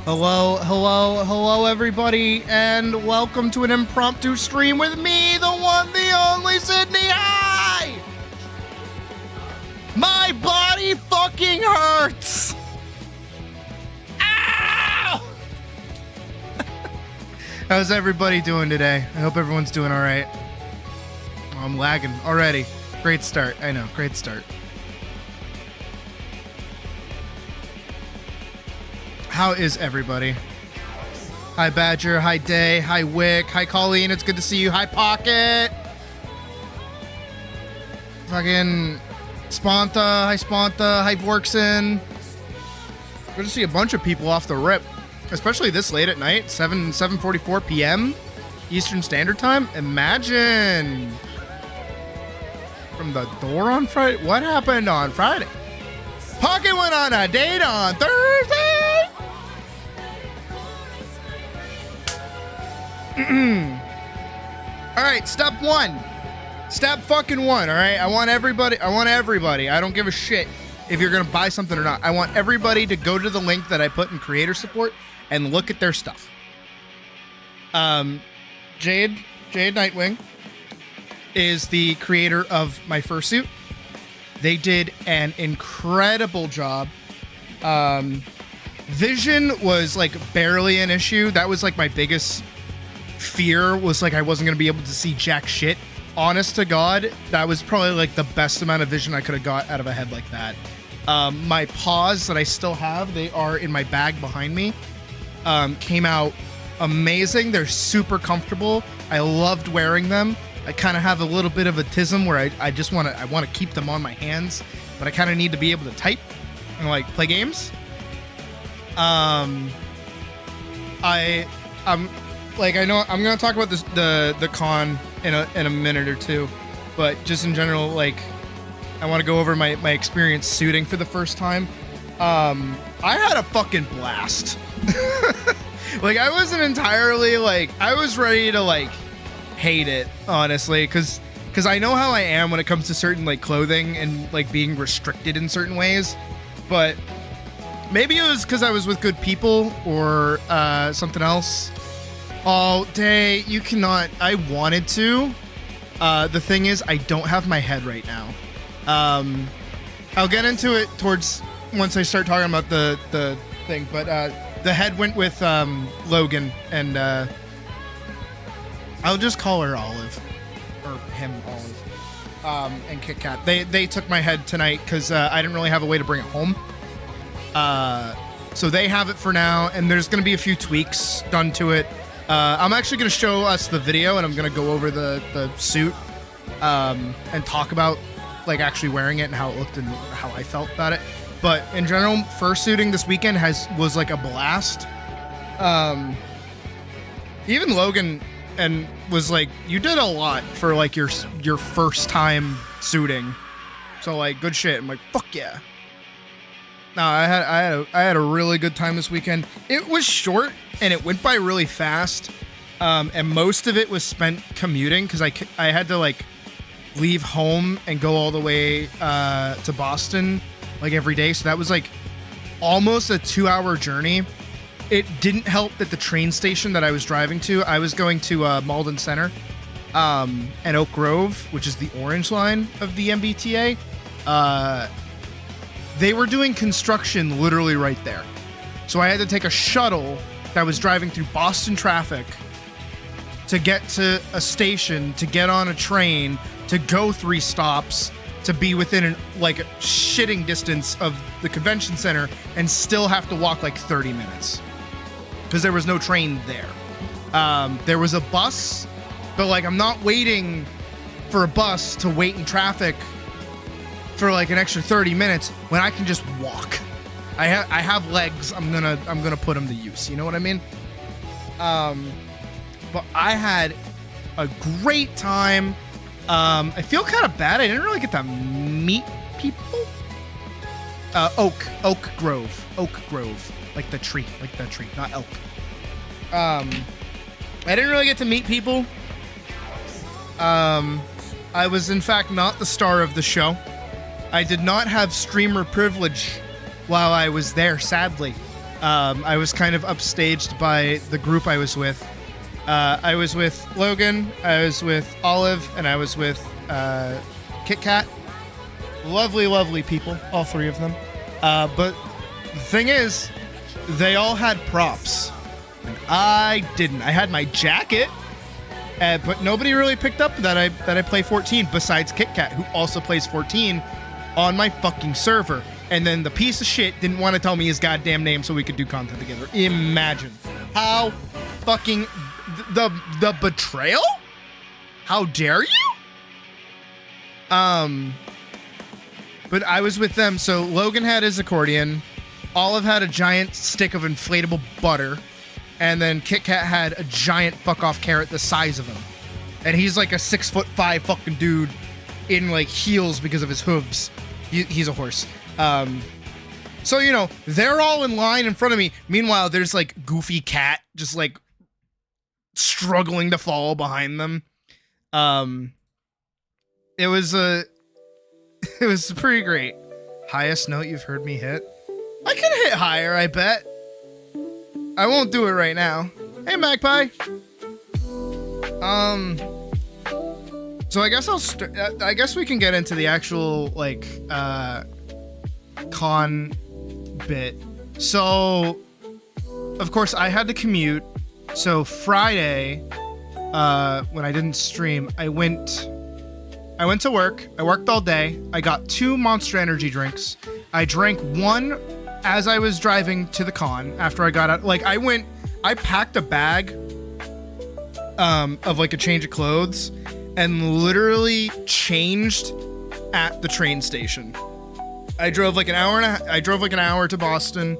Hello, everybody, and welcome to an impromptu stream with me, the one, the only Sydney. Hi! My body fucking hurts! Ow! How's everybody doing today? I hope everyone's doing alright. Oh, I'm lagging already. Great start. I know, great start. How is everybody? Hi Badger, hi Day, hi Wick, hi Colleen, it's good to see you. Hi Pocket. Fucking Sponta, hi Sponta, hi Vorkson. Good to see a bunch of people off the rip, especially this late at night, 7:44 p.m. Eastern Standard Time. Imagine. From the door on Friday? What happened on Friday? Pocket went on a date on Thursday. All right, step one. Step fucking one, all right? I want everybody. I don't give a shit if you're going to buy something or not. I want everybody to go to the link that I put in creator support and look at their stuff. Jade Nightwing is the creator of my fursuit. They did an incredible job. Vision was like barely an issue. That was like my biggest fear, was like I wasn't gonna be able to see jack shit. Honest to God, that was probably like the best amount of vision I could have got out of a head like that. My paws that I still have, they are in my bag behind me, came out amazing. They're super comfortable. I loved wearing them. I kind of have a little bit of autism where I just want to keep them on my hands, but I kind of need to be able to type and like play games. Like, I know I'm gonna talk about this, the con in a minute or two, but just in general, like, I want to go over my experience suiting for the first time. I had a fucking blast. Like, I wasn't entirely like, I was ready to like hate it, honestly, because I know how I am when it comes to certain like clothing and like being restricted in certain ways, but maybe it was because I was with good people or something else. Oh, Day, you cannot. I wanted to. The thing is, I don't have my head right now. I'll get into it towards once I start talking about the thing. But the head went with Logan, and I'll just call her Olive, or him Olive, and Kit Kat. They took my head tonight because I didn't really have a way to bring it home. So they have it for now, and there's going to be a few tweaks done to it. I'm actually going to show us the video, and I'm going to go over the suit and talk about like actually wearing it and how it looked and how I felt about it. But in general, fursuiting this weekend was like a blast. Even Logan and was like, you did a lot for like your first time suiting. So like, good shit. I'm like, fuck yeah. No, I had a really good time this weekend. It was short and it went by really fast, and most of it was spent commuting because I had to like leave home and go all the way to Boston like every day. So that was like almost a 2-hour journey. It didn't help that the train station that I was driving to, I was going to Malden Center and Oak Grove, which is the orange line of the MBTA. They were doing construction literally right there. So I had to take a shuttle that was driving through Boston traffic to get to a station, to get on a train, to go 3 stops, to be within like a shitting distance of the convention center and still have to walk like 30 minutes. Because there was no train there. There was a bus, but like I'm not waiting for a bus to wait in traffic for like an extra 30 minutes when I can just walk. I have legs. I'm gonna put them to use. You know what I mean? But I had a great time. I feel kind of bad. I didn't really get to meet people. Oak Grove, like the tree, not elk. I didn't really get to meet people. I was in fact not the star of the show. I did not have streamer privilege while I was there, sadly. I was kind of upstaged by the group I was with. I was with Logan, I was with Olive, and I was with Kit Kat. Lovely, lovely people, all three of them. But the thing is, they all had props. And I didn't. I had my jacket, but nobody really picked up that I play 14 besides Kit Kat, who also plays 14 on my fucking server. And then the piece of shit didn't want to tell me his goddamn name so we could do content together. Imagine how fucking the betrayal? How dare you? But I was with them, so Logan had his accordion, Olive had a giant stick of inflatable butter, and then Kit Kat had a giant fuck off carrot the size of him. And he's like a 6'5" fucking dude in like heels because of his hooves. He's a horse. So, you know, they're all in line in front of me. Meanwhile, there's like Goofy Cat just like struggling to fall behind them. It was pretty great. Highest note you've heard me hit? I can hit higher, I bet. I won't do it right now. Hey, Magpie. So I guess I guess we can get into the actual like con bit. So of course I had to commute. So Friday, when I didn't stream, I went to work. I worked all day. I got 2 Monster Energy drinks. I drank one as I was driving to the con after I got out. Like I packed a bag of like a change of clothes and literally changed at the train station. I drove like an hour to Boston.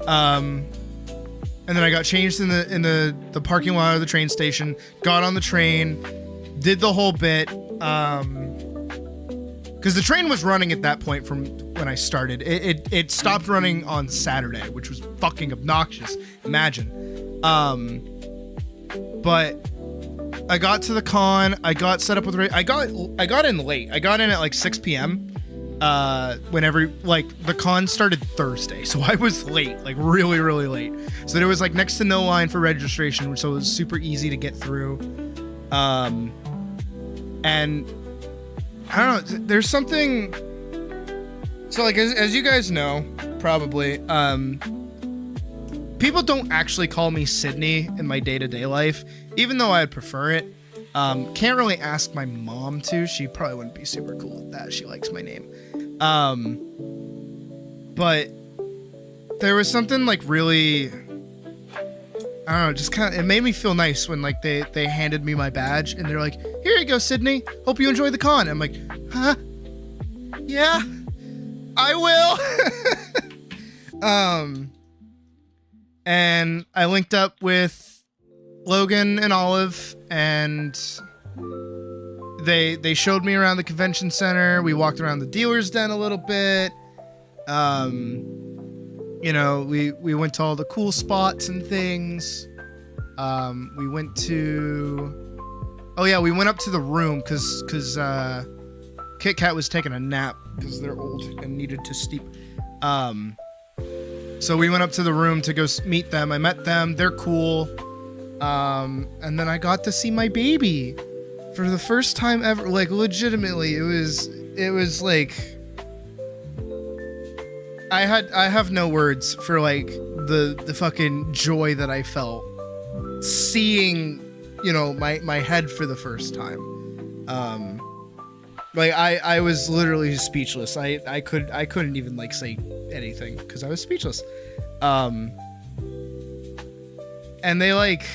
And then I got changed in the parking lot of the train station, got on the train, did the whole bit. Because the train was running at that point from when I started. It stopped running on Saturday, which was fucking obnoxious. Imagine. But I got to the con. I got set up with. I got in late. I got in at like 6 p.m. Whenever like the con started Thursday, so I was late, like really, really late. So there was like next to no line for registration, so it was super easy to get through. And I don't know, there's something. So like as you guys know, probably, people don't actually call me Sydney in my day-to-day life, even though I'd prefer it. Can't really ask my mom to. She probably wouldn't be super cool with that. She likes my name. But there was something like really, I don't know, just kind of, it made me feel nice when like they handed me my badge and they're like, here you go, Sydney. Hope you enjoy the con. I'm like, huh? Yeah, I will. And I linked up with Logan and Olive, and they showed me around the convention center. We walked around the dealer's den a little bit. You know, we went to all the cool spots and things. We went to, we went up to the room because Kit Kat was taking a nap because they're old and needed to sleep. So we went up to the room to go meet them. I met them. They're cool. And then I got to see my baby for the first time ever. Like, legitimately, it was like, I have no words for like the fucking joy that I felt seeing, you know, my head for the first time. Like I was literally speechless. I couldn't even like say anything because I was speechless. And they like,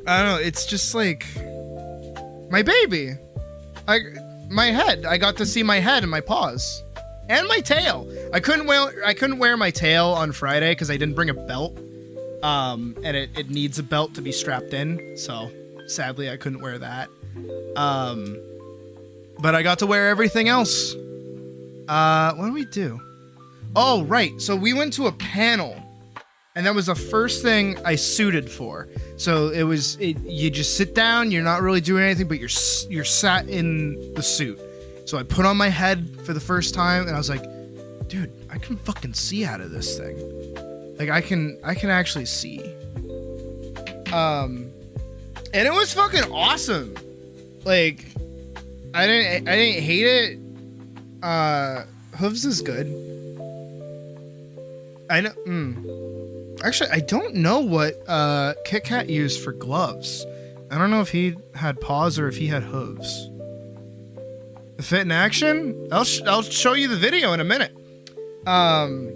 I don't know, it's just like my baby. My head. I got to see my head and my paws. And my tail. I couldn't wear my tail on Friday because I didn't bring a belt. And it needs a belt to be strapped in, so sadly I couldn't wear that. But I got to wear everything else. What did we do? Oh, right. So we went to a panel, and that was the first thing I suited for. So you just sit down, you're not really doing anything, but you're sat in the suit. So I put on my head for the first time, and I was like, Dude, I can fucking see out of this thing. Like I can actually see. And it was fucking awesome. Like I didn't hate it. Hooves is good. I know. Actually, I don't know what Kit Kat used for gloves. I don't know if he had paws or if he had hooves. The fit in action? I'll show you the video in a minute. I'm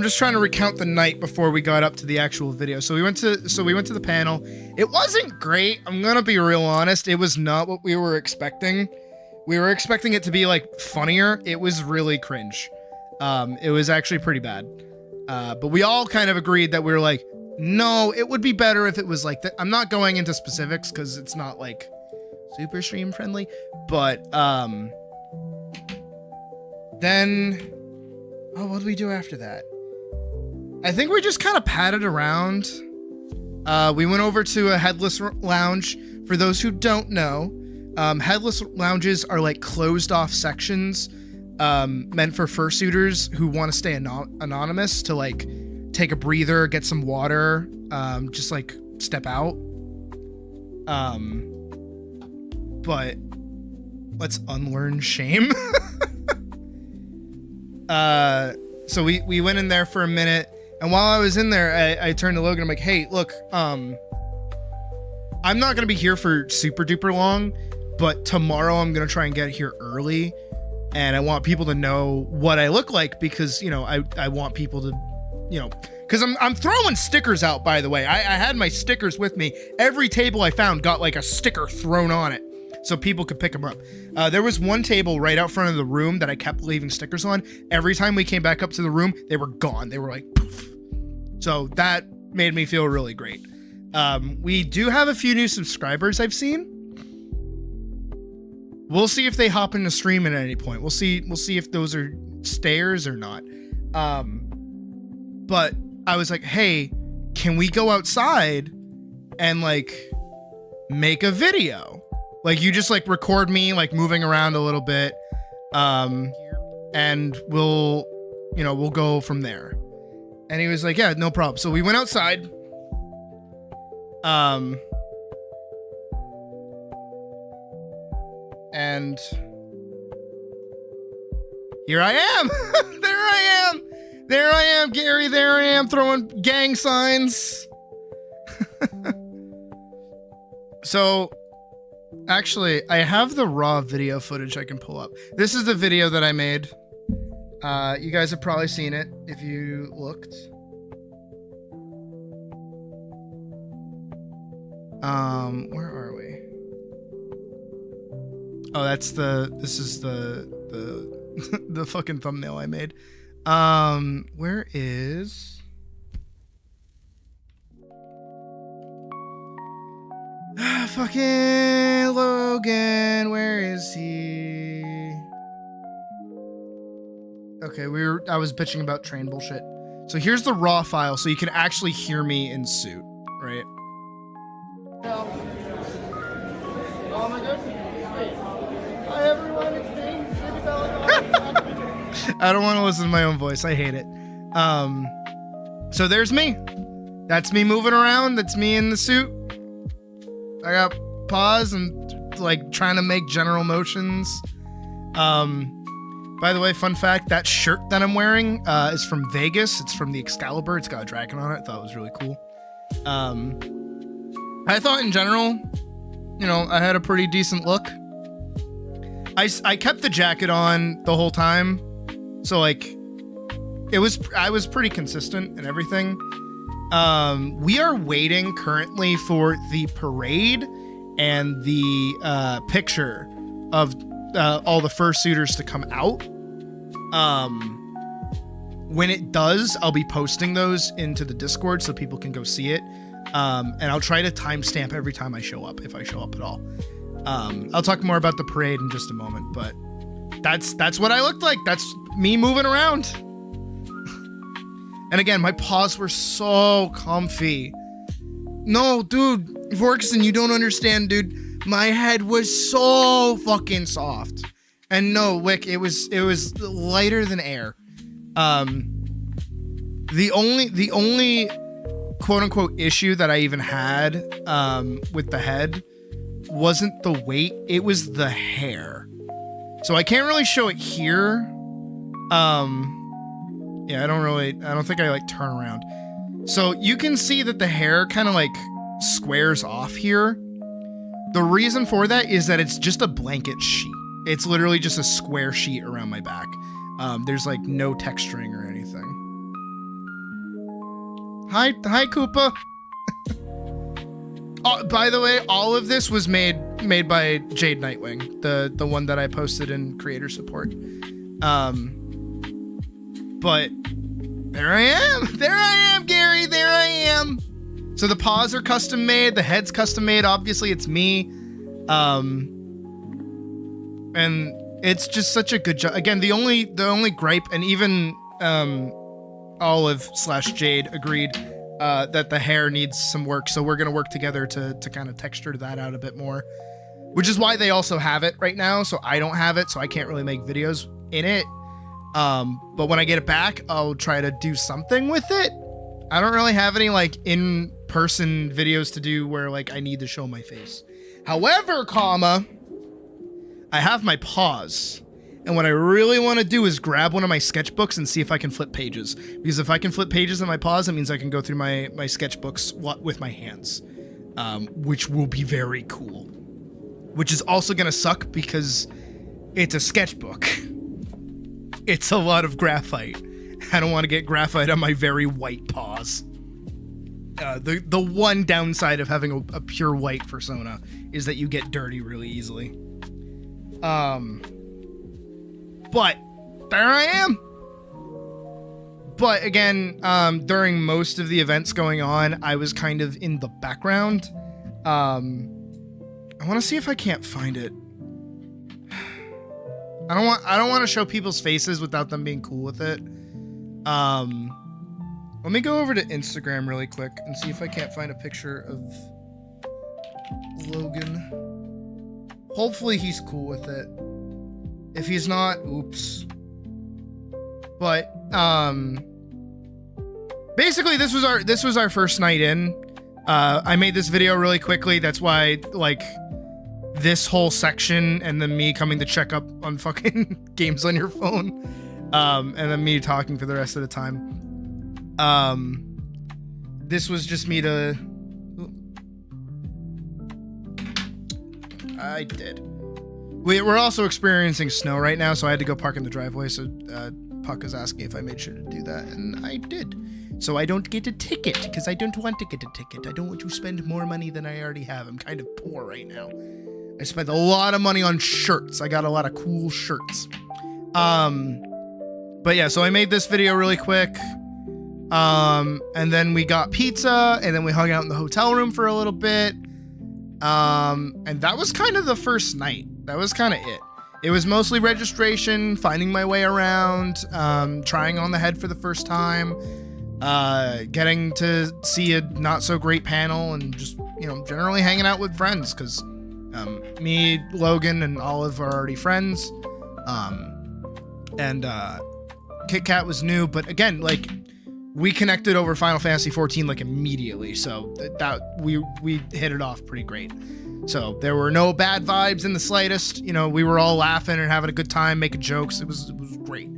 just trying to recount the night before we got up to the actual video. So we went to the panel. It wasn't great. I'm gonna be real honest. It was not what we were expecting. We were expecting it to be like funnier. It was really cringe. It was actually pretty bad. But we all kind of agreed that we were like, no, it would be better if it was like that. I'm not going into specifics because it's not like super stream friendly. But then, oh, what did we do after that? I think we just kind of patted around. We went over to a headless lounge. For those who don't know, headless lounges are like closed off sections meant for fursuiters who want to stay anonymous, to like take a breather, get some water, just like step out. But let's unlearn shame. So we went in there for a minute, and while I was in there, I turned to Logan. I'm like, hey, look, I'm not gonna be here for super duper long, but tomorrow I'm gonna try and get here early, and I want people to know what I look like, because, you know, I want people to, you know, because I'm throwing stickers out, by the way. I had my stickers with me. Every table I found got like a sticker thrown on it, so people could pick them up. There was one table right out front of the room that I kept leaving stickers on. Every time we came back up to the room, they were gone. They were like, poof. So that made me feel really great. We do have a few new subscribers I've seen. We'll see if they hop into stream at any point. We'll see if those are stayers or not. But I was like, hey, can we go outside and like make a video? Like, you just like record me like moving around a little bit, and we'll go from there. And he was like, yeah, no problem. So we went outside. And here I am. There I am, Gary. There I am, throwing gang signs. So, actually, I have the raw video footage I can pull up. This is the video that I made. You guys have probably seen it if you looked. Where are we? Oh, this is the the fucking thumbnail I made. Where is... fucking Logan, where is he? Okay, I was bitching about train bullshit. So here's the raw file, so you can actually hear me in suit, right? Oh my goodness. Hi everyone, it's me. I don't want to listen to my own voice. I hate it. So there's me. That's me moving around. That's me in the suit. I got paws and like trying to make general motions. By the way, fun fact, that shirt that I'm wearing is from Vegas. It's from the Excalibur. It's got a dragon on it. I thought it was really cool. I thought in general, you know, I had a pretty decent look. I kept the jacket on the whole time. So like I was pretty consistent and everything. We are waiting currently for the parade and the picture of all the fursuiters to come out. When it does, I'll be posting those into the Discord so people can go see it. And I'll try to timestamp every time I show up, if I show up at all. I'll talk more about the parade in just a moment, but that's what I looked like. That's me moving around. And again, my paws were so comfy. No, dude, Vorkson, you don't understand, dude. My head was so fucking soft. And no, Wick, it was lighter than air. The only quote unquote issue that I even had with the head wasn't the weight, it was the hair. So I can't really show it here. Yeah, I don't think I like turn around. So you can see that the hair kind of like squares off here. The reason for that is that it's just a blanket sheet. It's literally just a square sheet around my back. There's like no texturing or anything. Hi Koopa. Oh, by the way, all of this was made by Jade Nightwing, the one that I posted in creator support. But there I am, Gary, there I am. So the paws are custom made, the head's custom made. Obviously, it's me. And it's just such a good job. Again, the only gripe, and even Olive/Jade agreed that the hair needs some work. So we're gonna work together to kind of texture that out a bit more, which is why they also have it right now. So I don't have it, so I can't really make videos in it. But when I get it back, I'll try to do something with it. I don't really have any like in-person videos to do where like I need to show my face. However, I have my paws, and what I really want to do is grab one of my sketchbooks and see if I can flip pages. Because if I can flip pages in my paws, that means I can go through my sketchbooks with my hands, which will be very cool. Which is also gonna suck because it's a sketchbook. It's a lot of graphite. I don't want to get graphite on my very white paws. The one downside of having a pure white persona is that you get dirty really easily. But there I am. But again, during most of the events going on, I was kind of in the background. I want to see if I can't find it. I don't want to show people's faces without them being cool with it. Let me go over to Instagram really quick and see if I can't find a picture of Logan. Hopefully he's cool with it. If he's not, oops. But basically this was our first night in. I made this video really quickly. That's why like this whole section and then me coming to check up on fucking games on your phone, and then me talking for the rest of the time. This was just me to. I did. We're also experiencing snow right now, so I had to go park in the driveway. So Puck was asking if I made sure to do that, and I did. So I don't get a ticket because I don't want to get a ticket. I don't want to spend more money than I already have. I'm kind of poor right now. I spent a lot of money on shirts. I got a lot of cool shirts. But yeah, so I made this video really quick. And then we got pizza, and then we hung out in the hotel room for a little bit. And that was kind of the first night. That was kind of it. It was mostly registration, finding my way around, trying on the head for the first time, getting to see a not so great panel, and just, you know, generally hanging out with friends, because me, Logan, and Olive are already friends. And Kit Kat was new, but again, like, we connected over Final Fantasy 14 like immediately, so that we hit it off pretty great. So there were no bad vibes in the slightest. You know, we were all laughing and having a good time, making jokes. It was great.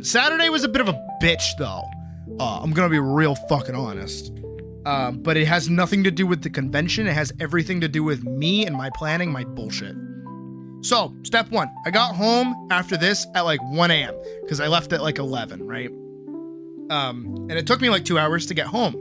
Saturday was a bit of a bitch though. I'm gonna be real fucking honest. But it has nothing to do with the convention. It has everything to do with me and my planning, my bullshit. So, step one, I got home after this at like 1 a.m. because I left at like 11, right? And it took me like 2 hours to get home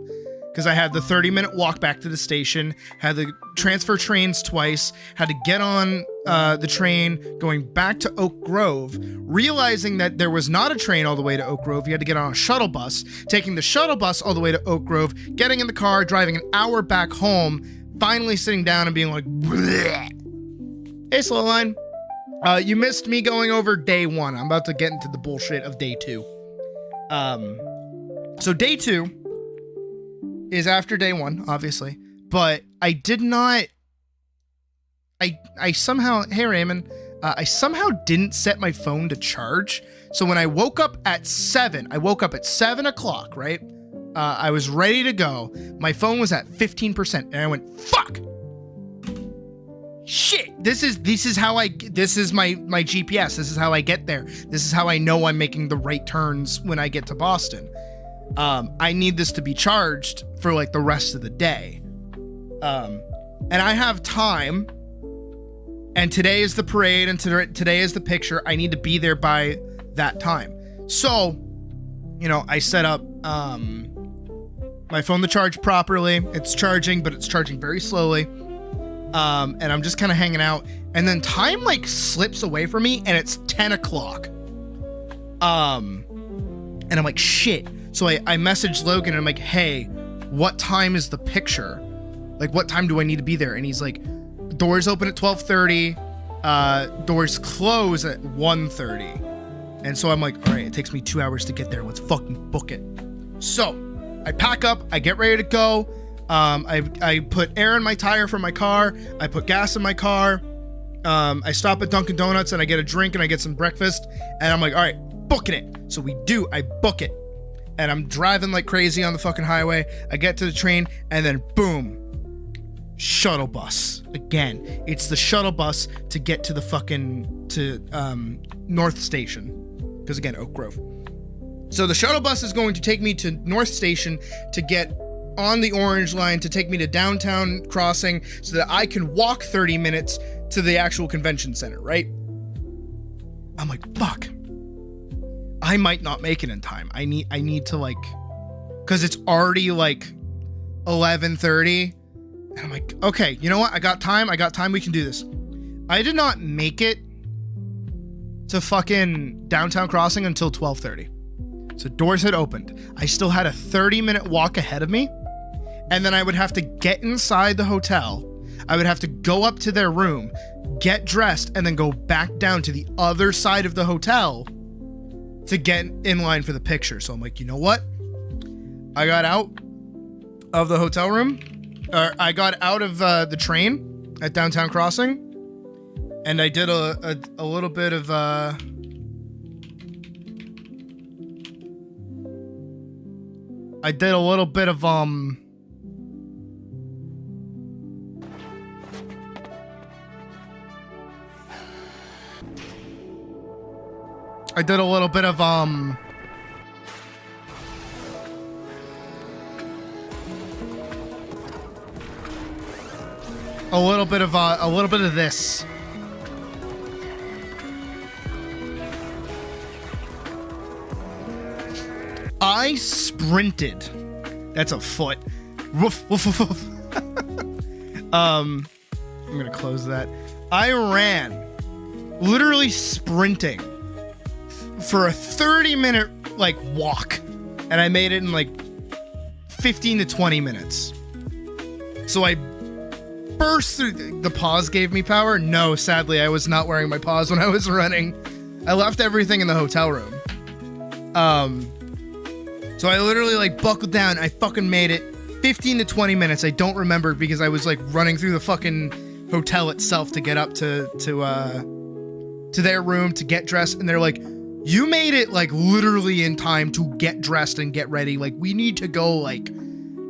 because I had the 30-minute walk back to the station, had to transfer trains twice, had to get on the train going back to Oak Grove, realizing that there was not a train all the way to Oak Grove. You had to get on a shuttle bus, taking the shuttle bus all the way to Oak Grove, getting in the car, driving an hour back home, finally sitting down and being like, bleh. Hey, Slowline. You missed me going over day one. I'm about to get into the bullshit of day two. So day two is after day one, obviously, but I did not, I somehow, hey Raymond, I somehow didn't set my phone to charge. So when I woke up at 7 o'clock, right? I was ready to go. My phone was at 15%, and I went, fuck. Shit, this is my GPS. This is how I get there. This is how I know I'm making the right turns when I get to Boston. I need this to be charged for like the rest of the day. And I have time, and today is the parade, and today is the picture. I need to be there by that time. So, you know, I set up my phone to charge properly. It's charging, but it's charging very slowly. And I'm just kind of hanging out, and then time like slips away from me, and it's 10 o'clock. And I'm like, shit. So I messaged Logan, and I'm like, hey, what time is the picture? Like, what time do I need to be there? And he's like, doors open at 12:30. Doors close at 1:30. And so I'm like, all right, it takes me 2 hours to get there. Let's fucking book it. So I pack up, I get ready to go. I put air in my tire for my car. I put gas in my car. I stop at Dunkin' Donuts, and I get a drink, and I get some breakfast. And I'm like, all right, booking it. So I book it. And I'm driving like crazy on the fucking highway. I get to the train, and then boom, shuttle bus. Again, it's the shuttle bus to get to the fucking, North Station. Because again, Oak Grove. So the shuttle bus is going to take me to North Station to get on the Orange Line to take me to Downtown Crossing so that I can walk 30 minutes to the actual convention center, right? I'm like, fuck. I might not make it in time. I need to like, cause it's already like 11:30. And I'm like, okay, you know what? I got time. We can do this. I did not make it to fucking Downtown Crossing until 12:30. So doors had opened. I still had a 30-minute walk ahead of me. And then I would have to get inside the hotel. I would have to go up to their room, get dressed, and then go back down to the other side of the hotel to get in line for the picture. So I'm like, you know what? I got out of the hotel room. I got out of the train at Downtown Crossing. And I did a little bit of... I did a little bit of this. I sprinted. That's a foot. Woof, woof, woof, woof. I'm gonna close that. I ran, literally sprinting for a 30-minute like walk, and I made it in like 15 to 20 minutes. So I burst through. The pause gave me power. No, sadly, I was not wearing my pause when I was running. I left everything in the hotel room. So I literally like buckled down. I fucking made it 15 to 20 minutes. I don't remember because I was like running through the fucking hotel itself to get up to their room to get dressed. And they're like, you made it like literally in time to get dressed and get ready. Like we need to go like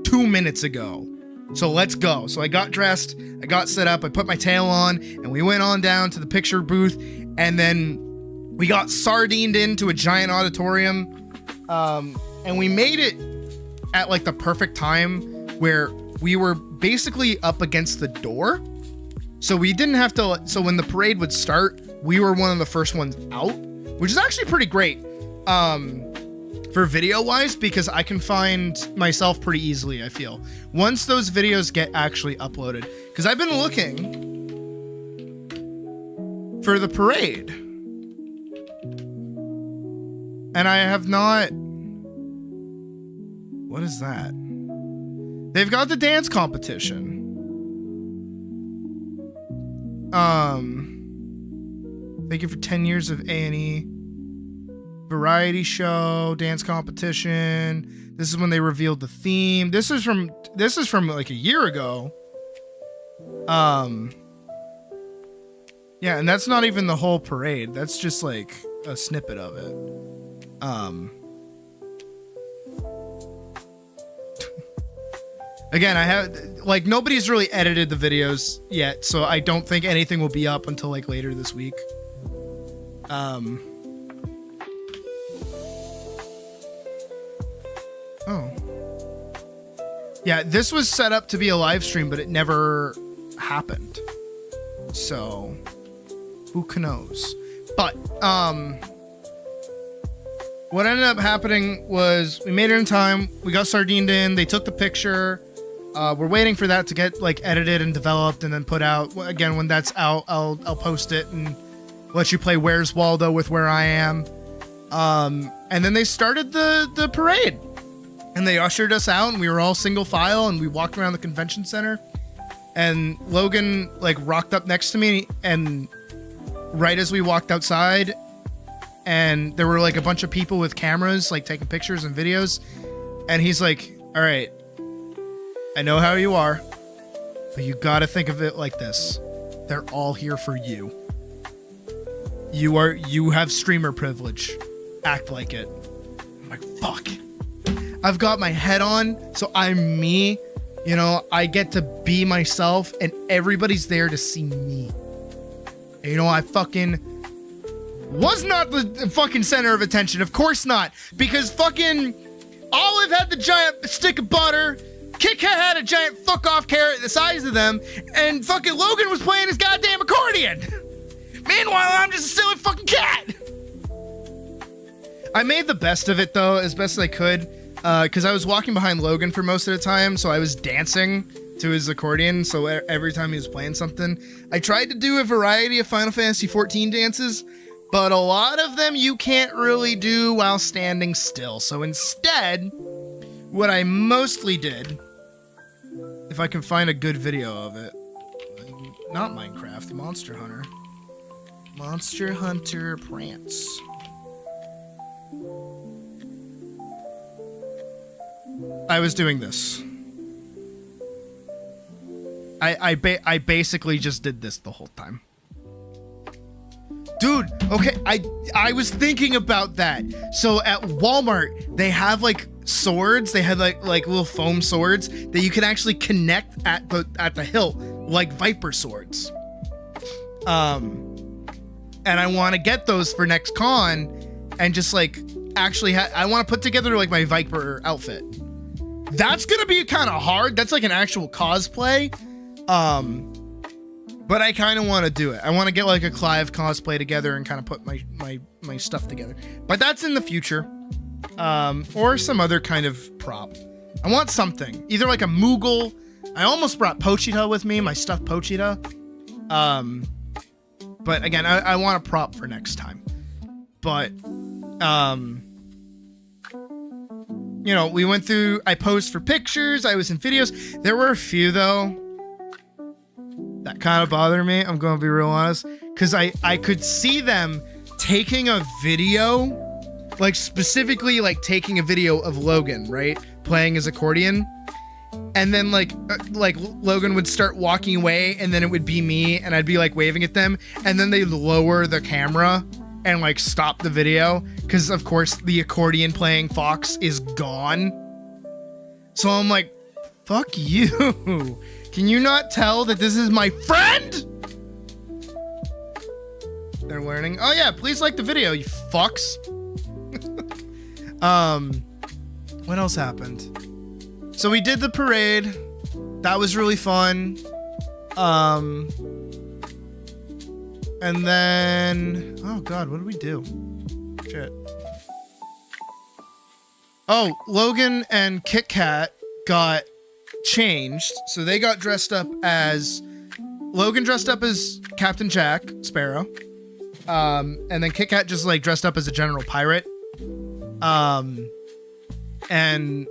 2 minutes ago. So let's go. So I got dressed, I got set up, I put my tail on, and we went on down to the picture booth. And then we got sardined into a giant auditorium. And we made it at like the perfect time where we were basically up against the door. So we didn't have to, so when the parade would start, we were one of the first ones out, which is actually pretty great for video wise, because I can find myself pretty easily, I feel, once those videos get actually uploaded. Because I've been looking for the parade. And I have not... What is that? They've got the dance competition. Thank you for 10 years of A&E. Variety show, dance competition. This is when they revealed the theme. This is from like a year ago. Yeah, and that's not even the whole parade. That's just like a snippet of it. Again, I have like nobody's really edited the videos yet, so I don't think anything will be up until like later this week. Oh. Yeah, this was set up to be a live stream, but it never happened. So, who knows? But, what ended up happening was we made it in time. We got sardined in. They took the picture. We're waiting for that to get like edited and developed and then put out. Again, when that's out, I'll post it and let you play Where's Waldo with Where I Am. And then they started the parade. And they ushered us out, and we were all single file, and we walked around the convention center. And Logan like rocked up next to me, and right as we walked outside, and there were like a bunch of people with cameras like taking pictures and videos, and he's like, "All right, I know how you are, but you got to think of it like this: they're all here for you. You have streamer privilege. Act like it." I'm like, fuck. I've got my head on, so I'm me. You know, I get to be myself, and everybody's there to see me. And, you know, I fucking was not the fucking center of attention. Of course not. Because fucking Olive had the giant stick of butter. Kit Kat had a giant fuck-off carrot the size of them. And fucking Logan was playing his goddamn accordion. Meanwhile, I'm just a silly fucking cat. I made the best of it, though, as best as I could. Because I was walking behind Logan for most of the time, so I was dancing to his accordion, so every time he was playing something. I tried to do a variety of Final Fantasy XIV dances, but a lot of them you can't really do while standing still. So instead, what I mostly did, if I can find a good video of it, not Minecraft, Monster Hunter. Monster Hunter Prance. I was doing this. I basically just did this the whole time. Dude, okay, I was thinking about that. So at Walmart, they have like swords. They had like little foam swords that you can actually connect at the hilt, like viper swords. And I want to get those for next con, and just like actually I want to put together like my viper outfit. That's gonna be kind of hard. That's like an actual cosplay. But I kind of want to do it. I want to get like a Clive cosplay together and kind of put my stuff together. But that's in the future. Or some other kind of prop. I want something. Either like a Moogle. I almost brought Pochita with me, my stuffed Pochita. But again, I want a prop for next time. But, you know, we went through, I posed for pictures, I was in videos. There were a few, though, that kind of bothered me. I'm going to be real honest. Because I could see them taking a video, like specifically like taking a video of Logan, right? Playing his accordion. And then like Logan would start walking away, and then it would be me, and I'd be like waving at them. And then they'd lower the camera and like stop the video, because of course the accordion playing Fox is gone. So I'm like, fuck you. Can you not tell that this is my friend? They're learning. Oh yeah, please like the video, you fucks. What else happened? So we did the parade. That was really fun. And then, oh god, what did we do? Shit. Oh, Logan and Kit Kat got changed. So they got dressed up as, Logan dressed up as Captain Jack Sparrow. And then Kit Kat just like dressed up as a general pirate. And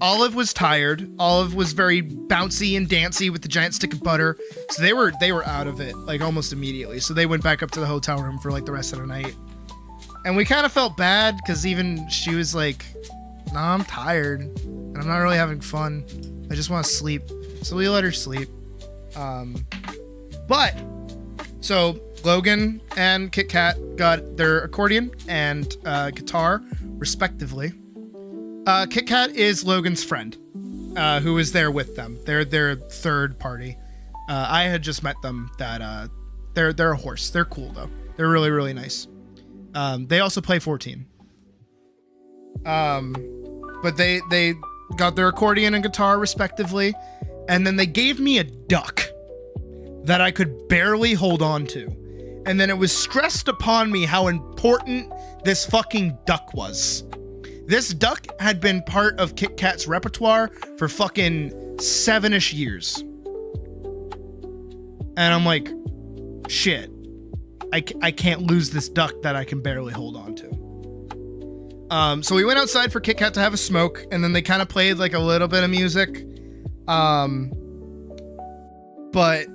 Olive was tired. Olive was very bouncy and dancy with the giant stick of butter. So they were out of it like almost immediately. So they went back up to the hotel room for like the rest of the night. And we kind of felt bad because even she was like, nah, I'm tired and I'm not really having fun. I just want to sleep. So we let her sleep. But so Logan and Kit Kat got their accordion and guitar, respectively. Kit Kat is Logan's friend, who is there with them. They're their third party. I had just met them. They're a horse. They're cool though. They're really, really nice. They also play 14. But they got their accordion and guitar respectively, and then they gave me a duck that I could barely hold on to. And then it was stressed upon me how important this fucking duck was. This duck had been part of Kit Kat's repertoire for fucking 7-ish years. And I'm like, shit, I can't lose this duck that I can barely hold on to. So we went outside for Kit Kat to have a smoke, and then they kind of played like a little bit of music. But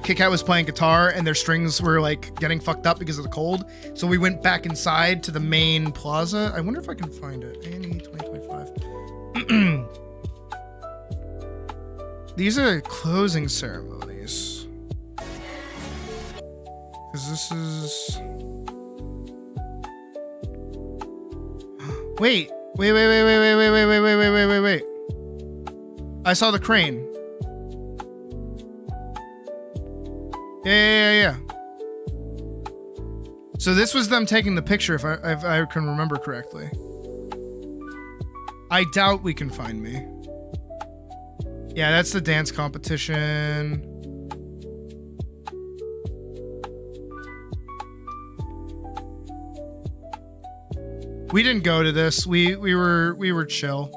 Kit Kat was playing guitar, and their strings were like getting fucked up because of the cold. So we went back inside to the main plaza. I wonder if I can find it. A&E 2025. These are closing ceremonies. Because this is... Wait. I saw the crane. Yeah. So this was them taking the picture, if I can remember correctly. I doubt we can find me. Yeah, that's the dance competition. We didn't go to this. We were chill.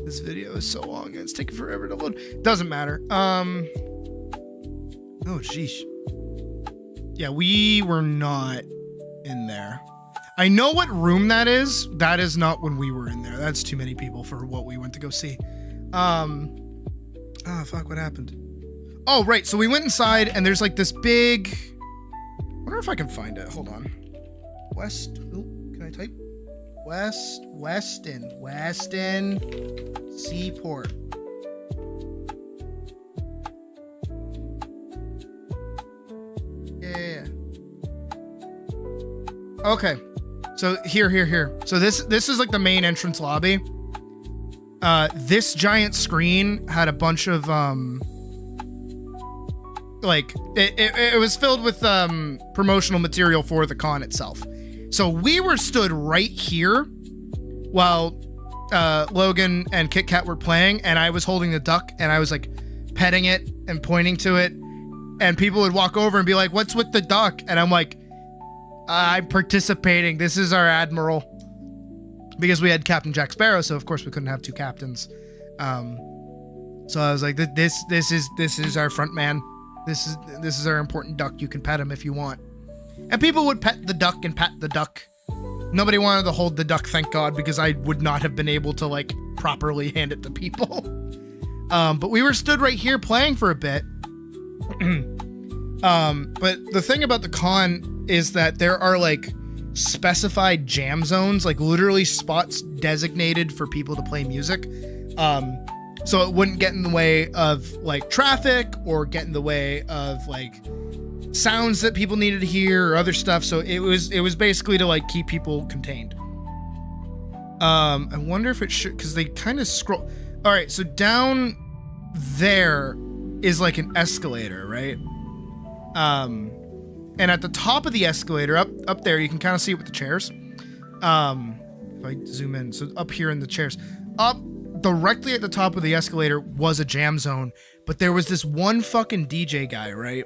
This video is so long, it's taking forever to load. Doesn't matter. Oh, sheesh. Yeah, we were not in there. I know what room that is. That is not when we were in there. That's too many people for what we went to go see. Oh, fuck, what happened? Oh, right, so we went inside, and there's like this big... I wonder if I can find it. Hold on. Can I type? Weston Seaport. Yeah. Okay. So here. So this is like the main entrance lobby. This giant screen had a bunch of like it was filled with promotional material for the con itself. So we were stood right here while Logan and Kit Kat were playing, and I was holding the duck, and I was like petting it and pointing to it, and people would walk over and be like, "What's with the duck?" And I'm like, "I'm participating. This is our admiral." Because we had Captain Jack Sparrow, so of course we couldn't have two captains. So I was like, "This is our front man. This is our important duck. You can pet him if you want." And people would pet the duck and pat the duck. Nobody wanted to hold the duck, thank God, because I would not have been able to like properly hand it to people. But we were stood right here playing for a bit. But the thing about the con is that there are like specified jam zones, like literally spots designated for people to play music. So it wouldn't get in the way of like traffic or get in the way of like sounds that people needed to hear or other stuff. So it was basically to like keep people contained. I wonder if it should, because they kind of scroll. All right, so down there is like an escalator, right? And at the top of the escalator, up there, you can kind of see it with the chairs. If I zoom in, so up here in the chairs, up directly at the top of the escalator was a jam zone, but there was this one fucking DJ guy, right,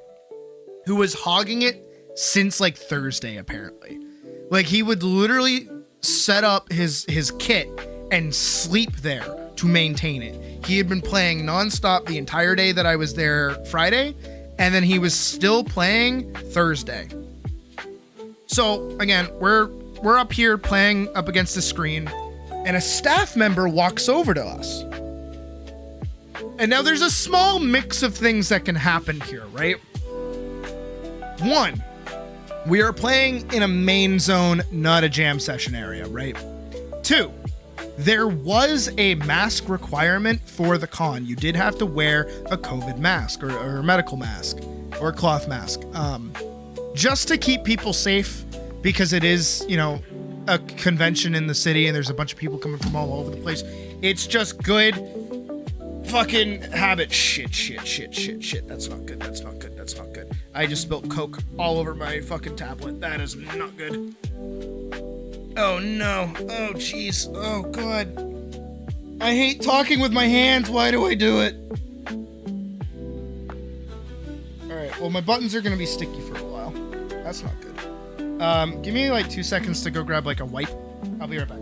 who was hogging it since like Thursday, apparently. Like he would literally set up his kit and sleep there to maintain it. He had been playing nonstop the entire day that I was there Friday, and then he was still playing Thursday. So again, we're up here playing up against the screen, and a staff member walks over to us. And now there's a small mix of things that can happen here, right? One, we are playing in a main zone, not a jam session area, right? Two, There was a mask requirement for the con. You did have to wear a COVID mask or a medical mask or a cloth mask, just to keep people safe, because it is, you know, a convention in the city and there's a bunch of people coming from all over the place. It's just good fucking habit. Shit. That's not good. I just spilled Coke all over my fucking tablet. That is not good. Oh no. Oh jeez. Oh god. I hate talking with my hands. Why do I do it? Alright, well my buttons are gonna be sticky for a while. That's not good. Give me like 2 seconds to go grab like a wipe. I'll be right back.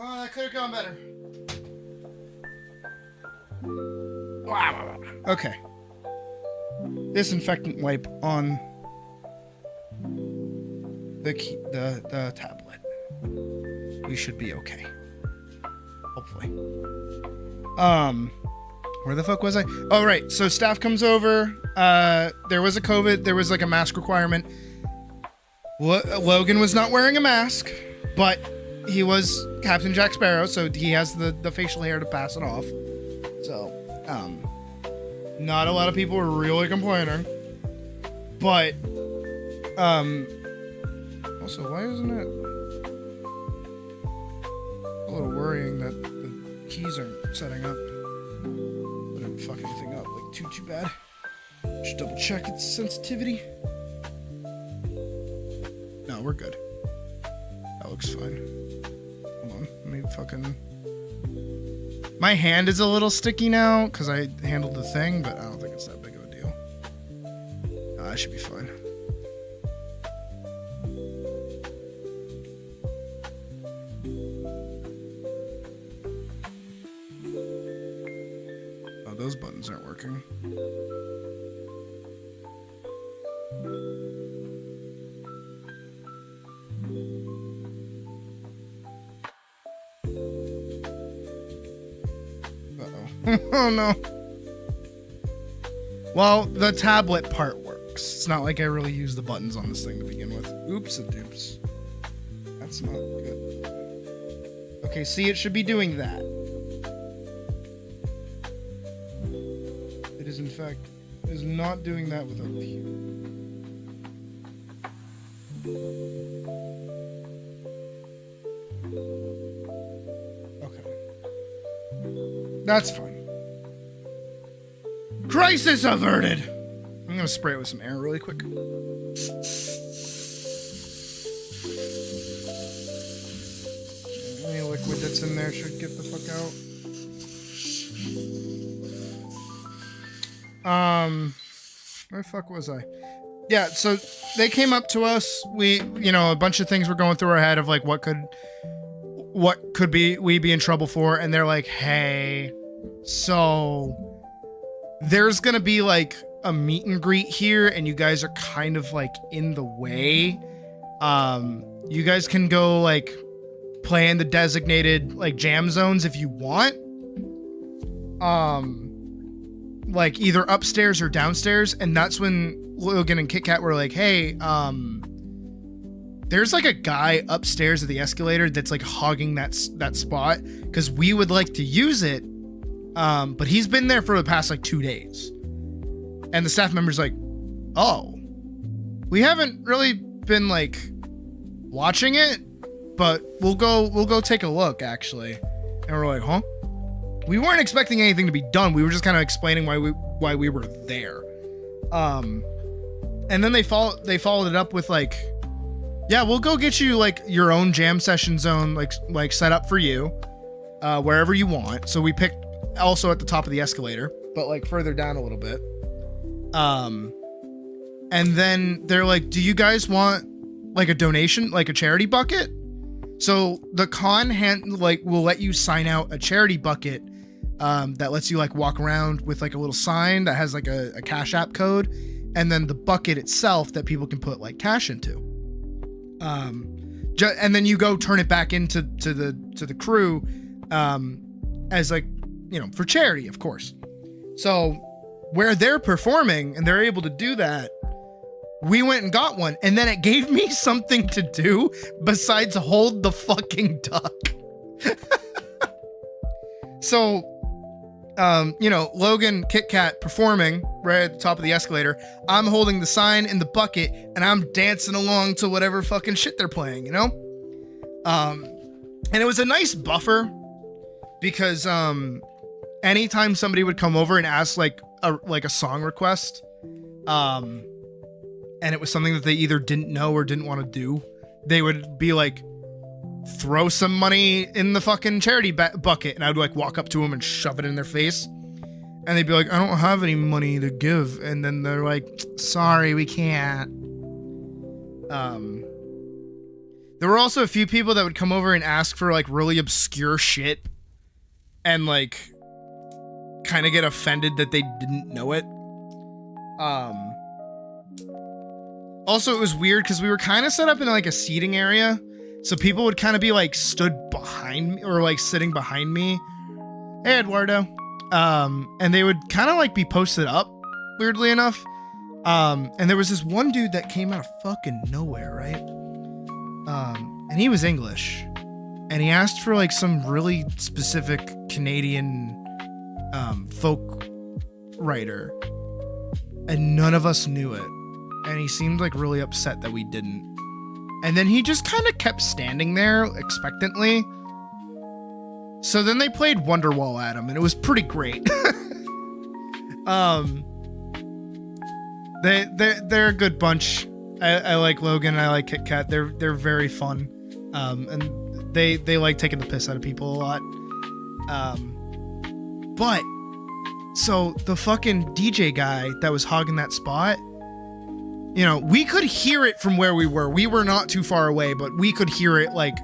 Oh, that could have gone better. Okay. Disinfectant wipe on the tablet. We should be okay. Hopefully. Where the fuck was I? Oh, right. So staff comes over. There was like a mask requirement. Logan was not wearing a mask, but he was Captain Jack Sparrow, so he has the facial hair to pass it off. So, not a lot of people were really complaining. But, also, why isn't it a little worrying that the keys aren't setting up? I didn't fuck anything up, like, too bad. Just double check its sensitivity. No, we're good. That looks fine. Hold on, let me fucking... My hand is a little sticky now, because I handled the thing, but I don't think it's that big of a deal. No, I should be fine. Oh, those buttons aren't working. Oh no. Well, the tablet part works. It's not like I really use the buttons on this thing to begin with. Oops a doops. That's not good. Okay, see, it should be doing that. It is, in fact, is not doing that without the hue. Okay. That's fine. Crisis averted! I'm gonna spray it with some air really quick. Any liquid that's in there should get the fuck out. Where the fuck was I? Yeah, so they came up to us. We, you know, a bunch of things were going through our head of like what could we be in trouble for, and they're like, hey, so there's gonna be like a meet and greet here, and you guys are kind of like in the way. You guys can go like play in the designated like jam zones if you want. Like either upstairs or downstairs, and that's when Logan and Kit Kat were like, hey, there's like a guy upstairs at the escalator that's like hogging that spot, because we would like to use it. But he's been there for the past like 2 days. And the staff member's like, oh, we haven't really been like watching it, but we'll go take a look actually. And we're like, huh? We weren't expecting anything to be done. We were just kind of explaining why we were there. And then they followed it up with like, yeah, we'll go get you like your own jam session zone, like set up for you, wherever you want. So we picked also at the top of the escalator, but like further down a little bit. And then they're like, do you guys want like a donation, like a charity bucket? So the con will let you sign out a charity bucket that lets you like walk around with like a little sign that has like a Cash App code, and then the bucket itself that people can put like cash into. And then you go turn it back into the crew as like, you know, for charity, of course. So where they're performing and they're able to do that, we went and got one, and then it gave me something to do besides hold the fucking duck. So, you know, Logan, Kit Kat performing right at the top of the escalator. I'm holding the sign in the bucket, and I'm dancing along to whatever fucking shit they're playing, you know? And it was a nice buffer because anytime somebody would come over and ask like a song request, and it was something that they either didn't know or didn't want to do, they would be like, throw some money in the fucking charity bucket. And I would like walk up to them and shove it in their face. And they'd be like, I don't have any money to give. And then they're like, sorry, we can't. There were also a few people that would come over and ask for like really obscure shit and like kind of get offended that they didn't know it. Also, it was weird because we were kind of set up in like a seating area. So people would kind of be like stood behind me or like sitting behind me. Hey, Eduardo. And they would kind of like be posted up, weirdly enough. And there was this one dude that came out of fucking nowhere, right? And he was English. And he asked for like some really specific Canadian folk writer. And none of us knew it. And he seemed like really upset that we didn't. And then he just kind of kept standing there expectantly. So then they played Wonderwall at him, and it was pretty great. They're a good bunch. I like Logan, I like Kit Kat. They're very fun. And they like taking the piss out of people a lot. But so the fucking DJ guy that was hogging that spot, you know, we could hear it from where we were. We were not too far away, but we could hear it like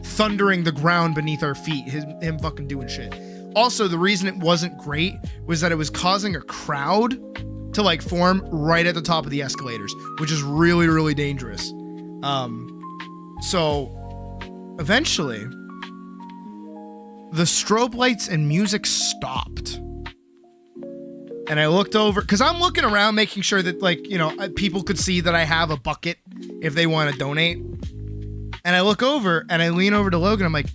thundering the ground beneath our feet, him fucking doing shit. Also, the reason it wasn't great was that it was causing a crowd to like form right at the top of the escalators, which is really, really dangerous. So eventually the strobe lights and music stopped. And I looked over, because I'm looking around making sure that, like, you know, people could see that I have a bucket if they want to donate. And I look over and I lean over to Logan. I'm like,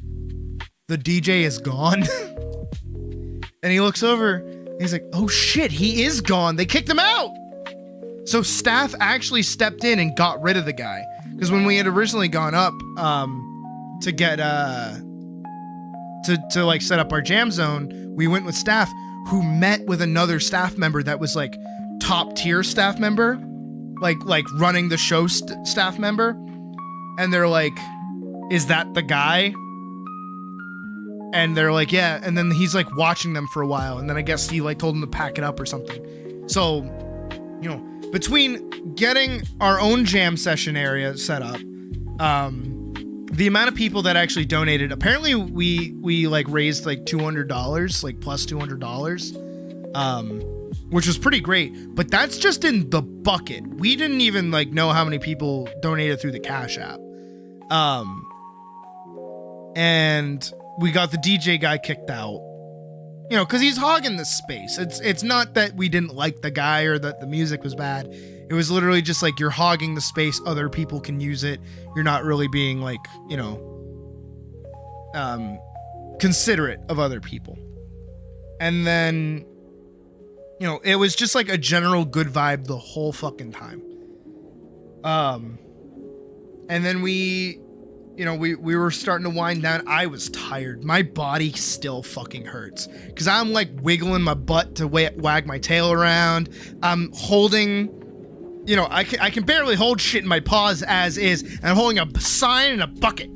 the DJ is gone. And he looks over and he's like, oh shit, he is gone. They kicked him out. So staff actually stepped in and got rid of the guy. Because when we had originally gone up to get, to like set up our jam zone, we went with staff who met with another staff member that was like top tier staff member, like running the show staff member. And they're like, is that the guy? And they're like, yeah. And then he's like watching them for a while. And then I guess he like told them to pack it up or something. So, you know, between getting our own jam session area set up, the amount of people that actually donated, apparently we like raised like $200, like plus $200, which was pretty great. But that's just in the bucket. We didn't even like know how many people donated through the Cash App. And we got the DJ guy kicked out, you know, because he's hogging the space. It's not that we didn't like the guy or that the music was bad. It was literally just like, you're hogging the space, other people can use it. You're not really being like, you know, considerate of other people. And then, you know, it was just like a general good vibe the whole fucking time. And then we were starting to wind down. I was tired. My body still fucking hurts because I'm like wiggling my butt to wag my tail around. I'm holding, you know, I can barely hold shit in my paws as is, and I'm holding a sign and a bucket.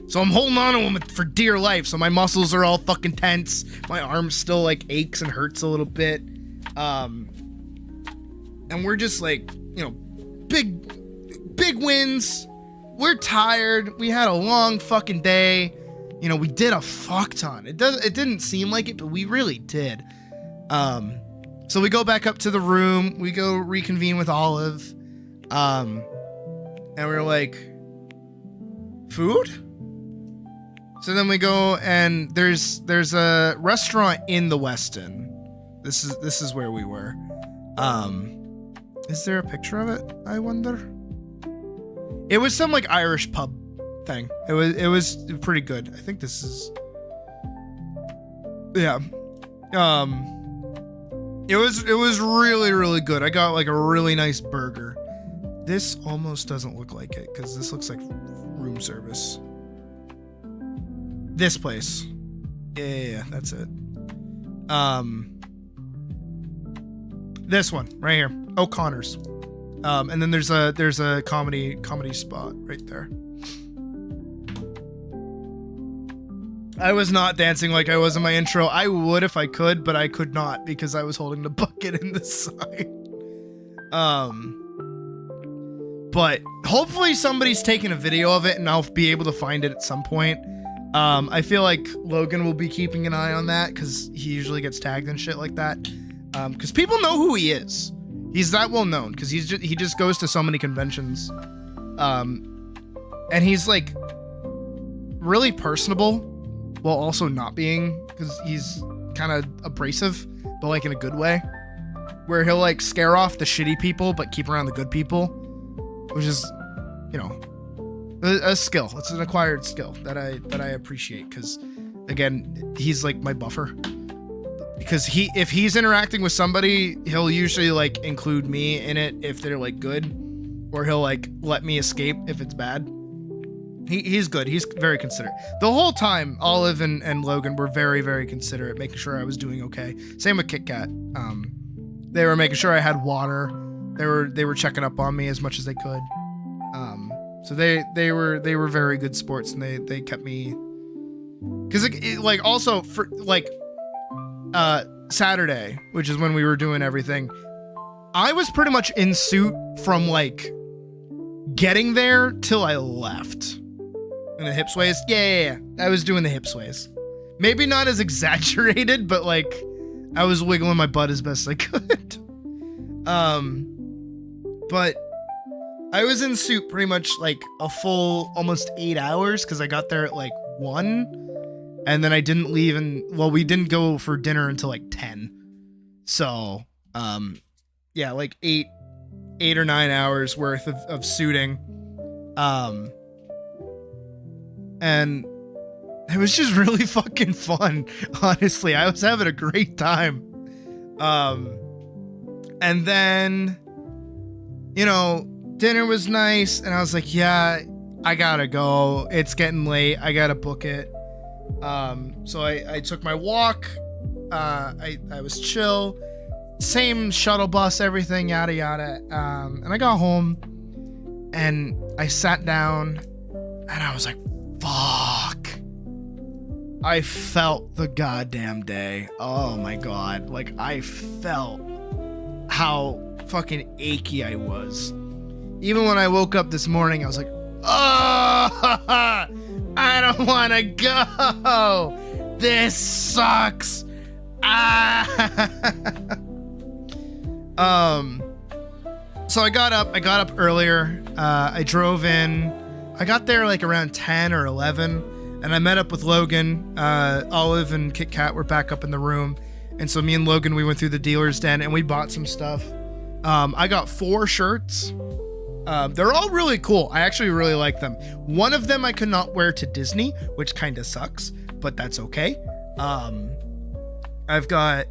So I'm holding on to him for dear life. So my muscles are all fucking tense. My arm still like aches and hurts a little bit. And we're just like, you know, big wins. We're tired. We had a long fucking day. You know, we did a fuck ton. It didn't seem like it, but we really did. So we go back up to the room. We go reconvene with Olive. And we're like, food? So then we go and there's a restaurant in the Westin. This is where we were. Is there a picture of it? I wonder. It was some like Irish pub thing. It was pretty good. I think this is. Yeah. It was really, really good. I got like a really nice burger. This almost doesn't look like it because this looks like room service. This place. Yeah, that's it. This one right here. O'Connor's. And then there's a comedy spot right there. I was not dancing like I was in my intro. I would if I could, but I could not because I was holding the bucket in the side. But hopefully somebody's taking a video of it and I'll be able to find it at some point. I feel like Logan will be keeping an eye on that because he usually gets tagged and shit like that. Because people know who he is. He's that well known because he just goes to so many conventions. And he's like really personable while also not being, because he's kind of abrasive, but like in a good way, where he'll like scare off the shitty people but keep around the good people, which is, you know, a skill. It's an acquired skill that I appreciate because, again, he's like my buffer. Because if he's interacting with somebody, he'll usually like include me in it if they're like good, or he'll like let me escape if it's bad. He's good. He's very considerate. The whole time, Olive and Logan were very, very considerate, making sure I was doing okay. Same with Kit Kat. They were making sure I had water. They were checking up on me as much as they could. So they were very good sports, and they kept me. Because it like also for like Saturday, which is when we were doing everything, I was pretty much in suit from like getting there till I left. And the hip sways, yeah, I was doing the hip sways. Maybe not as exaggerated, but like I was wiggling my butt as best I could. But I was in suit pretty much like a full almost 8 hours because I got there at like 1, and then I didn't leave, and well, we didn't go for dinner until like 10. So yeah, like 8 or 9 hours worth of suiting. And it was just really fucking fun. Honestly, I was having a great time. And then, you know, dinner was nice, and I was like, yeah, I gotta go. It's getting late. I gotta book it. So I took my walk. I was chill. Same shuttle bus, everything, yada yada. And I got home, and I sat down, and I was like, fuck. I felt the goddamn day. Oh my god. Like, I felt how fucking achy I was. Even when I woke up this morning, I was like, oh, I don't want to go. This sucks. So I got up earlier. I drove in. I got there like around 10 or 11, and I met up with Logan. Olive and Kit Kat were back up in the room, and so me and Logan, we went through the dealer's den and we bought some stuff. I got 4 shirts. They're all really cool. I actually really like them. One of them I could not wear to Disney, which kind of sucks, but that's okay. I've got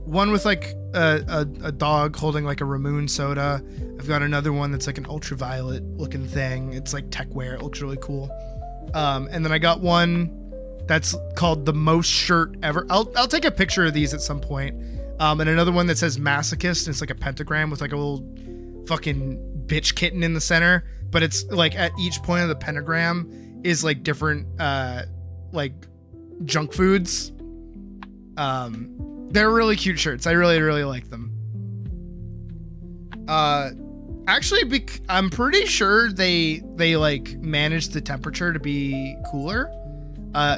one with like a dog holding like a Ramoon soda. I've got another one that's like an ultraviolet looking thing. It's like tech wear. It looks really cool. And then I got one that's called the most shirt ever. I'll take a picture of these at some point. And another one that says masochist. And it's like a pentagram with like a little fucking bitch kitten in the center, but it's like at each point of the pentagram is like different like junk foods. They're really cute shirts. I really like them. Actually, I'm pretty sure they like managed the temperature to be cooler.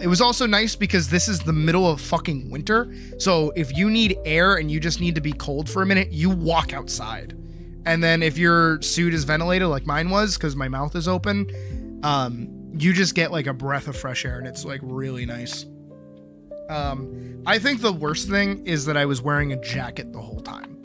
It was also nice because this is the middle of fucking winter. So if you need air and you just need to be cold for a minute, you walk outside. And then if your suit is ventilated like mine was, because my mouth is open, you just get like a breath of fresh air, and it's like really nice. I think the worst thing is that I was wearing a jacket the whole time.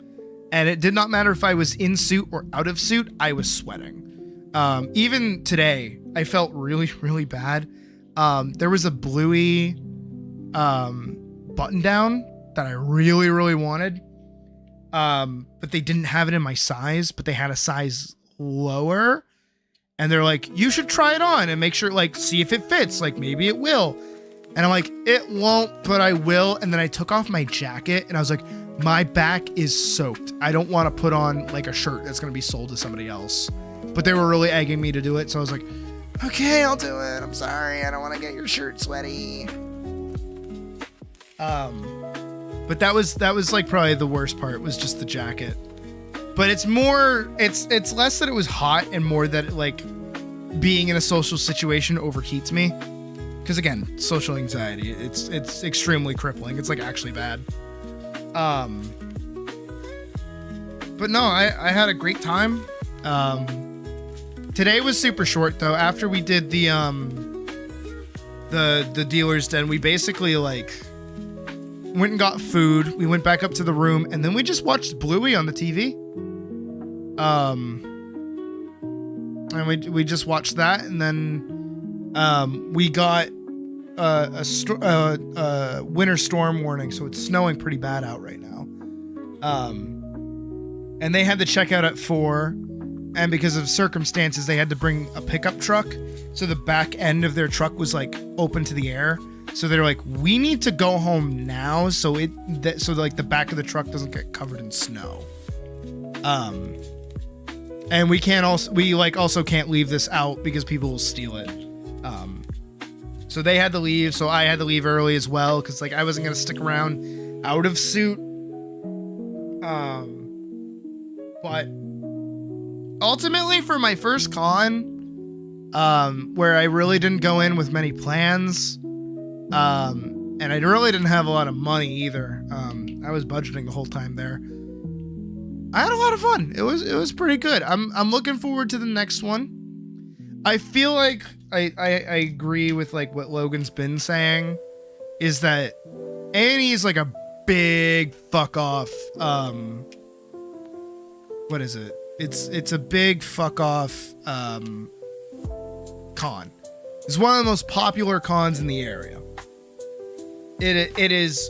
And it did not matter if I was in suit or out of suit, I was sweating. Even today, I felt really bad. There was a bluey button down that I really wanted. But they didn't have it in my size, but they had a size lower. And they're like, you should try it on and make sure, like, see if it fits. Like, maybe it will. And I'm like, it won't, but I will. And then I took off my jacket and I was like, my back is soaked. I don't want to put on like a shirt that's going to be sold to somebody else. But they were really egging me to do it. So I was like, okay, I'll do it. I'm sorry. I don't want to get your shirt sweaty. But that was like probably the worst part, was just the jacket. But it's less that it was hot and more that like being in a social situation overheats me. Because again, social anxiety, it's extremely crippling. It's like actually bad. But no, I had a great time. Today was super short though. After we did the dealer's den, we basically like went and got food. We went back up to the room and then we just watched Bluey on the TV. And we just watched that, and then we got a winter storm warning, so it's snowing pretty bad out right now. And they had to check out at 4, and because of circumstances, they had to bring a pickup truck. So the back end of their truck was like open to the air. So they're like, we need to go home now, so like the back of the truck doesn't get covered in snow. And we also can't leave this out because people will steal it. So they had to leave, so I had to leave early as well, because like I wasn't gonna stick around out of suit. But ultimately, for my first con, where I really didn't go in with many plans, and I really didn't have a lot of money either. I was budgeting the whole time there. I had a lot of fun. It was pretty good. I'm looking forward to the next one. I feel like I agree with like what Logan's been saying, is that A&E is like a big fuck off. What is it? It's a big fuck off con. It's one of the most popular cons in the area. It is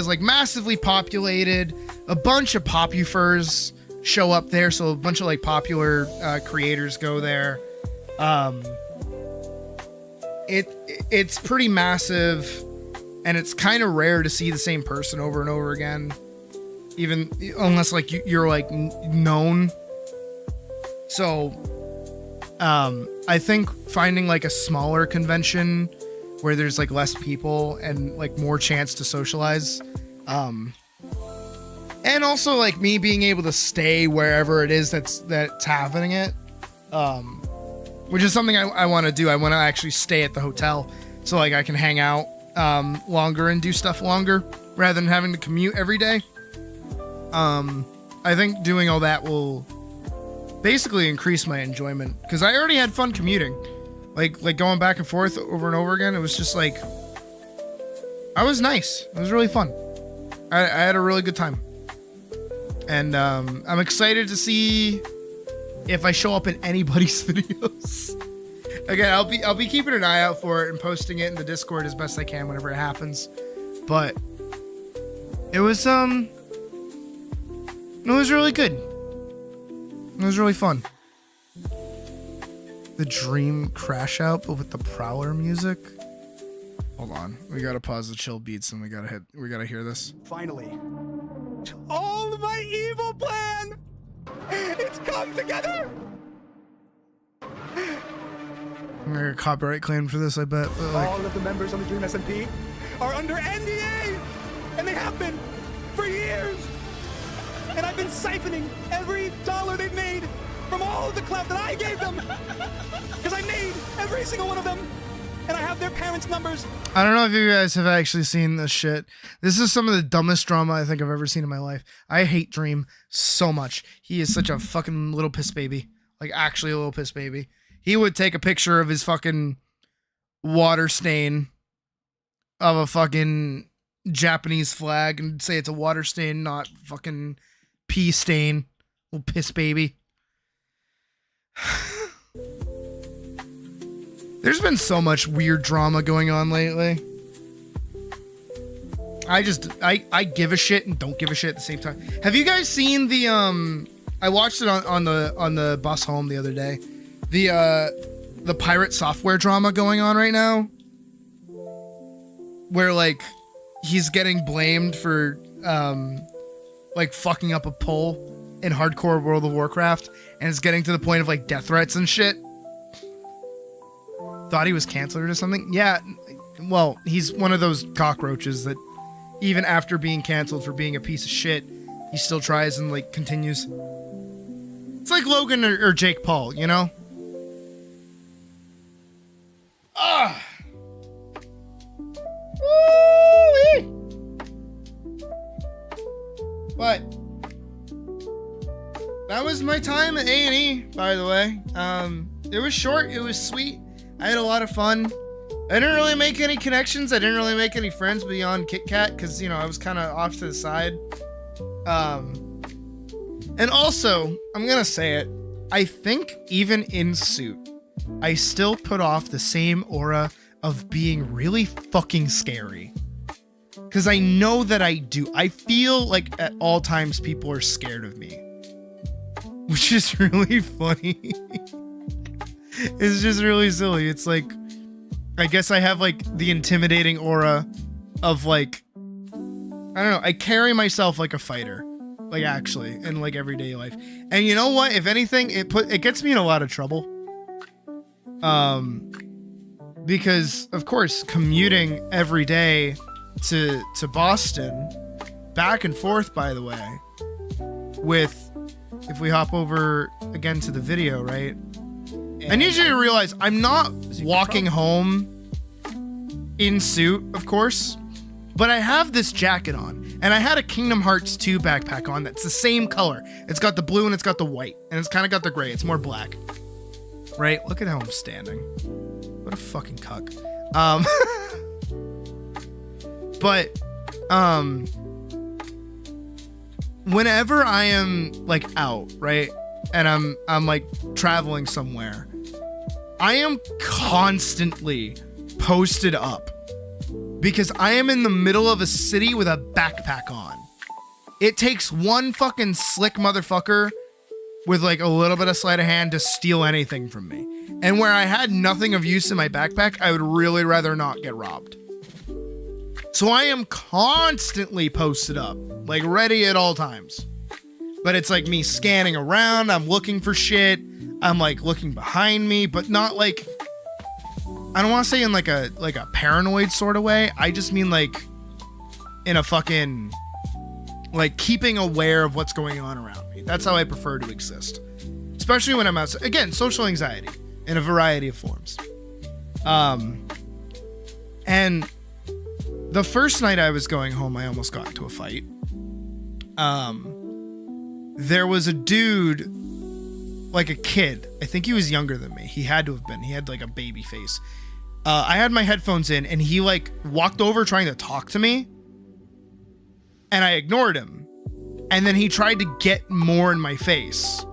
like massively populated. A bunch of popufers show up there, so a bunch of like popular creators go there. It's pretty massive, and it's kind of rare to see the same person over and over again, even unless like you're like known. So I think finding like a smaller convention where there's like less people and like more chance to socialize, and also like me being able to stay wherever it is that's happening it, which is something I want to do. I want to actually stay at the hotel so like I can hang out longer and do stuff longer rather than having to commute every day. I think doing all that will basically increase my enjoyment, because I already had fun commuting, like going back and forth over and over again. It was just like, I was nice. It was really fun. I had a really good time. And I'm excited to see if I show up in anybody's videos. Again, I'll be keeping an eye out for it and posting it in the Discord as best I can whenever it happens. But it was really good. It was really fun. The Dream Crash Out, but with the Prowler music. Hold on, we gotta pause the chill beats and we gotta hear this. Finally, all my evil plan, it's come together. I'm gonna get copyright claim for this, I bet. Like, all of the members on the Dream SMP are under NDA, and they have been for years. And I've been siphoning every dollar they've made from all of the clout that I gave them, because I made every single one of them, and I have their parents' numbers. I don't know if you guys have actually seen this shit. This is some of the dumbest drama I think I've ever seen in my life. I hate Dream so much. He is such a fucking little piss baby. Like, actually a little piss baby. He would take a picture of his fucking water stain of a fucking Japanese flag and say it's a water stain, not fucking pee stain. Little piss baby. There's been so much weird drama going on lately. I give a shit and don't give a shit at the same time. Have you guys seen the I watched it on the bus home the other day. The pirate software drama going on right now, where like he's getting blamed for like fucking up a poll in hardcore World of Warcraft, and it's getting to the point of like death threats and shit. Thought he was canceled or something. Yeah, well, he's one of those cockroaches that even after being canceled for being a piece of shit, he still tries and like continues. It's like Logan or Jake Paul, you know? Woo-wee. But that was my time at A&E, by the way. It was short, it was sweet. I had a lot of fun. I didn't really make any connections. I didn't really make any friends beyond Kit Kat because, you know, I was kind of off to the side. And also, I'm gonna say it, I think even in suit, I still put off the same aura of being really fucking scary. Because I know that I do. I feel like at all times people are scared of me. Which is really funny. It's just really silly. It's like, I guess I have like the intimidating aura of like, I don't know, I carry myself like a fighter. Like actually, in like everyday life. And you know what? If anything, it gets me in a lot of trouble. Because of course, commuting every day to Boston, back and forth, by the way, with, if we hop over again to the video, right? I need you to realize I'm not walking home in suit, of course, but I have this jacket on. And I had a Kingdom Hearts 2 backpack on that's the same color. It's got the blue and it's got the white. And it's kind of got the gray. It's more black. Right? Look at how I'm standing. What a fucking cuck. But, whenever I am, like, out, right? And I'm like, traveling somewhere. I am constantly posted up. Because I am in the middle of a city with a backpack on. It takes one fucking slick motherfucker with like a little bit of sleight of hand to steal anything from me. And where I had nothing of use in my backpack, I would really rather not get robbed. So I am constantly posted up, like ready at all times. But it's like me scanning around, I'm looking for shit, I'm like looking behind me, but not like, I don't want to say in like a paranoid sort of way. I just mean like in a fucking, like keeping aware of what's going on around me. That's how I prefer to exist. Especially when I'm outside. Again, social anxiety in a variety of forms. And the first night I was going home, I almost got into a fight. There was a dude, like a kid. I think he was younger than me. He had to have been. He had like a baby face. I had my headphones in and he like walked over trying to talk to me and I ignored him. And then he tried to get more in my face.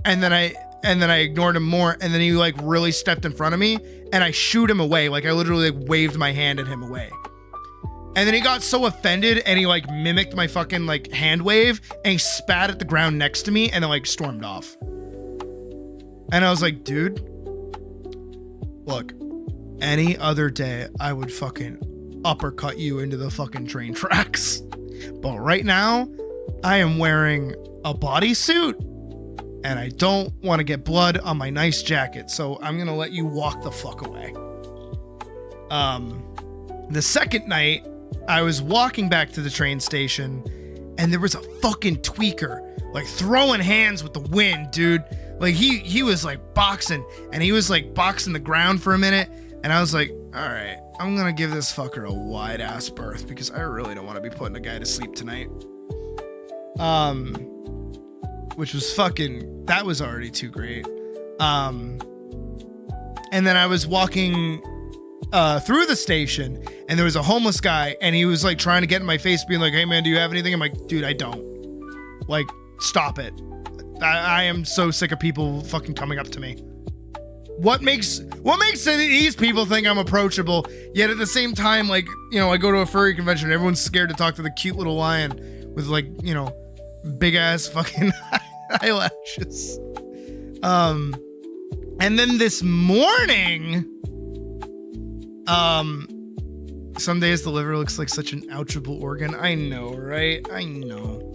And then I ignored him more. And then he like really stepped in front of me and I shooed him away. Like I literally like waved my hand at him away. And then he got so offended and he like mimicked my fucking like hand wave and he spat at the ground next to me and then like stormed off. And I was like, dude, look, any other day I would fucking uppercut you into the fucking train tracks. But right now I am wearing a bodysuit and I don't want to get blood on my nice jacket, so I'm gonna let you walk the fuck away. The second night, I was walking back to the train station, and there was a fucking tweaker, like throwing hands with the wind, dude. Like he was like boxing, and he was like boxing the ground for a minute, and I was like, all right, I'm gonna give this fucker a wide ass berth because I really don't want to be putting a guy to sleep tonight. Which was fucking, that was already too great. And then I was walking through the station, and there was a homeless guy, and he was like trying to get in my face, being like, hey man, do you have anything? I'm like, dude, I don't. Like, stop it. I am so sick of people fucking coming up to me. What makes these people think I'm approachable, yet at the same time, like, you know, I go to a furry convention, everyone's scared to talk to the cute little lion with, like, you know, big ass fucking eyelashes. And then this morning, some days the liver looks like such an ouchable organ. I know, right? I know.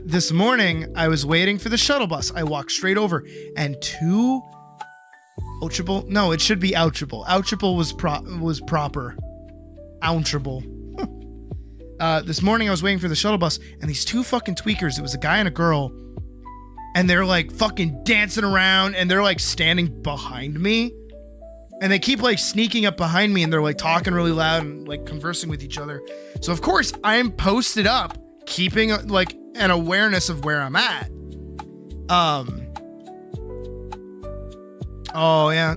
This morning I was waiting for the shuttle bus. I walked straight over, and two ouchable? No, it should be ouchable. Ouchable was proper. Ouchable. This morning I was waiting for the shuttle bus, and these two fucking tweakers, it was a guy and a girl, and they're like fucking dancing around, and they're like standing behind me, and they keep like sneaking up behind me, and they're like talking really loud and like conversing with each other. So of course I'm posted up, keeping like an awareness of where I'm at. Oh yeah,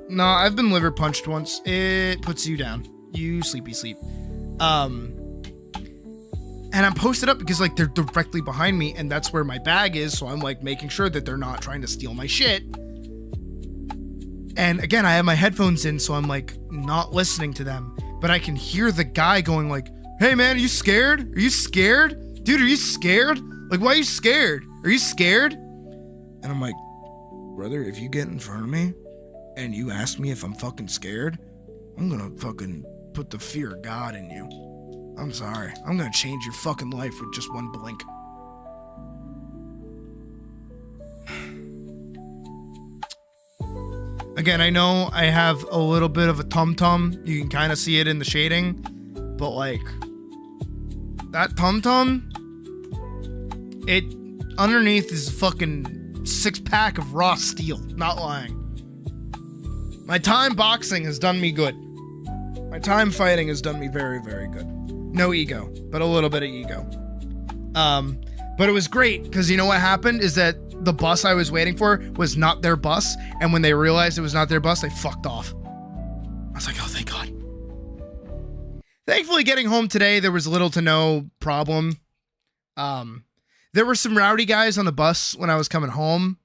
no, I've been liver punched once. It puts you down, you sleepy sleep. And I'm posted up because like they're directly behind me, and that's where my bag is, so I'm like making sure that they're not trying to steal my shit. And again, I have my headphones in, so I'm like not listening to them, but I can hear the guy going like, hey man, are you scared? Are you scared? Dude, are you scared? Like, why are you scared? Are you scared? And I'm like, brother, if you get in front of me and you ask me if I'm fucking scared, I'm gonna fucking put the fear of God in you. I'm sorry. I'm gonna change your fucking life with just one blink. Again, I know I have a little bit of a tum-tum. You can kind of see it in the shading. But like, that tum-tum, it underneath is a fucking 6-pack of raw steel. Not lying. My time boxing has done me good. My time fighting has done me very, very good. No ego, but a little bit of ego. But it was great, because you know what happened is that the bus I was waiting for was not their bus, and when they realized it was not their bus, they fucked off. I was like, oh, thank God. Thankfully, getting home today, there was little to no problem. There were some rowdy guys on the bus when I was coming home,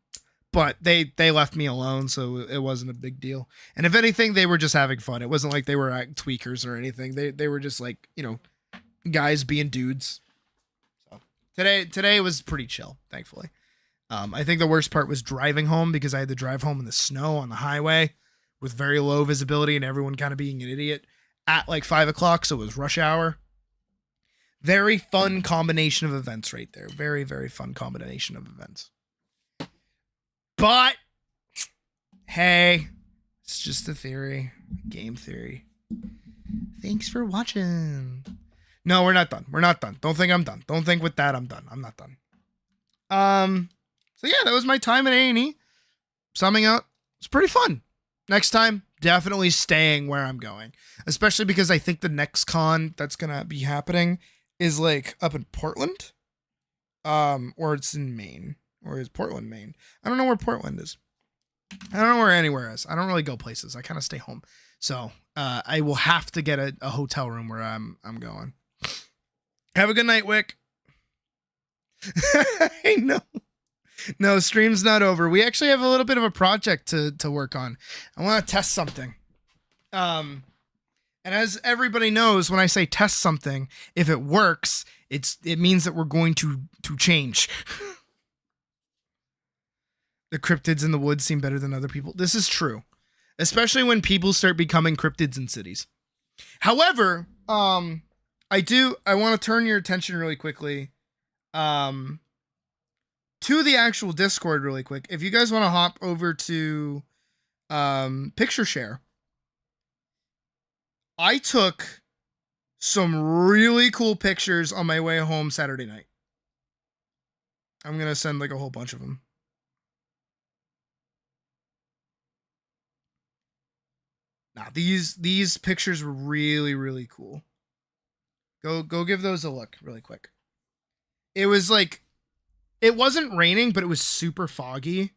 but they left me alone, so it wasn't a big deal. And if anything, they were just having fun. It wasn't like they were tweakers or anything. They were just like, you know, guys being dudes. So today was pretty chill, thankfully. I think the worst part was driving home, because I had to drive home in the snow on the highway with very low visibility and everyone kind of being an idiot at like 5 o'clock. So it was rush hour. Very fun combination of events right there. Very, very fun combination of events. But hey, it's just a theory, game theory. Thanks for watching. No, we're not done. We're not done. Don't think I'm done. Don't think with that I'm done. I'm not done. So yeah, that was my time at A&E. Summing up, it's pretty fun. Next time, definitely staying where I'm going, especially because I think the next con that's gonna be happening is like up in Portland, or it's in Maine, or is Portland, Maine? I don't know where Portland is. I don't know where anywhere is. I don't really go places. I kind of stay home, so I will have to get a hotel room where I'm going. Have a good night, Wick. I know. No, stream's not over. We actually have a little bit of a project to work on. I want to test something. And as everybody knows, when I say test something, if it works, it means that we're going to change. The cryptids in the woods seem better than other people. This is true, especially when people start becoming cryptids in cities. However, I want to turn your attention really quickly to the actual Discord really quick. If you guys want to hop over to Picture Share, I took some really cool pictures on my way home Saturday night. I'm going to send like a whole bunch of them. Nah, these pictures were really, really cool. Go give those a look really quick. It was like, it wasn't raining, but it was super foggy.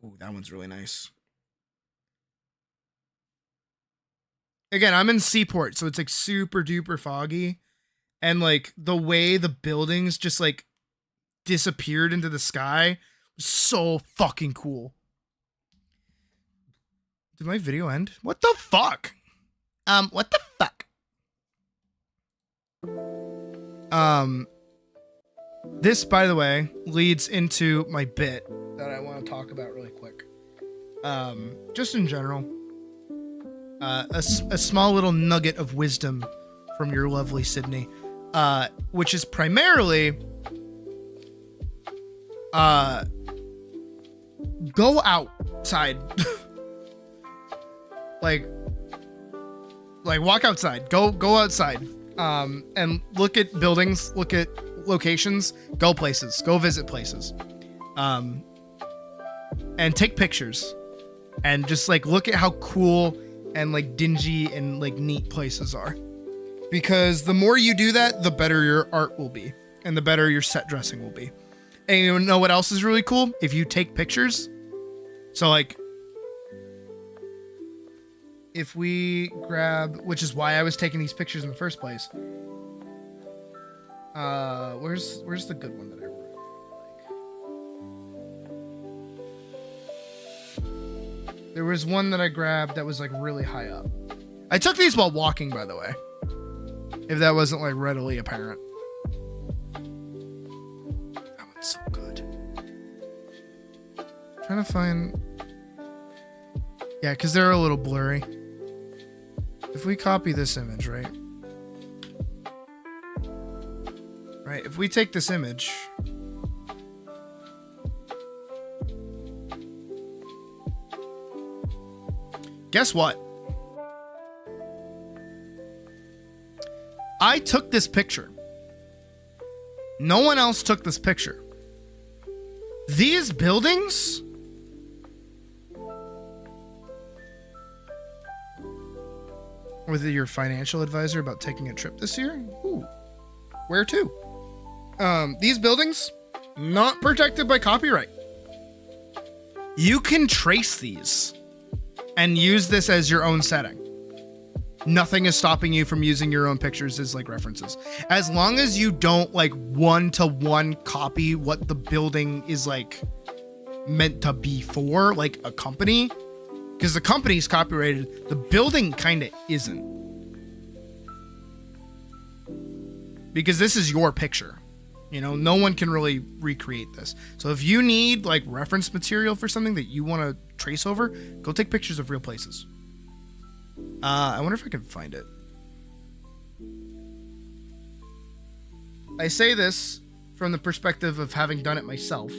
Ooh, that one's really nice. Again, I'm in Seaport, so it's like super duper foggy. And like the way the buildings just like disappeared into the sky was so fucking cool. Did my video end? What the fuck? What the fuck? This, by the way, leads into my bit that I want to talk about really quick. Just in general. A small little nugget of wisdom from your lovely Sydney. Which is primarily... go outside. like walk outside. Go outside. And look at buildings, look at locations, go places, go visit places. And take pictures. And just like look at how cool and like dingy and like neat places are. Because the more you do that, the better your art will be. And the better your set dressing will be. And you know what else is really cool? If you take pictures. So like, if we grab, which is why I was taking these pictures in the first place. Where's the good one that I really like? There was one that I grabbed that was like really high up. I took these while walking, by the way. If that wasn't like readily apparent. That one's so good. Trying to find... Yeah, because they're a little blurry. If we copy this image, right? Right, if we take this image... Guess what? I took this picture. No one else took this picture. These buildings... With your financial advisor about taking a trip this year? Ooh. Where to? These buildings, not protected by copyright. You can trace these and use this as your own setting. Nothing is stopping you from using your own pictures as like references. As long as you don't like one-to-one copy what the building is like meant to be for, like a company. Because the company's copyrighted, the building kind of isn't. Because this is your picture. You know, no one can really recreate this. So if you need like reference material for something that you want to trace over, go take pictures of real places. I wonder if I can find it. I say this from the perspective of having done it myself.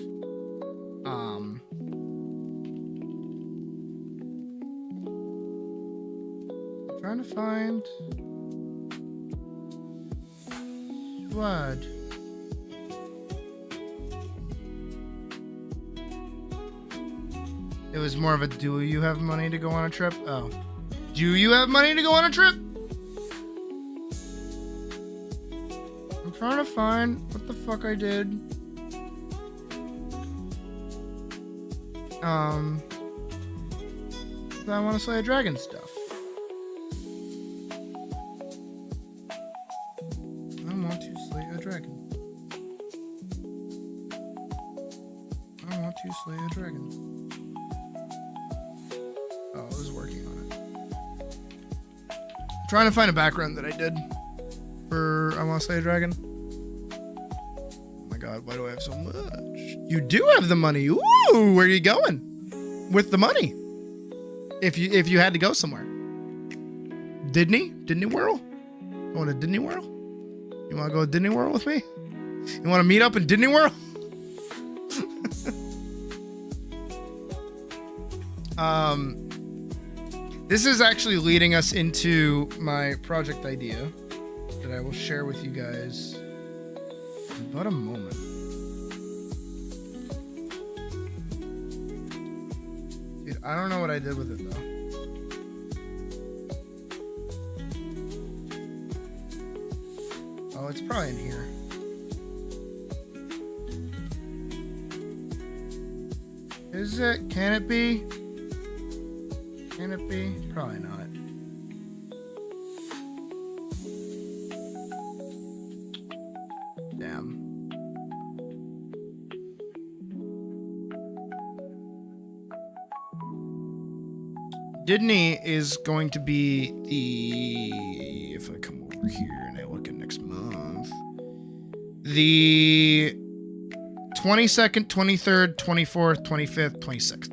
Trying to find what? It was more of a do you have money to go on a trip? Oh. Do you have money to go on a trip? I'm trying to find what the fuck I did. I want to Slay a Dragon stuff. I want to slay a dragon. I want to slay a dragon. Oh, I was working on it. I'm trying to find a background that I did for I Want to Slay a Dragon. Oh my god, why do I have so much? You do have the money. Ooh, where are you going with the money? If you had to go somewhere. Disney World? Going to Disney World? You want to go to Disney World with me? You want to meet up in Disney World? This is actually leading us into my project idea that I will share with you guys in about a moment. Dude, I don't know what I did with it though. Oh, it's probably in here. Is it? Can it be? Can it be? Probably not. Damn. Disney is going to be the, if I come over here and I look at next month, the 22nd, 23rd, 24th, 25th, 26th.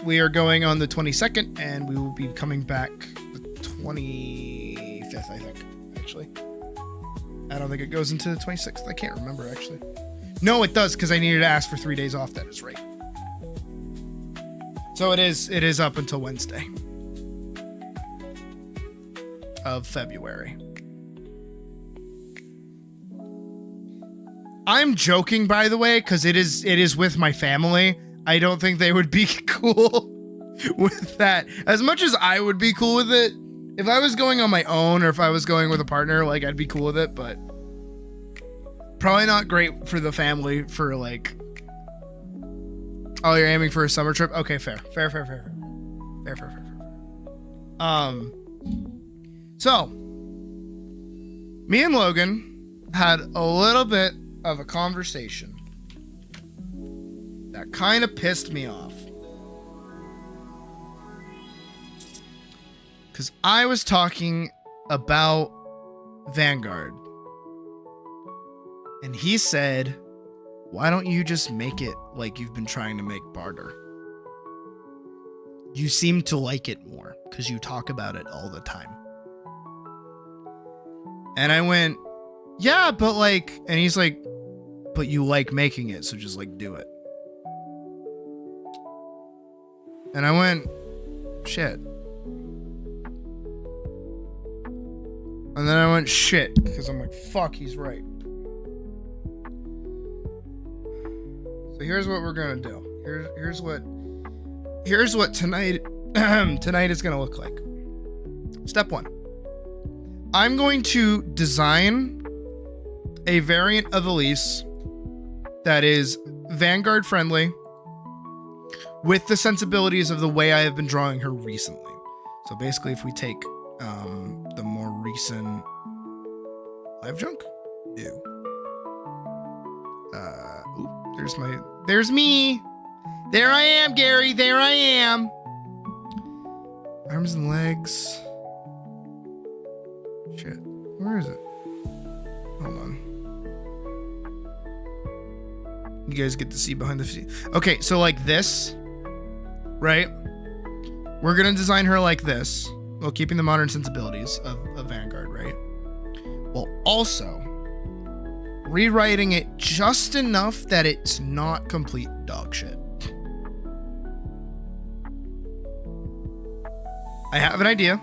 We are going on the 22nd, and we will be coming back the 25th, I think, actually. I don't think it goes into the 26th. I can't remember, actually. No, it does, because I needed to ask for 3 days off. That is right. So it is up until Wednesday of February. I'm joking, by the way, because it is with my family. I don't think they would be cool with that. As much as I would be cool with it, if I was going on my own or if I was going with a partner, like, I'd be cool with it, but probably not great for the family for, like, oh, you're aiming for a summer trip? Okay, fair. So, me and Logan had a little bit of a conversation that kind of pissed me off. Because I was talking about Vanguard. And he said, why don't you just make it like you've been trying to make Barter? You seem to like it more because you talk about it all the time. And I went, yeah, but like, and he's like, but you like making it, so just like do it. And I went, shit. And then I went, shit, because I'm like, fuck, he's right. So here's what we're gonna do. Here's what tonight tonight is gonna look like. Step 1. I'm going to design a variant of Elise that is Vanguard friendly with the sensibilities of the way I have been drawing her recently. So basically, if we take the more recent live junk, new. There's me. There I am, Gary. There I am. Arms and legs. Shit. Where is it? Hold on. You guys get to see behind the scene. Okay, so like this, right? We're gonna design her like this, while keeping the modern sensibilities of Vanguard, right? While also rewriting it just enough that it's not complete dog shit. I have an idea.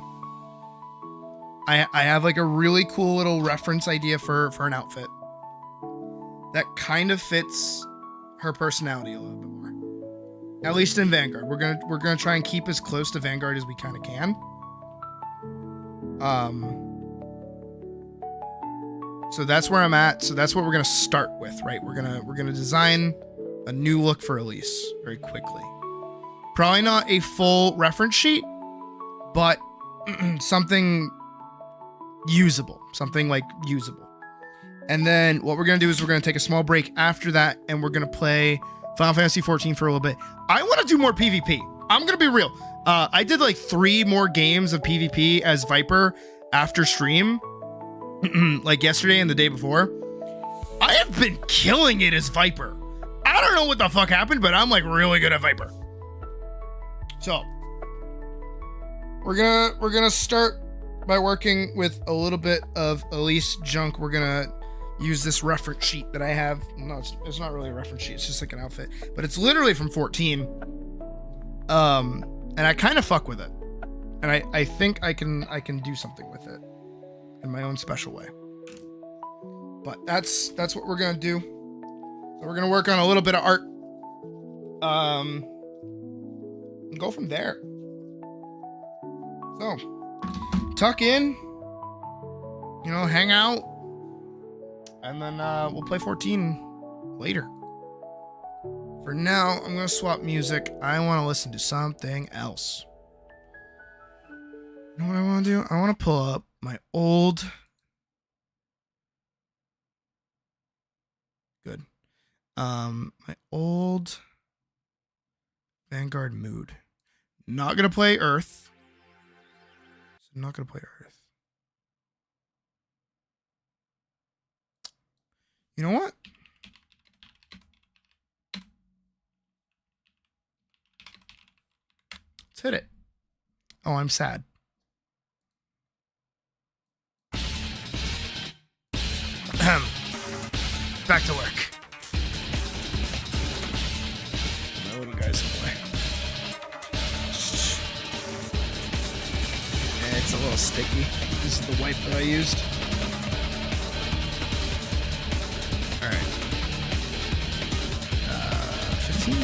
I have like a really cool little reference idea for an outfit that kind of fits her personality a little bit more. At least in Vanguard. We're gonna try and keep as close to Vanguard as we kind of can. So that's where I'm at. So that's what we're gonna start with, right? We're gonna design a new look for Elise very quickly. Probably not a full reference sheet, but something usable, And then what we're gonna do is we're gonna take a small break after that, and we're gonna play Final Fantasy 14 for a little bit. I want to do more PvP. I'm gonna be real. I did like 3 more games of PvP as Viper after stream, like yesterday and the day before. I have been killing it as Viper. I don't know what the fuck happened, but I'm like really good at Viper. So we're gonna start by working with a little bit of Elise junk. We're gonna use this reference sheet that I have. No, it's not really a reference sheet. It's just like an outfit, but it's literally from 14. And I kind of fuck with it, and I think I can do something with it in my own special way. But that's what we're gonna do. So we're gonna work on a little bit of art. And go from there. So tuck in, hang out, and then we'll play 14 later. For now, I'm gonna swap music. I want to listen to something else. You know what I want to do? I want to pull up my old. Good. My old Vanguard mood. Not gonna play Earth. So I'm not gonna play Earth. You know what? Let's hit it. Oh, I'm sad. Back to work. My little guy's in the way. Yeah, it's a little sticky. This is the wipe that I used. Alright. 15?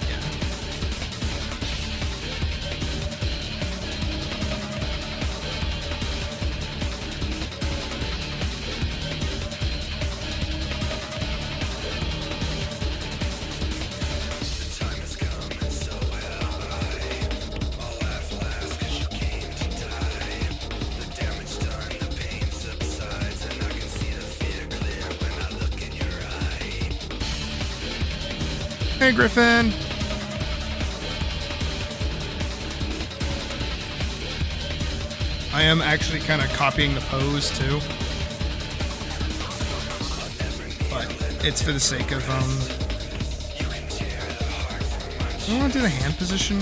Yeah. Hey, Griffin. I am actually kind of copying the pose too, but it's for the sake of I want to do the hand position.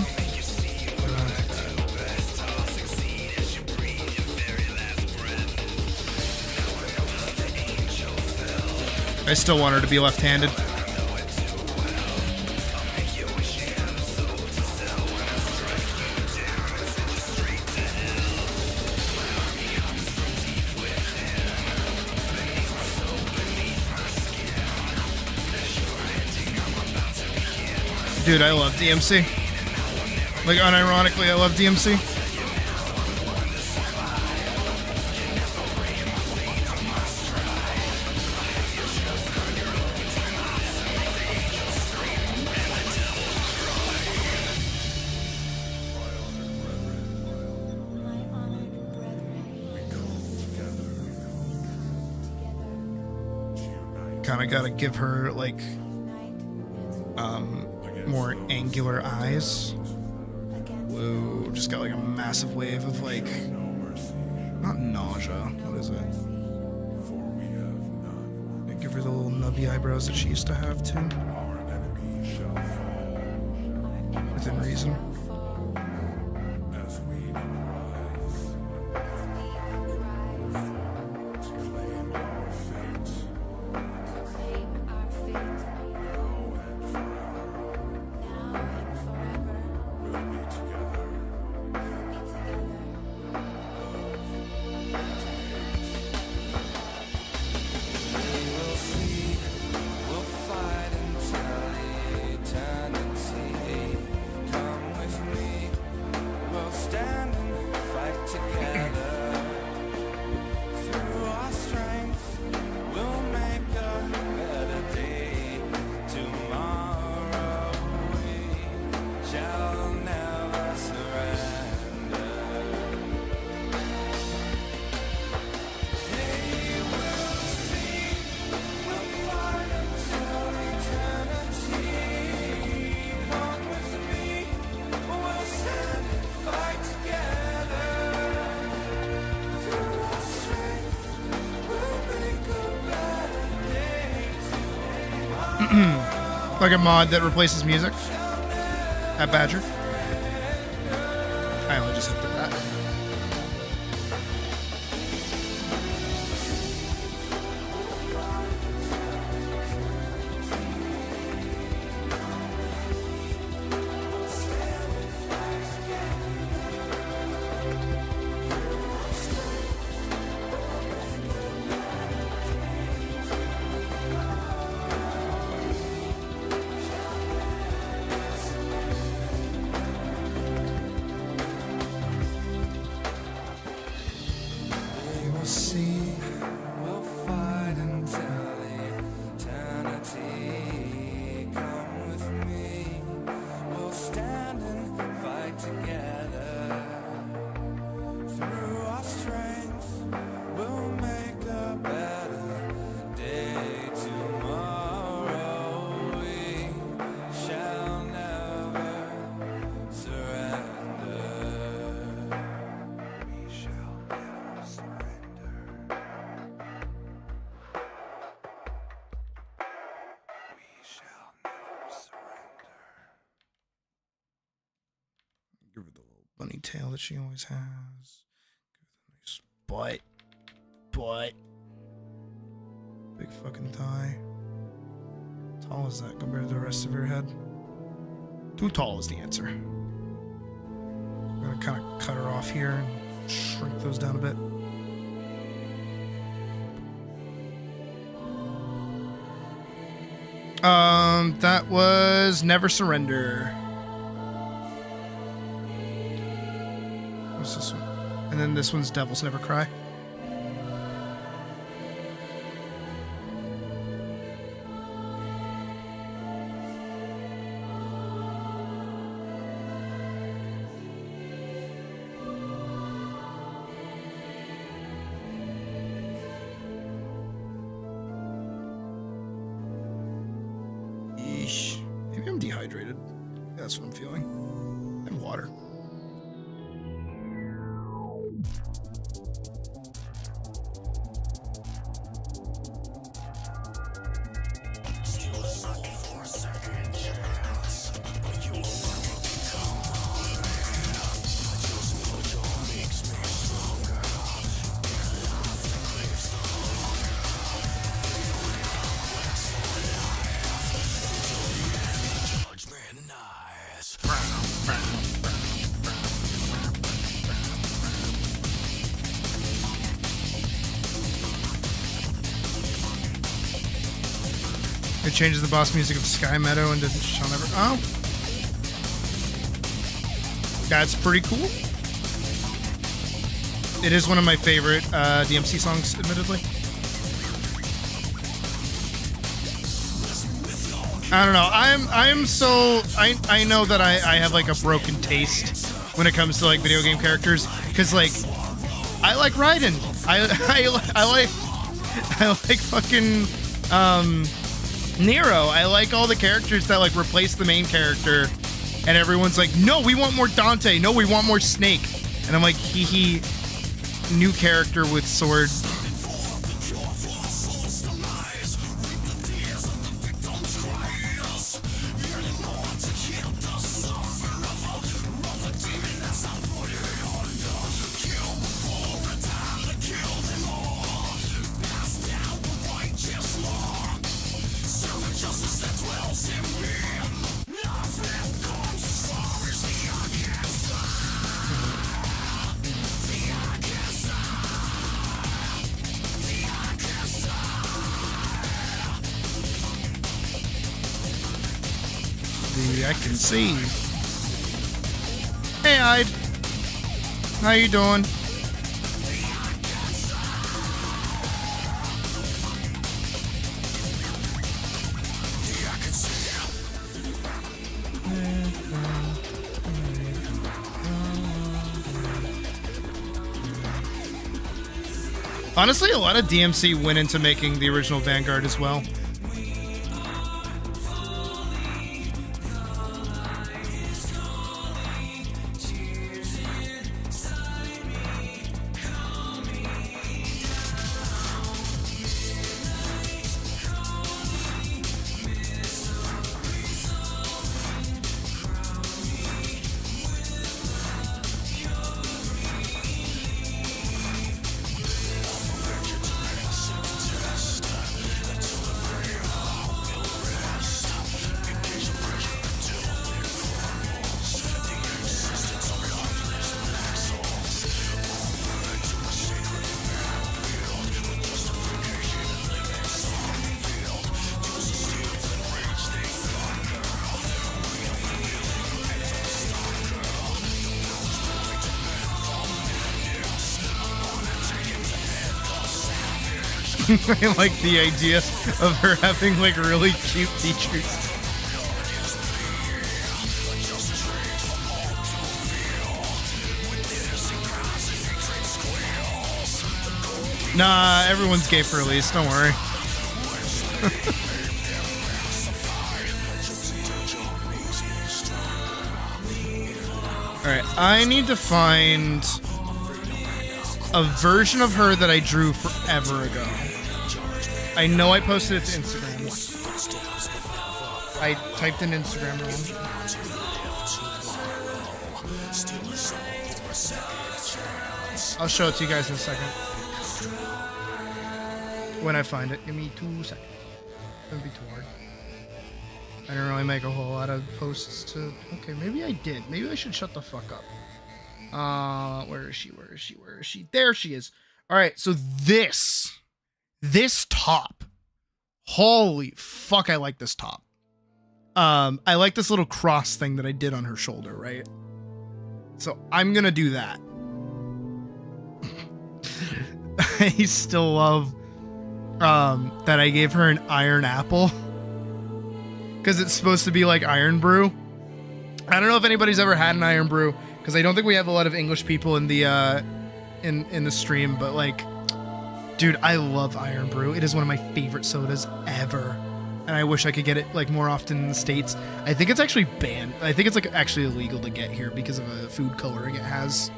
I still want her to be left-handed. Dude, I love DMC. Like, unironically, I love DMC. Kinda gotta give her, like, more angular eyes. Whoa, just got like a massive wave of like, not nausea, what is it? Give her the little nubby eyebrows that she used to have too. Within reason. Like a mod that replaces music at Badger. I only just looked at that. see. We'll fight until eternity. Come with me. We'll stand and fight together. Through our strength, we'll make a better day tomorrow. We shall never surrender. We shall never surrender. We shall never surrender. Give her the little bunny tail that she always has. Give her the nice butt. Big fucking thigh. How tall is that compared to the rest of her head? Too tall is the answer. I'm gonna kind of cut her off here and shrink those down a bit. That was Never Surrender. What's this one? And then this one's Devils Never Cry. Yeesh. Maybe I'm dehydrated. That's what I'm feeling. I have water. It changes the boss music of Sky Meadow into Shall Never. Oh, that's pretty cool. It is one of my favorite DMC songs, admittedly. I don't know. I know that I have like a broken taste when it comes to like video game characters, because like I like Raiden. I like fucking Nero. I like all the characters that like replace the main character, and everyone's like, no, we want more Dante. No, we want more Snake. And I'm like, hee, new character with sword. I can see. Hey, Hyde. How you doing? Honestly, a lot of DMC went into making the original Vanguard as well. I like the idea of her having like really cute features. Nah, everyone's gay for release, don't worry. Alright, I need to find a version of her that I drew forever ago. I know I posted it to Instagram. I typed in Instagram wrong. I'll show it to you guys in a second. When I find it. Give me 2 seconds. Don't be too hard. I didn't really make a whole lot of posts to... Okay, maybe I did. Maybe I should shut the fuck up. Where is she? Where is she? Where is she? There she is. Alright, so this top. Holy fuck, I like this top. I like this little cross thing that I did on her shoulder, right? So I'm gonna do that. I still love that I gave her an iron apple because it's supposed to be like iron brew. I don't know if anybody's ever had an iron brew because I don't think we have a lot of English people in the in the stream, but like, dude, I love iron brew. It is one of my favorite sodas ever, and I wish I could get it like more often in the States. I think it's actually banned. I think it's like actually illegal to get here because of a food coloring it has,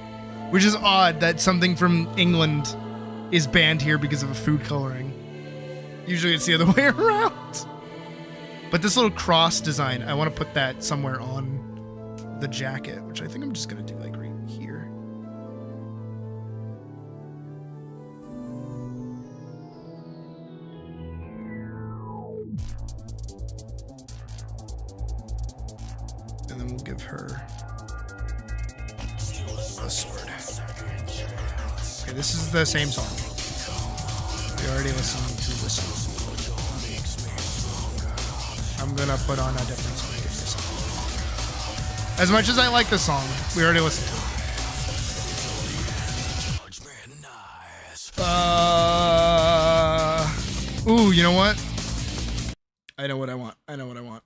which is odd that something from England is banned here because of a food coloring. Usually it's the other way around. But this little cross design, I want to put that somewhere on the jacket, which I think I'm just going to do like right here. And then we'll give her a sword. Okay, this is the same song. We already listened to this song. I'm gonna put on a different song. As much as I like this song, we already listened to it. Ooh, you know what? I know what I want. I know what I want.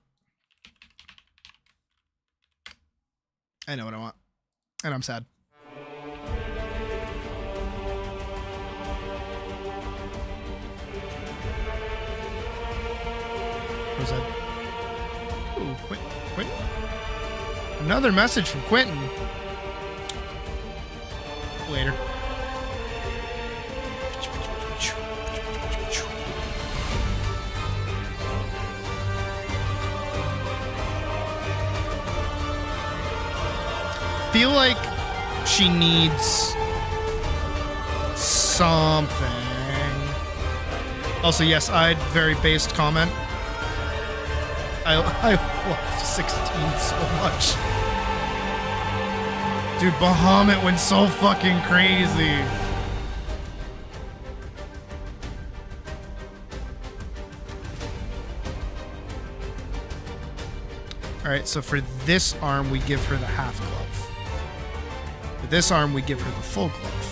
I know what I want. And I'm sad. Where's that? Ooh, Quentin. Another message from Quentin. Later. Feel like she needs something. Also, yes, I'd very based comment. I love 16 so much. Dude, Bahamut went so fucking crazy. Alright, so for this arm, we give her the half glove. For this arm, we give her the full glove.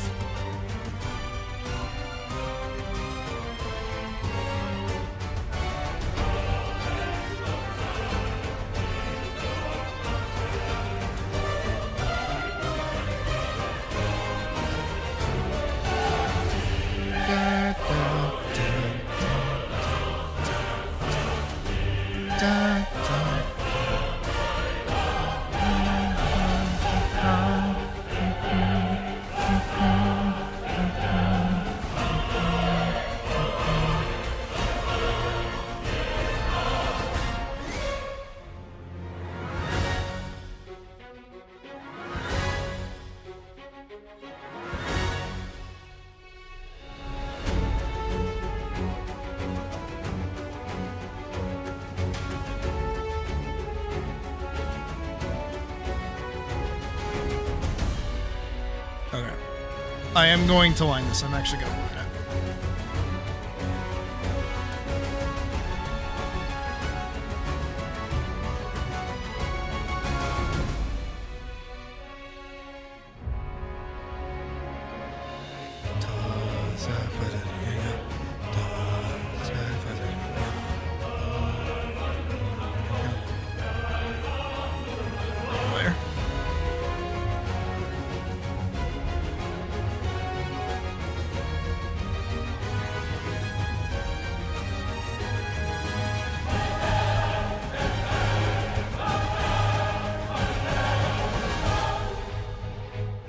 I am going to line this. I'm actually going to line it.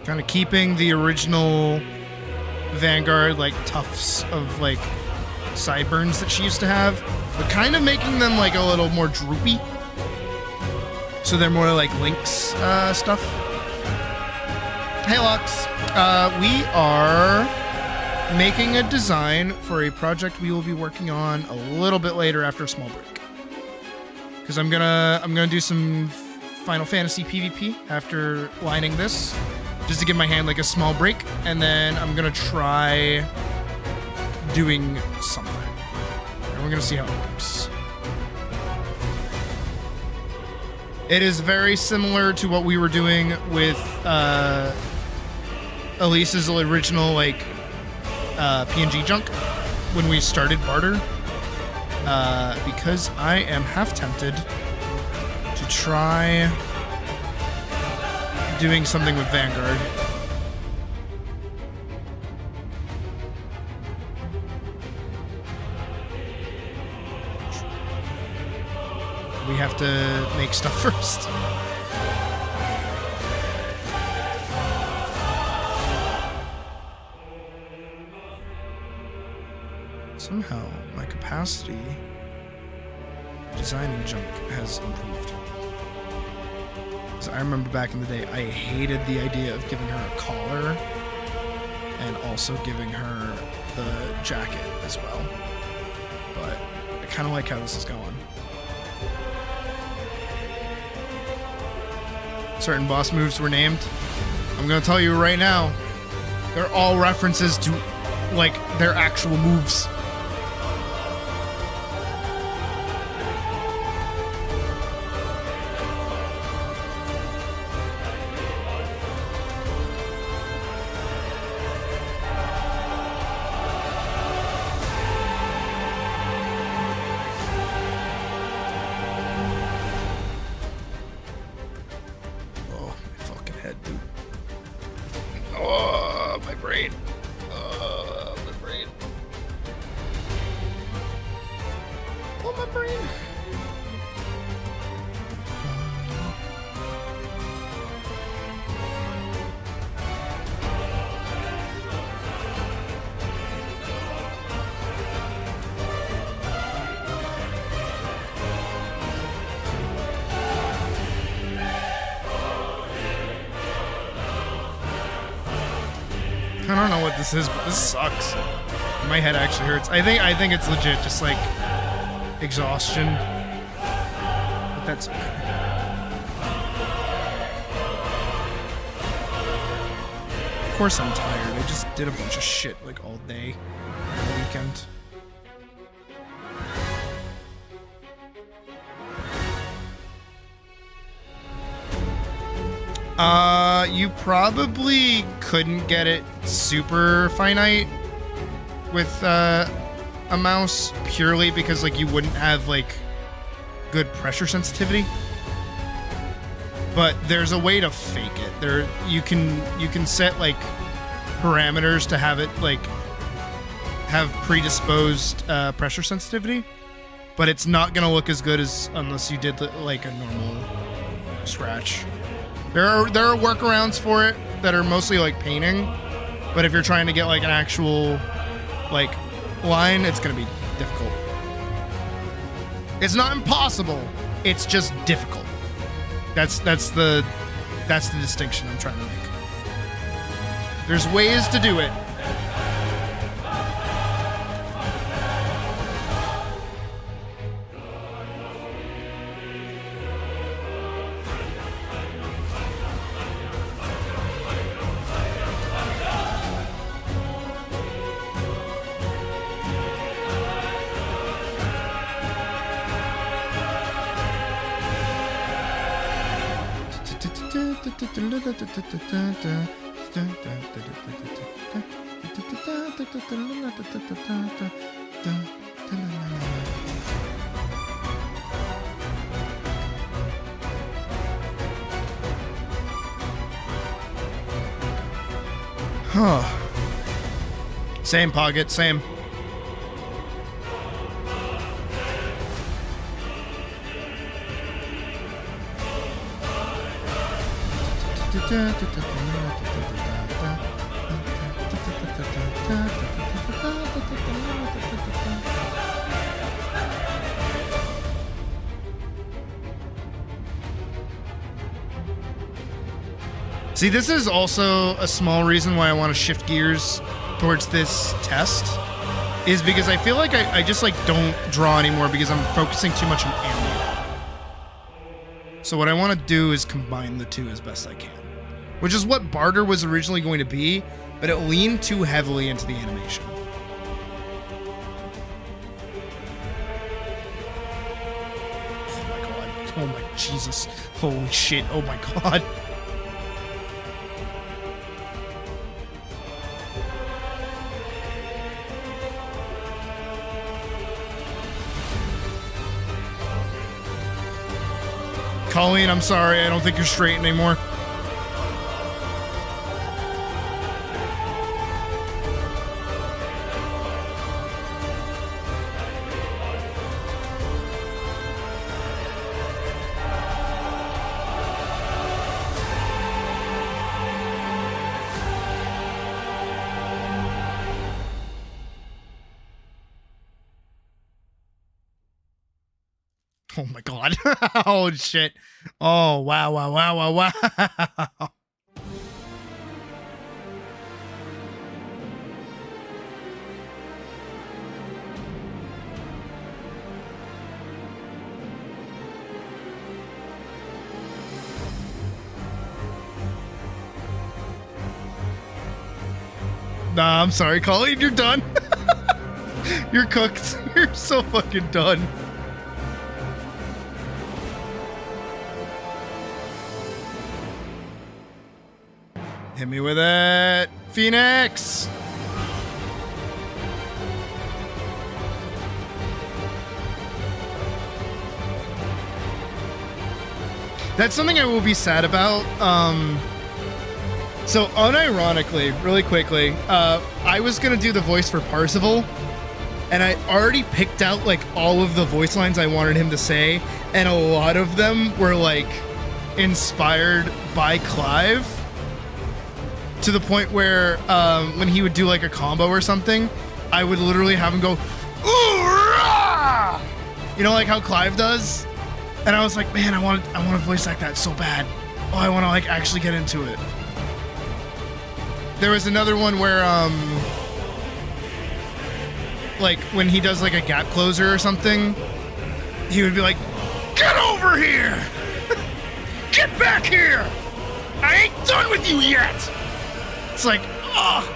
Kind of keeping the original Vanguard like tufts of like sideburns that she used to have, but kind of making them like a little more droopy. So they're more like Link's stuff. Hey Lux, we are making a design for a project we will be working on a little bit later after a small break. Because I'm gonna do some Final Fantasy PvP after lining this, just to give my hand like a small break, and then I'm gonna try doing something. And we're gonna see how it works. It is very similar to what we were doing with Elise's original like PNG junk when we started Barter, because I am half tempted to try doing something with Vanguard. We have to make stuff first. Somehow, my capacity for designing junk has improved. So I remember back in the day, I hated the idea of giving her a collar and also giving her the jacket as well. But I kind of like how this is going. Certain boss moves were named. I'm gonna tell you right now, they're all references to like their actual moves. I don't know what this is, but this sucks. My head actually hurts. I think it's legit, just like exhaustion. But that's okay. Of course I'm tired. I just did a bunch of shit like all day on the weekend. You probably couldn't get it super finite with a mouse purely because like you wouldn't have like good pressure sensitivity. But there's a way to fake it. There you can set like parameters to have it like have predisposed pressure sensitivity, but it's not gonna look as good as unless you did like a normal scratch. There are workarounds for it that are mostly like painting, but if you're trying to get like an actual like line, it's gonna be difficult. It's not impossible, it's just difficult. That's the distinction I'm trying to make. There's ways to do it. Huh. Same, Pocket, same. See, this is also a small reason why I want to shift gears towards this test, is because I feel like I just like don't draw anymore because I'm focusing too much on animator. So what I want to do is combine the two as best I can, which is what Barter was originally going to be, but it leaned too heavily into the animation. Oh my god. Oh my Jesus. Holy shit. Oh my god. Colleen, I'm sorry. I don't think you're straight anymore. Oh my god. Oh shit. Oh wow, wow, wow, wow, wow. Nah, I'm sorry, Colleen, you're done. You're cooked. You're so fucking done. Hit me with it, Phoenix! That's something I will be sad about. So unironically, really quickly, I was gonna do the voice for Parzival, and I already picked out like all of the voice lines I wanted him to say, and a lot of them were like inspired by Clive. To the point where when he would do like a combo or something, I would literally have him go, ooh, rah! You know, like how Clive does. And I was like, man, I want to voice act that so bad. Oh, I want to like actually get into it. There was another one where like when he does like a gap closer or something, he would be like, get over here, get back here. I ain't done with you yet. It's like, oh,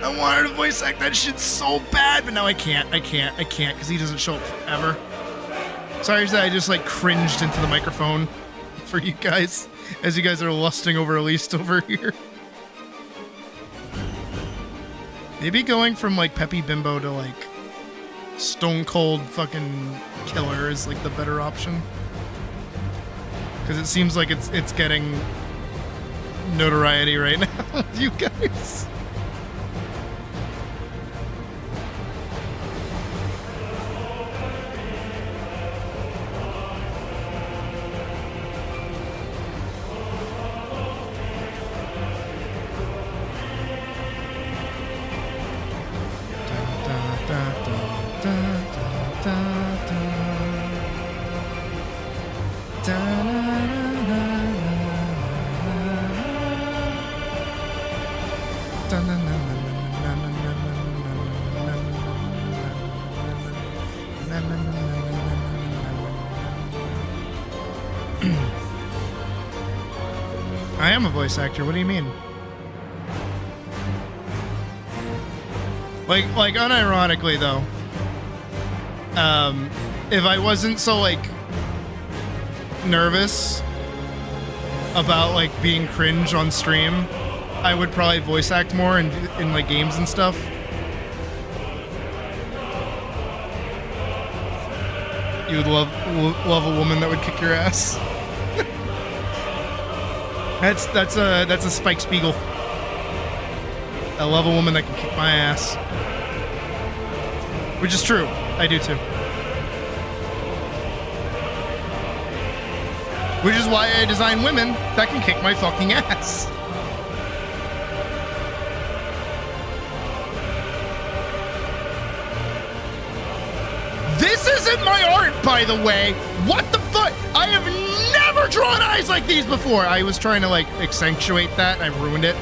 I wanted to voice act that shit so bad, but now I can't because he doesn't show up forever. Sorry that I just like cringed into the microphone for you guys as you guys are lusting over Elise over here. Maybe going from like Peppy Bimbo to like Stone Cold fucking Killer is like the better option. Because it seems like it's getting notoriety right now with you guys. I am a voice actor. What do you mean? Like unironically though, if I wasn't so like nervous about like being cringe on stream, I would probably voice act more in like games and stuff. You would love a woman that would kick your ass. That's a Spike Spiegel. I love a woman that can kick my ass. Which is true. I do too. Which is why I design women that can kick my fucking ass. This isn't my art, by the way. What the fuck? I have never drawn eyes like these before. I was trying to like accentuate that and I ruined it.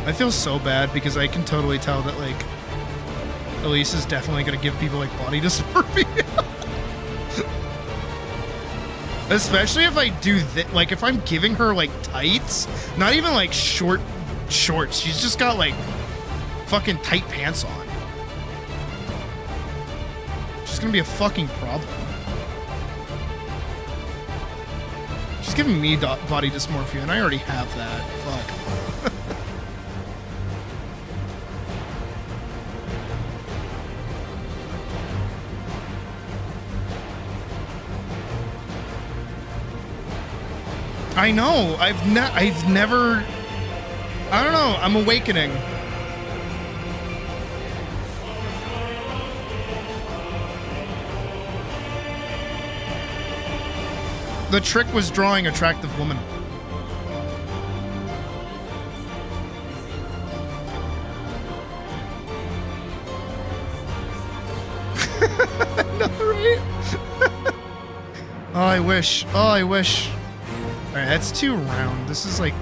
I feel so bad because I can totally tell that like Elise is definitely gonna give people like body dysmorphia. Especially if I do that, like if I'm giving her like tights, not even like shorts. She's just got like fucking tight pants on. She's gonna be a fucking problem. She's giving me body dysmorphia and I already have that. Fuck. I know. I've never. I don't know. I'm awakening. The trick was drawing attractive women. No, right? Oh, I wish. Oh, I wish. Alright, that's too round. This is like...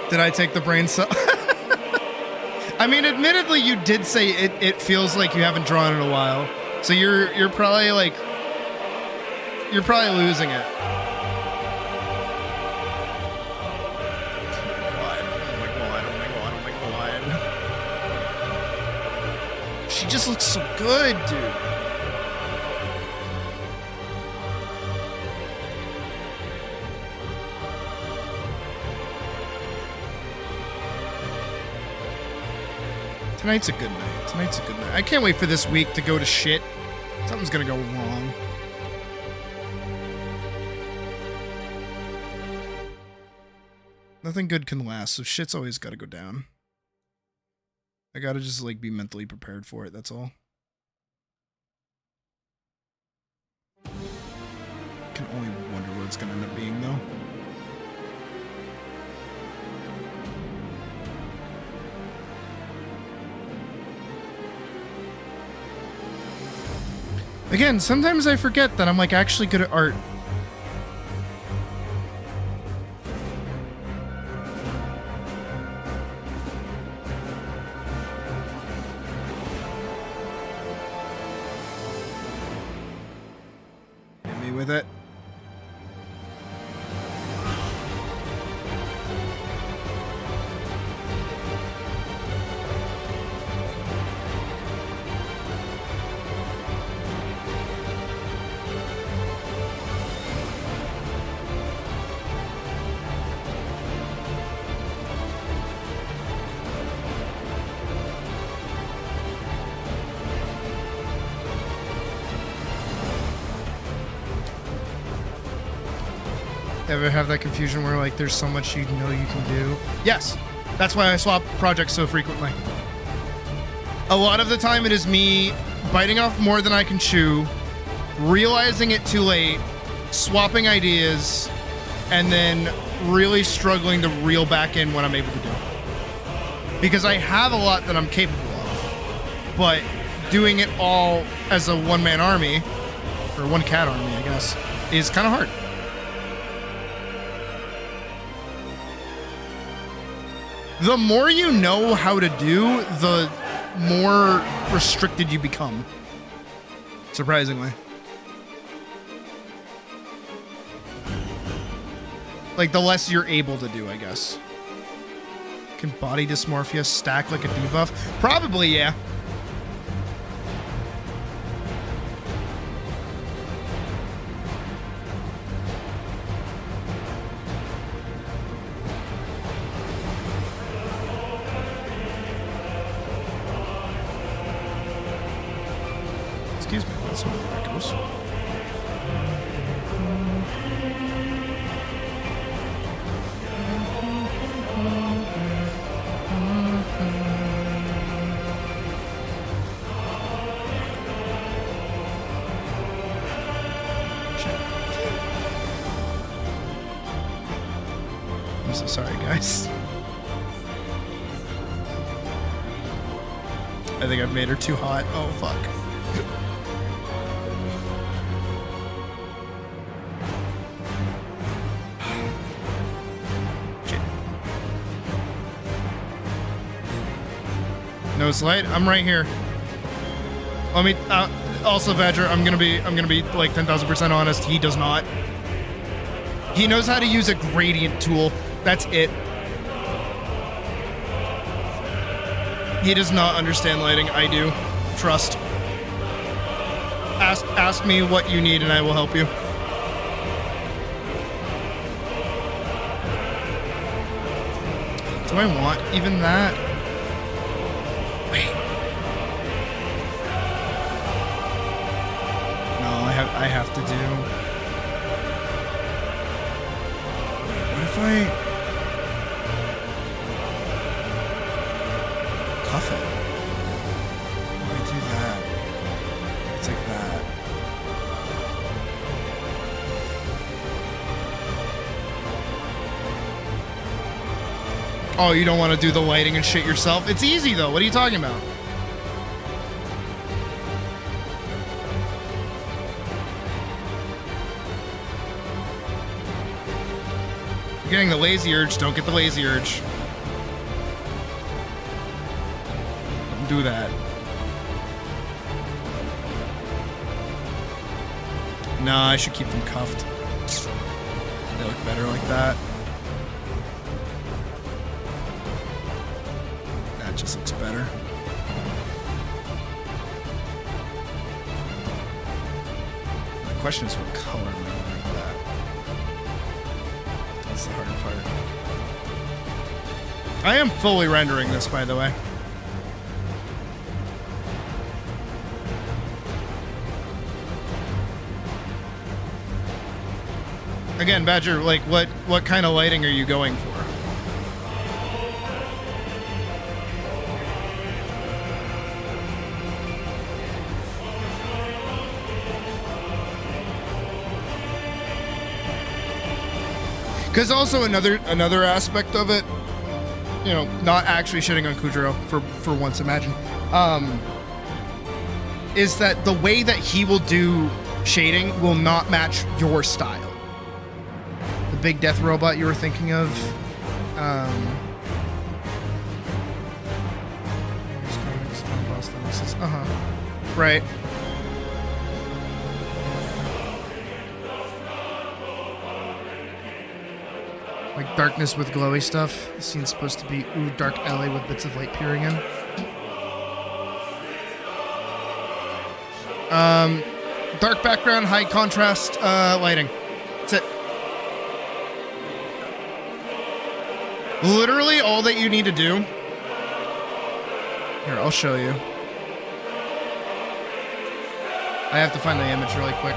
Did I take the brain cell? I mean, admittedly, you did say it feels like you haven't drawn in a while. So you're probably like... You're probably losing it. Oh my god, oh my god, oh my god, oh my god. She just looks so good, dude. Tonight's a good night. Tonight's a good night. I can't wait for this week to go to shit. Something's gonna go wrong. Nothing good can last, so shit's always gotta go down. I gotta just, like, be mentally prepared for it, that's all. Can only wonder what it's gonna end up being, though. Again, sometimes I forget that I'm like actually good at art. Hit me with it. Ever have that confusion where like there's so much you know you can do? Yes, that's why I swap projects so frequently. A lot of the time it is me biting off more than I can chew, realizing it too late, swapping ideas, and then really struggling to reel back in when I'm able to do it. Because I have a lot that I'm capable of, but doing it all as a one-man army, or one-cat army, I guess, is kind of hard. The more you know how to do, the more restricted you become. Surprisingly. Like, the less you're able to do, I guess. Can body dysmorphia stack like a debuff? Probably, yeah. Excuse me. That's not where that goes. I'm so sorry, guys. I think I've made her too hot. Oh, fuck. Shit. No slide. I'm right here. Let me. Also, Badger, I'm gonna be like 10,000% honest. He does not. He knows how to use a gradient tool. That's it. He does not understand lighting. I do. Trust. Ask me what you need and I will help you. Do I want even that? Wait. No, I have to do. What if I cuff it? What if I do that? It's like that. Oh, you don't want to do the lighting and shit yourself? It's easy though. What are you talking about? You're getting the lazy urge. Don't get the lazy urge. Don't do that. Nah, I should keep them cuffed. They look better like that. That just looks better. The question is what color am I wearing for that? That's the hard part. I am fully rendering this, by the way. Again, Badger, like, what kind of lighting are you going for? Because also another aspect of it, you know, not actually shitting on Kudrow for once, imagine, is that the way that he will do shading will not match your style. The big death robot you were thinking of, right. Like darkness with glowy stuff. This scene's supposed to be dark alley with bits of light peering in. Dark background, high contrast lighting. That's it. Literally all that you need to do. Here, I'll show you. I have to find the image really quick.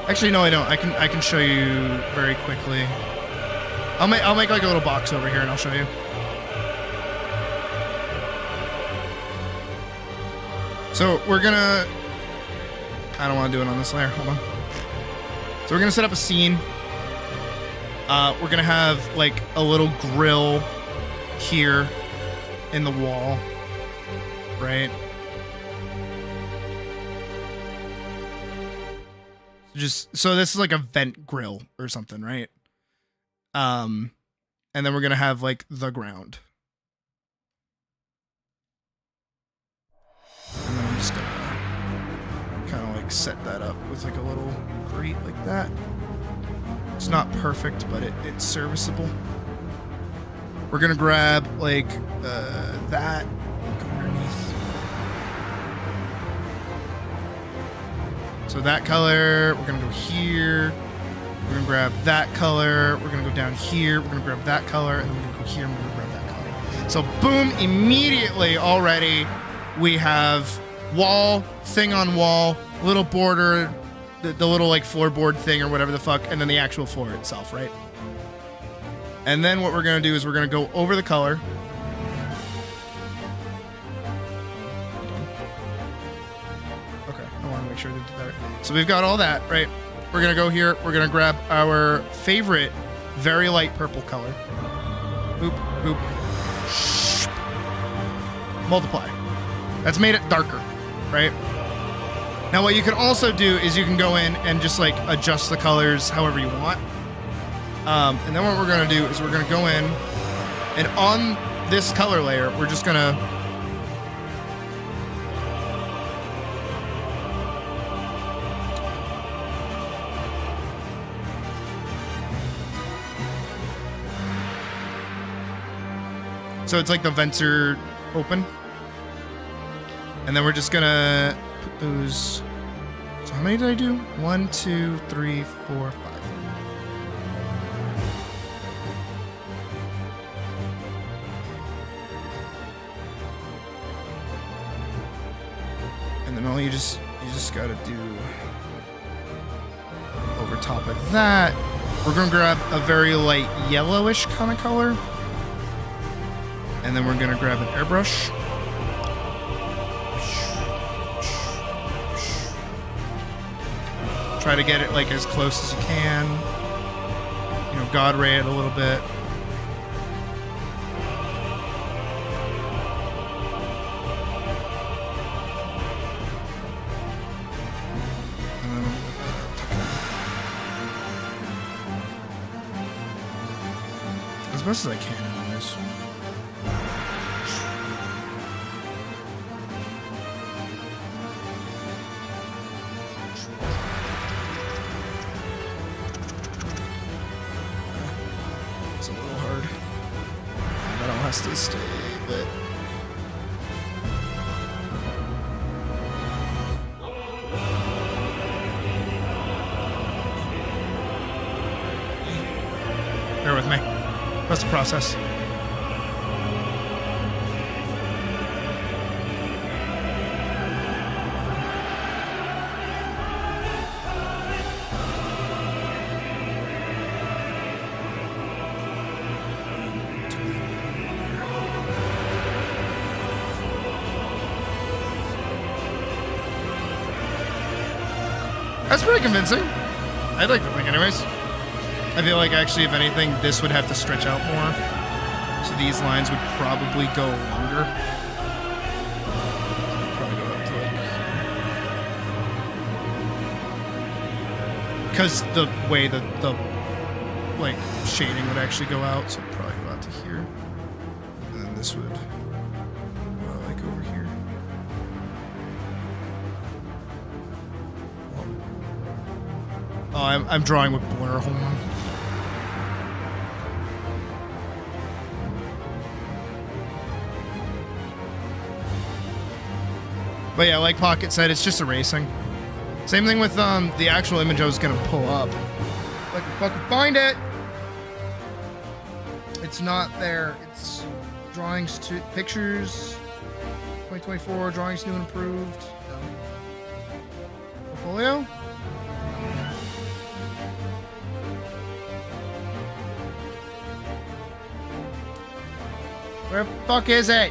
Actually, no, I don't. I can show you very quickly. I'll make like a little box over here and I'll show you. So we're gonna. I don't want to do it on this layer. Hold on. So we're gonna set up a scene. We're gonna have like a little grill here in the wall, right? Just so this is like a vent grill or something, right? And then we're gonna have like the ground. And then I'm just gonna kind of like set that up with like a little grate like that. It's not perfect, but it's serviceable. We're gonna grab like that, go underneath. So that color, we're gonna go here. We're gonna grab that color. We're gonna go down here. We're gonna grab that color, and then we're gonna go here and we're gonna grab that color. So boom, immediately already we have wall, thing on wall, little border, the little like floorboard thing or whatever the fuck, and then the actual floor itself, right? And then what we're gonna do is we're gonna go over the color. Okay, I want to make sure I did that. So we've got all that, right? We're gonna go here. We're gonna grab our favorite, very light purple color. Boop, boop. Multiply. That's made it darker, right? Now what you can also do is you can go in and just like adjust the colors however you want. And then what we're gonna do is we're gonna go in and on this color layer, we're just gonna so it's like the vents are open. And then we're just gonna put those. So how many did I do? 1, 2, 3, 4, 5. And then all you just gotta do over top of that. We're gonna grab a very light yellowish kind of color. And then we're gonna grab an airbrush. Try to get it like as close as you can. You know, God ray it a little bit. As best as I can, anyways. It's a little hard. That all has to stay, but. Bear with me. That's the process. That's pretty convincing. I'd like to think anyways. I feel like actually, if anything, this would have to stretch out more. So these lines would probably go longer. Probably go up to like... Because the way the like shading would actually go out, so it'd probably go out to here. And then this would like over here. Oh, I'm drawing with blur. Hold on. But yeah, like Pocket said, it's just erasing. Same thing with the actual image I was gonna pull up. If I can fucking find it. It's not there. It's drawings to pictures. 2024 drawings new and improved. Portfolio. Where the fuck is it?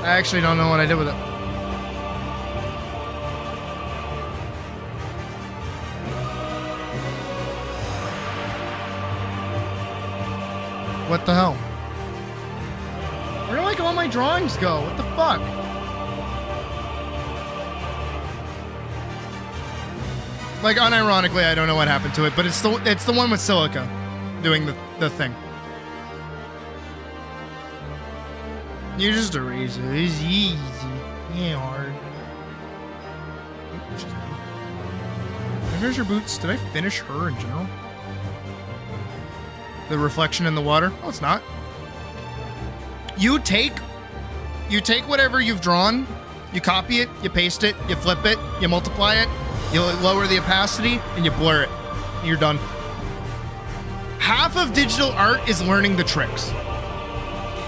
I actually don't know what I did with it. What the hell? Where do like all my drawings go? What the fuck? Like unironically, I don't know what happened to it, but it's the one with silica doing the thing. You just erase it. It's easy. It ain't hard. Did I finish her boots? Did I finish her in general? The reflection in the water? Oh, it's not. You take whatever you've drawn, you copy it, you paste it, you flip it, you multiply it, You lower the opacity and you blur it. And you're done. Half of digital art is learning the tricks.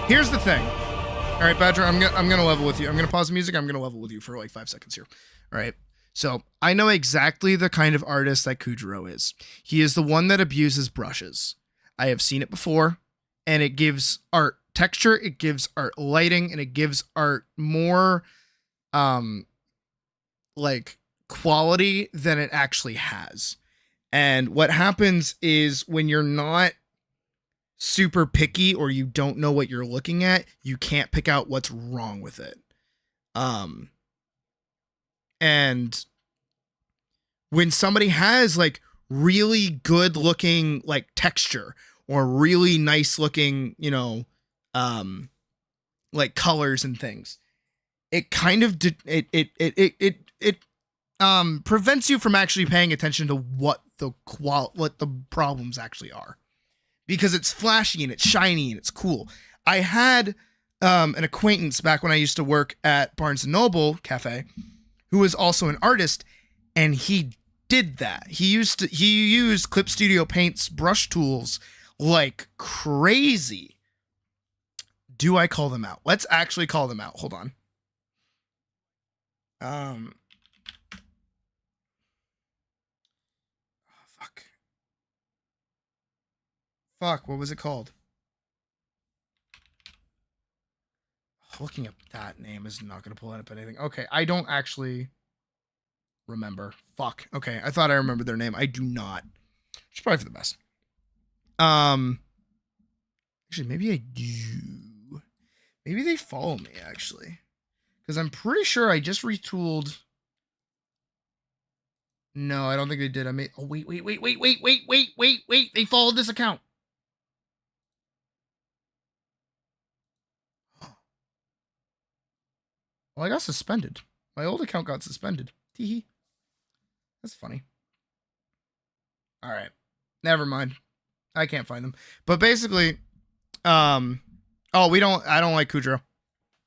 Here's the thing. All right, Badger, I'm gonna level with you. I'm gonna pause the music. I'm gonna level with you for like 5 seconds here. All right. So I know exactly the kind of artist that Kujiro is. He is the one that abuses brushes. I have seen it before, and it gives art texture, it gives art lighting, and it gives art more like quality than it actually has. And what happens is when you're not super picky or you don't know what you're looking at, you can't pick out what's wrong with it. And when somebody has like really good looking like texture or really nice looking, you know, like colors and things, it kind of prevents you from actually paying attention to what the problems actually are, because it's flashy and it's shiny and it's cool. I had an acquaintance back when I used to work at Barnes & Noble Cafe who was also an artist, and he did that. He used Clip Studio Paint's brush tools like crazy. Do I call them out? Let's actually call them out. Hold on. Fuck, what was it called? Looking up that name is not going to pull up anything. Okay, I don't actually remember. Fuck. Okay, I thought I remembered their name. I do not. Which is probably for the best. Actually, maybe I do. Maybe they follow me, actually. Because I'm pretty sure I just retooled. No, I don't think they did. I made... Oh, wait. They followed this account. Well, I got suspended. My old account got suspended. Teehee. That's funny. All right. Never mind. I can't find them. But basically, I don't like Kujiro.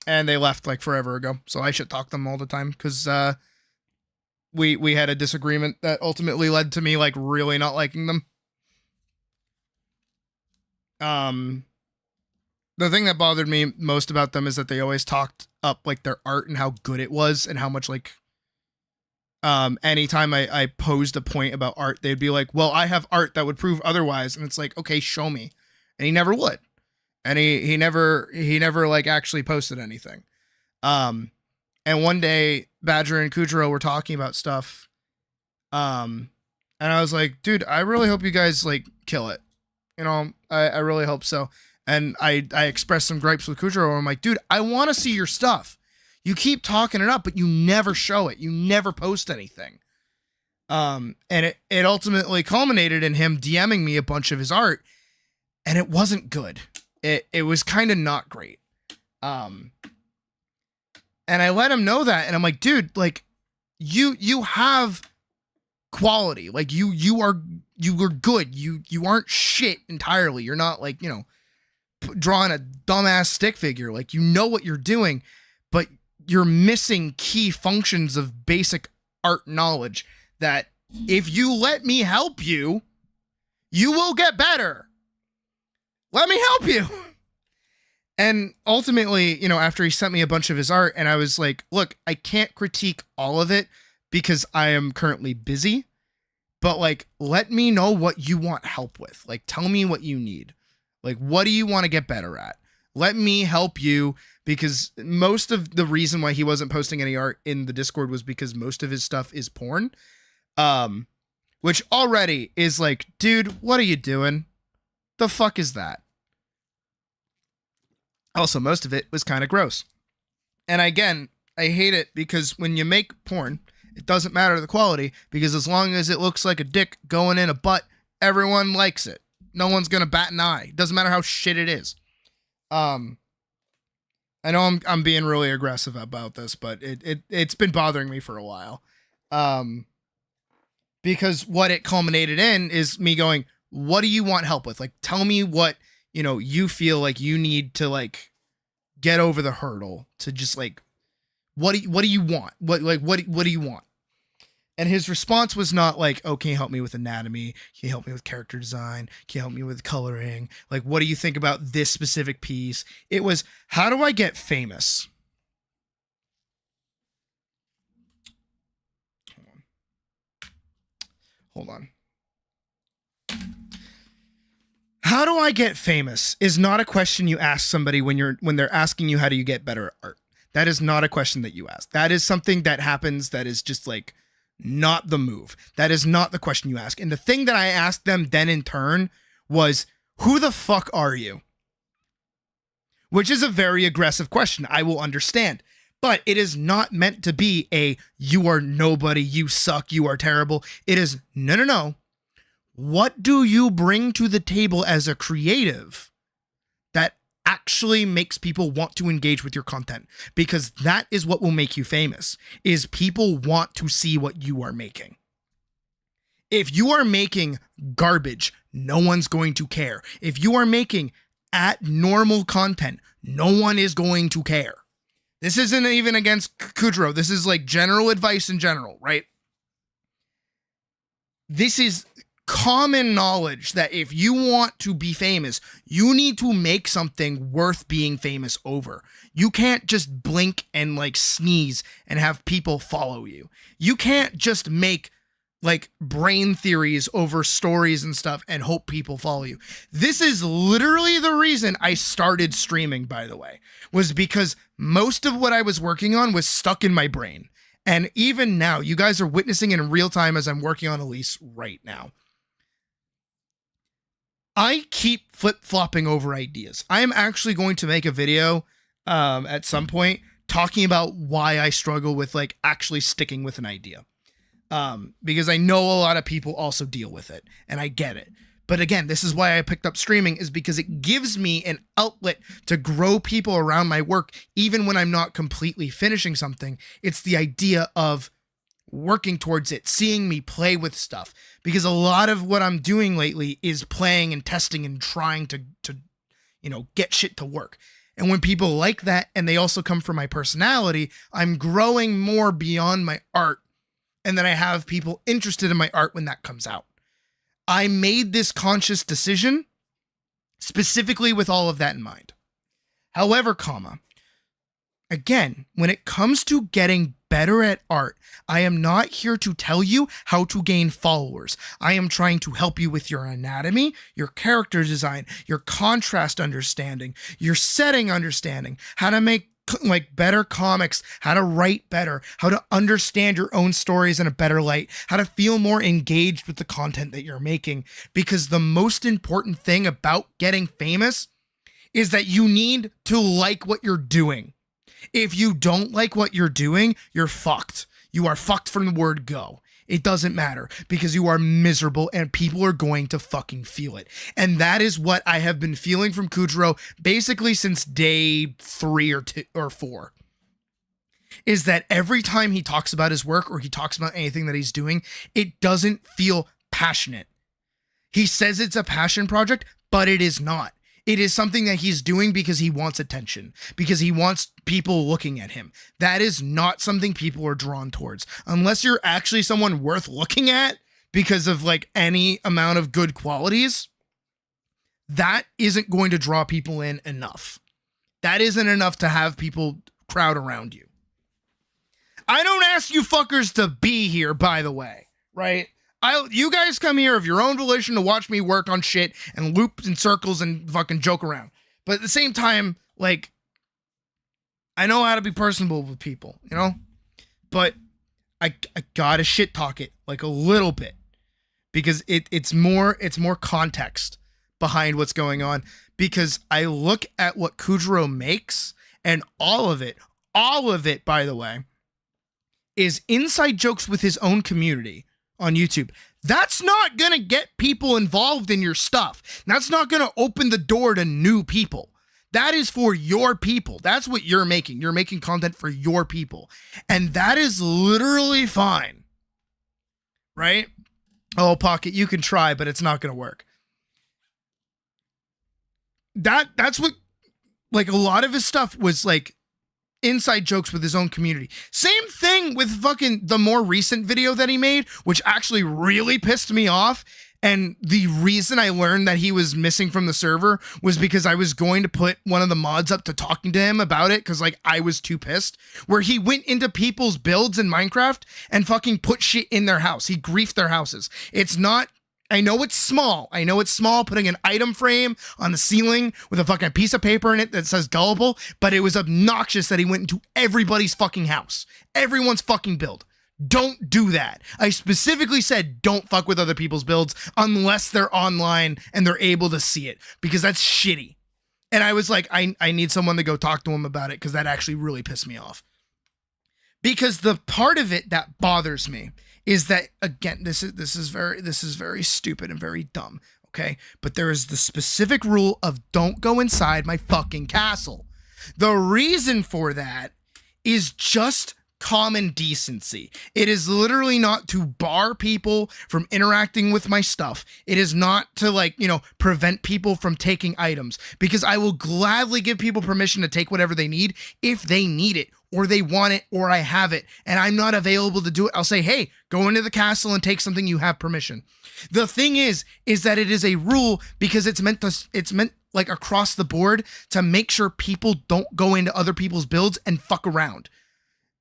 And they left like forever ago. So I should talk them all the time because we had a disagreement that ultimately led to me like really not liking them. The thing that bothered me most about them is that they always talked up like their art and how good it was and how much like anytime I posed a point about art, they'd be like, well, I have art that would prove otherwise. And it's like, okay, show me. And he never would. And he never like actually posted anything. And one day Badger and Kujiro were talking about stuff. And I was like, dude, I really hope you guys like kill it. You know, I really hope so. And I expressed some gripes with Kujiro. I'm like, dude, I want to see your stuff. You keep talking it up, but you never show it. You never post anything. And it ultimately culminated in him DMing me a bunch of his art, and it wasn't good. It was kind of not great. And I let him know that, and I'm like, dude, like, you have quality. Like you were good. You aren't shit entirely. You're not like, you know, drawing a dumbass stick figure. Like, you know what you're doing, but you're missing key functions of basic art knowledge that if you let me help you, you will get better. Let me help you. And ultimately, you know, after he sent me a bunch of his art and I was like, look, I can't critique all of it because I am currently busy, but like, let me know what you want help with. Like, tell me what you need. Like, what do you want to get better at? Let me help you, because most of the reason why he wasn't posting any art in the Discord was because most of his stuff is porn. Which already is like, dude, what are you doing? The fuck is that? Also, most of it was kind of gross. And again, I hate it because when you make porn, it doesn't matter the quality, because as long as it looks like a dick going in a butt, everyone likes it. No one's going to bat an eye. Doesn't matter how shit it is. I know I'm being really aggressive about this, but it's been bothering me for a while. Because what it culminated in is me going, what do you want help with? Like, tell me what, you know, you feel like you need to like get over the hurdle to just like, what do you want? What do you want? And his response was not like, oh, can you help me with anatomy? Can you help me with character design? Can you help me with coloring? Like, what do you think about this specific piece? It was, how do I get famous? Hold on. How do I get famous is not a question you ask somebody when they're asking you how do you get better at art. That is not a question that you ask. That is something that happens that is just like not the move. That is not the question you ask. And the thing that I asked them then in turn was, who the fuck are you? Which is a very aggressive question. I will understand. But it is not meant to be a, you are nobody, you suck, you are terrible. It is, no. What do you bring to the table as a creative that actually makes people want to engage with your content? Because that is what will make you famous, is people want to see what you are making. If you are making garbage, no one's going to care. If you are making at normal content, no one is going to care. This isn't even against Kudrow. This is like general advice in general, right? This is common knowledge that if you want to be famous, you need to make something worth being famous over. You can't just blink and like sneeze and have people follow you. You can't just make like brain theories over stories and stuff and hope people follow you. This is literally the reason I started streaming, by the way, was because most of what I was working on was stuck in my brain. And even now, you guys are witnessing it in real time as I'm working on Elise right now. I keep flip-flopping over ideas. I am actually going to make a video at some point talking about why I struggle with like actually sticking with an idea. Because I know a lot of people also deal with it, and I get it. But again, this is why I picked up streaming, is because it gives me an outlet to grow people around my work, even when I'm not completely finishing something. It's the idea of working towards it, seeing me play with stuff. Because a lot of what I'm doing lately is playing and testing and trying to get shit to work. And when people like that, and they also come from my personality, I'm growing more beyond my art. And then I have people interested in my art when that comes out. I made this conscious decision specifically with all of that in mind. However, again, when it comes to getting better at art, I am not here to tell you how to gain followers. I am trying to help you with your anatomy, your character design, your contrast understanding, your setting understanding, how to make like better comics, how to write better, how to understand your own stories in a better light, how to feel more engaged with the content that you're making. Because the most important thing about getting famous is that you need to like what you're doing. If you don't like what you're doing, you're fucked. You are fucked from the word go. It doesn't matter, because you are miserable and people are going to fucking feel it. And that is what I have been feeling from Kudrow basically since day 3 or 2 or 4. Is that every time he talks about his work or he talks about anything that he's doing, it doesn't feel passionate. He says it's a passion project, but it is not. It is something that he's doing because he wants attention, because he wants people looking at him. That is not something people are drawn towards. Unless you're actually someone worth looking at because of like any amount of good qualities, that isn't going to draw people in enough. That isn't enough to have people crowd around you. I don't ask you fuckers to be here, by the way, right? You guys come here of your own volition to watch me work on shit and loop in circles and fucking joke around. But at the same time, like, I know how to be personable with people, you know? But I gotta shit talk it like a little bit, because it's more context behind what's going on. Because I look at what Kudrow makes, and all of it, by the way, is inside jokes with his own community on YouTube. That's not gonna get people involved in your stuff. That's not gonna open the door to new people. That is for your people. That's what you're making. You're making content for your people. And that is literally fine. Right? Oh, Pocket, you can try, but it's not gonna work. That's what, like, a lot of his stuff was like, inside jokes with his own community. Same thing with fucking the more recent video that he made, which actually really pissed me off. And the reason I learned that he was missing from the server was because I was going to put one of the mods up to talking to him about it, because like I was too pissed, where he went into people's builds in Minecraft and fucking put shit in their house. He griefed their houses. It's not, I know it's small. I know it's small, putting an item frame on the ceiling with a fucking piece of paper in it that says gullible, but it was obnoxious that he went into everybody's fucking house. Everyone's fucking build. Don't do that. I specifically said don't fuck with other people's builds unless they're online and they're able to see it, because that's shitty. And I was like, I need someone to go talk to him about it, because that actually really pissed me off. Because the part of it that bothers me is that, again, this is very stupid and very dumb, okay? But there is the specific rule of don't go inside my fucking castle. The reason for that is just common decency. It is literally not to bar people from interacting with my stuff. It is not to, like, you know, prevent people from taking items, because I will gladly give people permission to take whatever they need if they need it or they want it or I have it and I'm not available to do it. I'll say, hey, go into the castle and take something you have permission. The thing is that it is a rule because it's meant like across the board to make sure people don't go into other people's builds and fuck around.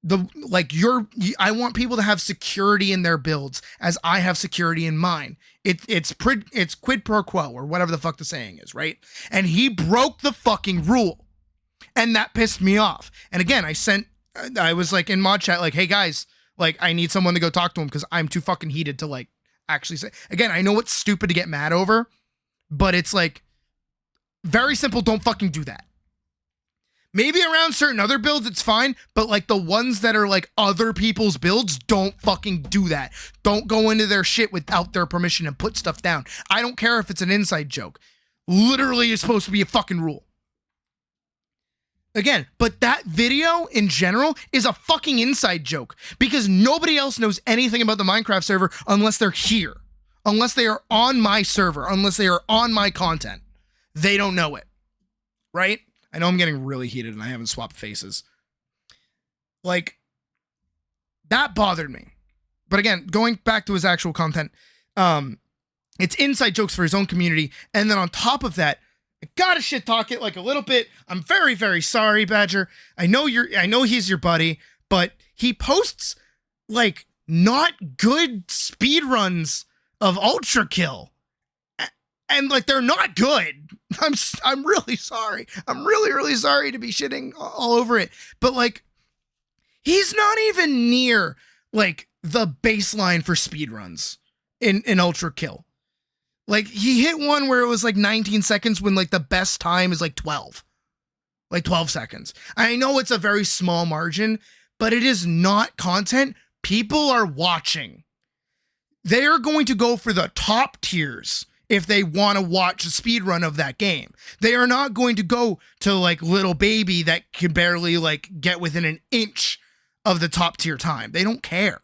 I want people to have security in their builds as I have security in mine. It's quid pro quo, or whatever the fuck the saying is, right? And he broke the fucking rule, and that pissed me off. And again, I was like in mod chat, like, hey guys, like I need someone to go talk to him because I'm too fucking heated to like actually say. Again, I know it's stupid to get mad over, but it's like very simple. Don't fucking do that. Maybe around certain other builds, it's fine, but like the ones that are like other people's builds, don't fucking do that. Don't go into their shit without their permission and put stuff down. I don't care if it's an inside joke. Literally, it's supposed to be a fucking rule. Again, but that video in general is a fucking inside joke because nobody else knows anything about the Minecraft server unless they're here. Unless they are on my server, unless they are on my content. They don't know it. Right? I know I'm getting really heated and I haven't swapped faces. Like, that bothered me. But again, going back to his actual content, it's inside jokes for his own community. And then on top of that, I gotta shit talk it like a little bit. I'm very, very sorry, Badger. I know he's your buddy, but he posts like not good speed runs of Ultra Kill. And like, they're not good. I'm really sorry. I'm really, really sorry to be shitting all over it. But like, he's not even near like the baseline for speedruns in Ultra Kill. Like, he hit one where it was like 19 seconds when like the best time is like 12 seconds. I know it's a very small margin, but it is not content. People are watching. They are going to go for the top tiers if they want to watch a speed run of that game. They are not going to go to like little baby that can barely like get within an inch of the top tier time. They don't care.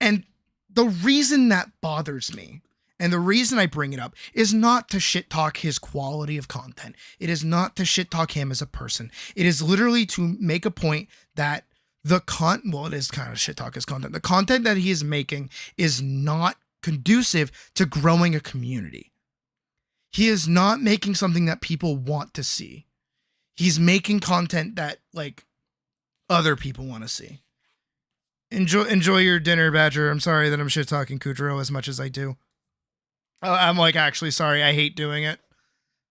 And the reason that bothers me, and the reason I bring it up, is not to shit talk his quality of content. It is not to shit talk him as a person. It is literally to make a point that it is kind of shit talk his content. The content that he is making is not conducive to growing a community. He is not making something that people want to see. He's making content that like other people want to see. Enjoy your dinner, Badger. I'm sorry that I'm shit talking Kudrow as much as I do. I'm like actually sorry. I hate doing it,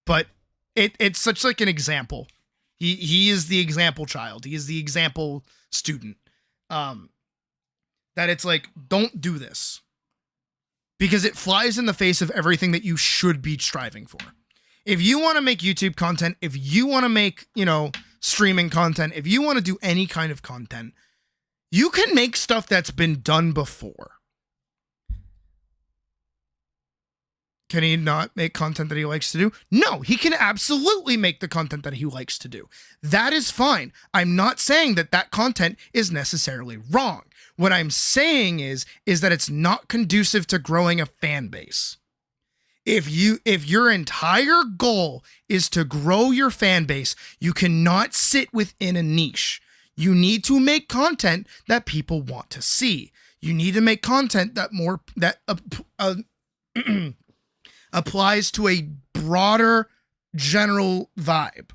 but it's such like an example. He is the example child. He is the example student. That it's like, don't do this. Because it flies in the face of everything that you should be striving for. If you want to make YouTube content, if you want to make, streaming content, if you want to do any kind of content, you can make stuff that's been done before. Can he not make content that he likes to do? No, he can absolutely make the content that he likes to do. That is fine. I'm not saying that content is necessarily wrong. What I'm saying is that it's not conducive to growing a fan base. If your entire goal is to grow your fan base, you cannot sit within a niche. You need to make content that people want to see. You need to make content that applies to a broader general vibe.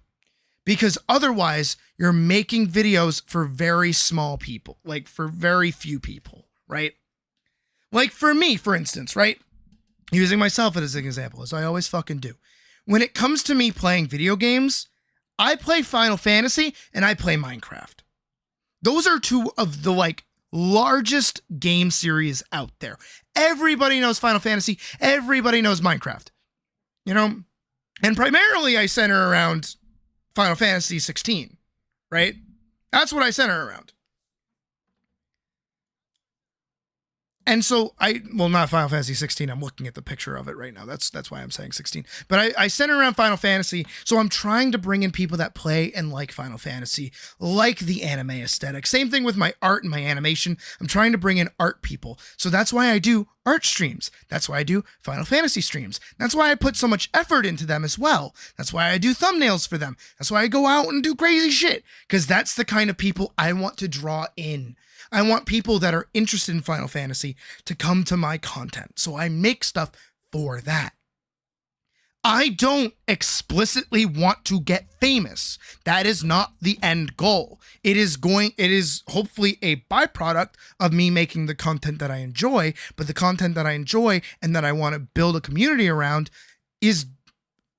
Because otherwise, you're making videos for very small people, like for very few people, right? Like for me, for instance, right? Using myself as an example, as I always fucking do. When it comes to me playing video games, I play Final Fantasy and I play Minecraft. Those are two of the like largest game series out there. Everybody knows Final Fantasy. Everybody knows Minecraft. You know? And primarily I center around Final Fantasy 16, right? That's what I center around. And so not Final Fantasy 16. I'm looking at the picture of it right now. That's why I'm saying 16. But I center around Final Fantasy. So I'm trying to bring in people that play and like Final Fantasy, like the anime aesthetic. Same thing with my art and my animation. I'm trying to bring in art people. So that's why I do art streams. That's why I do Final Fantasy streams. That's why I put so much effort into them as well. That's why I do thumbnails for them. That's why I go out and do crazy shit. Because that's the kind of people I want to draw in. I want people that are interested in Final Fantasy to come to my content. So I make stuff for that. I don't explicitly want to get famous. That is not the end goal. It is hopefully a byproduct of me making the content that I enjoy, but the content that I enjoy and that I want to build a community around is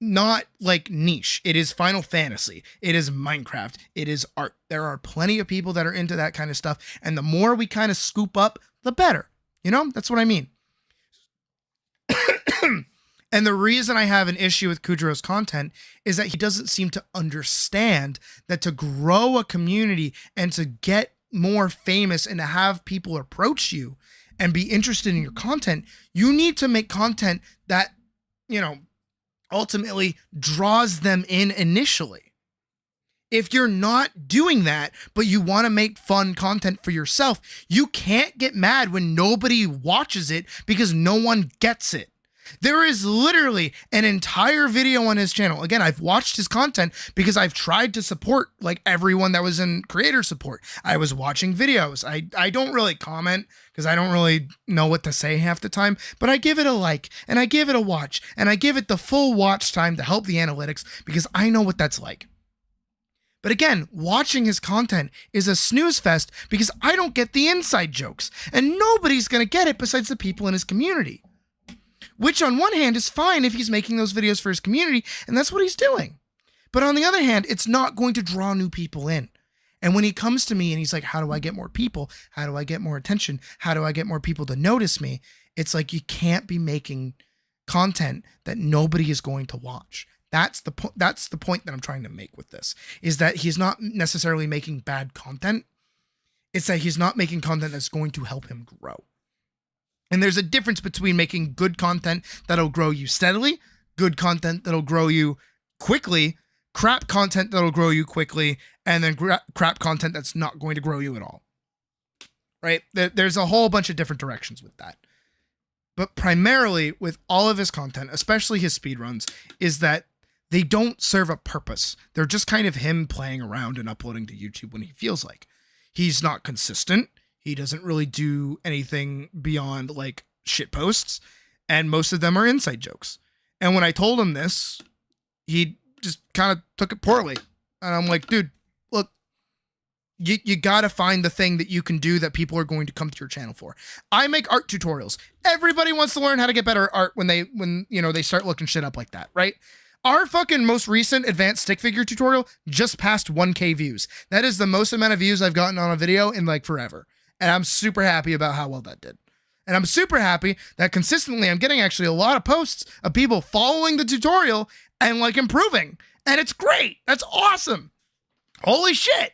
not like niche. It is Final Fantasy. It is Minecraft. It is art. There are plenty of people that are into that kind of stuff. And the more we kind of scoop up, the better. You know, that's what I mean. And the reason I have an issue with Kudro's content is that he doesn't seem to understand that to grow a community and to get more famous and to have people approach you and be interested in your content, you need to make content that, you know, ultimately draws them in initially. If you're not doing that, but you want to make fun content for yourself, you can't get mad when nobody watches it because no one gets it. There is literally an entire video on his channel. Again, I've watched his content because I've tried to support like everyone that was in creator support. I was watching videos. I don't really comment because I don't really know what to say half the time, but I give it a like and I give it a watch and I give it the full watch time to help the analytics because I know what that's like. But again, watching his content is a snooze fest because I don't get the inside jokes and nobody's going to get it besides the people in his community. Which on one hand is fine if he's making those videos for his community, and that's what he's doing. But on the other hand, it's not going to draw new people in. And when he comes to me and he's like, how do I get more people? How do I get more attention? How do I get more people to notice me? It's like you can't be making content that nobody is going to watch. That's the point that I'm trying to make with this, is that he's not necessarily making bad content. It's that he's not making content that's going to help him grow. And there's a difference between making good content that'll grow you steadily, good content that'll grow you quickly, crap content that'll grow you quickly, and then crap content that's not going to grow you at all. Right? There's a whole bunch of different directions with that. But primarily with all of his content, especially his speedruns, is that they don't serve a purpose. They're just kind of him playing around and uploading to YouTube when he feels like. He's not consistent. He doesn't really do anything beyond like shit posts, and most of them are inside jokes. And when I told him this, he just kind of took it poorly. And I'm like, dude, look, you gotta find the thing that you can do that people are going to come to your channel for. I make art tutorials. Everybody wants to learn how to get better at art when they start looking shit up like that, right? Our fucking most recent advanced stick figure tutorial just passed 1K views. That is the most amount of views I've gotten on a video in like forever. And I'm super happy about how well that did. And I'm super happy that consistently I'm getting actually a lot of posts of people following the tutorial and like improving. And it's great. That's awesome. Holy shit.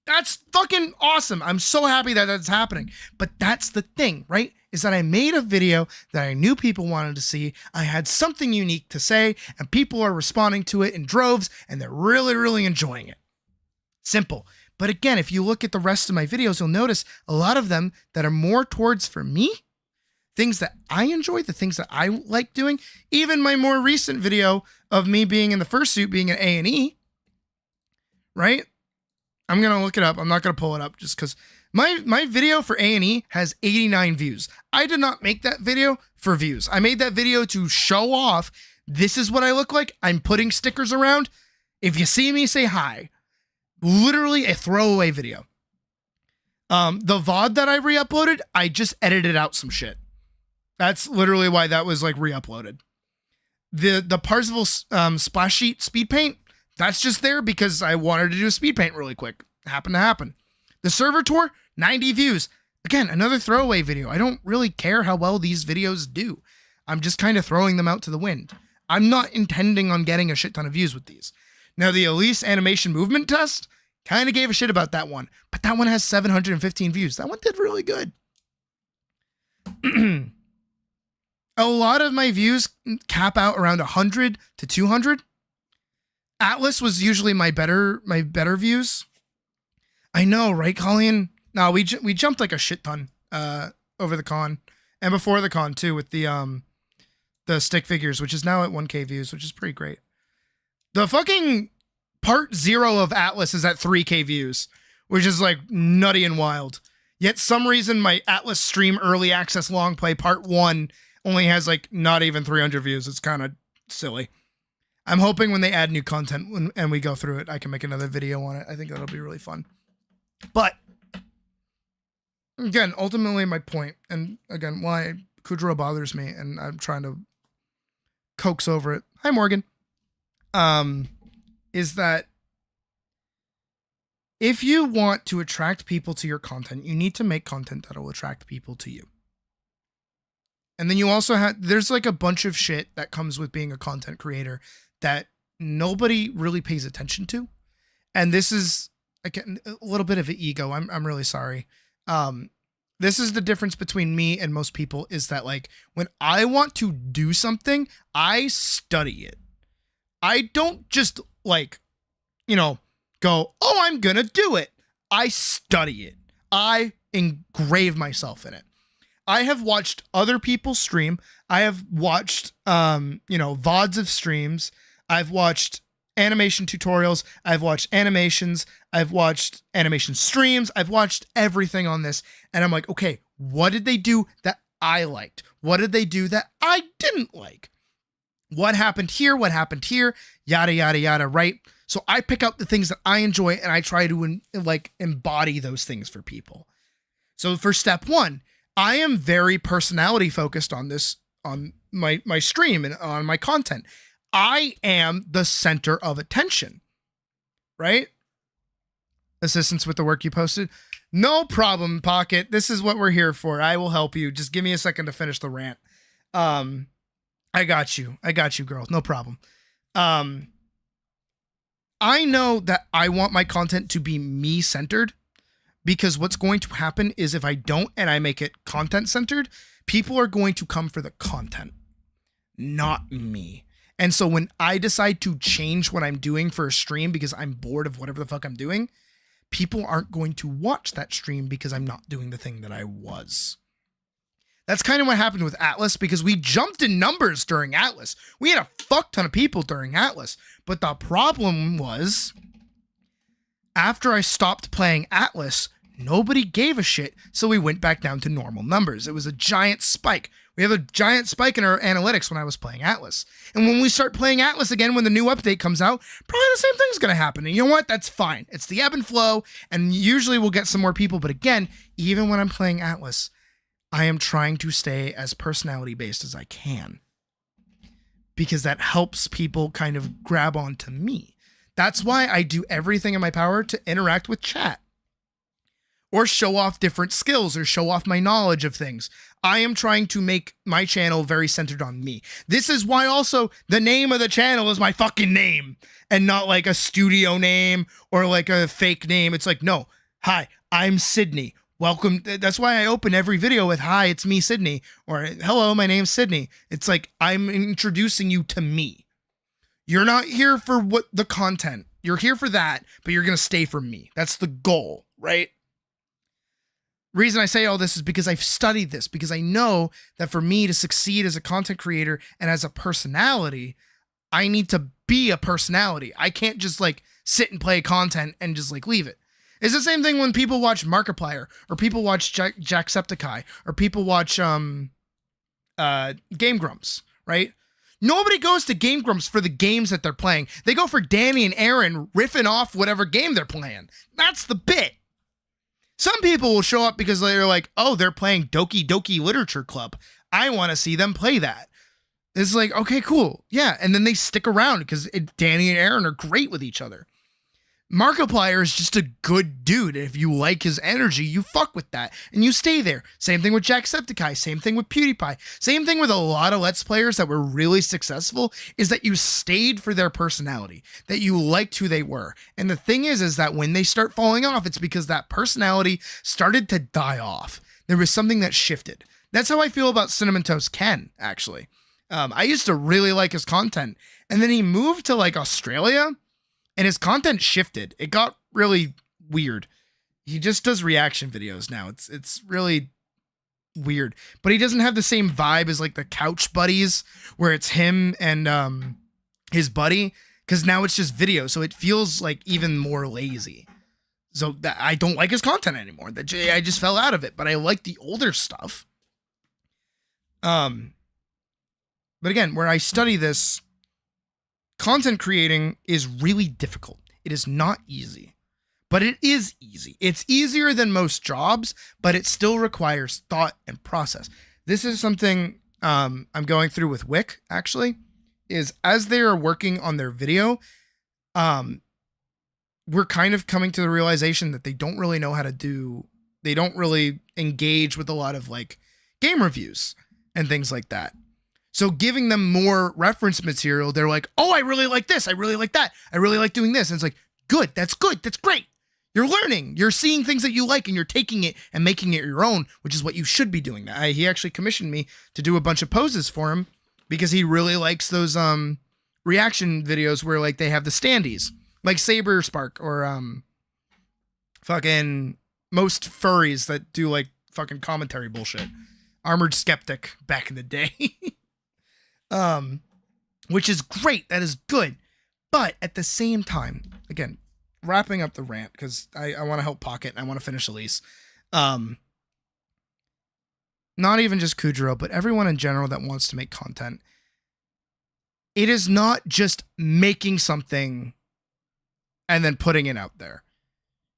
That's fucking awesome. I'm so happy that that's happening. But that's the thing, right? Is that I made a video that I knew people wanted to see. I had something unique to say and people are responding to it in droves and they're really, really enjoying it. Simple. But again, if you look at the rest of my videos, you'll notice a lot of them that are more towards for me, things that I enjoy, the things that I like doing. Even my more recent video of me being in the fursuit, being an A&E, right? I'm going to look it up. I'm not going to pull it up just because my video for A&E has 89 views. I did not make that video for views. I made that video to show off, this is what I look like. I'm putting stickers around. If you see me, say hi. Literally a throwaway video. The VOD that I re-uploaded, I just edited out some shit. That's literally why that was like re-uploaded. The Parzival splash sheet speed paint, that's just there because I wanted to do a speed paint really quick. Happened to happen. The server tour, 90 views. Again, another throwaway video. I don't really care how well these videos do. I'm just kind of throwing them out to the wind. I'm not intending on getting a shit ton of views with these. Now, the Elise animation movement test, kind of gave a shit about that one, but that one has 715 views. That one did really good. A lot of my views cap out around 100 to 200. Atlas was usually my better views. I know, right, Colleen? No, we jumped like a shit ton over the con and before the con too with the stick figures, which is now at 1K views, which is pretty great. The fucking part 0 of Atlas is at 3K views, which is like nutty and wild. Yet some reason my Atlas stream early access long play part 1 only has like not even 300 views. It's kind of silly. I'm hoping when they add new content and we go through it, I can make another video on it. I think that'll be really fun. But again, ultimately my point, and again, why Kudrow bothers me and I'm trying to coax over it. Hi, Morgan. Is that if you want to attract people to your content, you need to make content that will attract people to you. And then you also there's like a bunch of shit that comes with being a content creator that nobody really pays attention to. And this is, again, a little bit of an ego. I'm really sorry. This is the difference between me and most people, is that like when I want to do something, I study it. I don't just like, go, oh, I'm going to do it. I study it. I engrave myself in it. I have watched other people stream. I have watched, VODs of streams. I've watched animation tutorials. I've watched animations. I've watched animation streams. I've watched everything on this. And I'm like, okay, what did they do that I liked? What did they do that I didn't like? What happened here? What happened here? Yada, yada, yada, right? So I pick out the things that I enjoy and I try to embody those things for people. So for step 1, I am very personality focused on this, on my stream and on my content. I am the center of attention, right? Assistance with the work you posted. No problem, Pocket. This is what we're here for. I will help you. Just give me a second to finish the rant. I got you, girl. No problem. I know that I want my content to be me centered, because what's going to happen is if I don't and I make it content centered, people are going to come for the content, not me. And so when I decide to change what I'm doing for a stream because I'm bored of whatever the fuck I'm doing, people aren't going to watch that stream because I'm not doing the thing that I was. That's kind of what happened with Atlas, because we jumped in numbers during Atlas. We had a fuck ton of people during Atlas. But the problem was, after I stopped playing Atlas, nobody gave a shit, so we went back down to normal numbers. It was a giant spike. We have a giant spike in our analytics when I was playing Atlas. And when we start playing Atlas again, when the new update comes out, probably the same thing's going to happen. And you know what? That's fine. It's the ebb and flow, and usually we'll get some more people. But again, even when I'm playing Atlas, I am trying to stay as personality-based as I can, because that helps people kind of grab onto me. That's why I do everything in my power to interact with chat, or show off different skills, or show off my knowledge of things. I am trying to make my channel very centered on me. This is why also the name of the channel is my fucking name, and not like a studio name or like a fake name. It's like, no, hi, I'm Sydney. Welcome. That's why I open every video with, hi, it's me, Sydney, or hello, my name's Sydney. It's like, I'm introducing you to me. You're not here for what the content. You're here for that, but you're going to stay for me. That's the goal, right? reason I say all this is because I've studied this, because I know that for me to succeed as a content creator and as a personality, I need to be a personality. I can't just like sit and play content and just like leave it. It's the same thing when people watch Markiplier, or people watch Jacksepticeye, or people watch Game Grumps, right? Nobody goes to Game Grumps for the games that they're playing. They go for Danny and Aaron riffing off whatever game they're playing. That's the bit. Some people will show up because they're like, oh, they're playing Doki Doki Literature Club. I want to see them play that. It's like, okay, cool. Yeah. And then they stick around because Danny and Aaron are great with each other. Markiplier is just a good dude. If you like his energy, you fuck with that and you stay there. Same thing with Jacksepticeye. Same thing with PewDiePie. Same thing with a lot of Let's Players that were really successful, is that you stayed for their personality, that you liked who they were. And the thing is that when they start falling off, it's because that personality started to die off. There was something that shifted. That's how I feel about Cinnamon Toast Ken, actually. I used to really like his content, and then he moved to like Australia, and his content shifted. It got really weird. He just does reaction videos now. It's really weird. But he doesn't have the same vibe as like the Couch Buddies, where it's him and his buddy, because now it's just video, so it feels like even more lazy. So I don't like his content anymore. I just fell out of it, but I like the older stuff. But again, where I study this, content creating is really difficult. It is not easy, but it is easy. It's easier than most jobs, but it still requires thought and process. This is something I'm going through with Wick, actually, is as they are working on their video, we're kind of coming to the realization that they don't really know how to do, they don't really engage with a lot of like game reviews and things like that. So giving them more reference material, they're like, oh, I really like this. I really like that. I really like doing this. And it's like, good. That's great. You're learning. You're seeing things that you like and you're taking it and making it your own, which is what you should be doing. He actually commissioned me to do a bunch of poses for him because he really likes those reaction videos where like they have the standees, like Saber Spark or fucking most furries that do like fucking commentary bullshit. Armored Skeptic back in the day. Which is great. That is good. But at the same time, again, wrapping up the rant, because I want to help Pocket and I want to finish Elise. Not even just Kujiro, but everyone in general that wants to make content. It is not just making something and then putting it out there.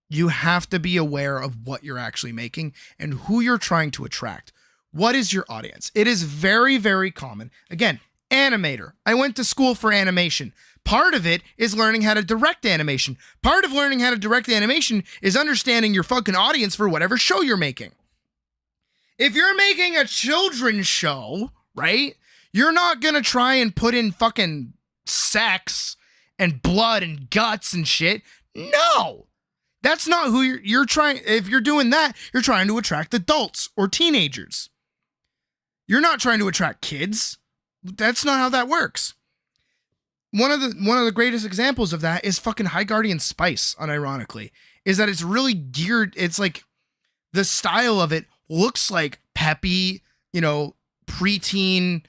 You have to be aware of what you're actually making and who you're trying to attract. What is your audience? It is very, very common. Again, animator. I went to school for animation. Part of it is learning how to direct animation. Part of learning how to direct animation is understanding your fucking audience for whatever show you're making. If you're making a children's show, right, you're not going to try and put in fucking sex and blood and guts and shit. No. That's not who you're trying. If you're doing that, you're trying to attract adults or teenagers. You're not trying to attract kids. That's not how that works. One of the greatest examples of that is fucking High Guardian Spice, unironically, is that it's really geared. It's like the style of it looks like peppy, preteen,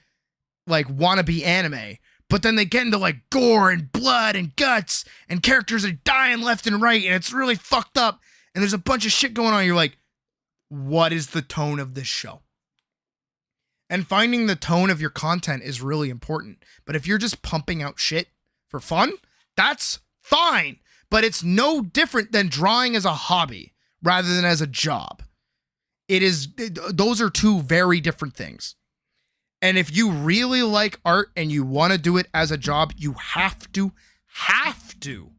like wannabe anime. But then they get into like gore and blood and guts and characters are dying left and right. And it's really fucked up. And there's a bunch of shit going on. You're like, what is the tone of this show? And finding the tone of your content is really important. But if you're just pumping out shit for fun, that's fine. But it's no different than drawing as a hobby rather than as a job. Those are two very different things. And if you really like art and you want to do it as a job, you have to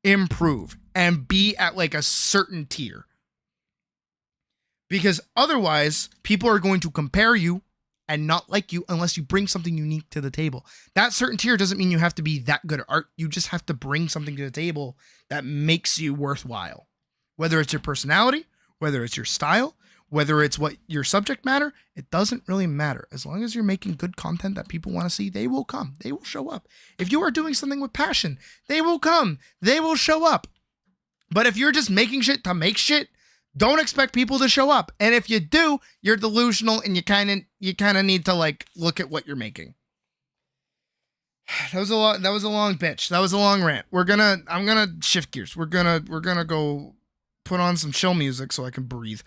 improve and be at like a certain tier. Because otherwise, people are going to compare you and not like you unless you bring something unique to the table. That certain tier doesn't mean you have to be that good at art. You just have to bring something to the table that makes you worthwhile. Whether it's your personality, whether it's your style, whether it's what your subject matter, it doesn't really matter. As long as you're making good content that people want to see, they will come. They will show up. If you are doing something with passion, they will come. They will show up. But if you're just making shit to make shit, Don't expect people to show up. And if you do, you're delusional and you kind of need to like look at what you're making. That was a long bitch. That was a long rant. I'm gonna shift gears. We're gonna go put on some chill music so I can breathe.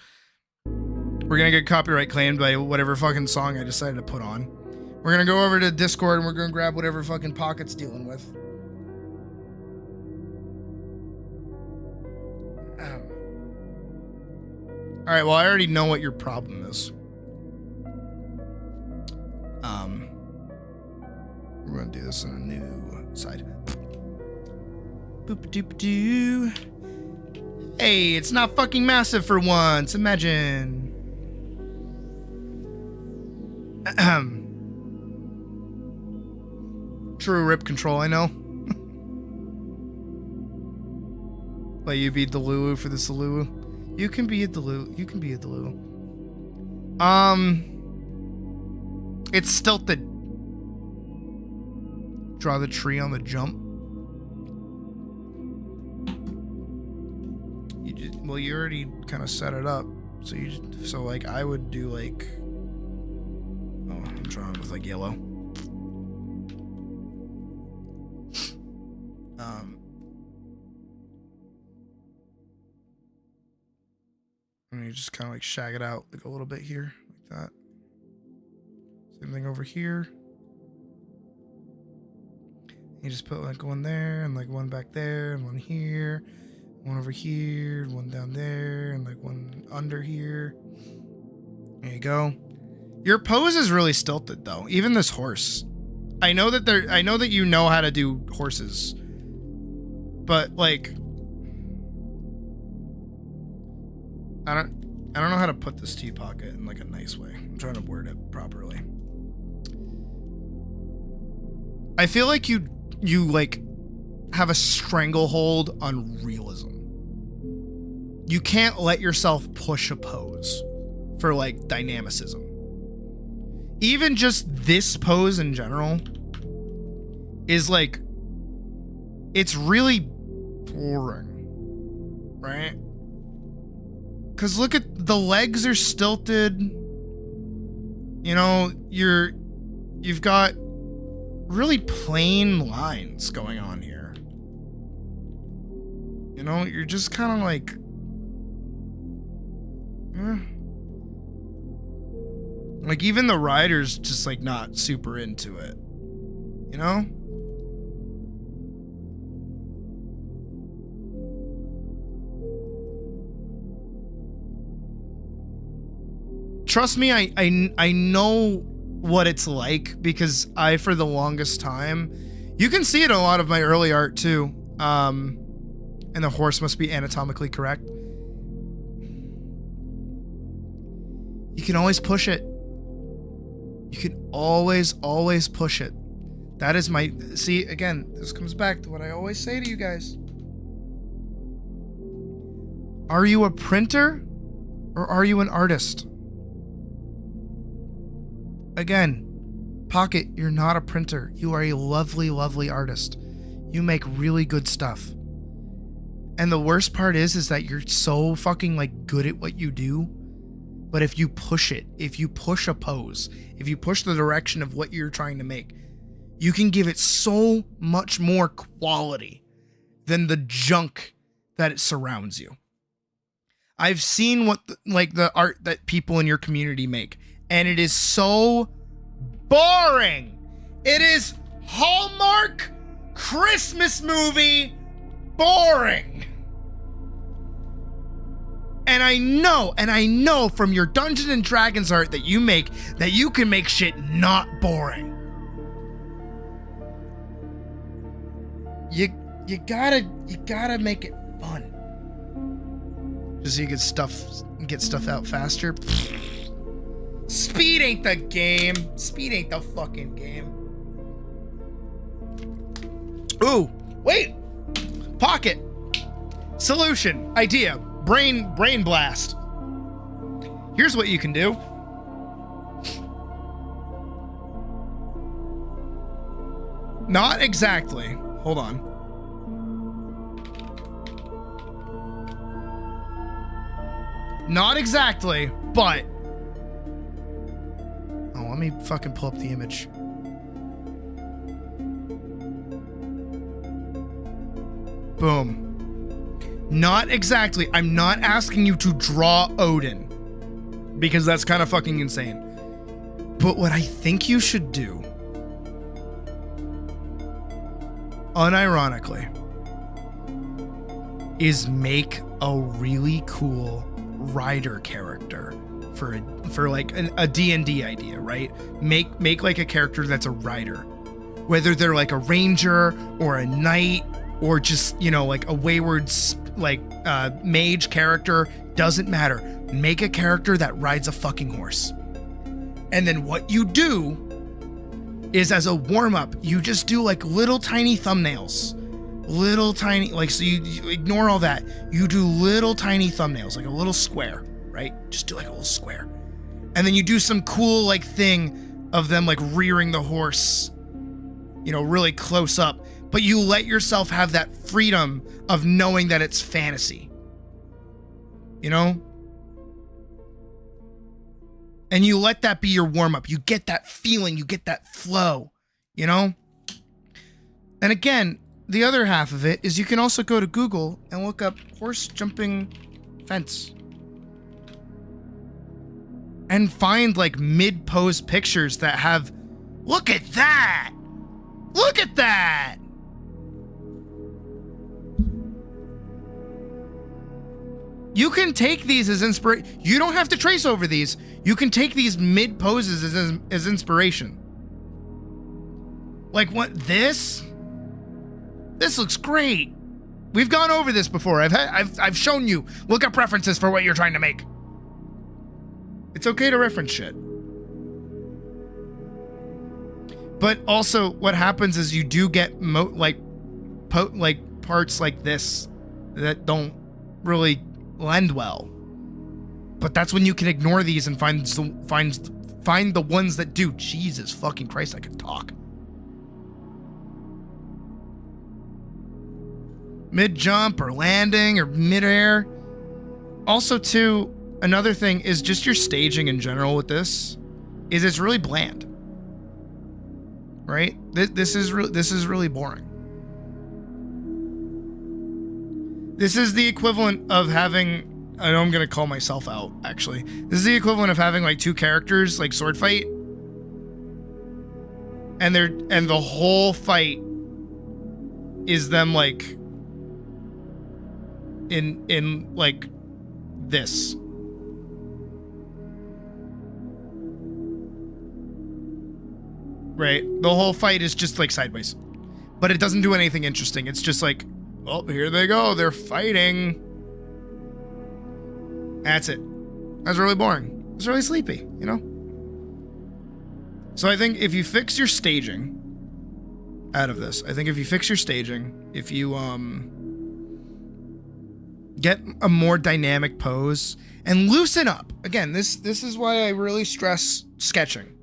We're gonna get copyright claimed by whatever fucking song I decided to put on. We're gonna go over to Discord and we're gonna grab whatever fucking Pocket's dealing with. Alright, well, I already know what your problem is. We're gonna do this on a new side. Boop-a-doop-a-doo. Hey, it's not fucking massive for once. Imagine. True rip control, I know. Let you be Delulu for the Salulu. You can be a Delulu. You can be a Delulu. It's stilted. Draw the tree on the jump. Well, you already kind of set it up. So like I would do like, oh, I'm trying with like yellow. And you just kind of like shag it out like a little bit here, like that. Same thing over here. You just put like one there and like one back there and one here, one over here, one down there, and like one under here. There you go. Your pose is really stilted though. Even this horse. I know that you know how to do horses. But like I don't know how to put this tea pocket in like a nice way. I'm trying to word it properly. I feel like you like have a stranglehold on realism. You can't let yourself push a pose for like dynamicism. Even just this pose in general is like, it's really boring, right? Because look at the legs are stilted. You know, you've got really plain lines going on here. You know, you're just kind of like, like even the rider's just like not super into it, you know? Trust me, I know what it's like because I, for the longest time, you can see it in a lot of my early art too. And the horse must be anatomically correct. You can always push it. You can always push it. That is my, see, again, this comes back to what I always say to you guys. Are you a printer or are you an artist? Again, Pocket, you're not a printer. You are a lovely, lovely artist. You make really good stuff. And the worst part is that you're so fucking like good at what you do. But if you push it, if you push a pose, if you push the direction of what you're trying to make, you can give it so much more quality than the junk that it surrounds you. I've seen what the art that people in your community make, and it is so boring. It is Hallmark Christmas movie boring. And I know from your Dungeons and Dragons art that you make that you can make shit not boring. You gotta make it fun. Just so you can get stuff out faster. Speed ain't the game. Speed ain't the fucking game. Ooh, wait. Pocket. Solution. Idea. Brain blast. Here's what you can do. Not exactly. Hold on. Not exactly, but... Oh, let me fucking pull up the image. Boom. Not exactly. I'm not asking you to draw Odin, because that's kind of fucking insane. But what I think you should do, unironically, is make a really cool rider character for like a D&D idea, right? Make like a character that's a rider, whether they're like a ranger or a knight or just, you know, like a wayward mage character. Doesn't matter. Make a character that rides a fucking horse. And then what you do is, as a warm-up, you just do like little tiny thumbnails. Little tiny, like, so you ignore all that. You do little tiny thumbnails, like a little square, right? Just do like a little square. And then you do some cool like thing of them like rearing the horse, you know, really close up. But you let yourself have that freedom of knowing that it's fantasy. You know? And you let that be your warm-up. You get that feeling, you get that flow, you know? And again, the other half of it is you can also go to Google and look up horse jumping fence. And find like mid-pose pictures that have, look at that! Look at that! You can take these as inspiration. You don't have to trace over these. You can take these mid poses as inspiration. Like what? This looks great. We've gone over this before. I've shown you. Look up references for what you're trying to make. It's okay to reference shit. But also, what happens is you do get parts like this that don't really lend well. But that's when you can ignore these and find the ones that do. Jesus fucking Christ, I could talk. Mid-jump or landing or mid-air. Also, too, another thing is just your staging in general with this is it's really bland. Right? This is really boring. This is the equivalent of having, I know I'm gonna call myself out, actually. This is the equivalent of having like two characters like sword fight. And the whole fight is them like in like this. Right? The whole fight is just like sideways. But it doesn't do anything interesting. It's just like, oh, here they go. They're fighting. That's it. That's really boring. It's really sleepy, you know? So I think if you fix your staging out of this, if you get a more dynamic pose and loosen up. Again, this is why I really stress sketching.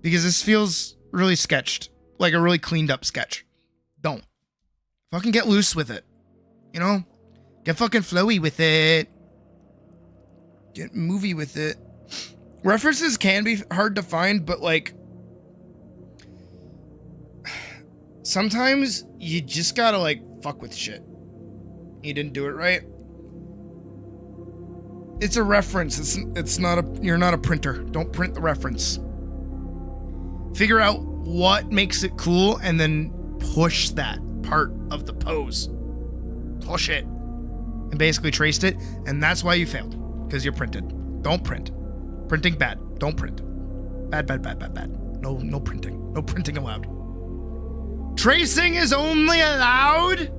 Because this feels really sketched. Like a really cleaned up sketch. Don't. Fucking get loose with it. You know? Get fucking flowy with it. Get movie with it. References can be hard to find, but like... sometimes you just gotta like fuck with shit. You didn't do it right. It's a reference. It's not a... you're not a printer. Don't print the reference. Figure out what makes it cool and then push that part of the pose. Push it. And basically traced it. And that's why you failed. Because you're printed. Don't print. Printing bad. Don't print. Bad, bad, bad, bad, bad. No printing. No printing allowed. Tracing is only allowed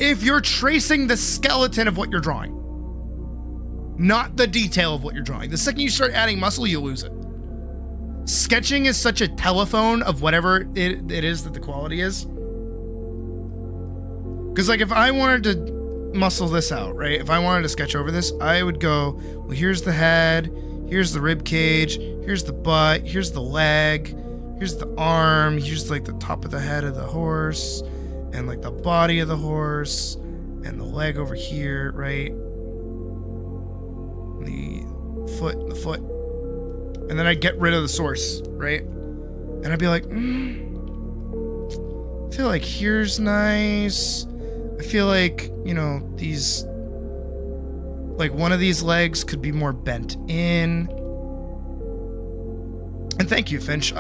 if you're tracing the skeleton of what you're drawing. Not the detail of what you're drawing. The second you start adding muscle, you lose it. Sketching is such a telephone of whatever it is that the quality is. Because like if I wanted to muscle this out, right? If I wanted to sketch over this, I would go, well, here's the head, here's the rib cage, here's the butt, here's the leg, here's the arm, here's like the top of the head of the horse, and like the body of the horse, and the leg over here, right? the foot, and the foot. And then I'd get rid of the source, right? And I'd be like, I feel like here's nice. I feel like, you know, these, like one of these legs could be more bent in. And thank you, Finch.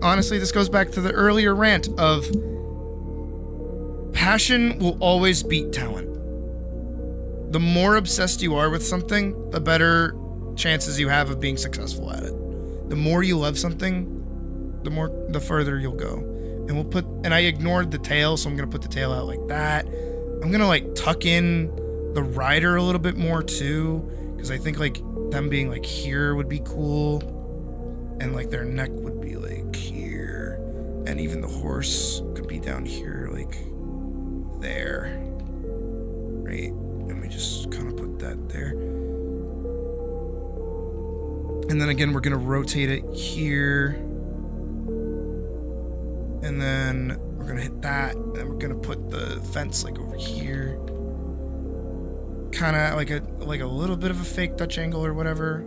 Honestly, this goes back to the earlier rant of passion will always beat talent. The more obsessed you are with something, the better chances you have of being successful at it. The more you love something, the further you'll go. And I ignored the tail, so I'm gonna put the tail out like that. I'm gonna like tuck in the rider a little bit more too, because I think like them being like here would be cool, and like their neck would be like here, and even the horse could be down here, like there, right? Let me just kind of put that there. And then again, we're gonna rotate it here. And then we're gonna hit that, and then we're gonna put the fence like over here. Kinda like a little bit of a fake Dutch angle or whatever.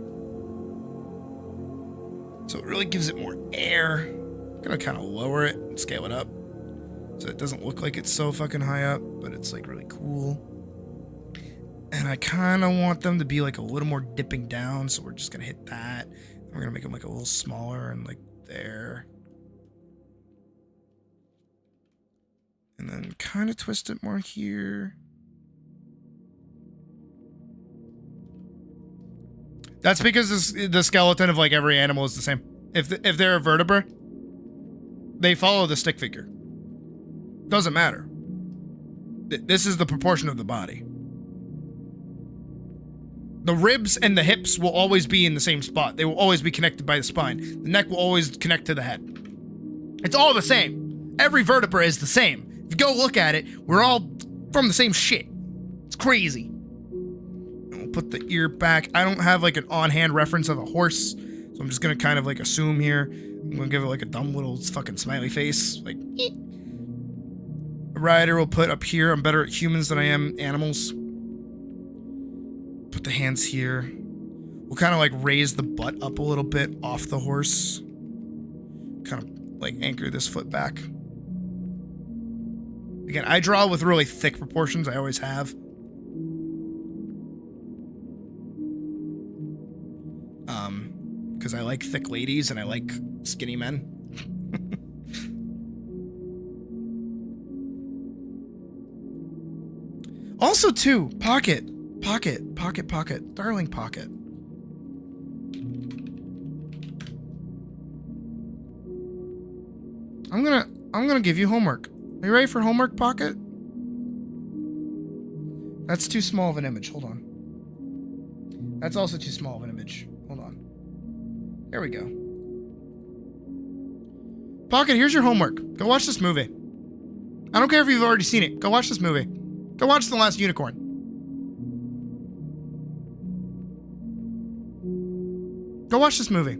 So it really gives it more air. I'm gonna kinda lower it and scale it up. So it doesn't look like it's so fucking high up, but it's like really cool. And I kinda want them to be like a little more dipping down, so we're just gonna hit that. And we're gonna make them like a little smaller and like there. And then kind of twist it more here. That's because the skeleton of like every animal is the same. If they're a vertebra, they follow the stick figure. Doesn't matter. This is the proportion of the body. The ribs and the hips will always be in the same spot. They will always be connected by the spine. The neck will always connect to the head. It's all the same. Every vertebra is the same. If you go look at it, we're all from the same shit. It's crazy. And we'll put the ear back. I don't have like an on-hand reference of a horse, so I'm just gonna kind of like assume here. I'm gonna give it like a dumb little fucking smiley face. Like, eek. A rider we'll put up here. I'm better at humans than I am animals. Put the hands here. We'll kind of like raise the butt up a little bit off the horse. Kind of like anchor this foot back. Again, I draw with really thick proportions. I always have. Because I like thick ladies and I like skinny men. Also, too, pocket. Darling pocket. I'm gonna give you homework. Are you ready for homework, Pocket? That's too small of an image. Hold on. That's also too small of an image. Hold on. There we go. Pocket, here's your homework. Go watch this movie. I don't care if you've already seen it. Go watch this movie. Go watch The Last Unicorn. Go watch this movie.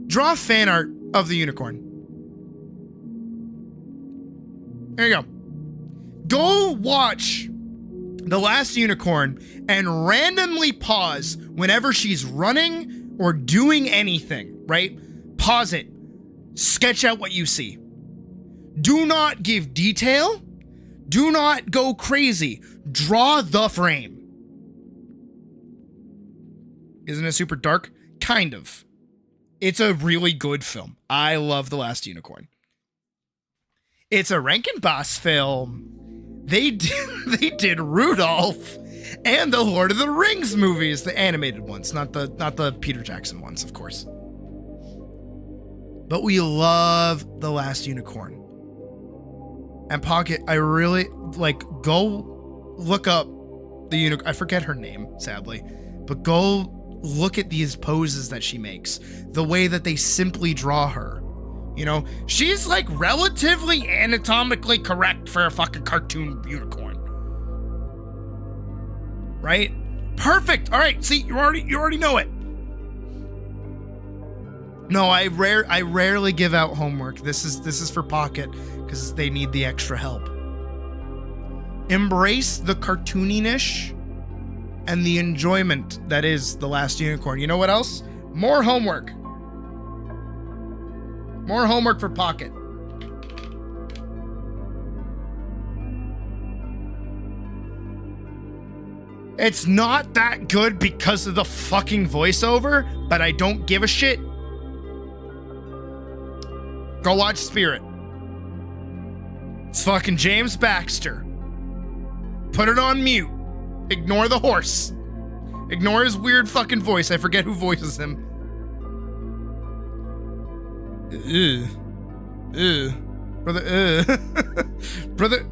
Draw fan art of the unicorn. There you go. Go watch The Last Unicorn and randomly pause whenever she's running or doing anything, right? Pause it. Sketch out what you see. Do not give detail. Do not go crazy. Draw the frame. Isn't it super dark? Kind of. It's a really good film. I love The Last Unicorn. It's a Rankin-Bass film. They did Rudolph and the Lord of the Rings movies, the animated ones, not the Peter Jackson ones, of course. But we love The Last Unicorn. And Pocket, I really like, go look up the unicorn. I forget her name, sadly, but go look at these poses that she makes, the way that they simply draw her. You know, she's like relatively anatomically correct for a fucking cartoon unicorn. Right? Perfect. All right. See, you already know it. No, I rarely give out homework. This is for Pocket because they need the extra help. Embrace the cartooniness and the enjoyment that is The Last Unicorn. You know what else? More homework. More homework for Pocket. It's not that good because of the fucking voiceover, but I don't give a shit. Go watch Spirit. It's fucking James Baxter. Put it on mute. Ignore the horse. Ignore his weird fucking voice. I forget who voices him. Brother, Brother,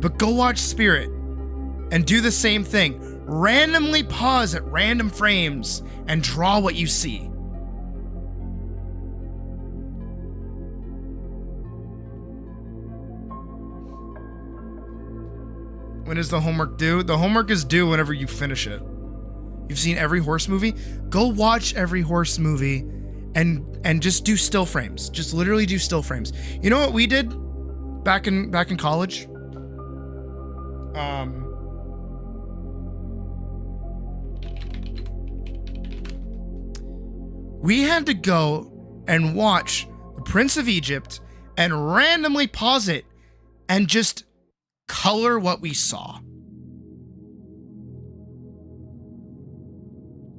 But go watch Spirit and do the same thing. Randomly pause at random frames and draw what you see. When is the homework due? The homework is due whenever you finish it. You've seen every horse movie? Go watch every horse movie and just do still frames. Just literally do still frames. You know what we did back in college? We had to go and watch The Prince of Egypt and randomly pause it and just color what we saw.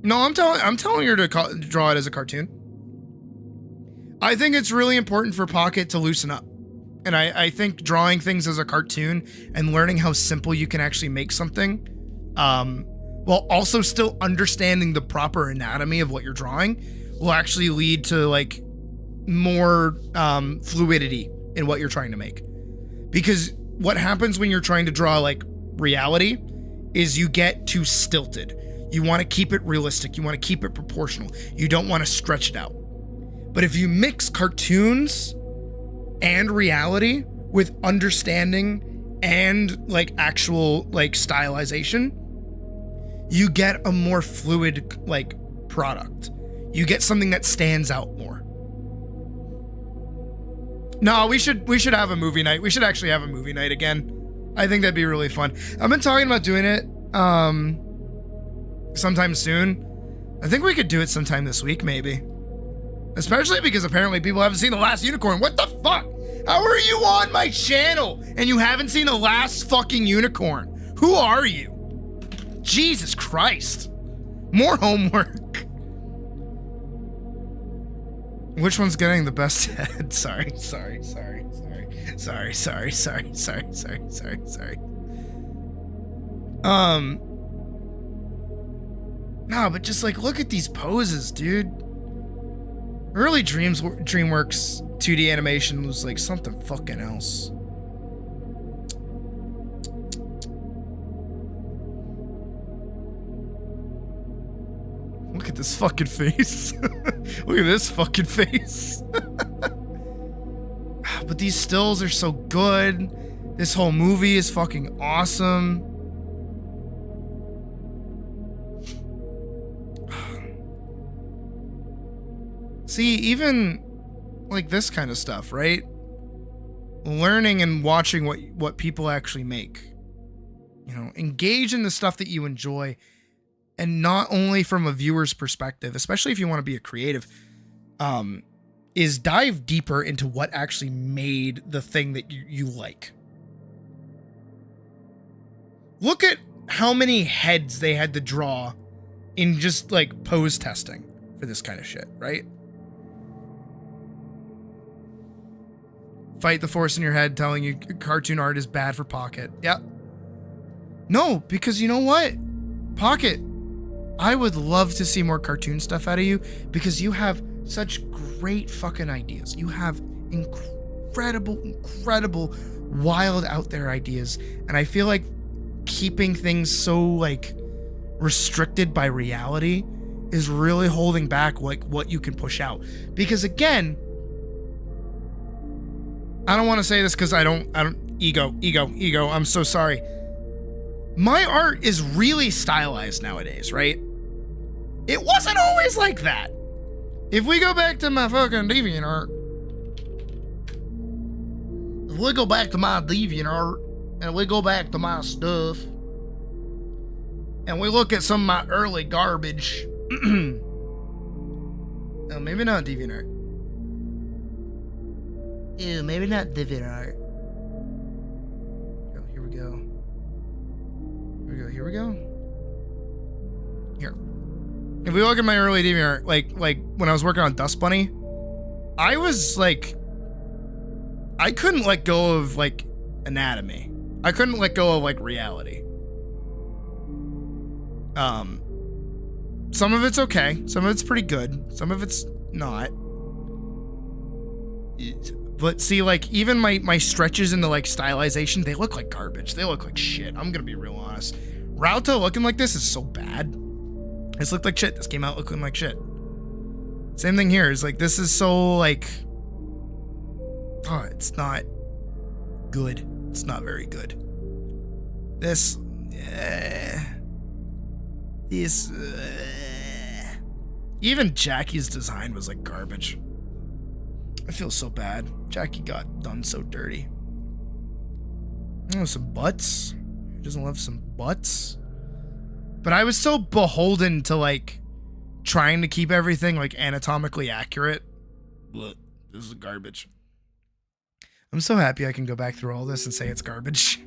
No, I'm telling her to draw it as a cartoon. I think it's really important for Pocket to loosen up. And I think drawing things as a cartoon and learning how simple you can actually make something, while also still understanding the proper anatomy of what you're drawing, will actually lead to like more fluidity in what you're trying to make. Because what happens when you're trying to draw like reality is you get too stilted. You want to keep it realistic. You want to keep it proportional. You don't want to stretch it out. But if you mix cartoons and reality with understanding and like actual like stylization, you get a more fluid like product. You get something that stands out more. No, we should have a movie night. We should actually have a movie night again. I think that'd be really fun. I've been talking about doing it sometime soon. I think we could do it sometime this week, maybe. Especially because apparently people haven't seen The Last Unicorn. What the fuck? How are you on my channel and you haven't seen The Last fucking Unicorn? Who are you? Jesus Christ. More homework. Which one's getting the best head? Sorry. No, but just like look at these poses, dude. Early DreamWorks 2D animation was like something fucking else. Look at this fucking face. Look at this fucking face. But these stills are so good. This whole movie is fucking awesome. See, even like this kind of stuff, right? Learning and watching what people actually make. You know, engage in the stuff that you enjoy. And not only from a viewer's perspective, especially if you want to be a creative, is dive deeper into what actually made the thing that you like. Look at how many heads they had to draw in just like pose testing for this kind of shit, right? Fight the force in your head telling you cartoon art is bad for Pocket. Yep. No, because you know what? Pocket, I would love to see more cartoon stuff out of you because you have such great fucking ideas. You have incredible, wild out there ideas. And I feel like keeping things so like restricted by reality is really holding back like what you can push out. Because again, I don't want to say this because I don't ego. I'm so sorry. My art is really stylized nowadays, right? It wasn't always like that. If we go back to my fucking DeviantArt, if we go back to my DeviantArt and we go back to my stuff and we look at some of my early garbage. Oh, maybe not DeviantArt. Ew, maybe not DeviantArt. Oh, here we go. Here we go. Here. If we look at my early DeviantArt, like when I was working on Dust Bunny, I was like, I couldn't let go of like anatomy. I couldn't let go of like reality. Some of it's okay. Some of it's pretty good. Some of it's not. But see, like, even my stretches in the like stylization, they look like garbage. They look like shit. I'm gonna be real honest. Rauta looking like this is so bad. This looked like shit. This came out looking like shit. Same thing here. Is like, this is so like, oh, it's not good. It's not very good. This, even Jackie's design was like garbage. I feel so bad. Jackie got done so dirty. Oh, some butts. Who doesn't love some butts? But I was so beholden to like trying to keep everything like anatomically accurate. Look, this is garbage. I'm so happy I can go back through all this and say it's garbage.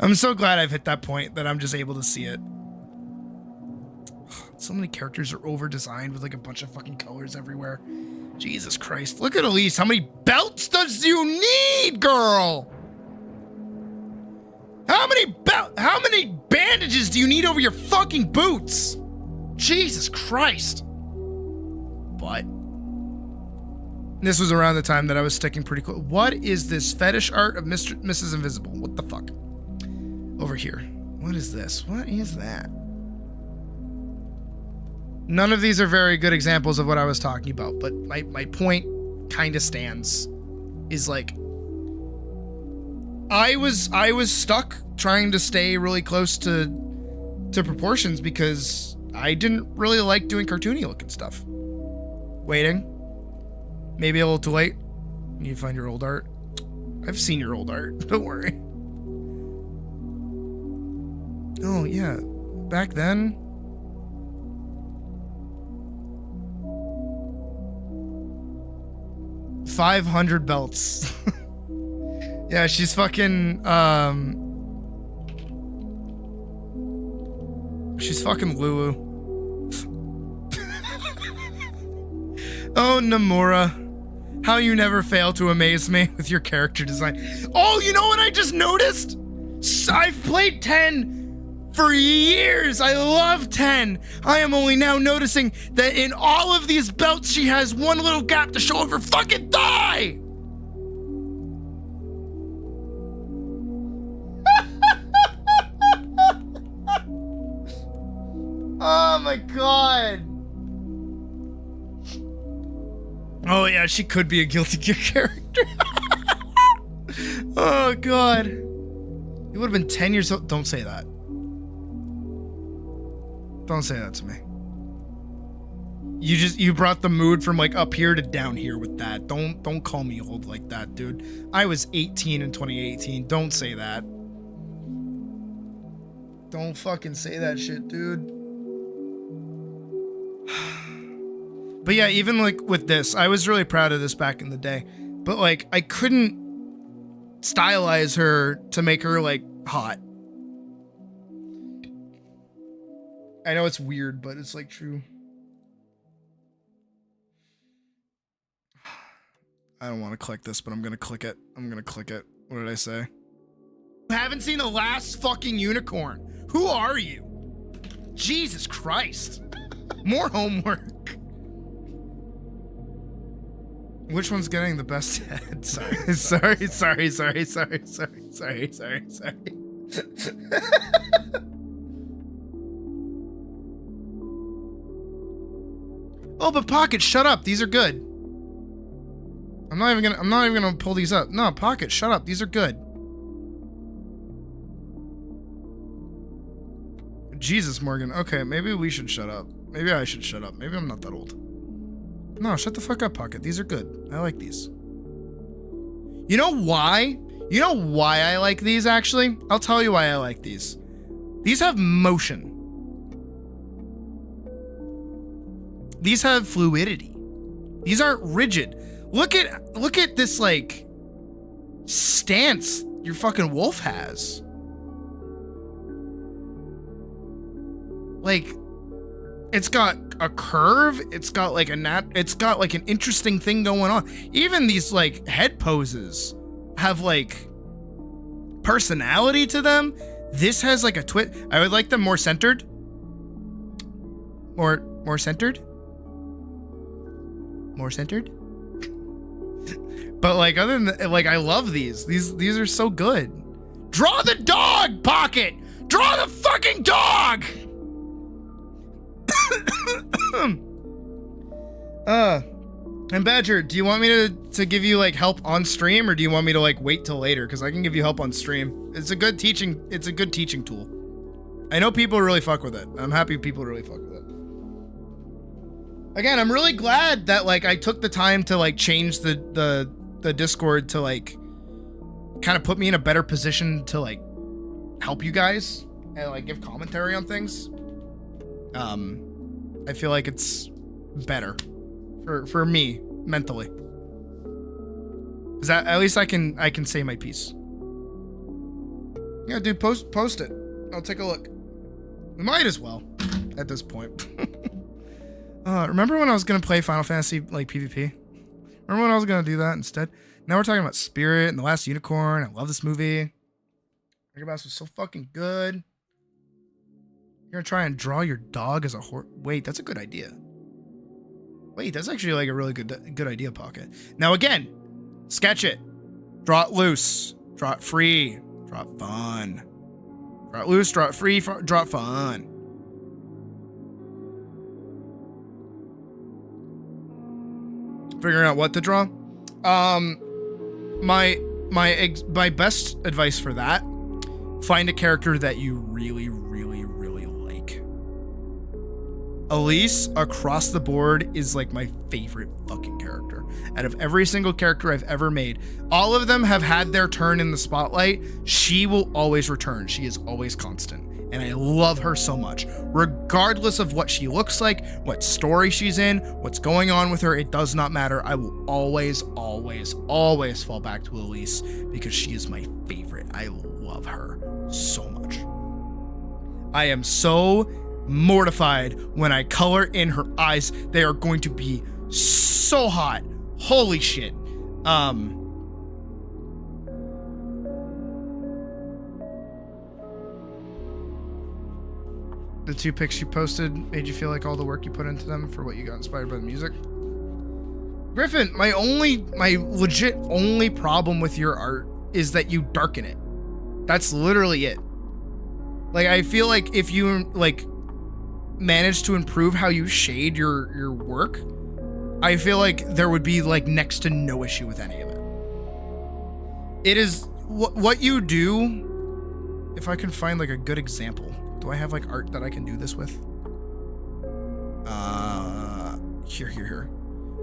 I'm so glad I've hit that point that I'm just able to see it. So many characters are over-designed with like a bunch of fucking colors everywhere. Jesus Christ. Look at Elise. How many belts does you need, girl? How many bandages do you need over your fucking boots? Jesus Christ. But this was around the time that I was sticking pretty close. What is this fetish art of Mrs. Invisible? What the fuck? Over here. What is this? What is that? None of these are very good examples of what I was talking about, but my point kind of stands. Is like, I was stuck trying to stay really close to proportions because I didn't really like doing cartoony looking stuff. Waiting. Maybe a little too late. You need to find your old art. I've seen your old art. Don't worry. Oh, yeah. Back then. $500 belts. Yeah, she's fucking, she's fucking Lulu. Oh, Nomura. How you never fail to amaze me with your character design. Oh, you know what I just noticed? I've played 10 for years. I love 10. I am only now noticing that in all of these belts, she has one little gap to show off her fucking thigh. Oh my god. Oh yeah, she could be a Guilty Gear character. Oh god. You would have been 10 years old. Don't say that. Don't say that to me. You brought the mood from like up here to down here with that. Don't call me old like that, dude. I was 18 in 2018. Don't say that. Don't fucking say that shit, dude. But yeah, even like with this, I was really proud of this back in the day. But like, I couldn't stylize her to make her like hot. I know it's weird, but it's like true. I don't want to click this, but I'm gonna click it. I'm gonna click it. What did I say? I haven't seen the last fucking unicorn. Who are you? Jesus Christ. More homework. Which one's getting the best head? Sorry. Oh, but Pocket, shut up. These are good. I'm not even gonna pull these up. No, Pocket, shut up. These are good. Jesus, Morgan. Okay, maybe we should shut up. Maybe I should shut up. Maybe I'm not that old. No, shut the fuck up, Pocket. These are good. I like these. You know why? You know why I like these, actually? I'll tell you why I like these. These have motion. These have fluidity. These aren't rigid. Look at this, like, stance your fucking wolf has. Like, it's got a curve. It's got like it's got like an interesting thing going on. Even these like head poses have like personality to them. This has like a twist. I would like them more centered. More centered. More centered. But like other than like, I love these. These are so good. Draw the dog, Pocket. Draw the fucking dog. And Badger, do you want me to give you like help on stream, or do you want me to like wait till later? Because I can give you help on stream. It's a good teaching tool. I know people really fuck with it. I'm happy people really fuck with it. Again, I'm really glad that like I took the time to like change the Discord to like kind of put me in a better position to like help you guys and like give commentary on things. I feel like it's better for me mentally. Cause at least I can say my piece. Yeah, dude, post it. I'll take a look. We might as well at this point. Remember when I was gonna play Final Fantasy like PvP? Remember when I was gonna do that instead? Now we're talking about Spirit and The Last Unicorn. I love this movie. Megabass was so fucking good. You're gonna try and draw your dog as a horse. Wait, that's a good idea. Wait, that's actually like a really good idea, Pocket. Now again, sketch it. Draw it loose. Draw it free. Draw it fun. Draw it loose, draw it free, draw it fun. Figuring out what to draw. My best advice for that: find a character that you really like. Elise across the board is like my favorite fucking character. Out of every single character I've ever made, all of them have had their turn in the spotlight. She will always return. She is always constant. And I love her so much. Regardless of what she looks like, what story she's in, what's going on with her, it does not matter. I will always fall back to Elise because she is my favorite. I love her so much. I am so mortified when I color in her eyes. They are going to be so hot. Holy shit. The 2 pics you posted made you feel like all the work you put into them for what you got inspired by the music? Griffin, my legit only problem with your art is that you darken it. That's literally it. Like, I feel like if you like manage to improve how you shade your work, I feel like there would be like next to no issue with any of it. It is what you do. If I can find like a good example. Do I have like art that I can do this with? Here.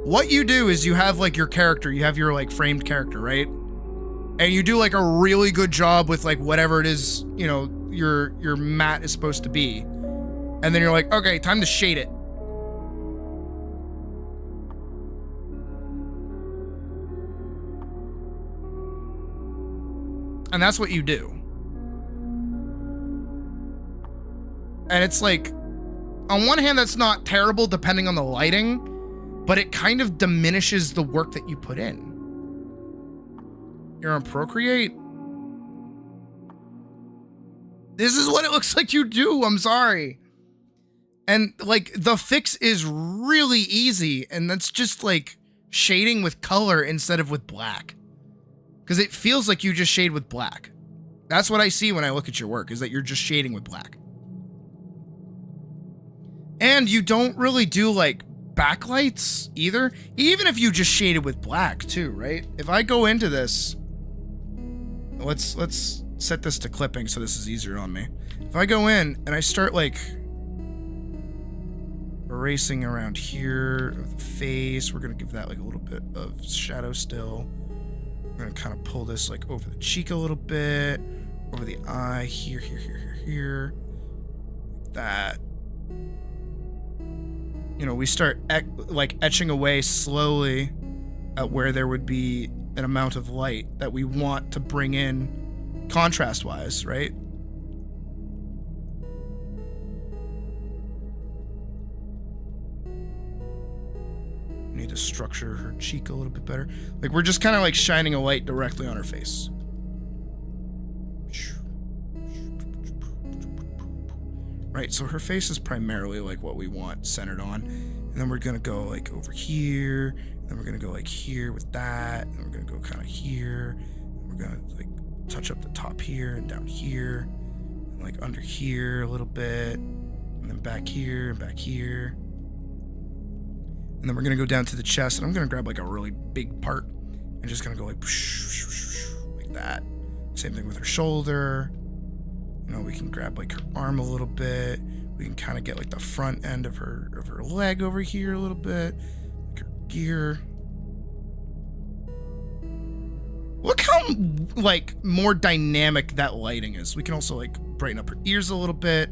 What you do is you have like your character, you have your like framed character, right? And you do like a really good job with like whatever it is, you know, your mat is supposed to be. And then you're like, okay, time to shade it. And that's what you do. And it's like, on one hand, that's not terrible depending on the lighting, but it kind of diminishes the work that you put in. You're on Procreate. This is what it looks like you do. I'm sorry. And like the fix is really easy. And that's just like shading with color instead of with black. Because it feels like you just shade with black. That's what I see when I look at your work, is that you're just shading with black. And you don't really do like backlights either. Even if you just shaded with black too, right? If I go into this, let's set this to clipping so this is easier on me. If I go in and I start like erasing around here of the face, we're gonna give that like a little bit of shadow still. We're gonna kind of pull this like over the cheek a little bit, over the eye, here, like that. You know, we start like etching away slowly at where there would be an amount of light that we want to bring in contrast-wise, right? We need to structure her cheek a little bit better. Like, we're just kind of like shining a light directly on her face. Right, so her face is primarily like what we want centered on. And then we're gonna go like over here. Then we're gonna go like here with that. And we're gonna go kind of here. And we're gonna like touch up the top here and down here. And like under here a little bit. And then back here and back here. And then we're gonna go down to the chest. And I'm gonna grab like a really big part. And just gonna go like that. Same thing with her shoulder. You know, we can grab like her arm a little bit. We can kind of get like the front end of her leg over here a little bit. Like her gear. Look how like more dynamic that lighting is. We can also like brighten up her ears a little bit.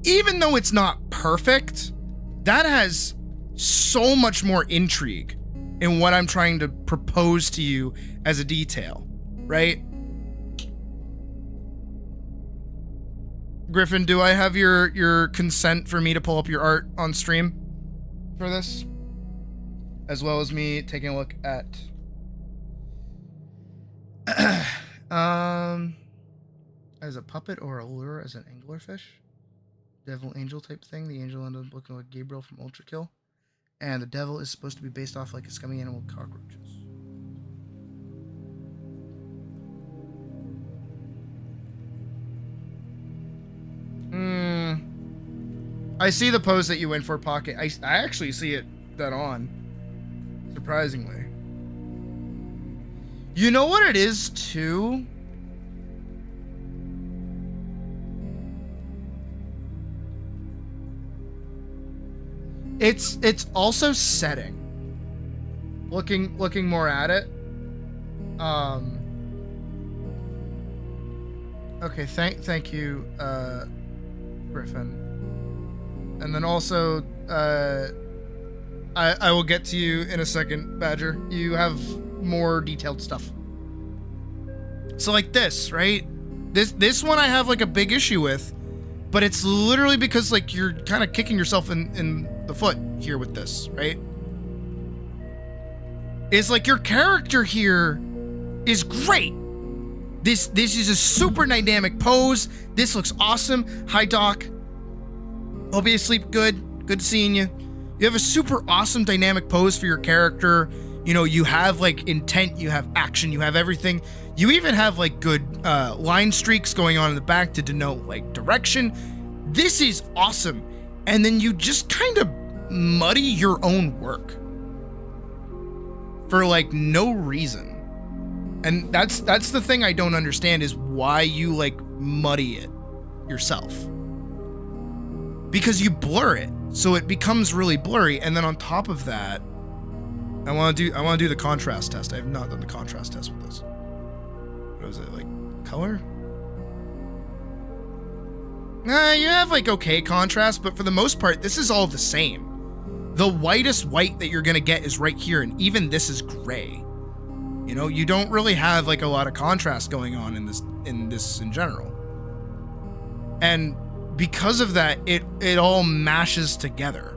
Even though it's not perfect, that has so much more intrigue in what I'm trying to propose to you as a detail, right? Griffin, do I have your consent for me to pull up your art on stream for this? As well as me taking a look at as a puppet or a lure as an anglerfish. Devil angel type thing. The angel ended up looking like Gabriel from Ultra Kill. And the devil is supposed to be based off like a scummy animal cockroaches. I see the pose that you went for, Pocket. I actually see it that on. Surprisingly. You know what it is, too? It's also setting. Looking more at it. Okay, thank you, Griffin. And then also, I will get to you in a second, Badger. You have more detailed stuff. So like this, right? This one I have like a big issue with, but it's literally because like you're kind of kicking yourself in the foot here with this, right? It's like your character here is great. This is a super dynamic pose. This looks awesome. Hi, Doc. Hope you sleep good. Good seeing you. You have a super awesome dynamic pose for your character. You know, you have like intent, you have action, you have everything. You even have like good line streaks going on in the back to denote like direction. This is awesome. And then you just kind of muddy your own work for like no reason. And that's the thing I don't understand is why you like muddy it yourself. Because you blur it, so it becomes really blurry. And then on top of that, I want to do the contrast test. I have not done the contrast test with this. What is it, like color? Nah, you have like okay contrast, but for the most part, this is all the same. The whitest white that you're gonna get is right here, and even this is gray. You know, you don't really have like a lot of contrast going on in this in general. And because of that, it all mashes together.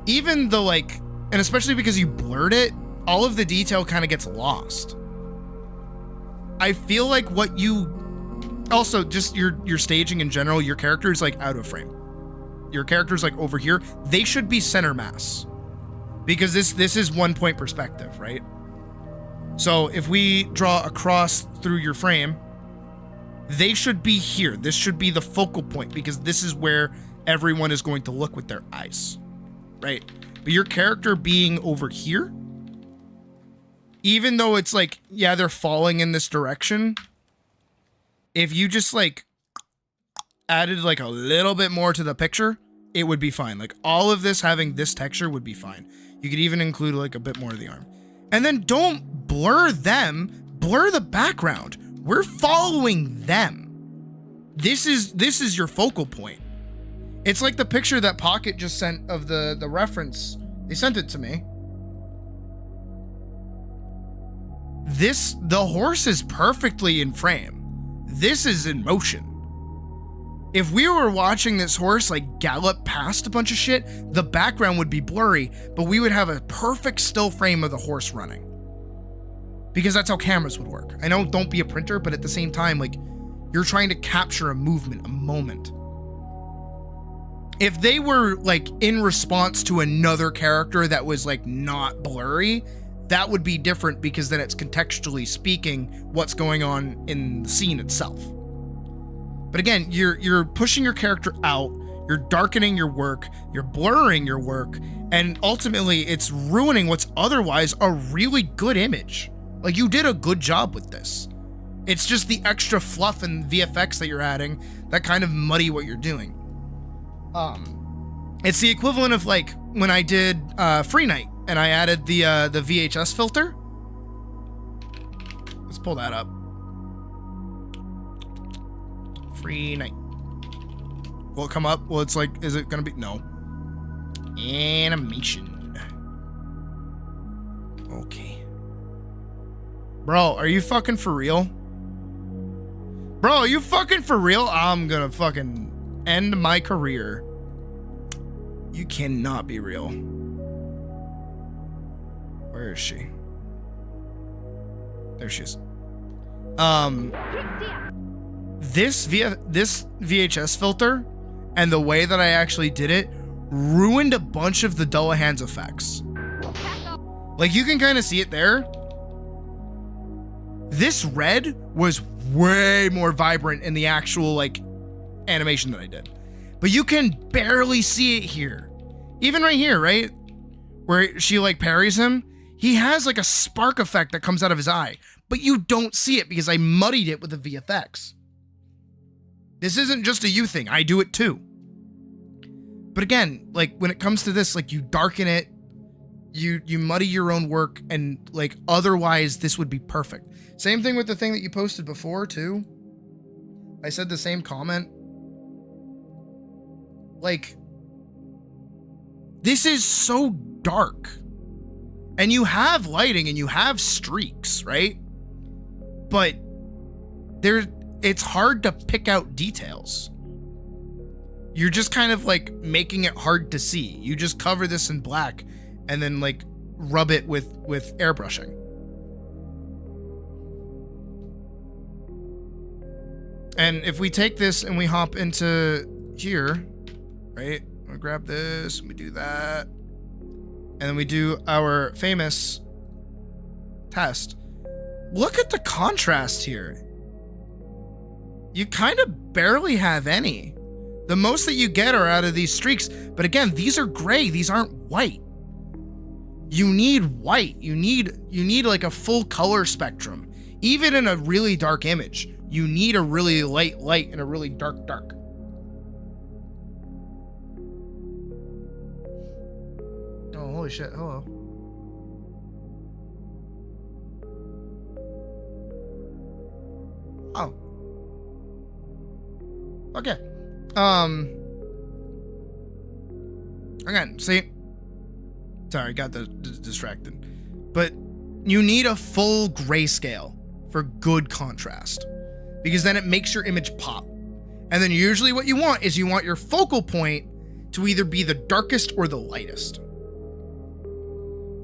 Even the like, and especially because you blurred it, all of the detail kind of gets lost. I feel like what you, also just your staging in general, your character is like out of frame. Your character's like over here. They should be center mass. Because this is 1 point perspective, right? So if we draw across through your frame, they should be here. This should be the focal point because this is where everyone is going to look with their eyes, right? But your character being over here, even though it's like, yeah, they're falling in this direction, if you just like added like a little bit more to the picture, it would be fine. Like all of this having this texture would be fine. You could even include like a bit more of the arm. And then don't blur them, blur the background. We're following them. This is your focal point. It's like the picture that Pocket just sent of the reference. They sent it to me. The horse is perfectly in frame. This is in motion. If we were watching this horse like gallop past a bunch of shit, the background would be blurry, but we would have a perfect still frame of the horse running. Because that's how cameras would work. I know, don't be a printer, but at the same time, like, you're trying to capture a movement, a moment. If they were like in response to another character that was like not blurry, that would be different, because then it's contextually speaking what's going on in the scene itself. But again, you're pushing your character out, you're darkening your work, you're blurring your work, and ultimately it's ruining what's otherwise a really good image. Like, you did a good job with this. It's just the extra fluff and VFX that you're adding that kind of muddy what you're doing. It's the equivalent of like when I did Free Night and I added the VHS filter. Let's pull that up. Free Night. Will it come up? Well, it's like, is it gonna be? No. Animation. Okay. Bro, are you fucking for real? Bro, are you fucking for real? I'm gonna fucking end my career. You cannot be real. Where is she? There she is. This VHS filter and the way that I actually did it ruined a bunch of the Dullahan's effects. Like, you can kind of see it there. This red was way more vibrant in the actual like animation that I did, but you can barely see it here. Even right here, right? Where she like parries him, he has like a spark effect that comes out of his eye, but you don't see it because I muddied it with the VFX. This isn't just a you thing, I do it too. But again, like when it comes to this, like you darken it, you muddy your own work, and like otherwise this would be perfect. Same thing with the thing that you posted before too. I said the same comment. Like, this is so dark. And you have lighting and you have streaks, right? But it's hard to pick out details. You're just kind of like making it hard to see. You just cover this in black and then like rub it with airbrushing. And if we take this and we hop into here, right? I'm gonna grab this, and we do that. And then we do our famous test. Look at the contrast here. You kind of barely have any. The most that you get are out of these streaks. But again, these are gray. These aren't white. You need white. You need like a full color spectrum. Even in a really dark image, you need a really light and a really dark. Oh, holy shit. Hello. Oh. Okay. Again, see? Sorry, got distracted. But you need a full grayscale for good contrast, because then it makes your image pop. And then usually what you want is you want your focal point to either be the darkest or the lightest,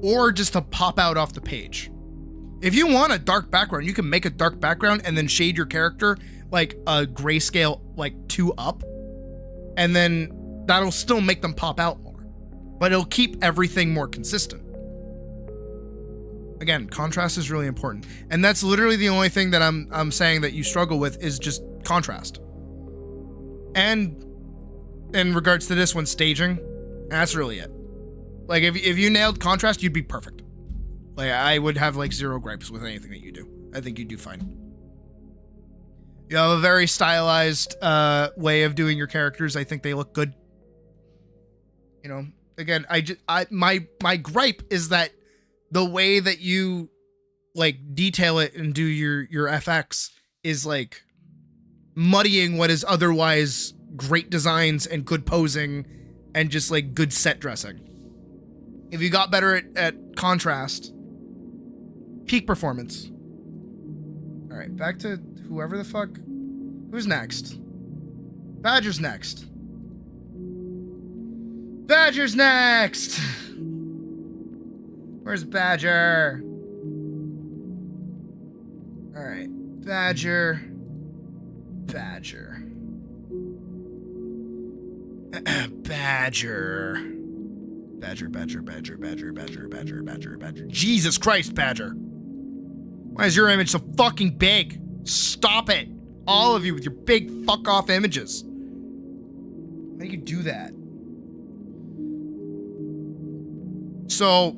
or just to pop out off the page. If you want a dark background, you can make a dark background and then shade your character like a grayscale like 2 up, and then that'll still make them pop out more, but it'll keep everything more consistent. Again, contrast is really important, and that's literally the only thing that I'm saying that you struggle with is just contrast. And in regards to this one, staging, that's really it. Like if you nailed contrast, you'd be perfect. Like I would have like 0 gripes with anything that you do. I think you do fine. You have a very stylized way of doing your characters. I think they look good. You know, again, my gripe is that the way that you like detail it and do your FX is like muddying what is otherwise great designs and good posing and just like good set dressing. If you got better at contrast, peak performance. All right, back to whoever the fuck. Who's next? Badger's next. Badger's next. Where's Badger? All right, Badger. Badger. Badger. Badger, Badger, Badger, Badger, Badger, Badger, Badger, Badger. Jesus Christ, Badger. Why is your image so fucking big? Stop it. All of you with your big fuck off images. How do you do that? So,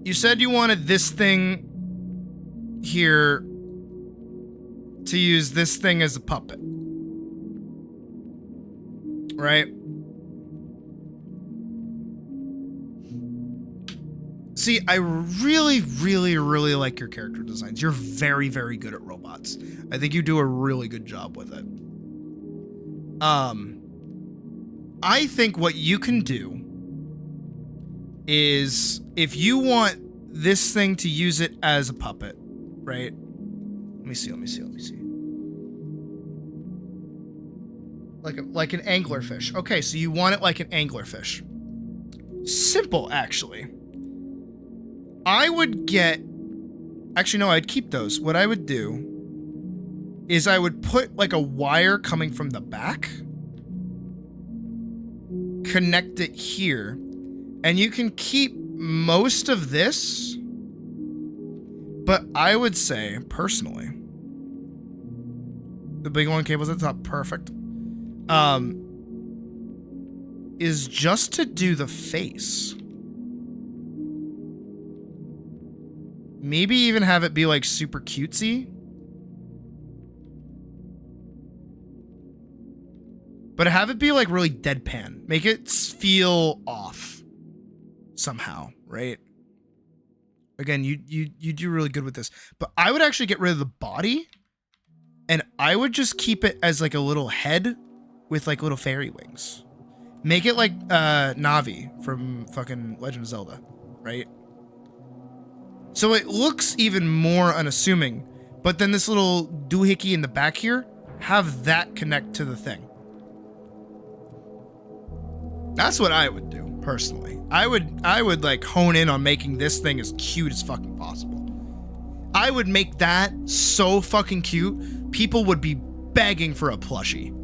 you said you wanted this thing here to use this thing as a puppet. Right? See, I really, really, really like your character designs. You're very, very good at robots. I think you do a really good job with it. I think what you can do is, if you want this thing to use it as a puppet, right? Let me see. Like an anglerfish. Okay, so you want it like an anglerfish. Simple, actually. I would get... Actually, no, I'd keep those. What I would do is I would put like a wire coming from the back, connect it here, and you can keep most of this, but I would say, personally, the big one cable's at the top, perfect, is just to do the face. Maybe even have it be like super cutesy. But have it be like really deadpan. Make it feel off somehow, right? Again, you do really good with this. But I would actually get rid of the body, and I would just keep it as like a little head with like little fairy wings. Make it like Navi from fucking Legend of Zelda, right? So it looks even more unassuming, but then this little doohickey in the back here, have that connect to the thing. That's what I would do, personally. I would like hone in on making this thing as cute as fucking possible. I would make that so fucking cute, people would be begging for a plushie.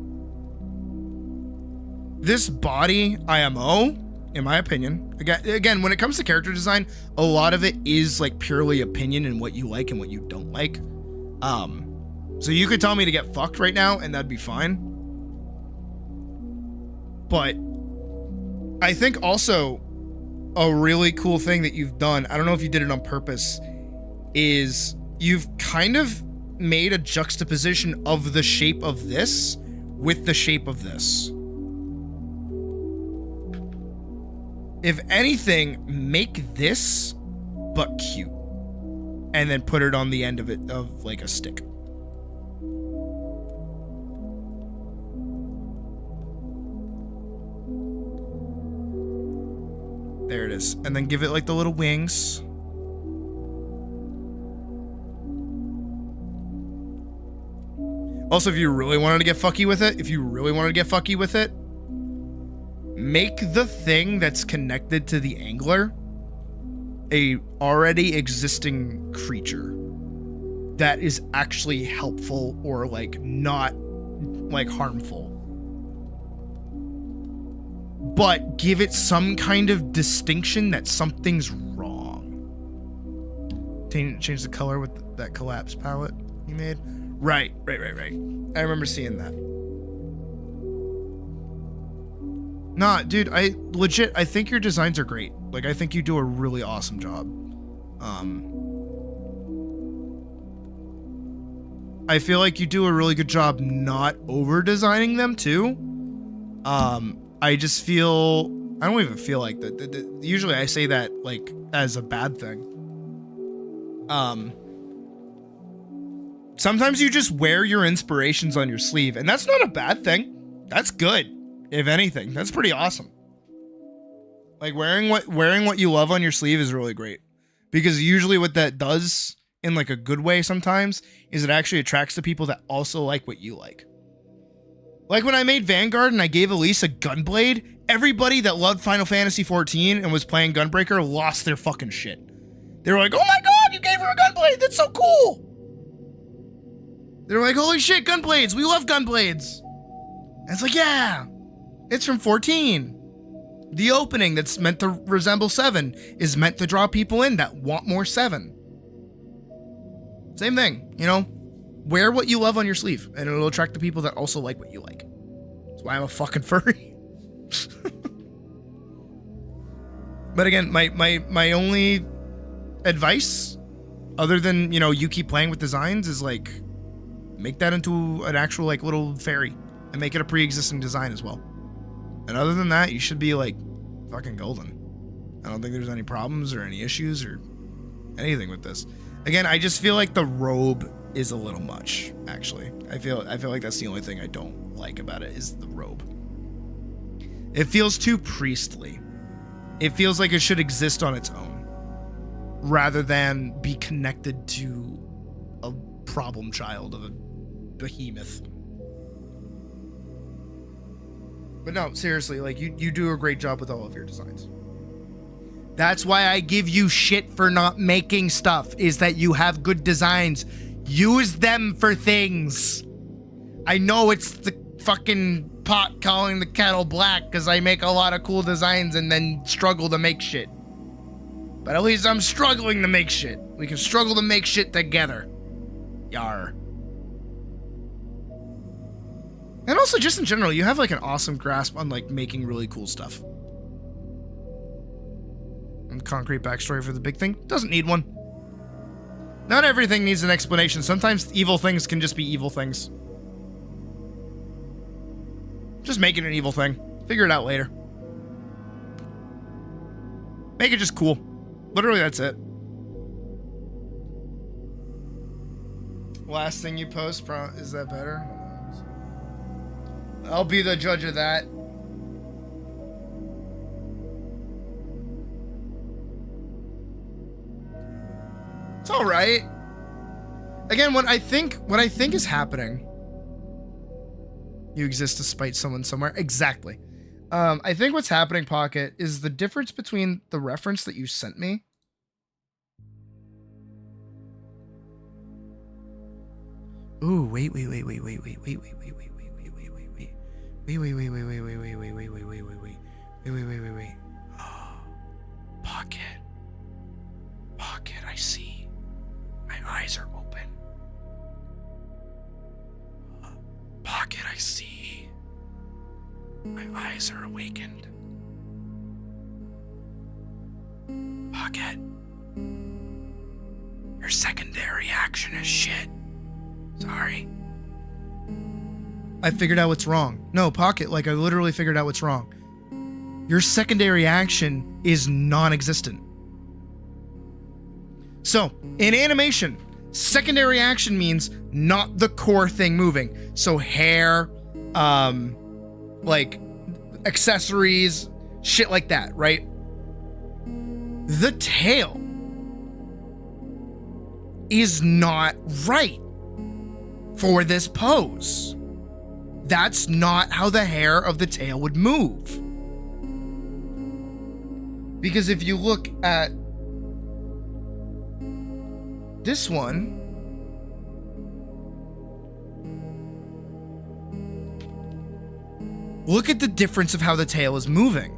This body IMO, in my opinion, again, when it comes to character design, a lot of it is like purely opinion and what you like and what you don't like. So you could tell me to get fucked right now and that'd be fine. But I think also a really cool thing that you've done, I don't know if you did it on purpose, is you've kind of made a juxtaposition of the shape of this with the shape of this. If anything, make this but cute, and then put it on the end of it of like a stick. There it is. And then give it like the little wings. Also, if you really wanted to get fucky with it, make the thing that's connected to the angler a already existing creature that is actually helpful or like not like harmful. But give it some kind of distinction that something's wrong. Change the color with that collapse palette you made. Right. I remember seeing that. Nah, dude, I think your designs are great. Like, I think you do a really awesome job. I feel like you do a really good job not over designing them too. I just feel I don't even feel like that. Usually I say that like as a bad thing. Sometimes you just wear your inspirations on your sleeve, and that's not a bad thing. That's good. If anything, that's pretty awesome. Like wearing what you love on your sleeve is really great, because usually what that does in like a good way sometimes is it actually attracts the people that also like what you like. Like when I made Vanguard and I gave Elise a Gunblade, everybody that loved Final Fantasy XIV and was playing Gunbreaker lost their fucking shit. They were like, "Oh my god, you gave her a Gunblade! That's so cool!" They're like, "Holy shit, Gunblades! We love Gunblades!" And it's like, yeah, it's from 14. The opening that's meant to resemble 7 is meant to draw people in that want more 7. Same thing, you know? Wear what you love on your sleeve, and it'll attract the people that also like what you like. That's why I'm a fucking furry. But again, my only advice, other than, you know, you keep playing with designs, is like, make that into an actual like little fairy and make it a pre-existing design as well. And other than that, you should be like fucking golden. I don't think there's any problems or any issues or anything with this. Again, I just feel like the robe is a little much, actually. I feel like that's the only thing I don't like about it is the robe. It feels too priestly. It feels like it should exist on its own rather than be connected to a problem child of a behemoth. But no, seriously, like you do a great job with all of your designs. That's why I give you shit for not making stuff, is that you have good designs. Use them for things. I know it's the fucking pot calling the kettle black because I make a lot of cool designs and then struggle to make shit. But at least I'm struggling to make shit. We can struggle to make shit together. Yar. And also, just in general, you have like an awesome grasp on like making really cool stuff. And concrete backstory for the big thing doesn't need one. Not everything needs an explanation. Sometimes evil things can just be evil things. Just make it an evil thing. Figure it out later. Make it just cool. Literally, that's it. Last thing you post, is that better? I'll be the judge of that. It's all right. Again, what I think is happening. You exist to spite someone somewhere. Exactly. I think what's happening, Pocket, is the difference between the reference that you sent me. Ooh, wait. Pocket, I see. My eyes are open. Pocket, I see. My eyes are awakened. Pocket. Your secondary action is shit. Sorry. I figured out what's wrong. No, Pocket, like I literally figured out what's wrong. Your secondary action is non-existent. So, in animation, secondary action means not the core thing moving. So hair, like accessories, shit like that, right? The tail is not right for this pose. That's not how the hair of the tail would move. Because if you look at this one, look at the difference of how the tail is moving.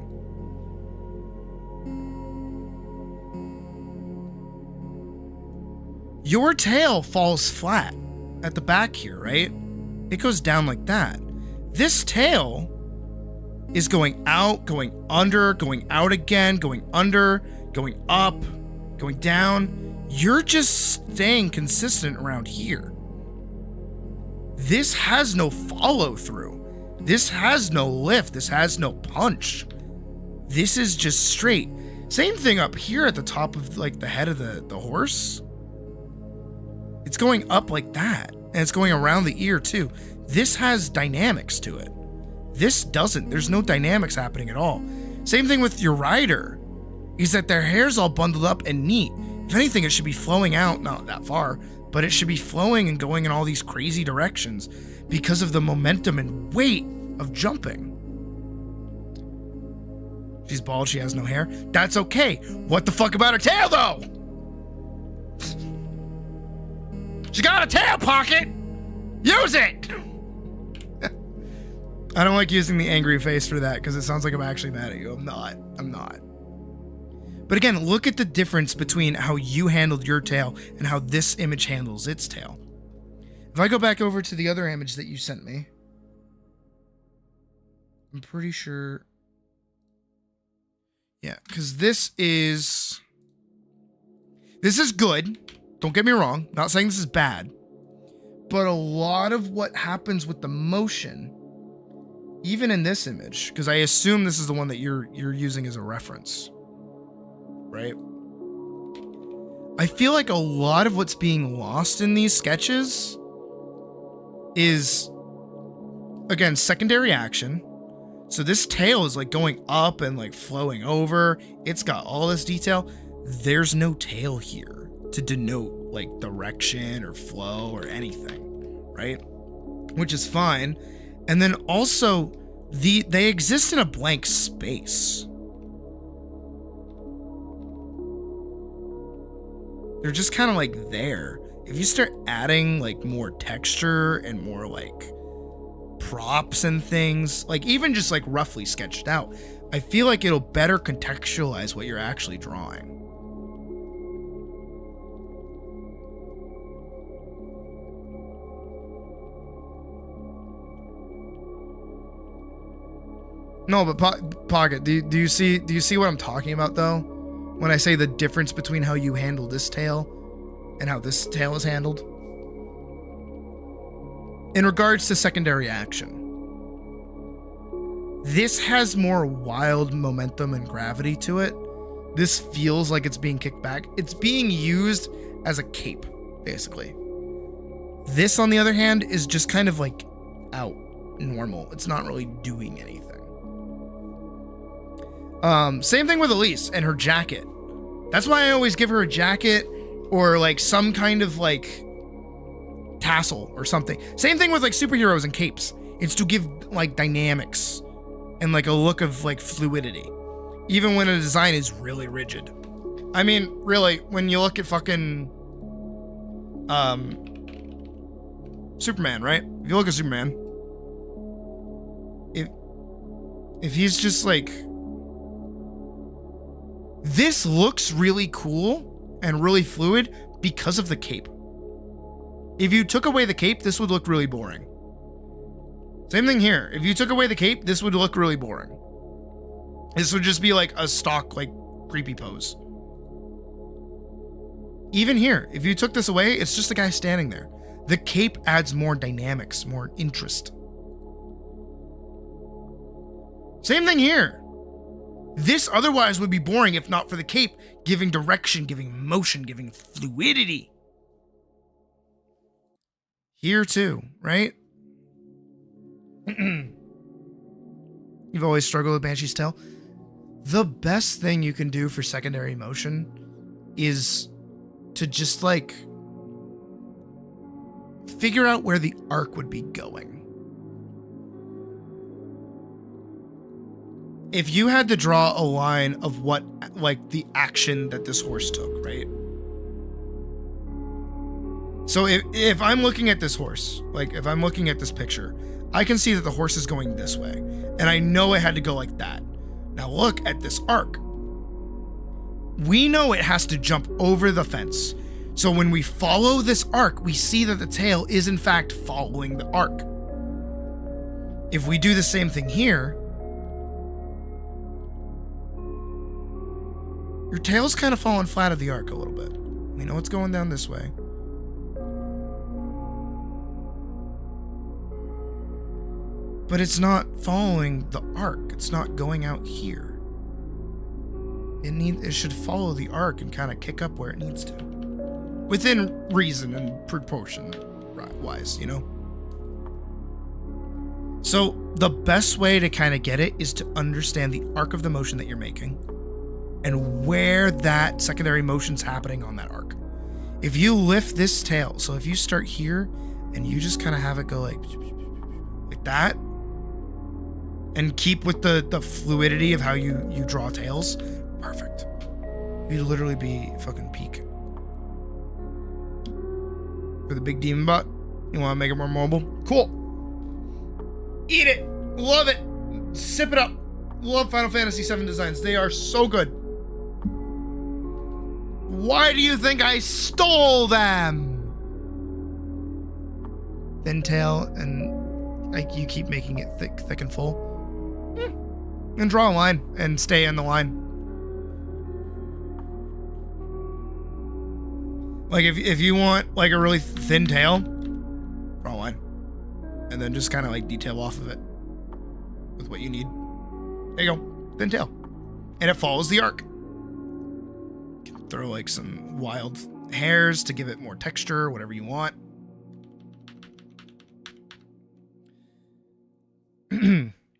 Your tail falls flat at the back here, right? It goes down like that. This tail is going out, going under, going out again, going under, going up, going down. You're just staying consistent around here. This has no follow through. This has no lift. This has no punch. This is just straight. Same thing up here at the top of like the head of the horse. It's going up like that, and it's going around the ear too. This has dynamics to it. This doesn't. There's no dynamics happening at all. Same thing with your rider, is that their hair's all bundled up and neat. If anything, it should be flowing out, not that far, but it should be flowing and going in all these crazy directions because of the momentum and weight of jumping. She's bald, she has no hair. That's okay. What the fuck about her tail, though? She got a tail pocket! Use it! I don't like using the angry face for that because it sounds like I'm actually mad at you. I'm not. But again, look at the difference between how you handled your tail and how this image handles its tail. If I go back over to the other image that you sent me, I'm pretty sure... Yeah, because this is good. Don't get me wrong. Not saying this is bad. But a lot of what happens with the motion, even in this image, because I assume this is the one that you're using as a reference, right? I feel like a lot of what's being lost in these sketches is, again, secondary action. So this tail is like going up and like flowing over. It's got all this detail. There's no tail here to denote like direction or flow or anything, right? Which is fine. And then also they exist in a blank space. They're just kind of like there. If you start adding like more texture and more like props and things, like even just like roughly sketched out, I feel like it'll better contextualize what you're actually drawing. No, but Pocket, do you see what I'm talking about though? When I say the difference between how you handle this tail and how this tail is handled? In regards to secondary action, this has more wild momentum and gravity to it. This feels like it's being kicked back. It's being used as a cape, basically. This, on the other hand, is just kind of like out, normal. It's not really doing anything. Same thing with Elise and her jacket. That's why I always give her a jacket or like some kind of like tassel or something. Same thing with like superheroes and capes. It's to give like dynamics and like a look of like fluidity, even when a design is really rigid. I mean, really, when you look at fucking Superman, right? If you look at Superman, if he's just like, this looks really cool and really fluid because of the cape. If you took away the cape, this would look really boring. Same thing here. If you took away the cape, this would look really boring. This would just be like a stock, like, creepy pose. Even here, if you took this away, it's just a guy standing there. The cape adds more dynamics, more interest. Same thing here. This otherwise would be boring if not for the cape giving direction, giving motion, giving fluidity. Here too, right? You've always struggled with Banshee's tail. The best thing you can do for secondary motion is to just like figure out where the arc would be going. If you had to draw a line of what, like, the action that this horse took, right? So if I'm looking at this horse, like, if I'm looking at this picture, I can see that the horse is going this way. And I know it had to go like that. Now look at this arc. We know it has to jump over the fence. So when we follow this arc, we see that the tail is in fact following the arc. If we do the same thing here, your tail's kind of falling flat of the arc a little bit. We know it's going down this way. But it's not following the arc. It's not going out here. It should follow the arc and kind of kick up where it needs to. Within reason and proportion wise, you know? So the best way to kind of get it is to understand the arc of the motion that you're making and where that secondary motion's happening on that arc. If you lift this tail, so if you start here and you just kind of have it go like that, and keep with the fluidity of how you draw tails, perfect. You'd literally be fucking peak. For the big demon bot, you want to make it more mobile? Cool. Eat it. Love it. Sip it up. Love Final Fantasy VII designs. They are so good. Why do you think I stole them? Thin tail, and like you keep making it thick and full. And draw a line and stay in the line. Like if you want like a really thin tail, draw a line. And then just kind of like detail off of it with what you need. There you go. Thin tail. And it follows the arc. You can throw like some wild hairs to give it more texture, whatever you want.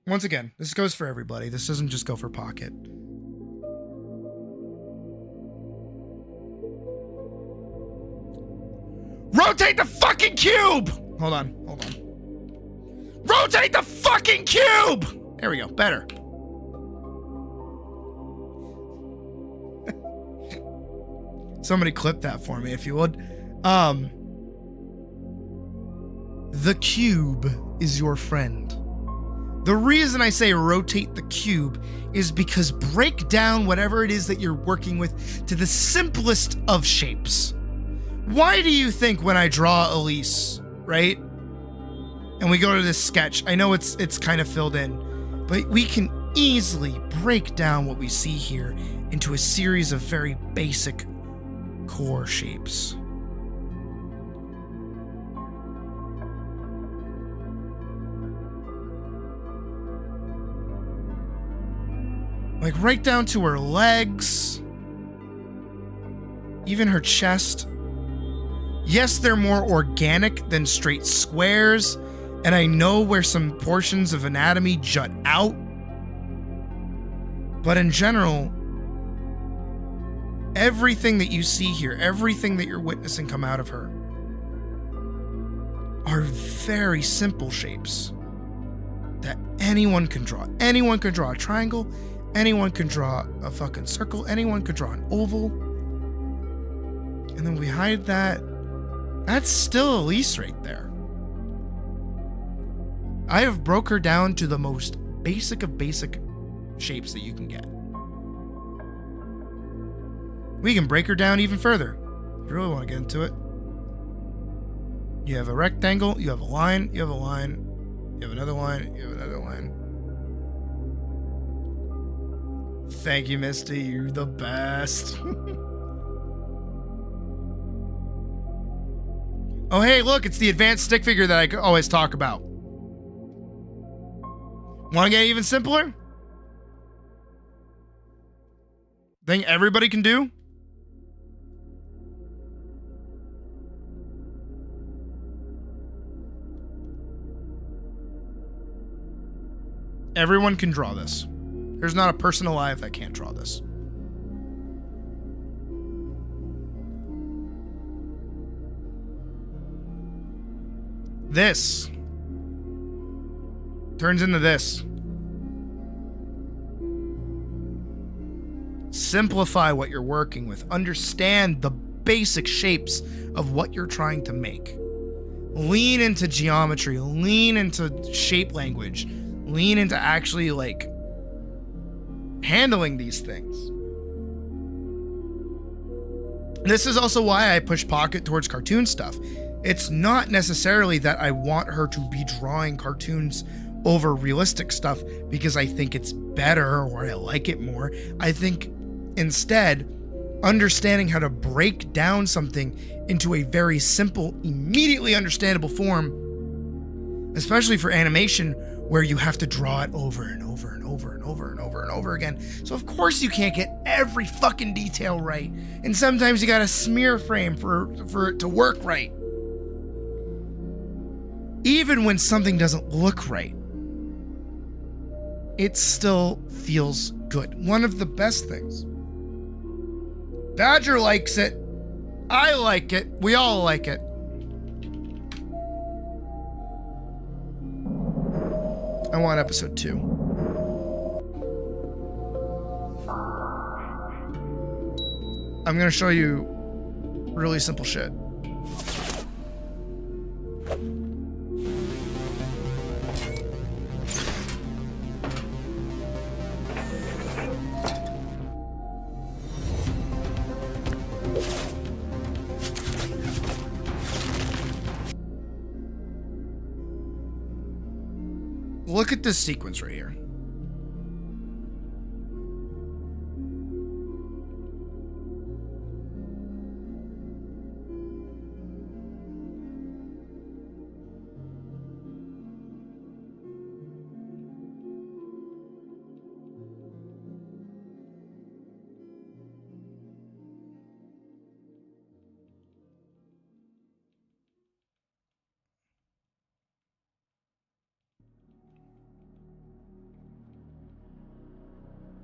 Once again, this goes for everybody. This doesn't just go for Pocket. Rotate the fucking cube! Hold on. Rotate the fucking cube! There we go. Better. Somebody clip that for me if you would. The cube is your friend. The reason I say rotate the cube is because break down whatever it is that you're working with to the simplest of shapes. Why do you think when I draw Elise, right? And we go to this sketch, I know it's kind of filled in, but we can easily break down what we see here into a series of very basic core shapes. Like right down to her legs, even her chest. Yes, they're more organic than straight squares, and I know where some portions of anatomy jut out. But in general, everything that you see here, everything that you're witnessing come out of her, are very simple shapes that anyone can draw. Anyone can draw a triangle. Anyone can draw a fucking circle. Anyone could draw an oval. And then we hide that. That's still Elise right there. I have broke her down to the most basic of basic shapes that you can get. We can break her down even further. If you really want to get into it. You have a rectangle, you have a line, you have a line, you have another line, you have another line. Thank you, Misty. You're the best. Oh, hey, look, it's the advanced stick figure that I always talk about. Want to get even simpler? Thing everybody can do? Everyone can draw this. There's not a person alive that can't draw this. This turns into this. Simplify what you're working with. Understand the basic shapes of what you're trying to make. Lean into geometry. Lean into shape language. Lean into actually like handling these things. This is also why I push Pocket towards cartoon stuff. It's not necessarily that I want her to be drawing cartoons over realistic stuff because I think it's better or I like it more. I think instead, understanding how to break down something into a very simple, immediately understandable form, especially for animation where you have to draw it over and over and over and over and over and over again. So of course you can't get every fucking detail right. And sometimes you gotta smear frame for it to work right. Even when something doesn't look right, it still feels good. One of the best things. Badger likes it. I like it. We all like it. I want episode 2. I'm gonna show you really simple shit. Look at this sequence right here.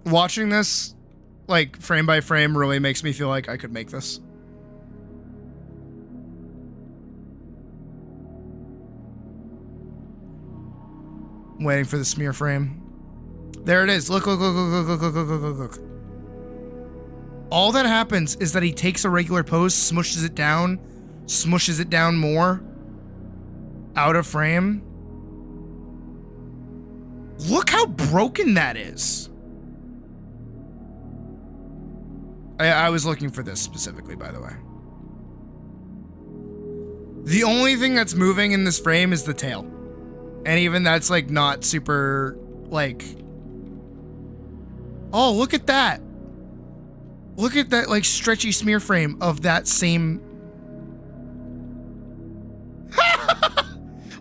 Watching this, like, frame by frame really makes me feel like I could make this. I'm waiting for the smear frame. There it is. Look, look, look, look, look, look, look, look, look, look. All that happens is that he takes a regular pose, smushes it down more, out of frame. Look how broken that is. I was looking for this specifically, by the way. The only thing that's moving in this frame is the tail. And even that's, like, not super, like... Oh, look at that. Look at that, like, stretchy smear frame of that same...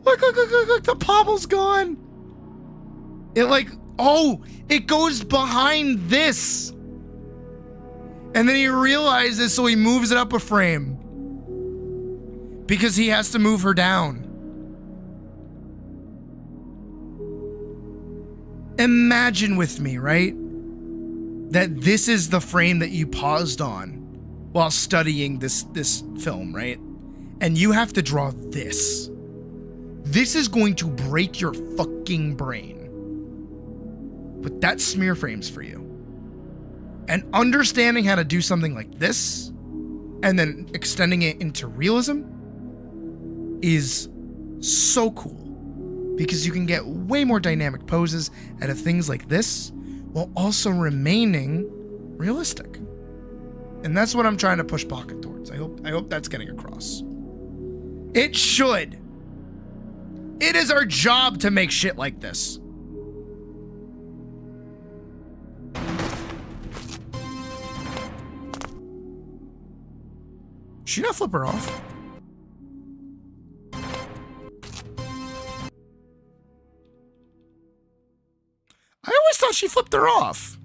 Look, look, look, look, look, the pommel's gone. It, like... Oh, it goes behind this. And then he realizes, so he moves it up a frame. Because he has to move her down. Imagine with me, right? That this is the frame that you paused on while studying this film, right? And you have to draw this. This is going to break your fucking brain. But that smear frame's for you. And understanding how to do something like this and then extending it into realism is so cool because you can get way more dynamic poses out of things like this while also remaining realistic. And that's what I'm trying to push Pocket towards. I hope that's getting across. It should. It is our job to make shit like this. Should you not flip her off? I always thought she flipped her off.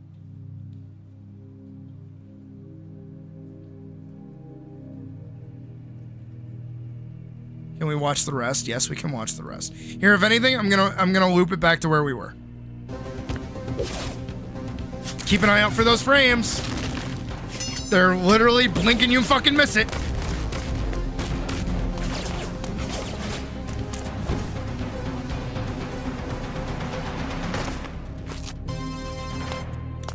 Can we watch the rest? Yes, we can watch the rest. Here, if anything, I'm gonna loop it back to where we were. Keep an eye out for those frames. They're literally blinking, you fucking miss it.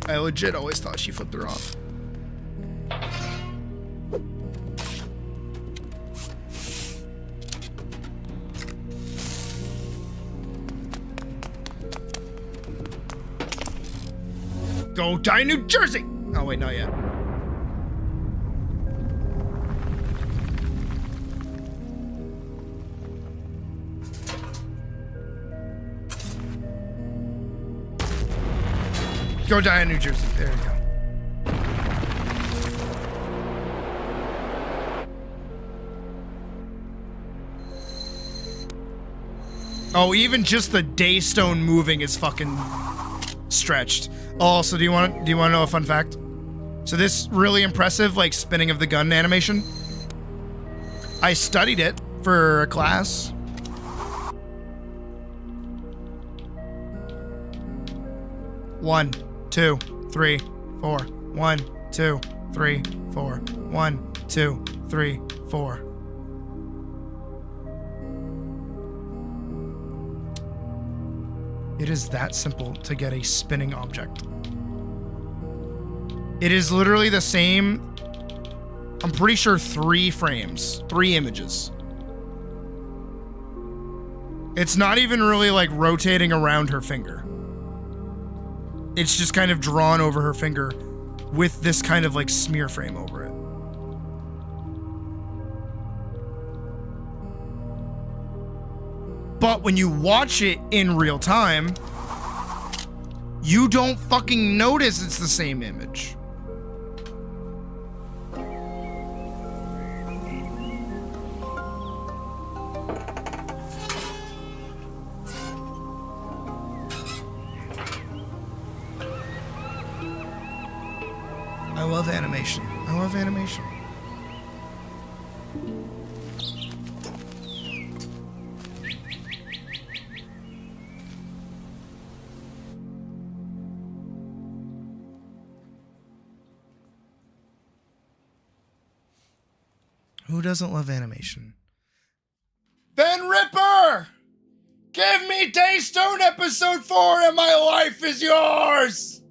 I legit always thought she flipped her off. Go die in New Jersey! Oh wait, not yet. Go die in New Jersey. There you go. Oh, even just the Daystone moving is fucking stretched. Also, do you want to know a fun fact? So this really impressive like spinning of the gun animation, I studied it for a class. One, two, three, four. 1, 2, 3, 4. 1, 2, 3, 4. It is that simple to get a spinning object. It is literally the same, I'm pretty sure 3 frames, 3 images. It's not even really like rotating around her finger. It's just kind of drawn over her finger with this kind of like smear frame over it. But when you watch it in real time, you don't fucking notice it's the same image. I love animation. I love animation. Who doesn't love animation? Ben Ripper! Give me Daystone episode 4 and my life is yours!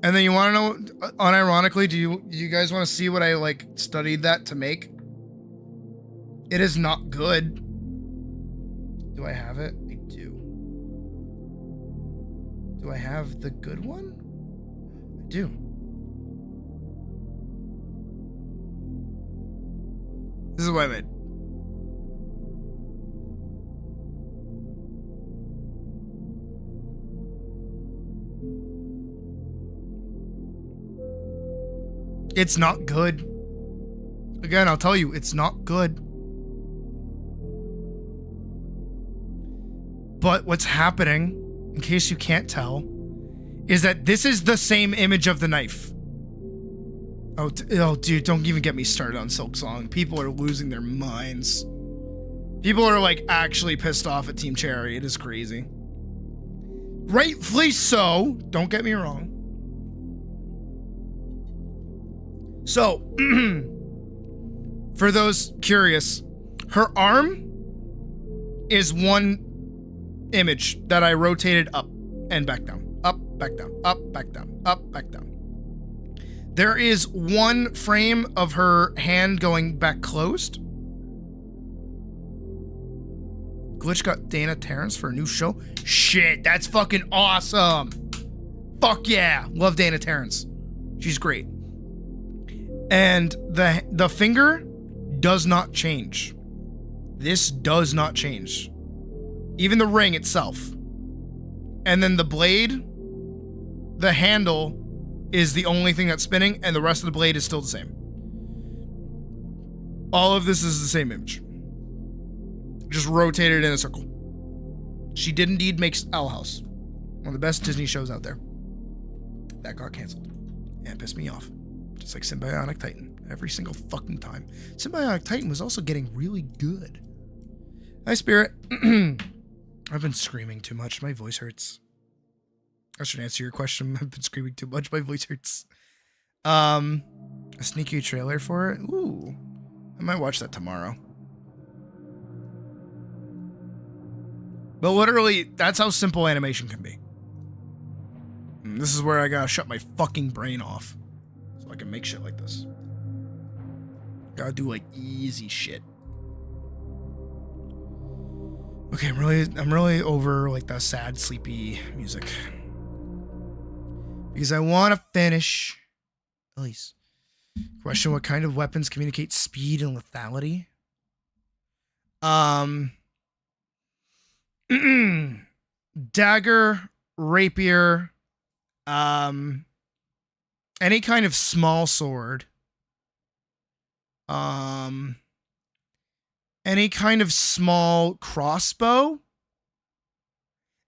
And then you want to know, unironically, do you guys want to see what I like studied that to make? It is not good. Do I have it? I do. Do I have the good one? I do. This is what I made. It's not good. Again, I'll tell you, it's not good. But what's happening, in case you can't tell, is that this is the same image of the knife. Oh, dude, don't even get me started on Silk Song. People are losing their minds. People are like actually pissed off at Team Cherry. It is crazy. Rightfully so. Don't get me wrong. So, for those curious, her arm is one image that I rotated up and back down, up, back down, up, back down, up, back down. There is one frame of her hand going back closed. Glitch got Dana Terrence for a new show. Shit, that's fucking awesome. Fuck yeah, love Dana Terrence. She's great. And the finger does not change. This does not change. Even the ring itself. And then the blade, the handle is the only thing that's spinning, and the rest of the blade is still the same. All of this is the same image. Just rotated in a circle. She did indeed make Owl House. One of the best Disney shows out there. That got canceled. And it pissed me off. Just like Symbionic Titan. Every single fucking time. Symbionic Titan was also getting really good. Hi, Spirit. I've been screaming too much. My voice hurts. I should answer your question. I've been screaming too much. My voice hurts. A sneaky trailer for it? Ooh. I might watch that tomorrow. But literally, that's how simple animation can be. And this is where I gotta shut my fucking brain off. So I can make shit like this. Gotta do like easy shit. Okay, I'm really over like the sad, sleepy music. Because I want to finish. Elise. Question: what kind of weapons communicate speed and lethality? Dagger, rapier, any kind of small sword. any kind of small crossbow,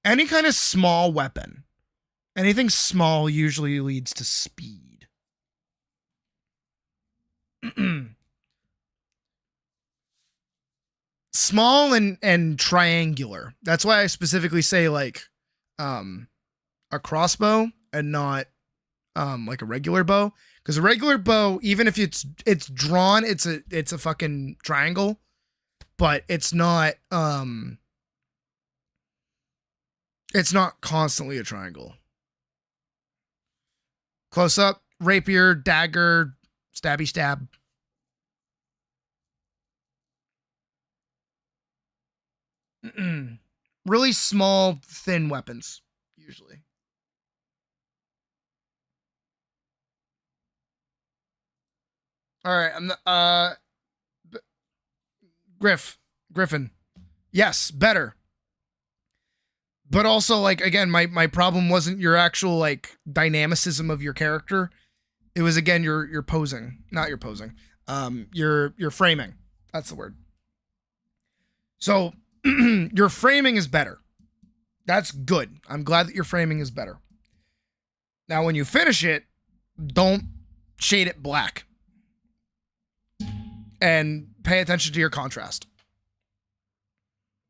any kind of small weapon. Anything small usually leads to speed. Small and triangular. That's why I specifically say like a crossbow and not like a regular bow, because a regular bow, even if it's drawn, it's a fucking triangle, but it's not constantly a triangle. Close up, rapier, dagger, stabby stab. Really small, thin weapons, usually. All right, I'm the Griffin. Yes, better. But also, like, again, my problem wasn't your actual like dynamicism of your character. It was again your posing, not your posing. Your framing. That's the word. So your framing is better. That's good. I'm glad that your framing is better. Now, when you finish it, don't shade it black. And pay attention to your contrast.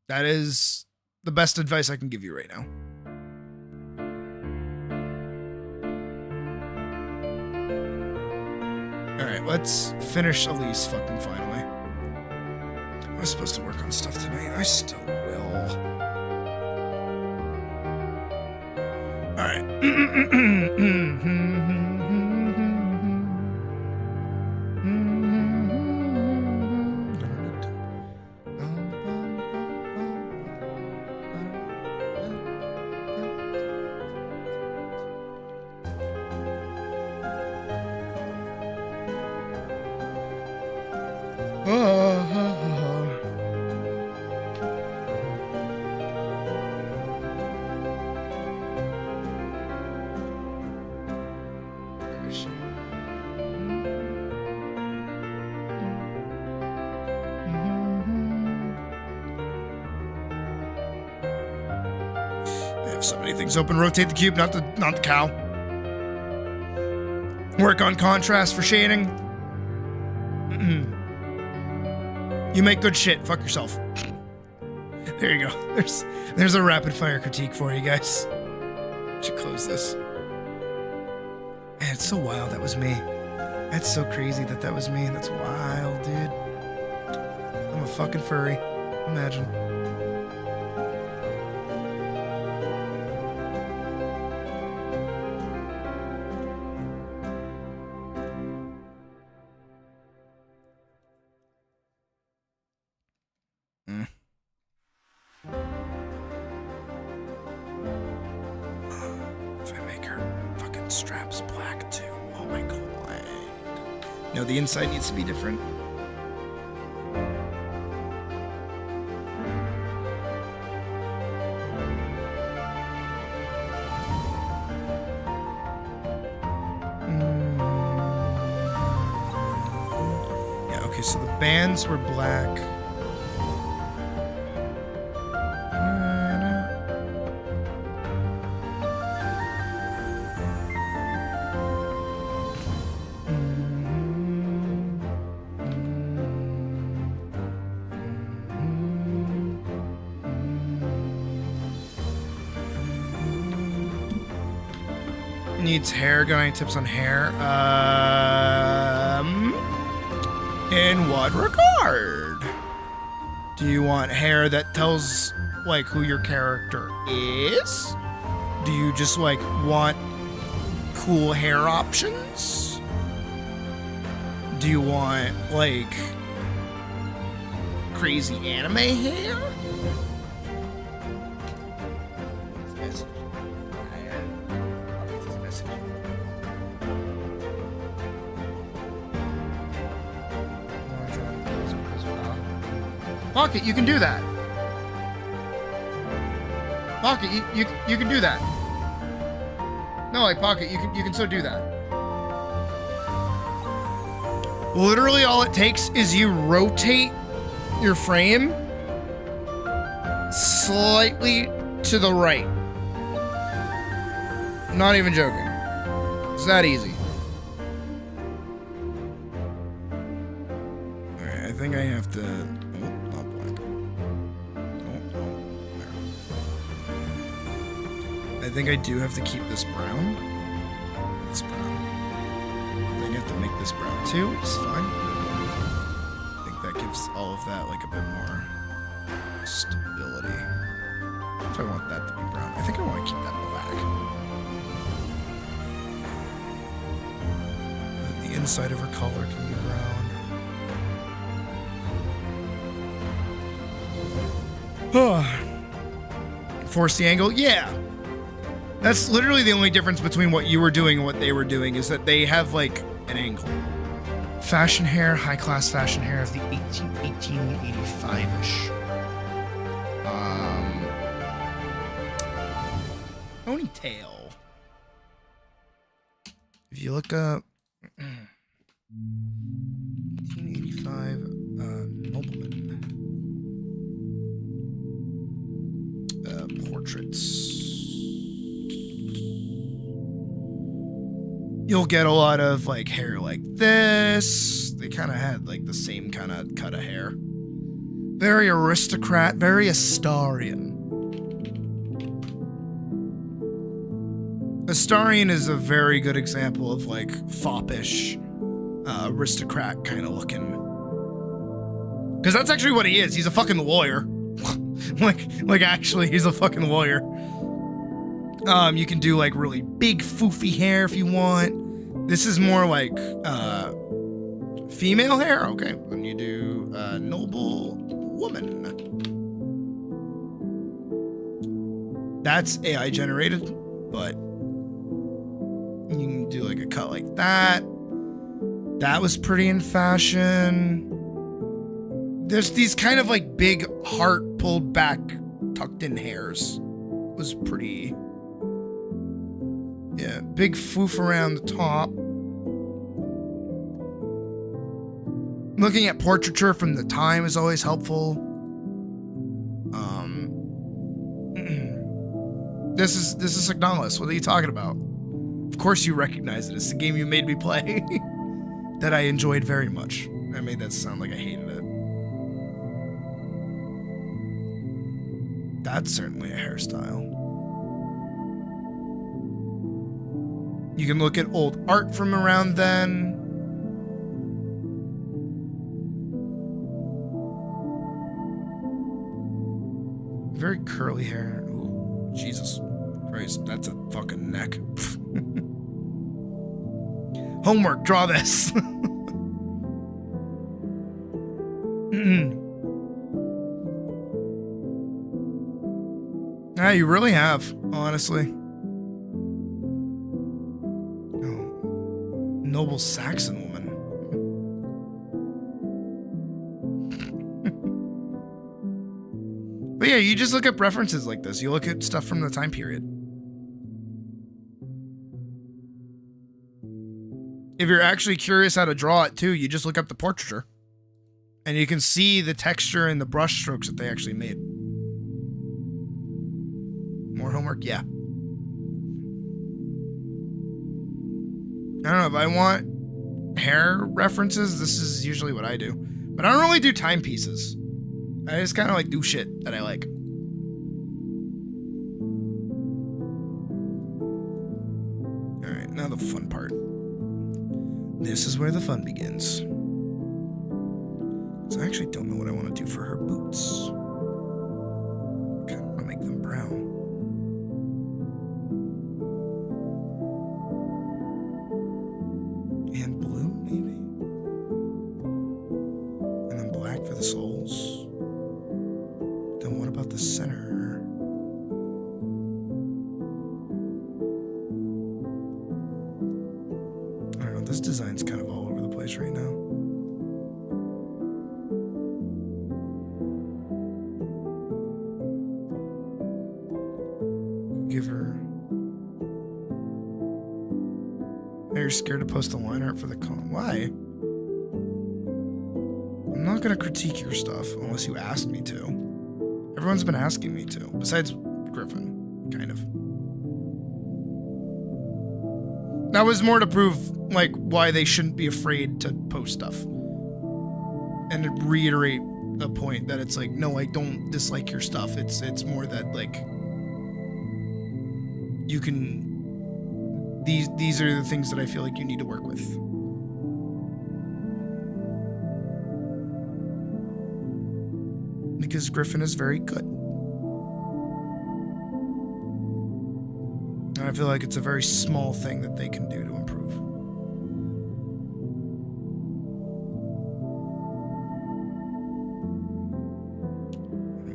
That is the best advice I can give you right now. Alright, let's finish Elise fucking finally. I was supposed to work on stuff tonight. I still will. Alright. So many things open. Rotate the cube, not the cow. Work on contrast for shading. You make good shit. Fuck yourself. There you go. There's a rapid fire critique for you guys. Should close this. Man, it's so wild. That was me. That's so crazy that was me. That's wild, dude. I'm a fucking furry. Imagine. The inside needs to be different. Yeah, okay, so the bands were black. Needs hair. Got any tips on hair? In what regard? Do you want hair that tells like who your character is? Do you just like want cool hair options? Do you want like crazy anime hair? Pocket, you can do that. Pocket, you can do that. No, like Pocket, you can so do that. Literally all it takes is you rotate your frame slightly to the right. I'm not even joking. It's that easy. Alright, I think I have to... Oh, not black. Oh, there. I think I do have to keep this brown. This brown. I think I have to make this brown too, which is fine. I think that gives all of that like a bit more stability. If I want that to be brown, I think I want to keep that black. The inside of her collar can be brown. Force the angle, yeah. That's literally the only difference between what you were doing and what they were doing is that they have like an angle. Fashion hair, high class fashion hair of the 1885-ish. Ponytail. If you look up 1885 nobleman portraits, you'll get a lot of like hair like this. They kind of had like the same kind of cut of hair. Very aristocrat, very Astarian. Astarian is a very good example of like foppish, aristocrat kind of looking. Because that's actually what he is. He's a fucking lawyer. like actually, he's a fucking lawyer. You can do like really big foofy hair if you want. This is more like female hair. Okay, then you do noble woman. That's AI generated, but you can do like a cut like that. That was pretty in fashion. There's these kind of like big heart pulled back, tucked in hairs. It was pretty. Yeah, big foof around the top. Looking at portraiture from the time is always helpful. This is Signalis. What are you talking about? Of course you recognize it. It's the game you made me play that I enjoyed very much. I made that sound like I hated it. That's certainly a hairstyle. You can look at old art from around then. Very curly hair. Ooh, Jesus Christ, that's a fucking neck. Homework, draw this. Ah, you really have, honestly. Oh, noble Saxon woman. But yeah, you just look at references like this. You look at stuff from the time period. If you're actually curious how to draw it too, you just look up the portraiture. And you can see the texture and the brush strokes that they actually made. More homework? Yeah. I don't know, if I want hair references, this is usually what I do. But I don't really do timepieces. I just kind of like do shit that I like. Alright, now the fun part. This is where the fun begins. So I actually don't know what I want to do for her boots. I kind of want to make them brown. And blue, maybe? And then black for the soles. Then what about the center? I don't know, this design's kind of all over the place right now. Give her... Are you scared to post a line art for the con? Why? I'm not not gonna critique your stuff unless you ask me to. Everyone's been asking me to, besides Griffin, kind of. That was more to prove, like, why they shouldn't be afraid to post stuff. And to reiterate the point that it's like, no, I don't dislike your stuff. It's more that, like, you can... These are the things that I feel like you need to work with. Because Griffin is very good. And I feel like it's a very small thing that they can do to improve.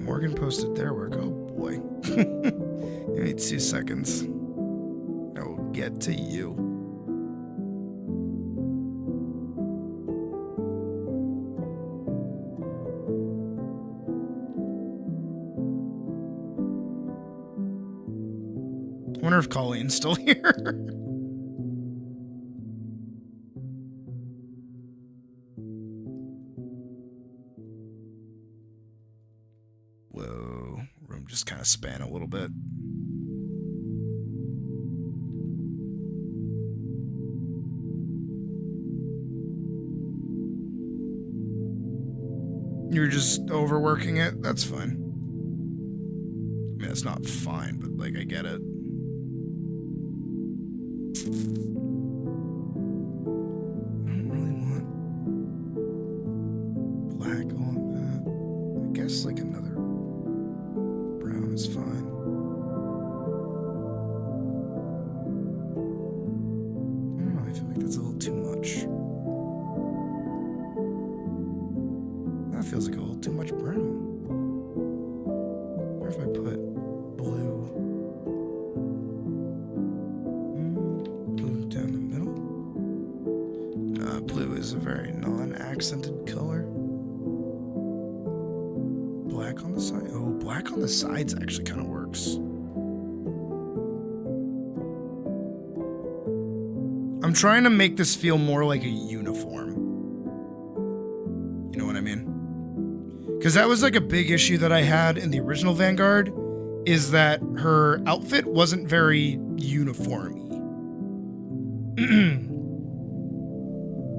Morgan posted their work. Oh boy. Give me 2 seconds. I will get to you. I wonder if Colleen's still here. Whoa, room just kind of span a little bit. You're just overworking it? That's fine. I mean, it's not fine, but, like, I get it. I don't really want black on that. I guess, like, another brown is fine. I don't know, I feel like that's a little too much. That feels like a little too much brown. Where if I put blue? Blue down the middle? Blue is a very non-accented color. Black on the side? Oh, black on the sides actually kind of works. I'm trying to make this feel more like a uniform. You know what I mean? Because that was like a big issue that I had in the original Vanguard, is that her outfit wasn't very uniform-y.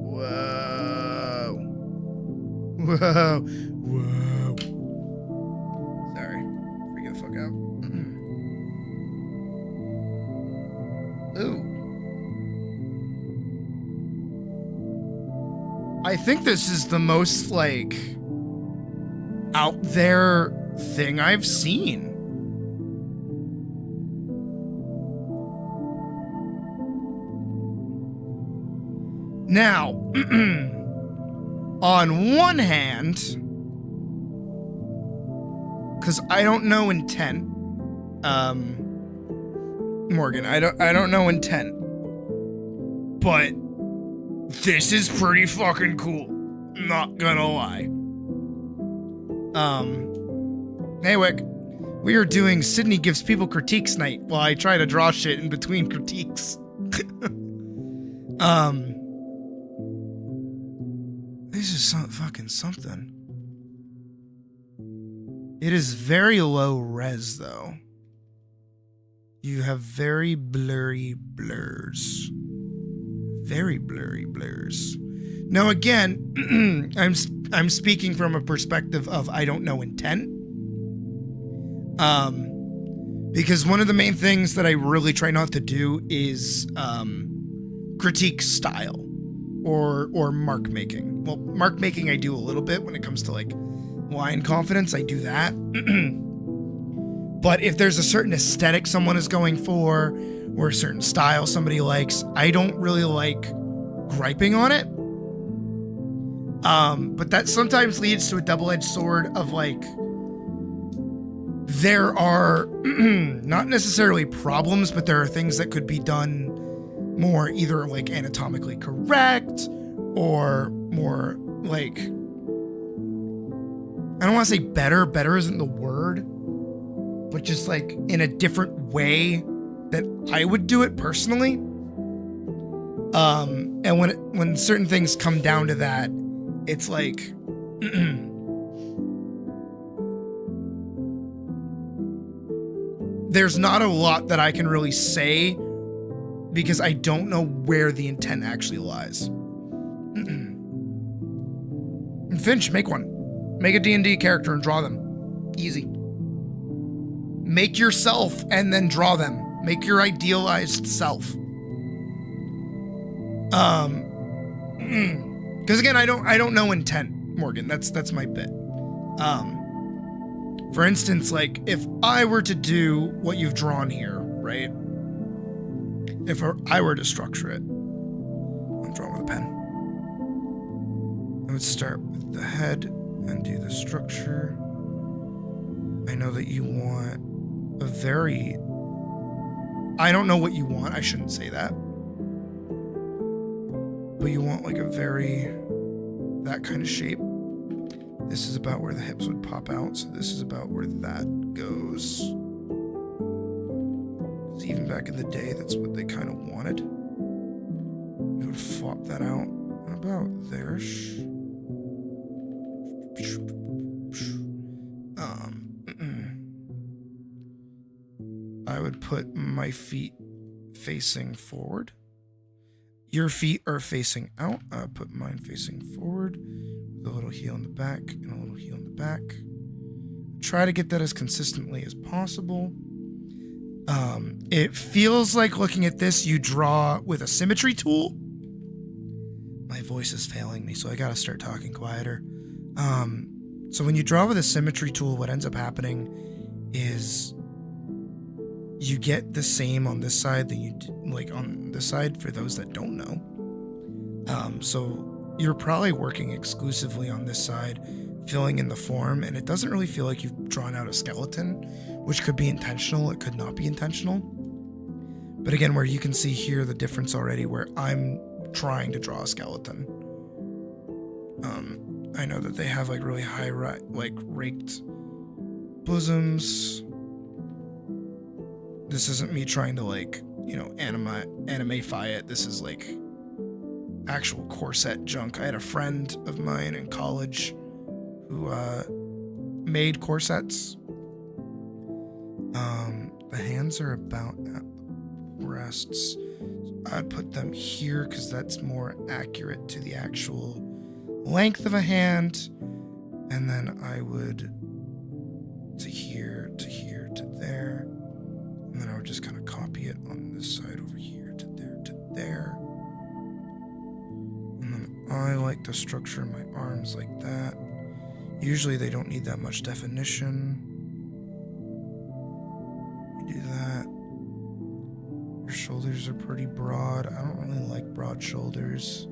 Whoa. Whoa. Whoa. Sorry. Freak the fuck out. Ooh. I think this is the most, like, out there thing I've seen. Now, on one hand, because I don't know intent, Morgan, I don't know intent, but this is pretty fucking cool. Not gonna lie. Hey Wick, we are doing Sydney Gives People Critiques night while I try to draw shit in between critiques. This is fucking something. It is very low res though. You have very blurry blurs. Very blurry blurs. Now again, I'm speaking from a perspective of I don't know intent. Because one of the main things that I really try not to do is critique style or mark making. Well, mark making I do a little bit when it comes to like line confidence. I do that. But if there's a certain aesthetic someone is going for or a certain style somebody likes, I don't really like griping on it. But that sometimes leads to a double-edged sword of like, there are not necessarily problems, but there are things that could be done more either like anatomically correct or more like, I don't want to say better isn't the word, but just like in a different way that I would do it personally. And when certain things come down to that, it's like There's not a lot that I can really say because I don't know where the intent actually lies. Finch, make one. Make a D&D character and draw them. Easy. Make yourself and then draw them. Make your idealized self. Because again, I don't know intent, Morgan. That's my bit. For instance, like if I were to do what you've drawn here, right? If I were to structure it, I'm drawing with a pen. I would start with the head and do the structure. I know that you want a very... I don't know what you want. I shouldn't say that. But you want like a very... that kind of shape. This is about where the hips would pop out. So this is about where that goes. Even back in the day, that's what they kind of wanted. You would flop that out about there. I would put my feet facing forward. Your feet are facing out. I put mine facing forward with a little heel in the back and a little heel in the back. Try to get that as consistently as possible. It feels like looking at this, you draw with a symmetry tool. My voice is failing me, so I gotta start talking quieter. So when you draw with a symmetry tool, what ends up happening is you get the same on this side that you like on this side for those that don't know. So you're probably working exclusively on this side, filling in the form, and it doesn't really feel like you've drawn out a skeleton, which could be intentional, it could not be intentional. But again, where you can see here the difference already where I'm trying to draw a skeleton. I know that they have like really high like raked bosoms. This isn't me trying to like, you know, animify it. This is like actual corset junk. I had a friend of mine in college who made corsets. The hands are about at breasts. I'd put them here because that's more accurate to the actual length of a hand. And then I would to here, to here, to there. And then I would just kind of copy it on this side over here, to there, to there. And then I like to structure my arms like that. Usually they don't need that much definition. You do that. Your shoulders are pretty broad. I don't really like broad shoulders.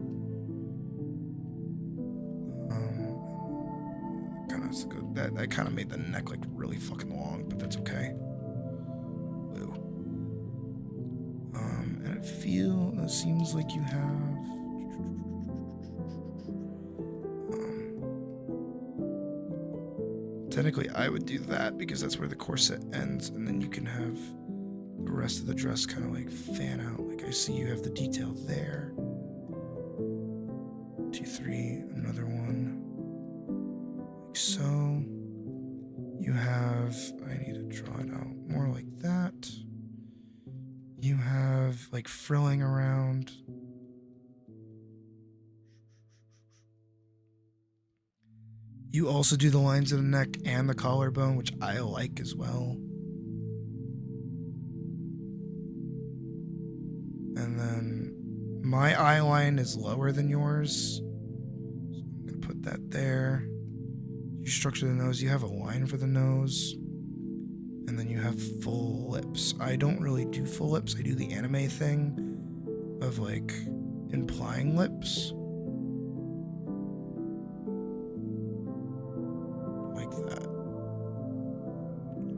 That kind of made the neck like really fucking long, but that's okay. Woo. And it seems like you have. Technically, I would do that because that's where the corset ends, and then you can have the rest of the dress kind of like fan out. Like I see you have the detail there. 2, 3, another one. Like so. You have, I need to draw it out more like that. You have like frilling around. You also do the lines of the neck and the collarbone, which I like as well. And then my eye line is lower than yours. So I'm going to put that there. You structure the nose. You have a line for the nose. And then you have full lips. I don't really do full lips. I do the anime thing of like implying lips. Like that.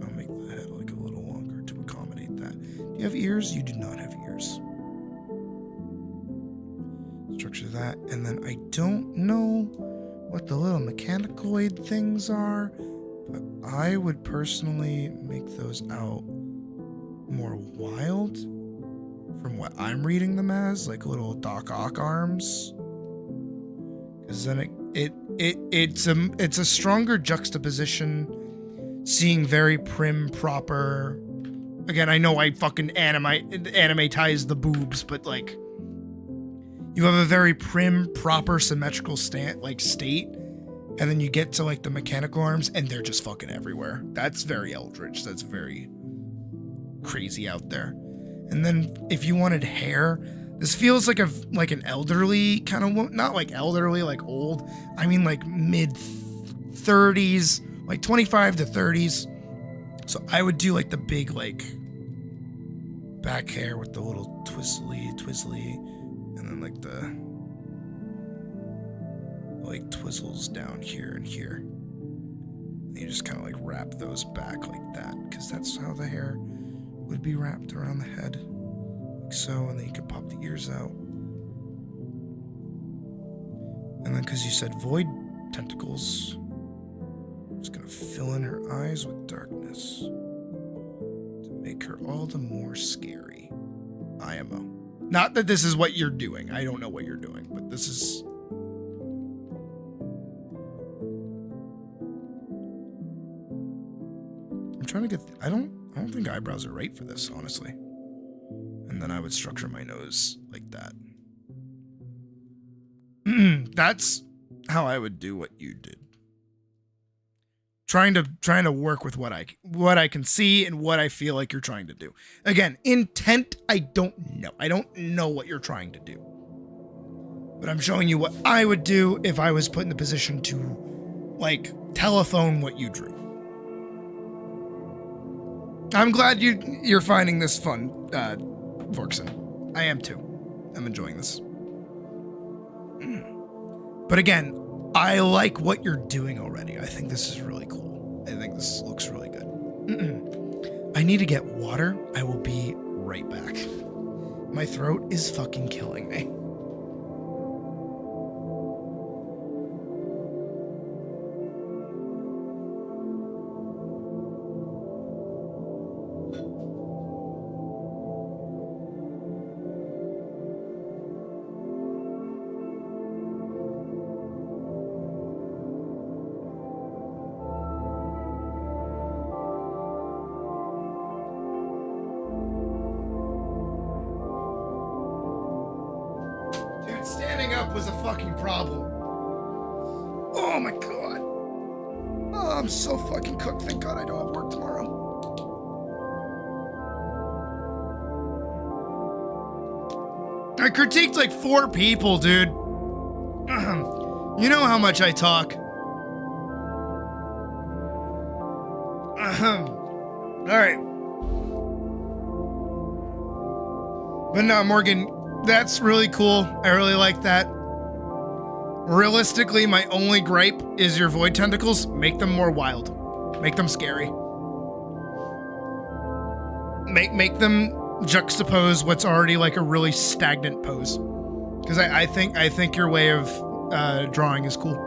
I'll make the head like a little longer to accommodate that. Do you have ears? You do not have ears. Structure that. And then I don't know what the little mechanicoid things are, but I would personally make those out more wild from what I'm reading them as, like little Doc Ock arms. Because then It's a stronger juxtaposition, seeing very prim, proper. Again, I know I fucking animatize the boobs, but like, you have a very prim, proper, symmetrical state, and then you get to like the mechanical arms, and they're just fucking everywhere. That's very eldritch. That's very crazy out there. And then if you wanted hair, this feels like an elderly kind of, not like elderly, like old. I mean like mid 30s, like 25 to 30s. So I would do like the big like back hair with the little twizzly, and then like the like twizzles down here and here. And you just kind of like wrap those back like that, because that's how the hair would be wrapped around the head, like so, and then you could pop the ears out. And then because you said void tentacles, I'm just gonna fill in her eyes with darkness to make her all the more scary. IMO. Not that this is what you're doing. I don't know what you're doing, but this is... I'm trying to get... I don't think eyebrows are right for this, honestly. And then I would structure my nose like that. That's how I would do what you did. Trying to work with what I can see and what I feel like you're trying to do. Again, intent, I don't know. I don't know what you're trying to do. But I'm showing you what I would do if I was put in the position to, like, telephone what you drew. I'm glad you're finding this fun, Vorkson. I am too. I'm enjoying this. But again, I like what you're doing already. I think this is really cool. I think this looks really good. I need to get water. I will be right back. My throat is fucking killing me. Standing up was a fucking problem. Oh my god. Oh, I'm so fucking cooked. Thank God I don't have work tomorrow. I critiqued like 4 people, dude. You know how much I talk. Alright. But no, Morgan, that's really cool. I really like that. Realistically, my only gripe is your void tentacles. Make them more wild. Make them scary. Make them juxtapose what's already like a really stagnant pose. Because I think your way of drawing is cool.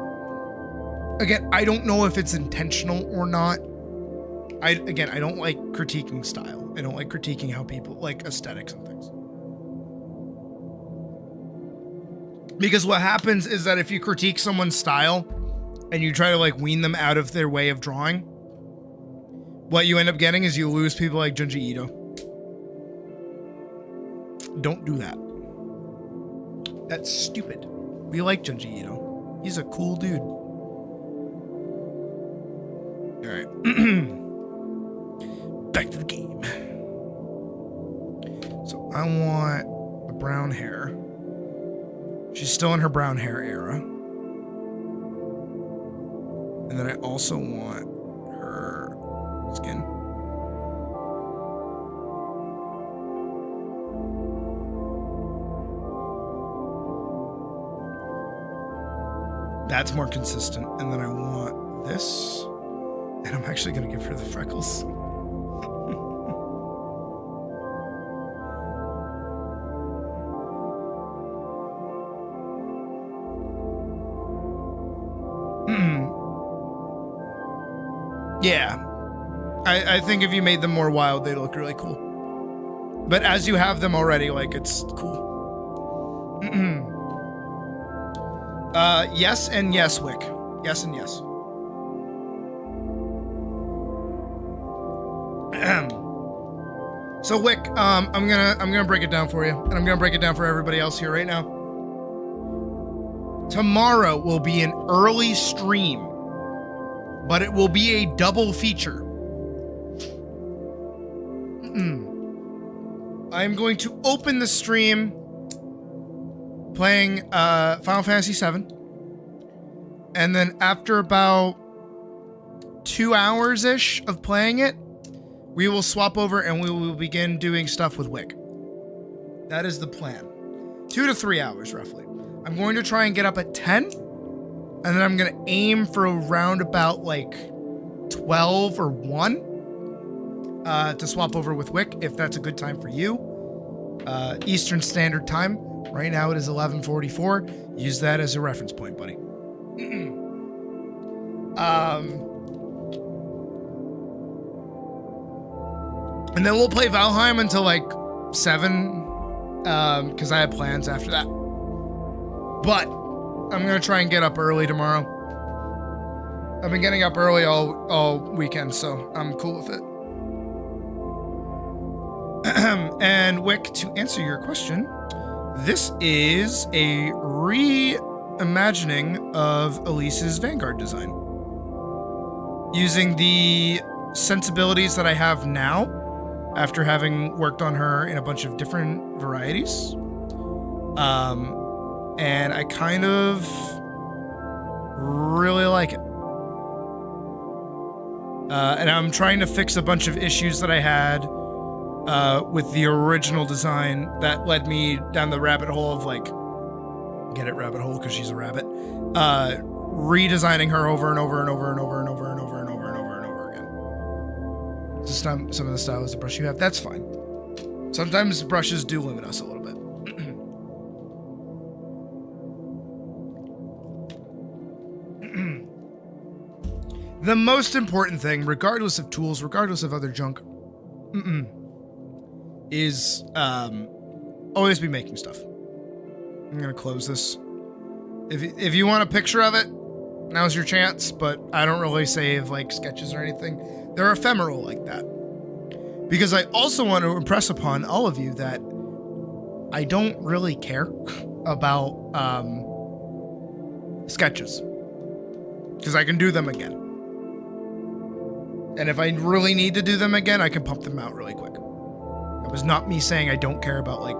Again, I don't know if it's intentional or not. I don't like critiquing style. I don't like critiquing how people like aesthetics and things. Because what happens is that if you critique someone's style and you try to like wean them out of their way of drawing, what you end up getting is you lose people like Junji Ito. Don't do that. That's stupid. We like Junji Ito. He's a cool dude. All right. Back to the game. So I want the brown hair. She's still in her brown hair era. And then I also want her skin. That's more consistent. And then I want this. And I'm actually going to give her the freckles. Yeah. I think if you made them more wild, they'd look really cool. But as you have them already, like, it's cool. Yes and yes, Wick. Yes and yes. So Wick, I'm gonna break it down for you, and I'm gonna break it down for everybody else here right now. Tomorrow will be an early stream, but it will be a double feature. I'm going to open the stream playing Final Fantasy VII, and then after about 2 hours-ish of playing it, we will swap over and we will begin doing stuff with Wick. That is the plan. 2 to 3 hours, roughly. I'm going to try and get up at 10, and then I'm going to aim for around about like 12 or 1 to swap over with Wick, if that's a good time for you. Eastern Standard Time. Right now it is 11:44. Use that as a reference point, buddy. And then we'll play Valheim until like 7, because I have plans after that. But I'm gonna try and get up early tomorrow. I've been getting up early all weekend, so I'm cool with it. And Wick, to answer your question, this is a reimagining of Elise's Vanguard design, using the sensibilities that I have now after having worked on her in a bunch of different varieties. And I kind of really like it. And I'm trying to fix a bunch of issues that I had with the original design that led me down the rabbit hole of like, get it, rabbit hole, because she's a rabbit, redesigning her over and over and over and over and over and over and over and over and over again. Just some of the styles of brush you have, that's fine. Sometimes brushes do limit us a little bit. The most important thing, regardless of tools, regardless of other junk, is always be making stuff. I'm gonna close this. If you want a picture of it, now's your chance, but I don't really save like sketches or anything. They're ephemeral like that. Because I also want to impress upon all of you that I don't really care about sketches. Because I can do them again. And if I really need to do them again, I can pump them out really quick. It was not me saying I don't care about like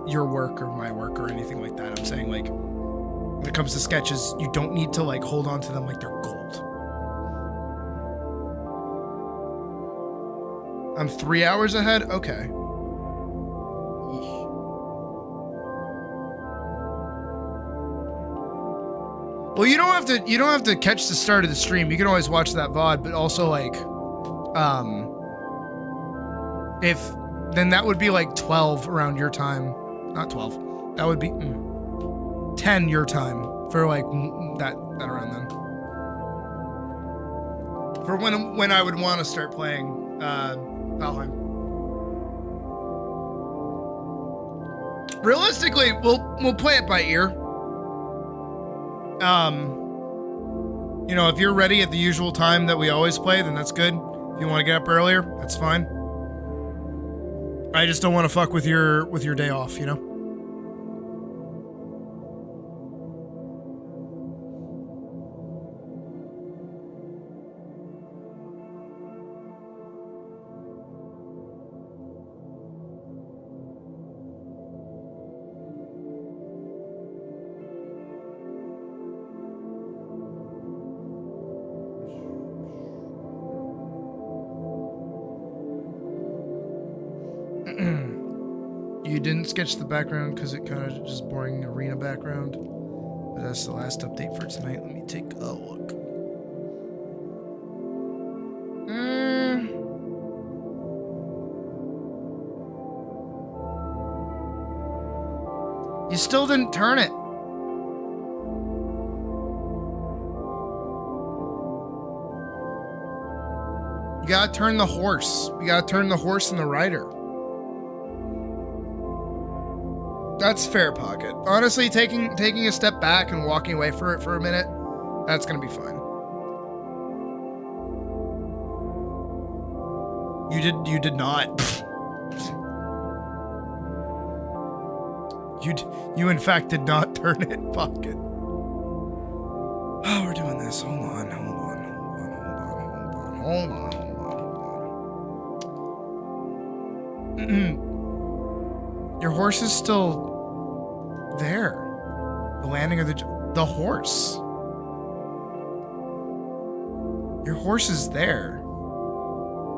your work or my work or anything like that. I'm saying like when it comes to sketches, you don't need to like hold on to them like they're gold. I'm 3 hours ahead? Okay. Well, you don't have to catch the start of the stream. You can always watch that VOD, but also like if then that would be like 12 around your time. Not 12. That would be 10 your time for like that around then. For when I would want to start playing Valheim. Realistically, we'll play it by ear. You know, if you're ready at the usual time that we always play, then that's good. If you want to get up earlier, that's fine. I just don't want to fuck with your day off, you know? You didn't sketch the background because it kind of just boring arena background. But that's the last update for tonight. Let me take a look. You still didn't turn it. You gotta turn the horse. You gotta turn the horse and the rider. That's fair, Pocket. Honestly, taking a step back and walking away for a minute, that's gonna be fine. You did not. You in fact did not turn it, Pocket. Oh, we're doing this. Hold on. Your horse is still there. The landing of the horse. Your horse is there.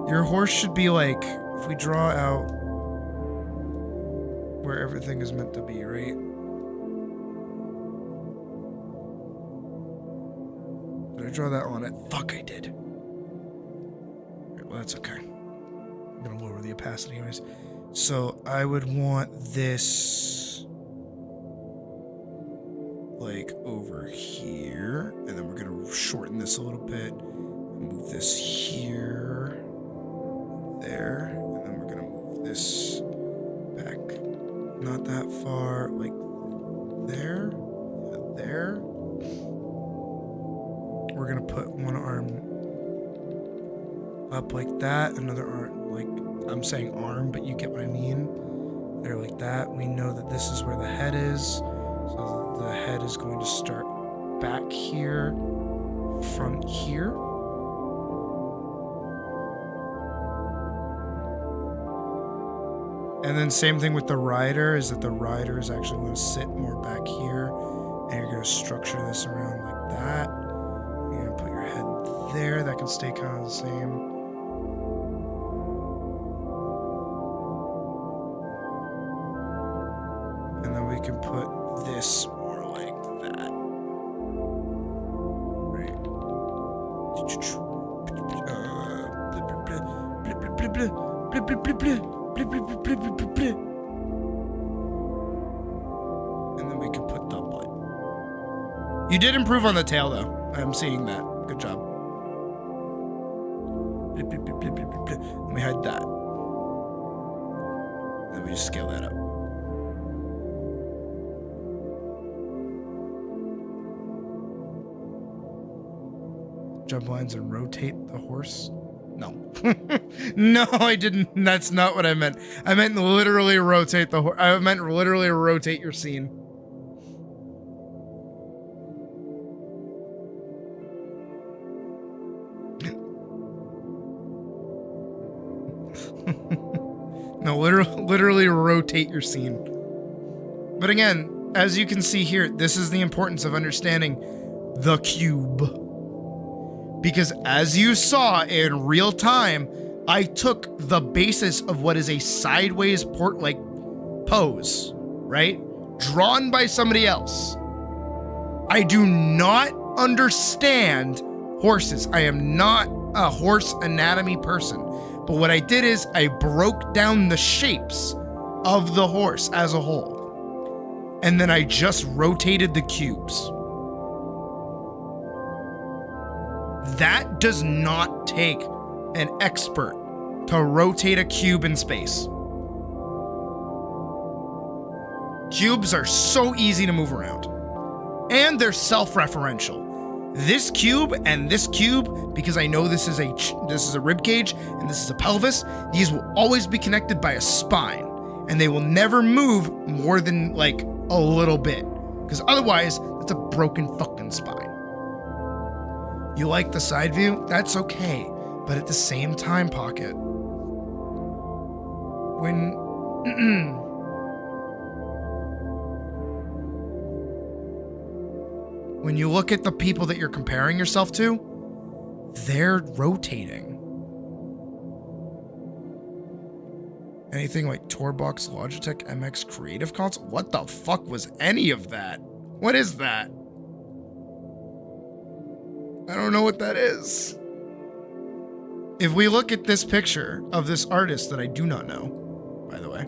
Your horse should be like, if we draw out where everything is meant to be, right? Did I draw that on it? Fuck, I did. Well, that's okay. I'm gonna lower the opacity anyways. So I would want this like over here, and then we're gonna shorten this a little bit, move this here, there, and then we're gonna move this back not that far, like there, yeah, there. We're gonna put one arm up like that, another arm, like, I'm saying arm, but you get what I mean. There, like that. We know that this is where the head is. So the head is going to start back here, front here. And then same thing with the rider, is that the rider is actually going to sit more back here. And you're going to structure this around like that. You're going to put your head there. That can stay kind of the same. And then we can put this more like that. Right. And then we can put the butt. You did improve on the tail, though. I'm seeing that. Good job. Let me hide that. Then we just scale that up. Jump lines and rotate the horse? No. No, I didn't. That's not what I meant. I meant literally rotate the horse. I meant literally rotate your scene. No, literally rotate your scene. But again, as you can see here, this is the importance of understanding the cube. Because as you saw in real time, I took the basis of what is a sideways pose, right? Drawn by somebody else. I do not understand horses. I am not a horse anatomy person. But what I did is I broke down the shapes of the horse as a whole. And then I just rotated the cubes. That does not take an expert to rotate a cube in space. Cubes are so easy to move around. And they're self-referential. This cube and this cube, because I know this is a rib cage and this is a pelvis, these will always be connected by a spine. And they will never move more than like a little bit. Because otherwise, it's a broken fucking spine. You like the side view? That's okay. But at the same time, Pocket, when you look at the people that you're comparing yourself to, they're rotating. Anything like Torbox, Logitech, MX Creative Console? What the fuck was any of that? What is that? I don't know what that is. If we look at this picture of this artist that I do not know, by the way,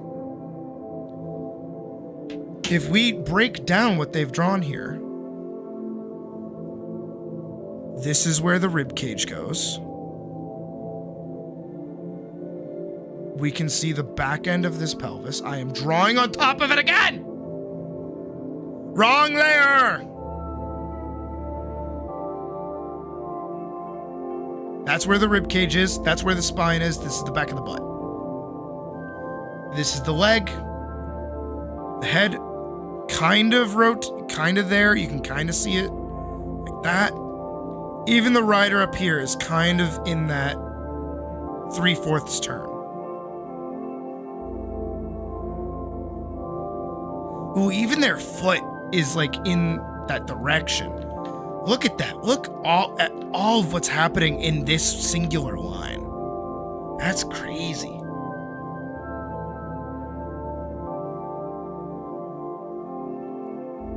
if we break down what they've drawn here, this is where the rib cage goes. We can see the back end of this pelvis. I am drawing on top of it again! Wrong layer! That's where the rib cage is. That's where the spine is. This is the back of the butt. This is the leg. The head kind of there. You can kind of see it like that. Even the rider up here is kind of in that 3/4 turn. Ooh, even their foot is like in that direction. Look at that. Look at all of what's happening in this singular line. That's crazy.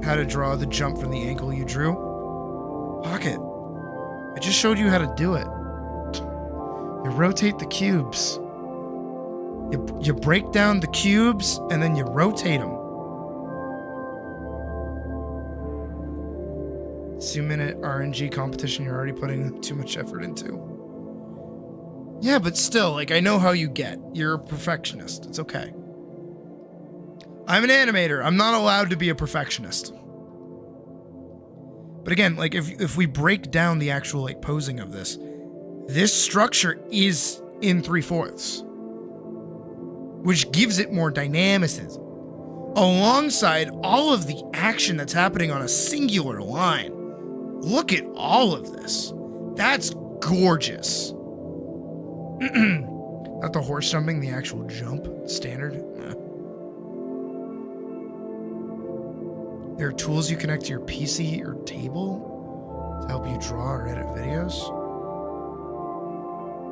How to draw the jump from the angle you drew? Pocket. I just showed you how to do it. You rotate the cubes. You break down the cubes and then you rotate them. Two-minute RNG competition you're already putting too much effort into. Yeah, but still, like, I know how you get. You're a perfectionist. It's okay. I'm an animator. I'm not allowed to be a perfectionist. But again, like, if we break down the actual, like, posing of this structure is in 3/4, which gives it more dynamicism, alongside all of the action that's happening on a singular line. Look at all of this. That's gorgeous. Not the horse jumping, the actual jump, standard. There are tools you connect to your PC or table to help you draw or edit videos.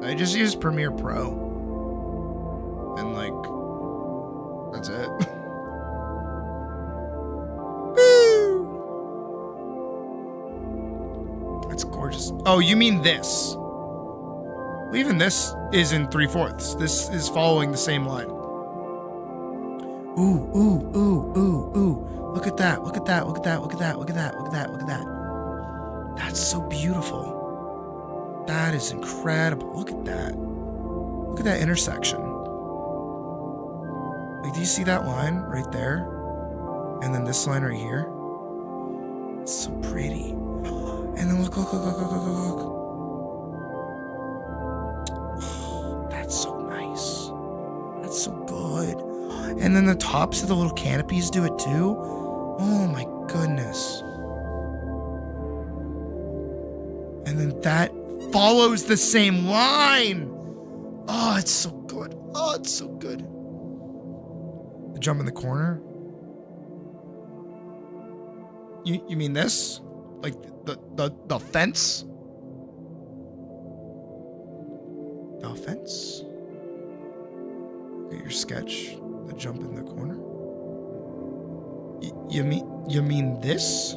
I just use Premiere Pro. And like, that's it. That's gorgeous. Oh, you mean this? Well, even this is in 3/4. This is following the same line. Ooh, ooh, ooh, ooh, ooh. Look at that, look at that, look at that, look at that, look at that, look at that, look at that. That's so beautiful. That is incredible. Look at that. Look at that intersection. Like, do you see that line right there? And then this line right here? It's so pretty. And then look, look, look, look, look, look, look. Oh, that's so nice. That's so good. And then the tops of the little canopies do it too. Oh my goodness. And then that follows the same line. Oh, it's so good. Oh, it's so good. The jump in the corner. You mean this? Like the fence? The fence? Look at your sketch. The jump in the corner. You mean this?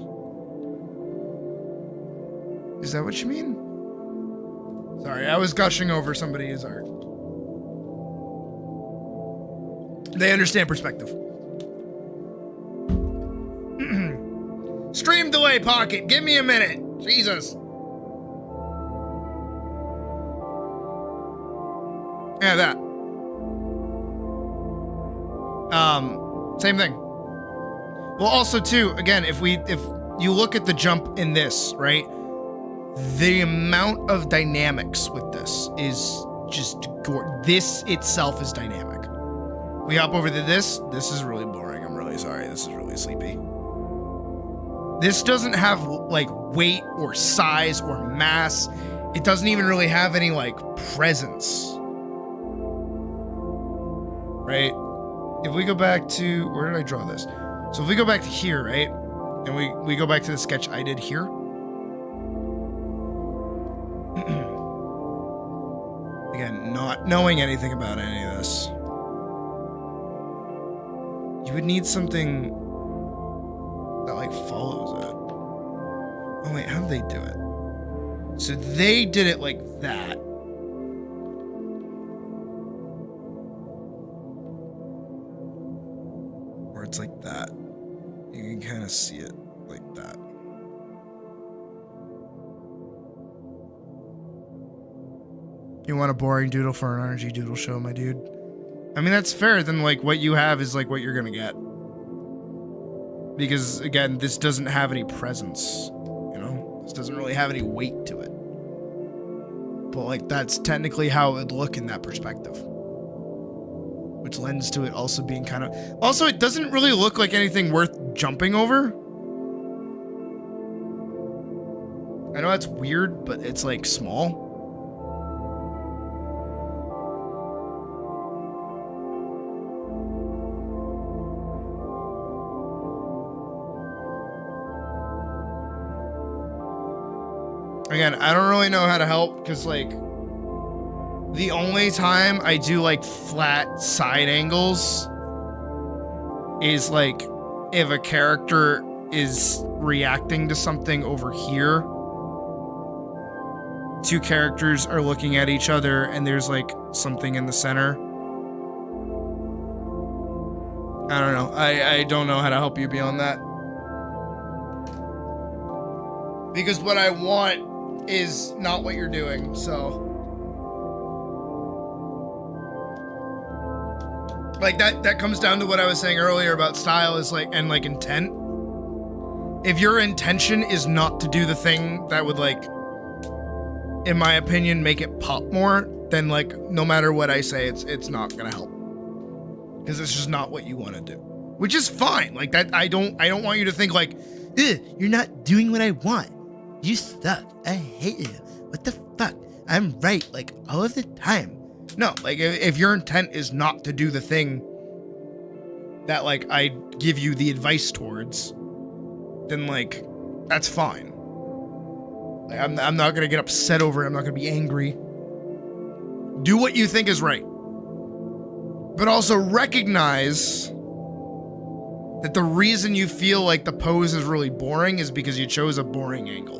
Is that what you mean? Sorry, I was gushing over somebody's art. They understand perspective. Stream delay, Pocket. Give me a minute. Jesus. Yeah, that. Same thing. Well, also too, again, if you look at the jump in this, right? The amount of dynamics with this is just this itself is dynamic. We hop over to this. This is really boring. I'm really sorry. This is really sleepy. This doesn't have like weight or size or mass. It doesn't even really have any like presence. Right? If we go back to, where did I draw this? So if we go back to here, right? And we go back to the sketch I did here. Again, not knowing anything about any of this. You would need something that like follows it. Oh wait, how did they do it? So they did it like that. Or it's like that. You can kind of see it like that. You want a boring doodle for an RNG doodle show, my dude? I mean, that's fair. Then, like, what you have is, like, what you're gonna get. Because again, this doesn't have any presence, you know? This doesn't really have any weight to it. But like, that's technically how it would look in that perspective. Which lends to it also being kind of... Also, it doesn't really look like anything worth jumping over. I know that's weird, but it's like small. Again, I don't really know how to help because like the only time I do like flat side angles is like if a character is reacting to something over here. Two characters are looking at each other and there's like something in the center. I don't know. I don't know how to help you beyond that. Because what I want is not what you're doing, so. Like that comes down to what I was saying earlier about style is like, and like intent. If your intention is not to do the thing that would like, in my opinion, make it pop more, then like no matter what I say, it's not gonna help. Because it's just not what you want to do. Which is fine. Like that I don't want you to think like, you're not doing what I want. You suck. I hate you. What the fuck? I'm right like all of the time. No, like if your intent is not to do the thing that like I give you the advice towards, then like that's fine. Like I'm not gonna get upset over it. I'm not gonna be angry. Do what you think is right. But also recognize that the reason you feel like the pose is really boring is because you chose a boring angle.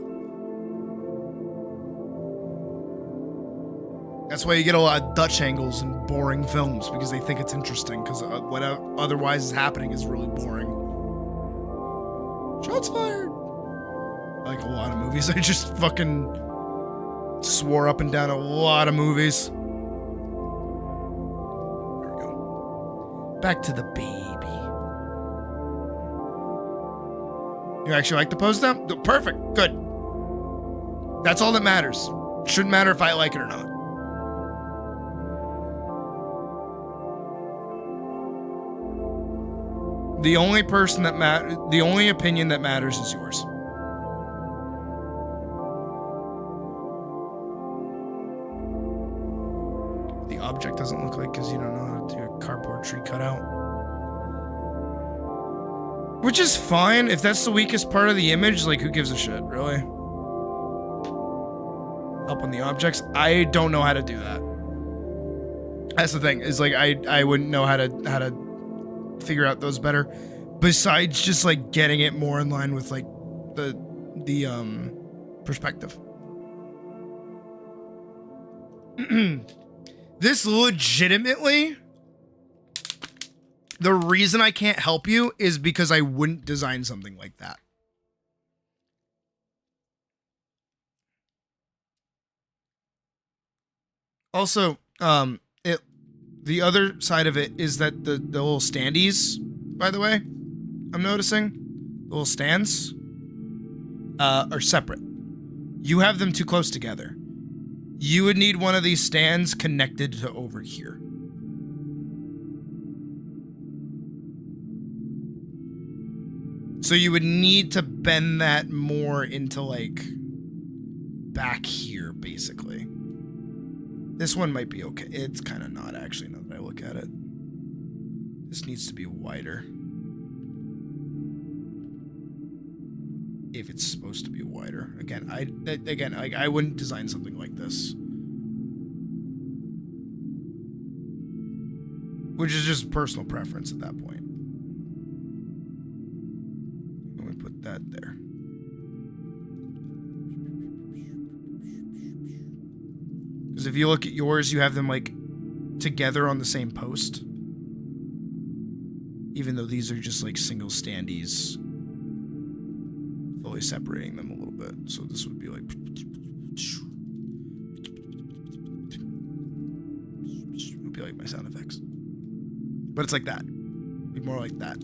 That's why you get a lot of Dutch angles in boring films, because they think it's interesting, because what otherwise is happening is really boring. Shots fired! Like a lot of movies. I just fucking swore up and down a lot of movies. There we go. Back to the baby. You actually like the pose now? Perfect. Good. That's all that matters. Shouldn't matter if I like it or not. The only the only opinion that matters is yours. The object doesn't look like because you don't know how to do a cardboard tree cutout. Which is fine. If that's the weakest part of the image, like who gives a shit, really? Help on the objects? I don't know how to do that. That's the thing, is like I wouldn't know how to figure out those better, besides just like getting it more in line with like the perspective. This legitimately, the reason I can't help you is because I wouldn't design something like that. Also, the other side of it is that the little standees, by the way, I'm noticing, the little stands, are separate. You have them too close together. You would need one of these stands connected to over here. So you would need to bend that more into like back here, basically. This one might be okay. It's kind of not, actually, now that I look at it. This needs to be wider. If it's supposed to be wider. Again, I wouldn't design something like this. Which is just personal preference at that point. Let me put that there. Because if you look at yours, you have them like together on the same post. Even though these are just like single standees. Fully separating them a little bit. So this would be like... It would be like my sound effects. But it's like that. It'd be more like that.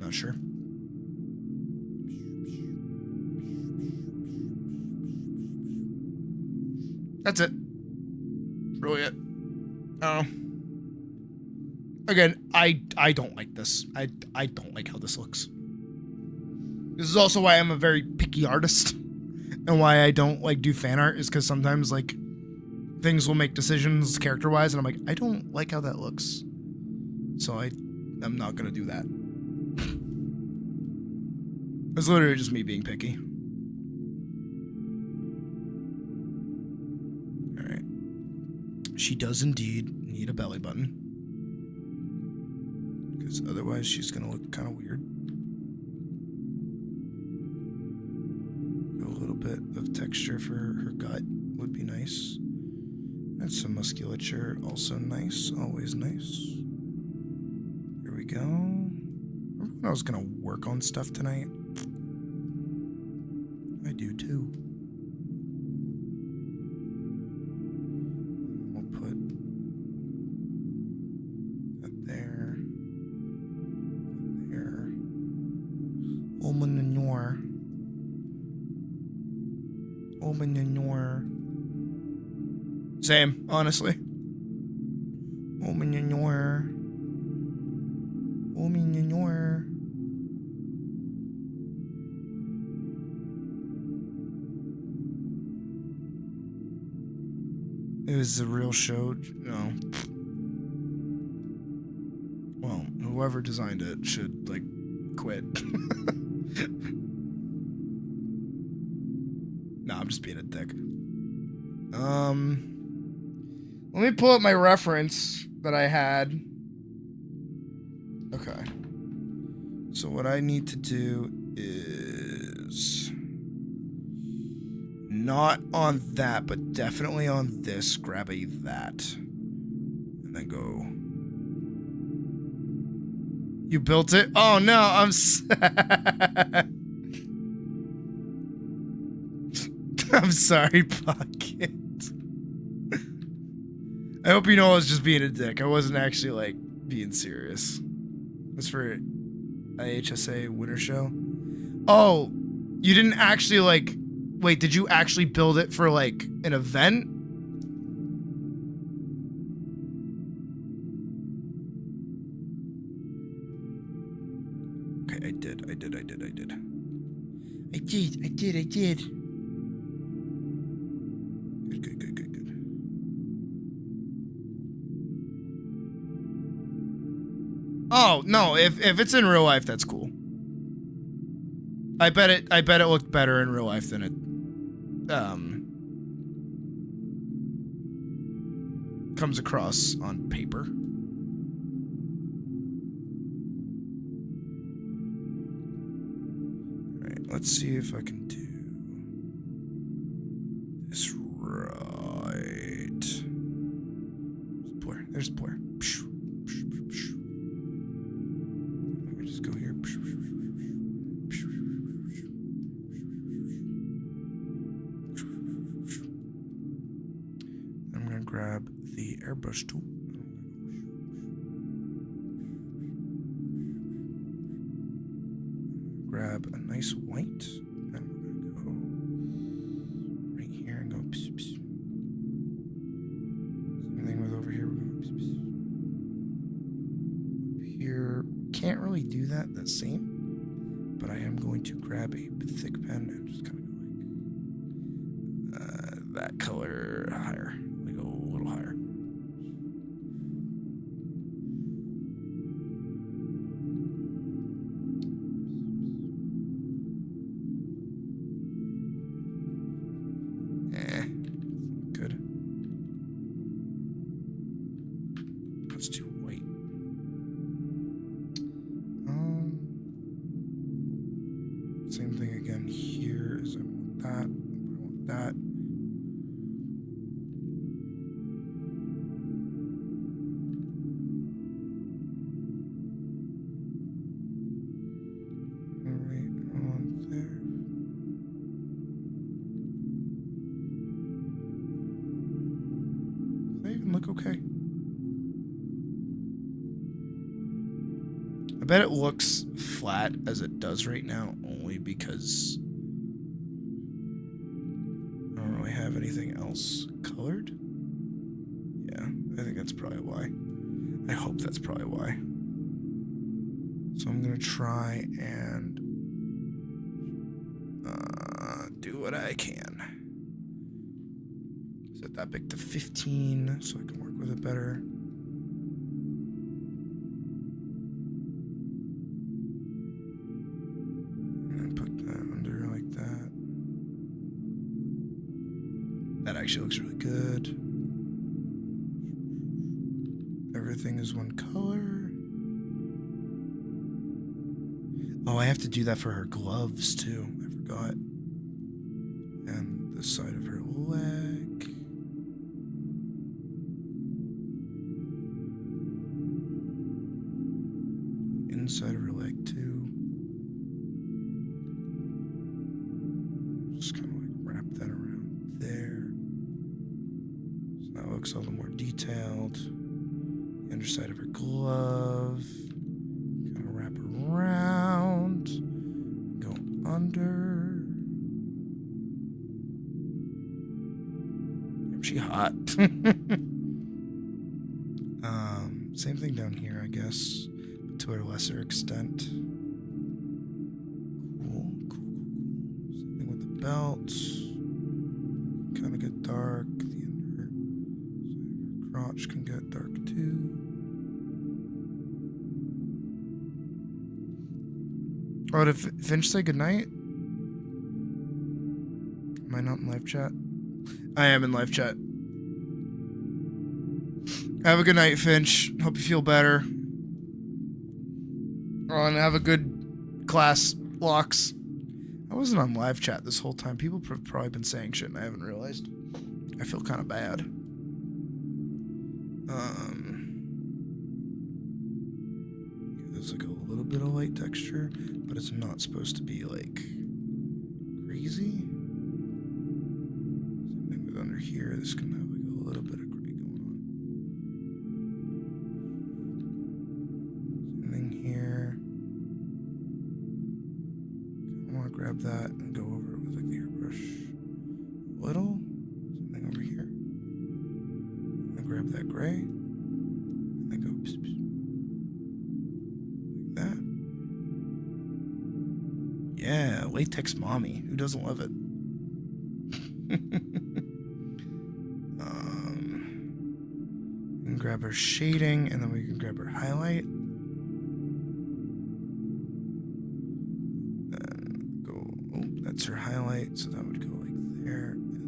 not sure. That's it. Really it. Oh. Again, I don't like this. I don't like how this looks. This is also why I'm a very picky artist, and why I don't like do fan art, is because sometimes like things will make decisions character wise, and I'm like, I don't like how that looks, so I'm not gonna do that. It's literally just me being picky. All right, she does indeed need a belly button, because otherwise she's gonna look kind of weird. A little bit of texture for her gut would be nice. And some musculature, also nice, always nice. Here we go. Remember when I was gonna work on stuff tonight? I do too. We'll put that there. There. Omanor. Same, honestly. Omanor. It was a real show. No. Well, whoever designed it should, like, quit. No, I'm just being a dick. Let me pull up my reference that I had. Okay. So what I need to do is not on that, but definitely on this. Grab a that. And then go. You built it? Oh no, I'm I'm sorry, Pocket. I hope you know I was just being a dick. I wasn't actually, like, being serious. It's for IHSA Winter Show. Oh, you didn't actually, like... Wait, did you actually build it for, like, an event? Okay, I did. Good. Oh, no, if it's in real life, that's cool. I bet it looked better in real life than it comes across on paper. Alright, let's see if I can do this right. There's Blair. Let me just go here. I'm gonna grab the airbrush tool. Grab a nice white, and we're gonna go right here and go. Psh, psh. Same thing with over here. We're going psh, psh. Here, can't really do that the same, but I am going to grab a thick pen and just kind of go like that color higher. We go a little higher. Good. That's too white. Same thing again here. Is I want that. I want that. Right on there. They even look okay. I bet it looks flat as it does right now only because I don't really have anything else colored. Yeah, I think that's probably why. I hope that's probably why. So I'm gonna try and do what I can. Set that back to 15 so I can work with it better. And then put that under like that. That actually looks really good. Everything is one color. Oh, I have to do that for her gloves too. I forgot. And the side of her leg. Inside of her leg too. Just kind of like wrap that around there. So that looks a little more detailed. The underside of her glove. Kind of wrap around. Go under. Damn, she hot. Same thing down here, I guess. To a lesser extent. Cool. Same thing with the belt. Kind of get dark. The under side of her crotch can get dark too. Oh, did Finch say goodnight? Am I not in live chat? I am in live chat. Have a good night, Finch. Hope you feel better. Oh, and have a good class, Locks. I wasn't on live chat this whole time. People have probably been saying shit and I haven't realized. I feel kind of bad. There's like a little bit of light texture, but it's not supposed to be like crazy. Same thing with under here. This can have like a little bit of gray going on. Same thing here. I want to grab that and go over it with like the airbrush. A little. Same thing over here. I grab that gray and then go pss, pss. That. Yeah, latex mommy. Who doesn't love it? We can grab her shading, and then we can grab her highlight. Then go. Oh, that's her highlight. So that would go like there and like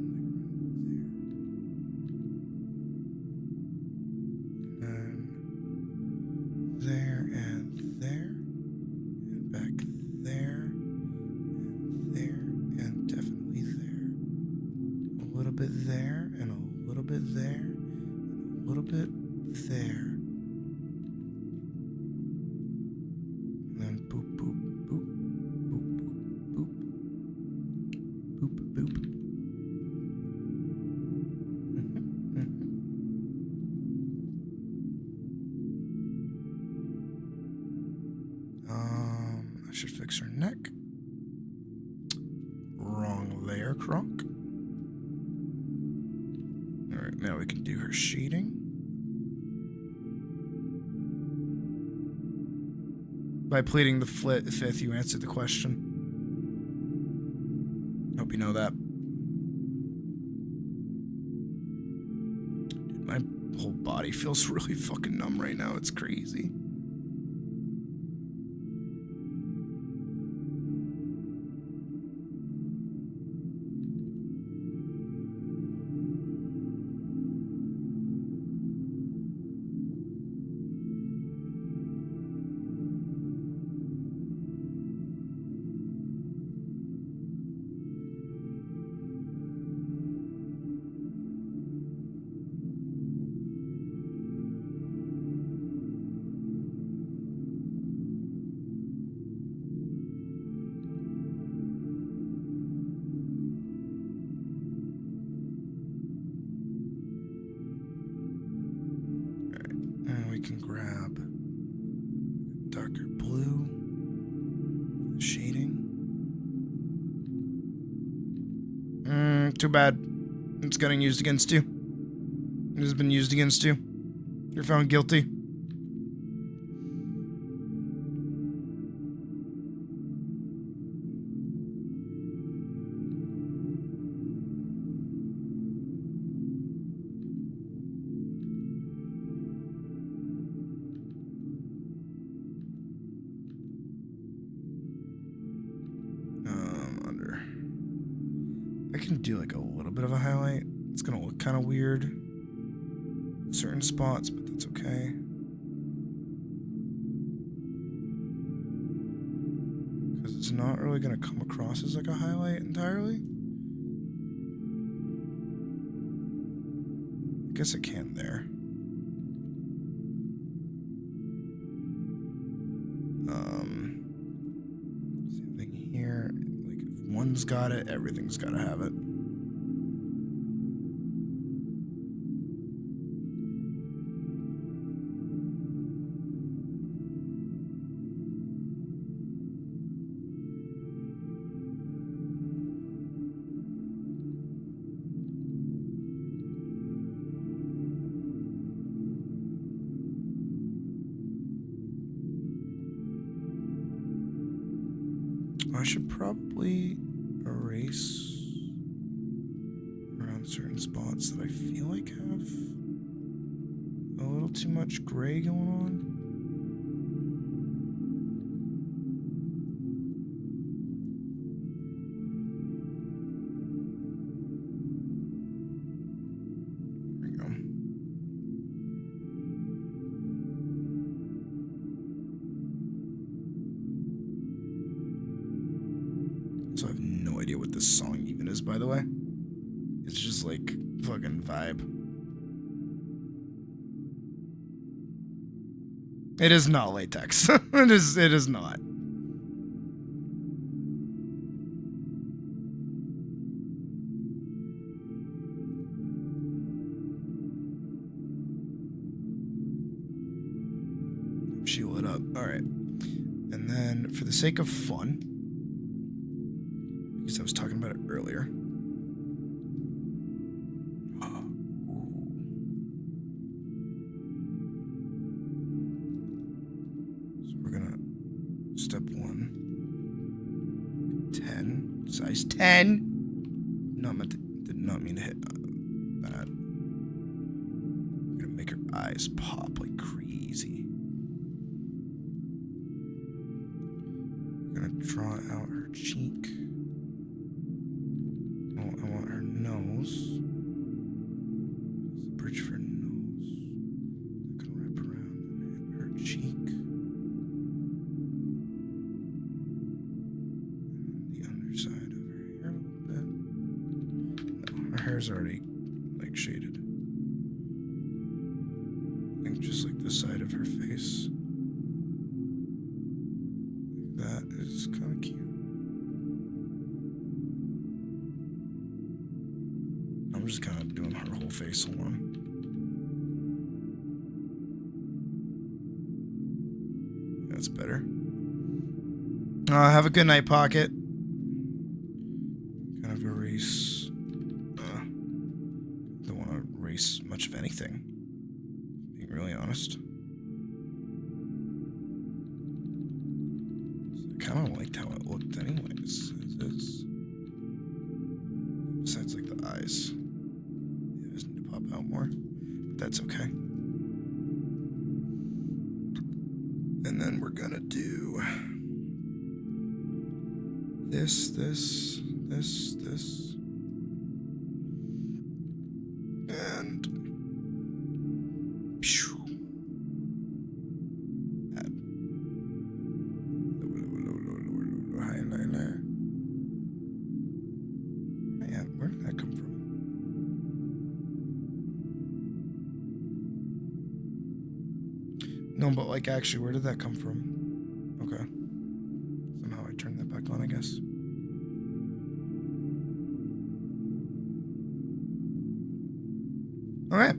around there. And then there and there. And back there. And there. And definitely there. A little bit there. And a little bit there. And a little bit there. And then boop, boop, boop. Boop, boop, boop. Boop, boop. I should fix her neck. Wrong layer, Kronk. Alright, now we can do her shading. By pleading the fifth, you answered the question. Hope you know that. Dude, my whole body feels really fucking numb right now. It's crazy. Can grab darker blue. Too bad. It's getting used against you. It has been used against you. You're found guilty. Under. I can do like a little bit of a highlight. It's gonna look kind of weird in certain spots, but that's okay. Because it's not really gonna come across as like a highlight entirely. I guess it can there. Same thing here. Like if one's got it, everything's gotta have it. I should probably erase around certain spots that I feel like have a little too much gray going on. There we go. So I have no idea what this song even is, by the way. It's just like fucking vibe. It is not latex. It is not. She lit up. Alright. And then for the sake of fun, because I was talking about it earlier. So we're gonna step 1. 10. Size 10. Did not mean to hit that. We're gonna make her eyes pop like crazy. We're gonna draw out her cheek. I want her nose. There's a bridge for her nose. I can wrap around and hit her cheek. And the underside of her hair a little bit. No, her hair's already like shaded. I think just like the side of her face. Like that is kind of cute. I'm just kind of doing her whole face alone. That's better. Have a good night, Pocket. Kind of erase. Don't want to erase much of anything. Being really honest. I kind of liked how it looked, anyways. As is. Besides, like the eyes. Pop out more, but that's okay. And then we're gonna do this, and highlighter. Man, where did that come from? No, but like actually, where did that come from? Okay. Somehow I turned that back on, I guess. Alright.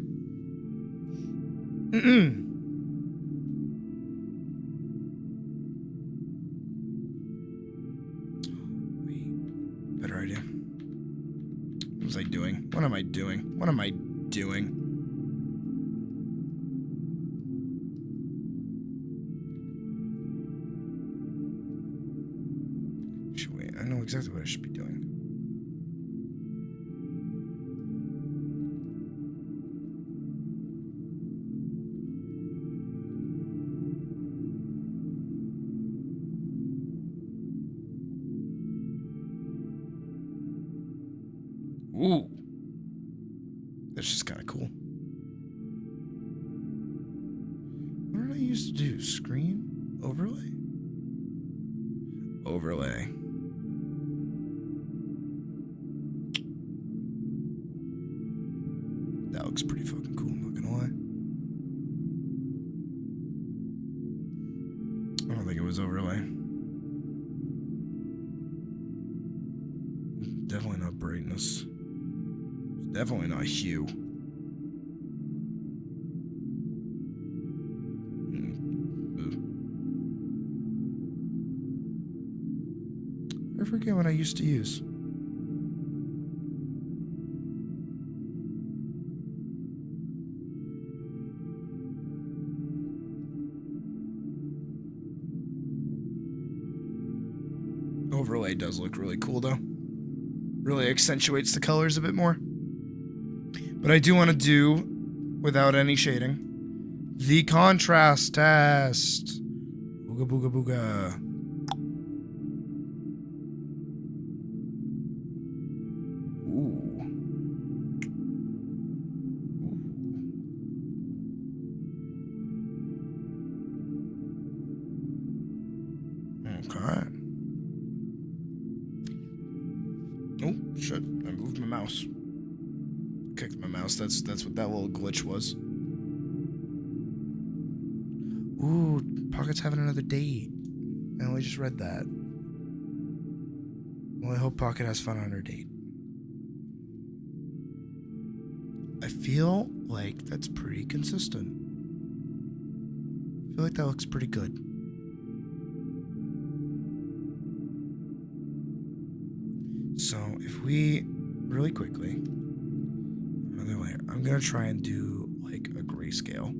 Wait. Better idea. What was I doing? What am I doing? What am I doing? Wait, I know exactly what I should be doing. Ooh. That's just kind of cool. What did I used to do? Screen? Overlay? Overlay. That looks pretty fucking cool, I'm not gonna lie. I don't think it was overlay. Definitely not brightness. Definitely not hue. I forget what I used to use. Overlay does look really cool though. Really accentuates the colors a bit more. But I do want to do, without any shading, the contrast test. Booga booga booga. Ooh. Okay. Oh, shit. I moved my mouse. Kicked my mouse. That's what that little glitch was. Ooh, Pocket's having another date. I only just read that. Well, I hope Pocket has fun on her date. I feel like that's pretty consistent. I feel like that looks pretty good. So if we really quickly, another layer, I'm gonna try and do like a grayscale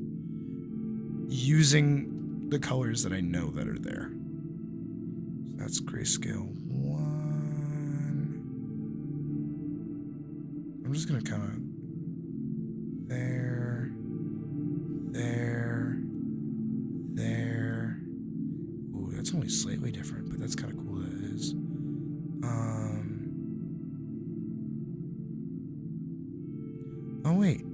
using the colors that I know that are there. So that's grayscale 1. I'm just gonna kind of there. Ooh, that's only slightly different, but that's kind of cool that it is. Oh, wait.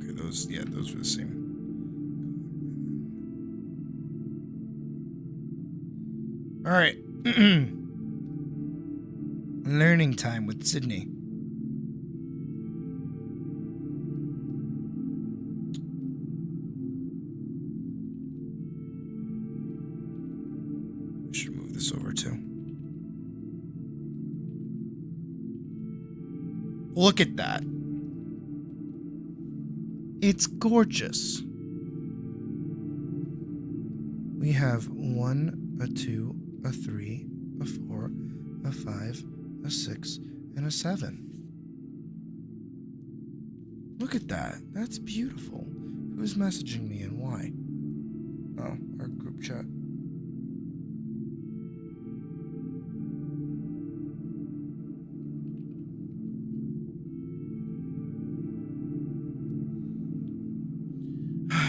Okay, those were the same. All right. Learning time with Sydney. Should move this over too. Look at that. It's gorgeous. We have 1, a 2, a 3, a 4, a 5, a 6, and a 7. Look at that. That's beautiful. Who's messaging me and why? Oh, our group chat.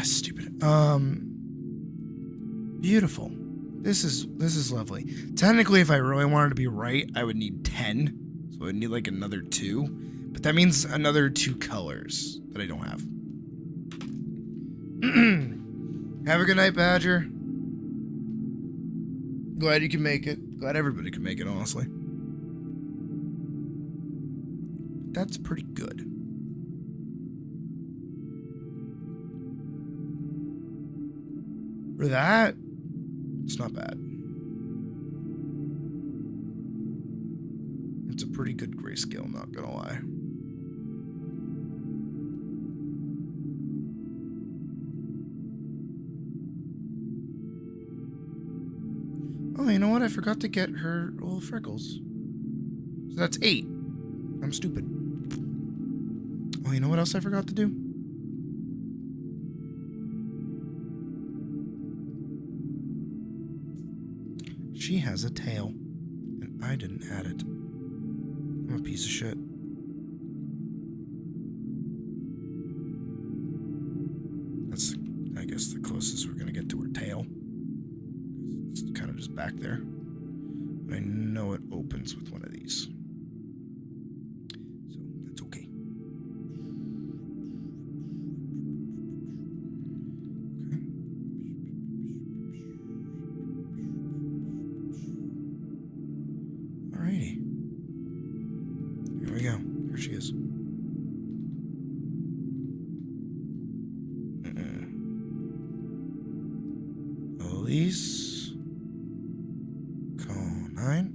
Stupid. Beautiful. This is lovely. Technically, if I really wanted to be right, I would need 10. So I would need like another 2. But that means another 2 colors that I don't have. Have a good night, Badger. Glad you can make it. Glad everybody can make it, honestly. That's pretty good. For that, it's not bad. It's a pretty good grayscale, not gonna lie. Oh, you know what? I forgot to get her little freckles. So that's 8. I'm stupid. Oh, you know what else I forgot to do? She has a tail, and I didn't add it. I'm a piece of shit. That's, I guess, the closest we're gonna get to her tail. It's kind of just back there. But I know it opens with one of these. So that's okay. Alrighty. Here we go. There she is. Elise. Call 9.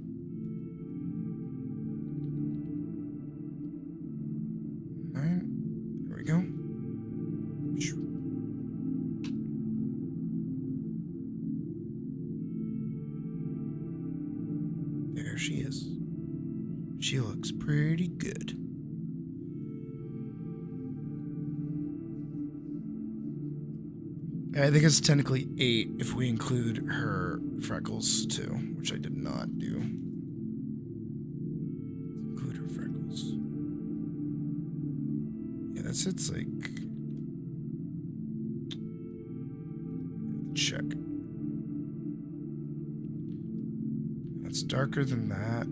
9. There we go. There she is. She looks pretty good. I think it's technically 8 if we include her freckles too, which I did not do. Include her freckles. Yeah, it's like... Check. That's darker than that.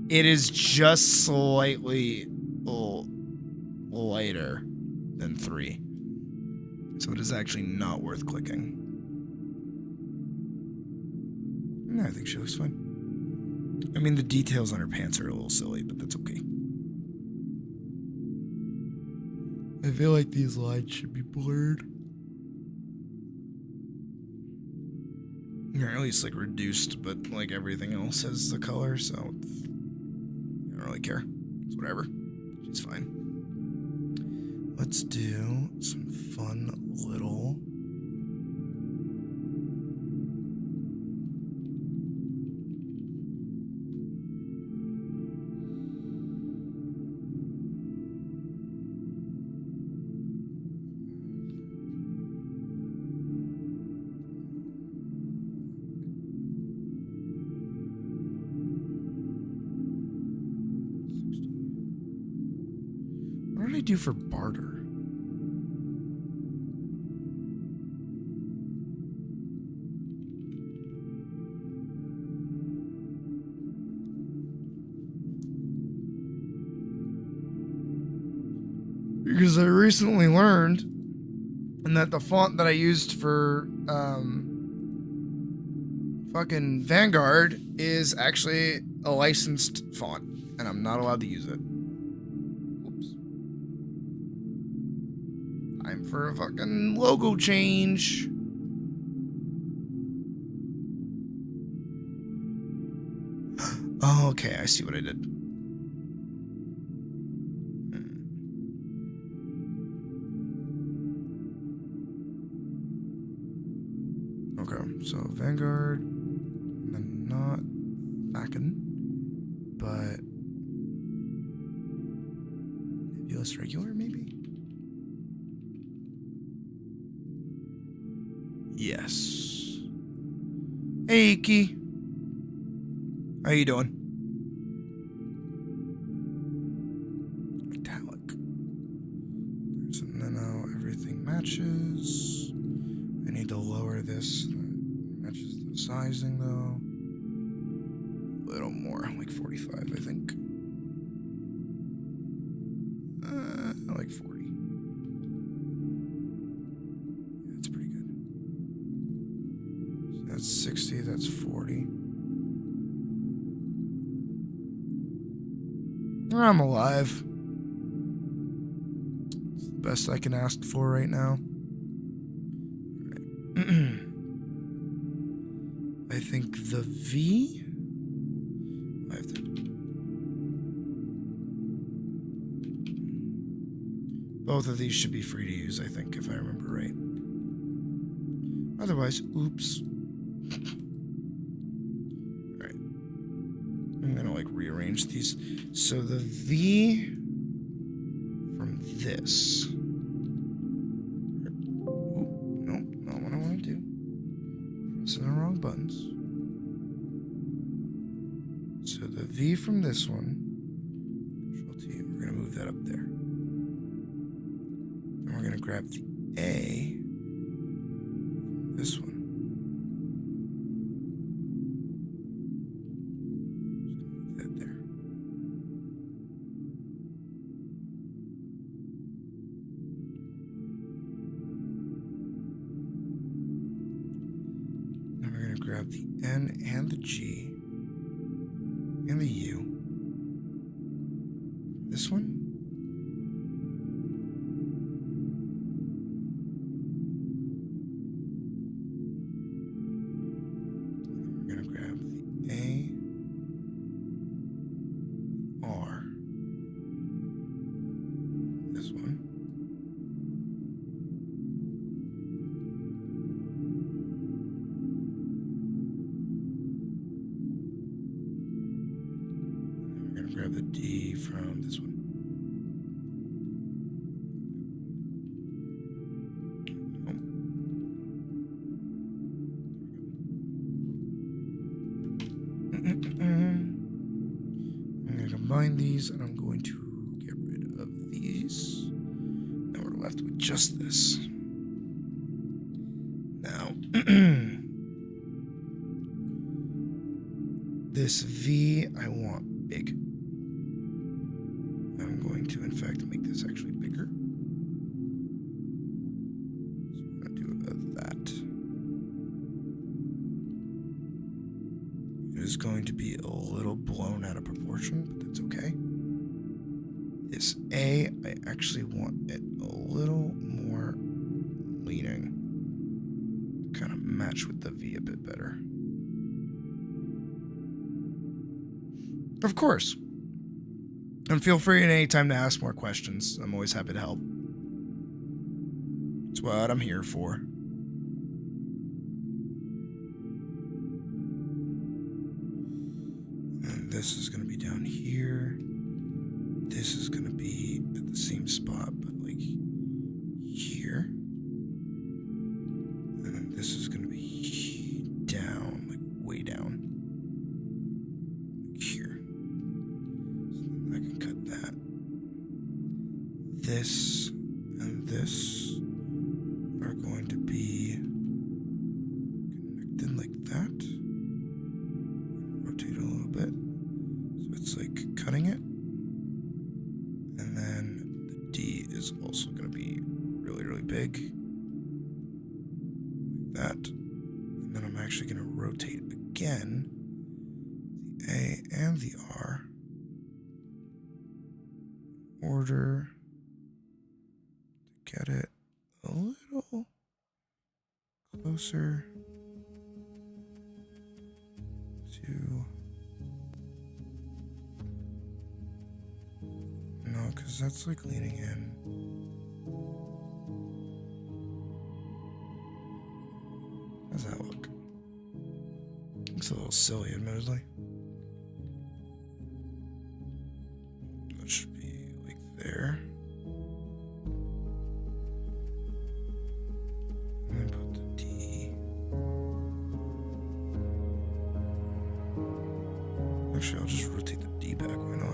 It is just slightly lighter than 3. So it is actually not worth clicking. No, I think she looks fine. I mean, the details on her pants are a little silly, but that's okay. I feel like these lines should be blurred. Or at least like reduced, but like everything else has the color, so I don't really care. It's whatever. She's fine. Let's do some fun little... What did I do for barter? Because I recently learned and that the font that I used for fucking Vanguard is actually a licensed font, and I'm not allowed to use it. Oops. Time for a fucking logo change. Oh, okay, I see what I did. Okay, so Vanguard, and then not Backen, but Nebulous Regular, maybe? Yes. Hey, Key. How you doing? Metallic. So now everything matches. I need to lower this. Matches the sizing though. A little more, like 45, I think. Like 40. Yeah, that's pretty good. So that's 60, that's 40. I'm alive. It's the best I can ask for right now. I think the V. I have to. Both of these should be free to use, I think, if I remember right. Otherwise, oops. Alright. I'm gonna like rearrange these. So the V from this. Oop, nope, not what I want to do. Pressing the wrong buttons. So the V from this one. Control T, we're gonna move that up there. Then we're gonna grab the A. This one. Just gonna move that there. Now we're gonna grab the N and the G and the U. This one. Grab the D from this one. Nope. I'm going to combine these, and I'm going to get rid of these. Now we're left with just this. Now, this V I want big. I'm going to, in fact, make this actually bigger. So we're going to do that. It is going to be a little blown out of proportion, but that's okay. This A, I actually want it a little more leaning to kind of match with the V a bit better. Of course. And feel free at any time to ask more questions. I'm always happy to help. It's what I'm here for. And this is going to be down here. This is going to be at the same spot, but like here. And then this is going to be down, like way down. Here. So I can cut that. This and this are going to be connected like that. Rotate it a little bit. So it's like cutting it. And then the D is also going to be really, really big. Like that. And then I'm actually going to rotate again the A and the R in order to get it a little closer to... No, because that's like leaning in. How's that look? Looks a little silly, admittedly. That should be like there. And then put the D. Actually, I'll just rotate the D back, why not?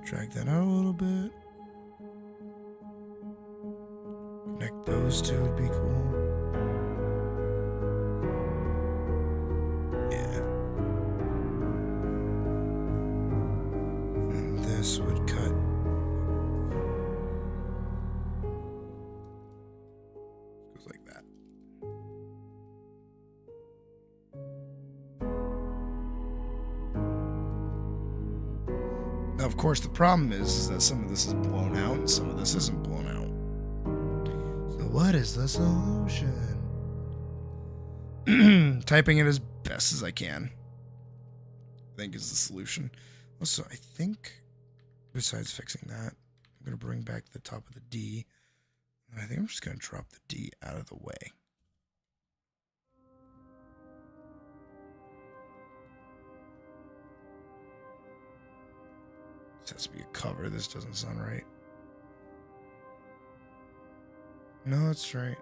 Drag that out a little bit. Connect those two would be cool. Yeah. And this would cut. Goes like that. Now, of course, the problem is that some of this is blown out and some of this isn't blown out. So what is the solution? Typing it as best as I can, I think, is the solution. Also, I think, besides fixing that, I'm going to bring back the top of the D. And I think I'm just going to drop the D out of the way. This has to be a cover. This doesn't sound right. No, that's right.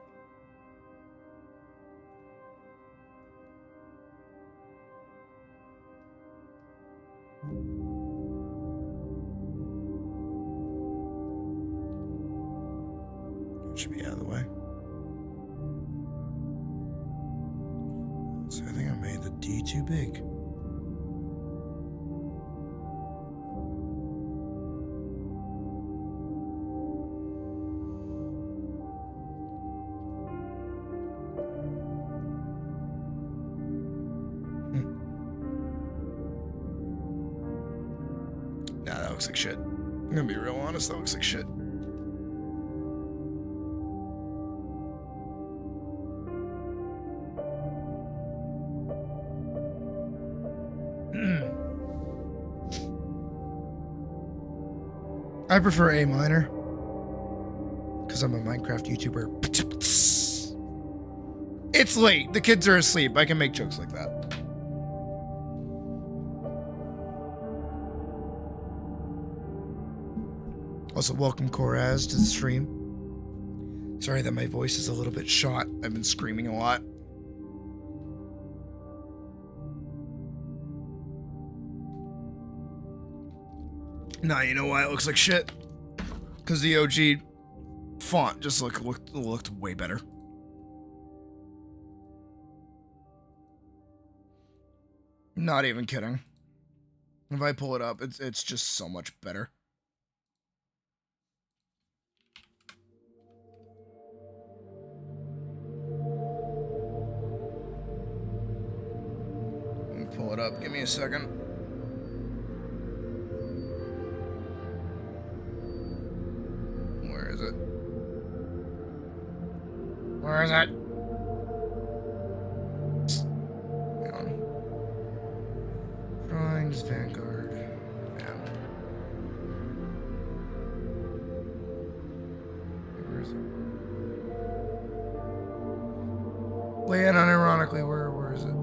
It should be out of the way. So I think I made the D too big. Nah, that looks like shit. I'm gonna be real honest, that looks like shit. I prefer A minor because I'm a Minecraft YouTuber. It's late. The kids are asleep. I can make jokes like that. Also, welcome Koraz to the stream. Sorry that my voice is a little bit shot. I've been screaming a lot. Nah, you know why it looks like shit? Because the OG font just looked way better. Not even kidding. If I pull it up, it's just so much better. Let me pull it up. Give me a second. Where is it? Where is it? Hang on. Drawings, Vanguard. Man. Where is it? Wait, and unironically, where is it?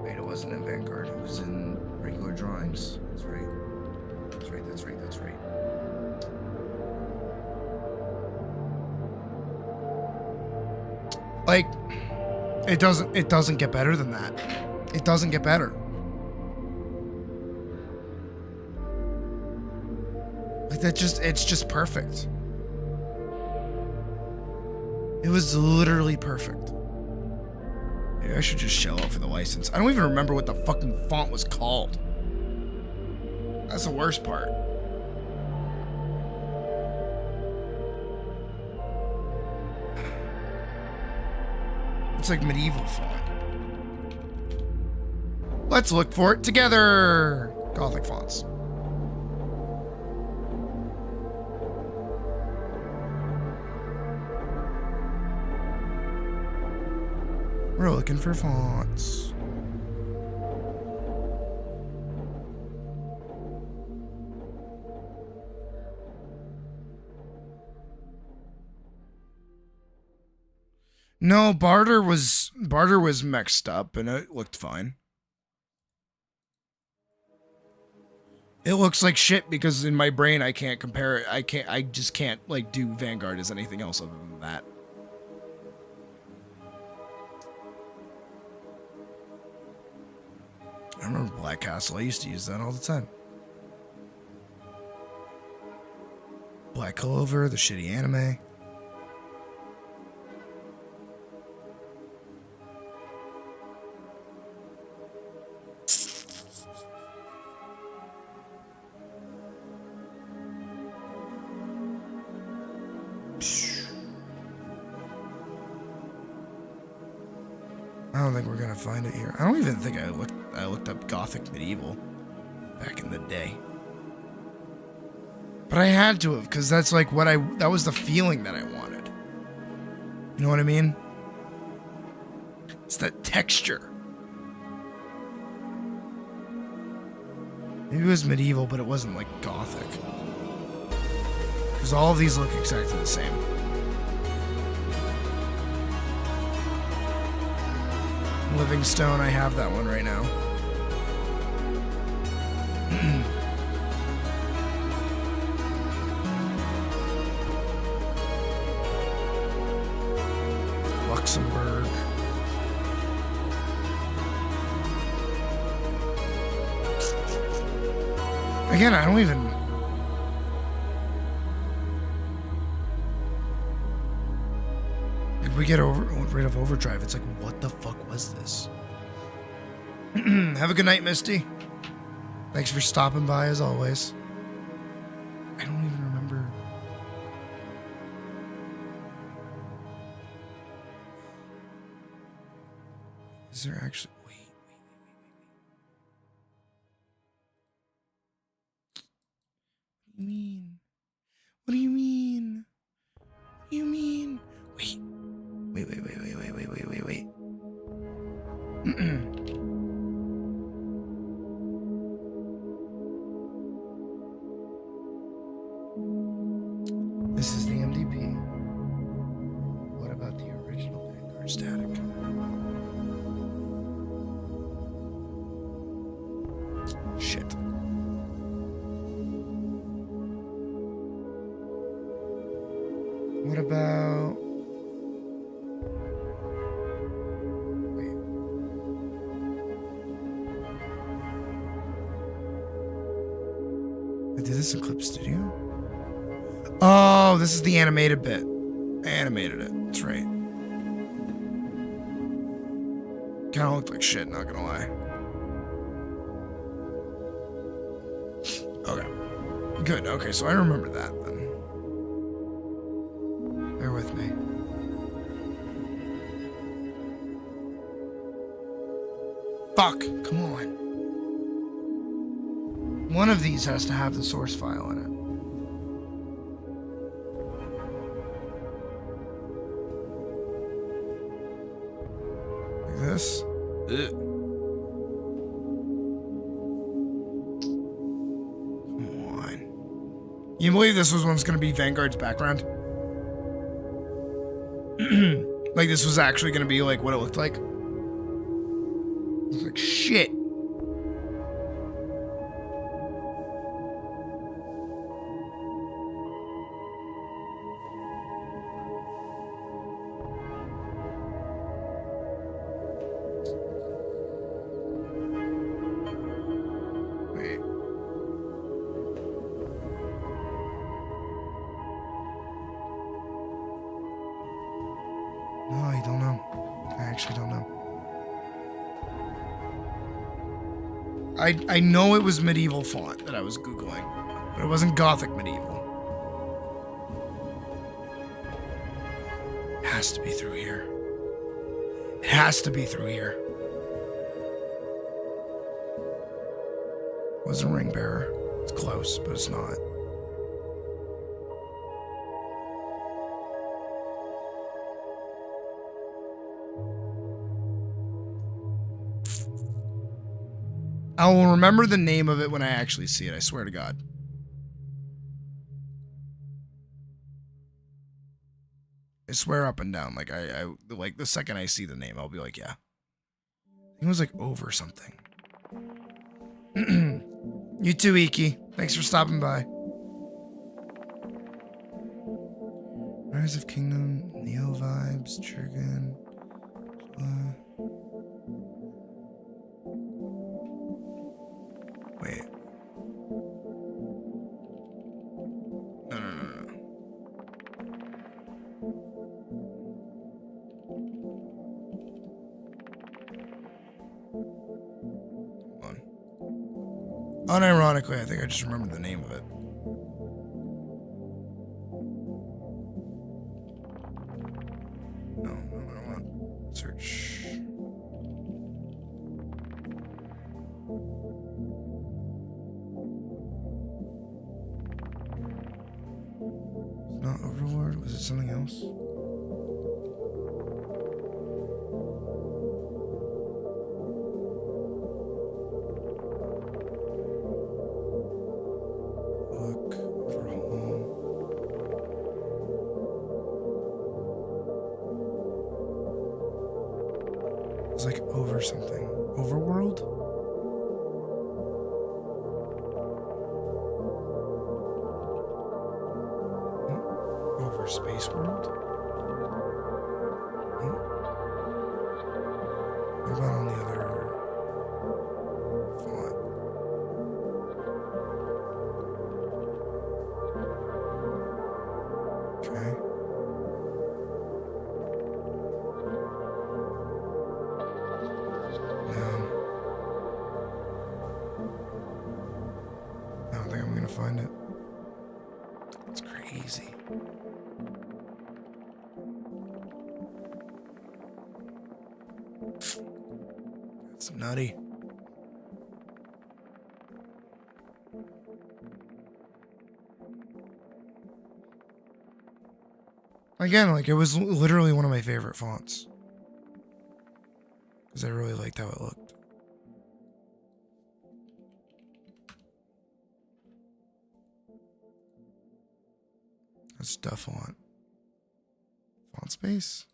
Wait, it wasn't in Vanguard. It was in regular drawings. That's right. That's right, that's right, that's right. Like, it doesn't get better than that. It doesn't get better. Like it's just perfect. It was literally perfect. Maybe I should just shell out for the license. I don't even remember what the fucking font was called. That's the worst part. It's like medieval font. Let's look for it together. Gothic fonts. We're looking for fonts. No, barter was mixed up and it looked fine. It looks like shit because in my brain I can't compare it. I just can't like do Vanguard as anything else other than that. I remember Black Castle. I used to use that all the time. Black Clover, the shitty anime. I don't think we're gonna find it here. I don't even think I looked up Gothic Medieval back in the day. But I had to have, because that's like that was the feeling that I wanted. You know what I mean? It's that texture. Maybe it was medieval, but it wasn't like Gothic. Because all of these look exactly the same. Livingstone, I have that one right now. Luxembourg. Again, I don't even... If we get rid of Overdrive, it's like, what the fuck was this? Have a good night, Misty. Thanks for stopping by, as always. I don't even remember. Is there actually... Wait. What do you mean? What do you mean? What do you mean? Wait. Wait. This is the MDP. What about the original Vanguard static? Shit. What about... Wait. I did this in Clip Studio? Oh, this is the animated bit. I animated it. That's right. Kind of looked like shit, not gonna lie. Okay. Good. Okay, so I remember that then. Bear with me. Fuck. Come on. One of these has to have the source file in it. This. Ugh. Come on. You believe this was once going to be Vanguard's background? Like this was actually going to be like what it looked like? It was like shit. I know it was medieval font that I was Googling, but it wasn't Gothic medieval. It has to be through here. It has to be through here. Wasn't Ring Bearer. It's close, but it's not. I will remember the name of it when I actually see it, I swear to God. I swear up and down. Like I like the second I see the name, I'll be like, yeah. I think it was like over something. You too, Iki. Thanks for stopping by. Rise of Kingdom, Neo Vibes, Churgan. Wait. No. Unironically, I think I just remembered the name of it. No, I don't want search. It's not Overlord. Was it something else? Look for home. It's like over something. Overworld? Over Space World? What about on the other font? Okay. No. I don't think I'm gonna find it. It's crazy. It's nutty. Again, like it was literally one of my favorite fonts. Because I really liked how it looked. That's stuff font. Font space?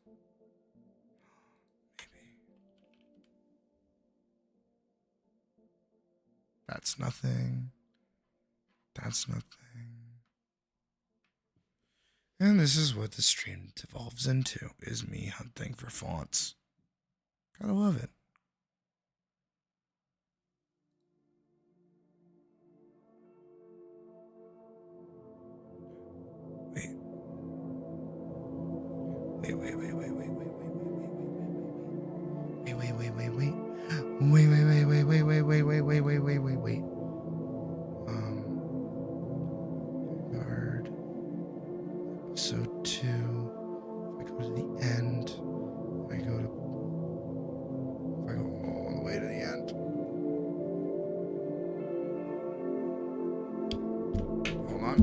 Maybe. That's nothing. That's nothing. And this is what the stream devolves into, is me hunting for fonts. Gotta love it. Wait. Wait. Guard. Episode 2. If I go to the end, if I go all the way to the end. Hold on.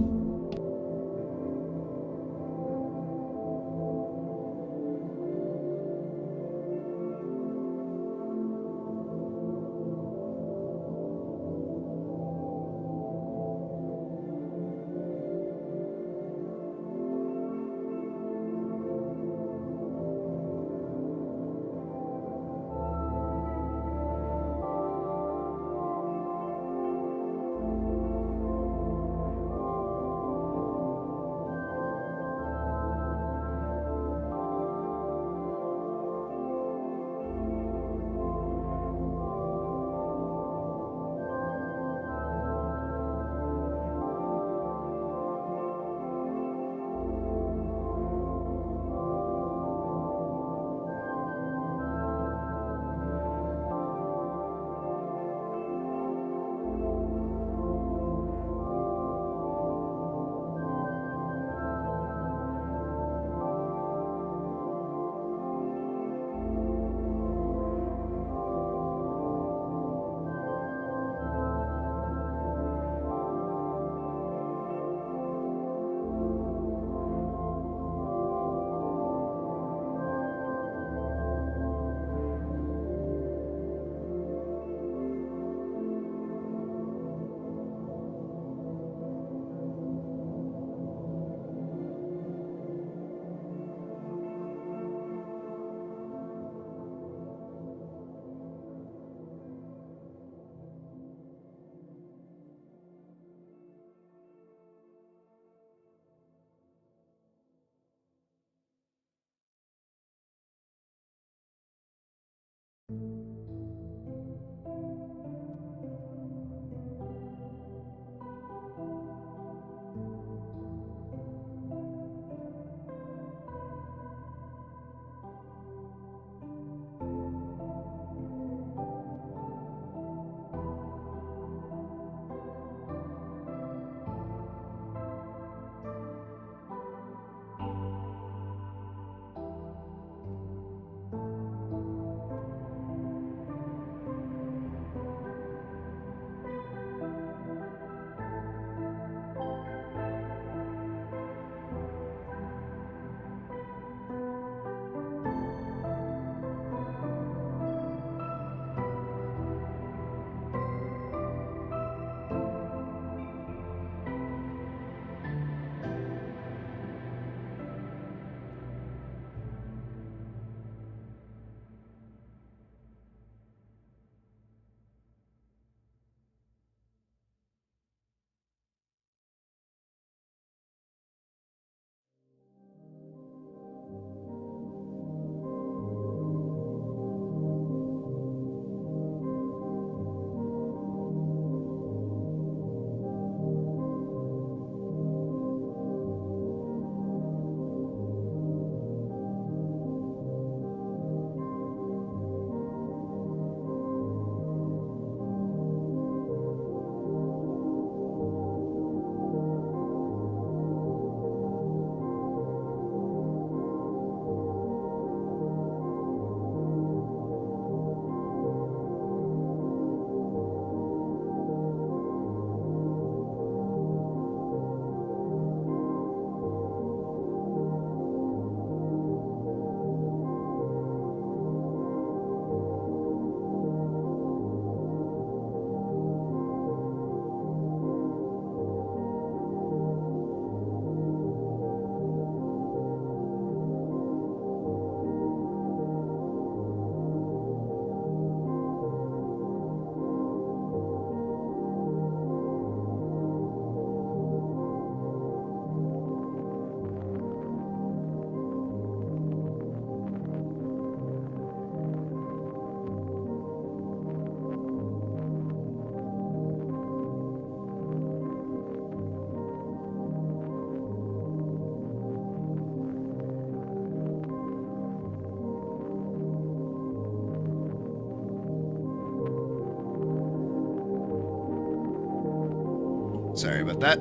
Sorry about that.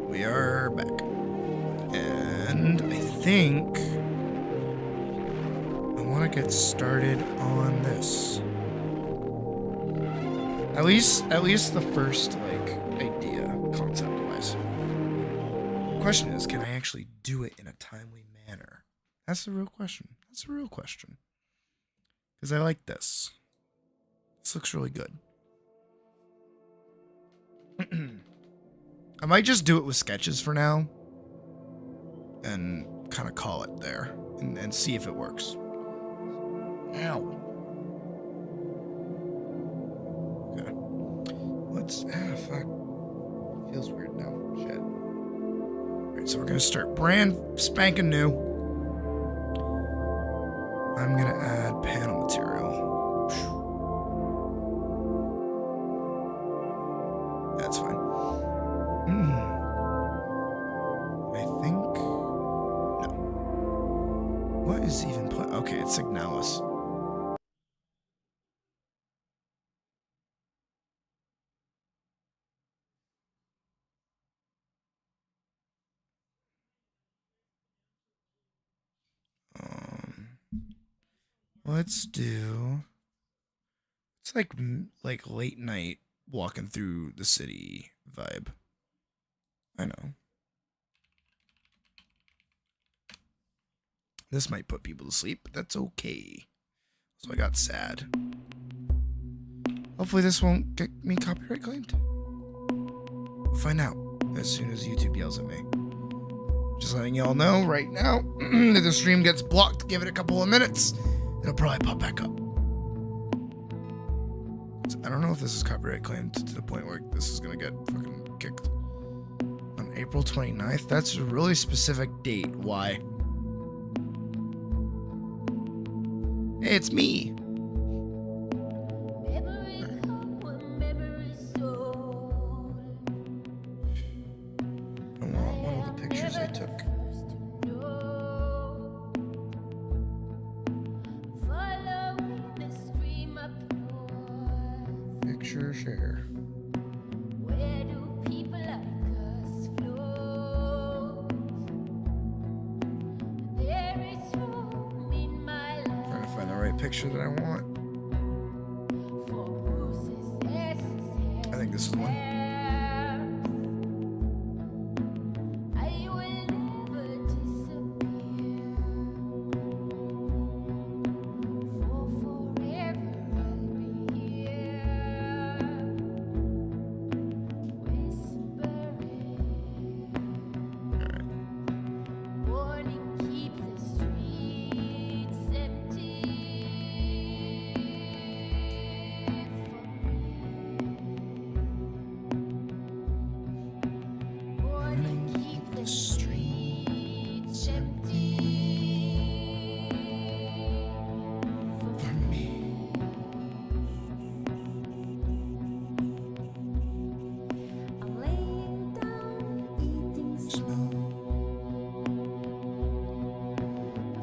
We are back. And I think I want to get started on this. At least the first like idea concept-wise. The question is, can I actually do it in a timely manner? That's the real question. That's the real question. Because I like this. This looks really good. I might just do it with sketches for now. And kind of call it there. And see if it works. Ow. Okay. Fuck. Feels weird now. Shit. Alright, so we're gonna start brand spanking new. I'm gonna add panel material. That's fine. I think... No. What is even... Okay, it's Signalis. Let's do... It's like late night walking through the city vibe. I know. This might put people to sleep, but that's okay. So I got sad. Hopefully this won't get me copyright claimed. We'll find out as soon as YouTube yells at me. Just letting y'all know right now, if the stream gets blocked, give it a couple of minutes. It'll probably pop back up. So I don't know if this is copyright claimed to the point where this is gonna get fucking kicked. On April 29th? That's a really specific date. Why? Hey, it's me. I want one of the pictures I took. Picture share. Where do people like us float? There is room in my life. Trying to find the right picture that I want. For bruises, S's, I think this is the one. I will never disappear. For forever I'll be here, whispering. Warning, keep the streets empty for me. Warning, keep the streets empty for me. I'm laying down, eating slow.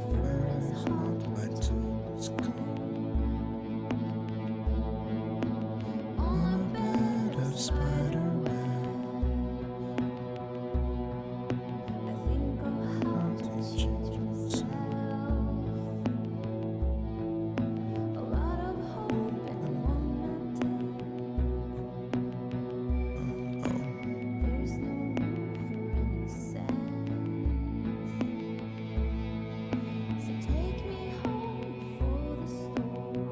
My fur is hot, my toes cold. On a bed of spider web, I think of how to change myself. A lot of hope and one mountain. There's no room for innocence. So take me home before the storm.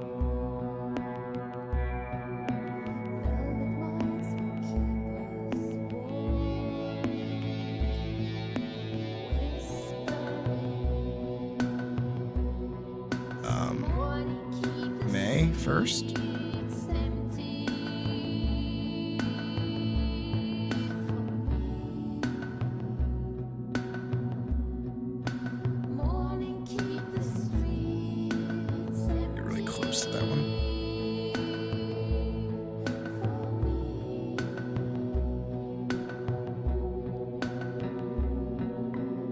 Velvet walls will keep us warm. Morning, keep the May 1st? streets empty for me. Morning, keep the streets empty. Get really close to that one.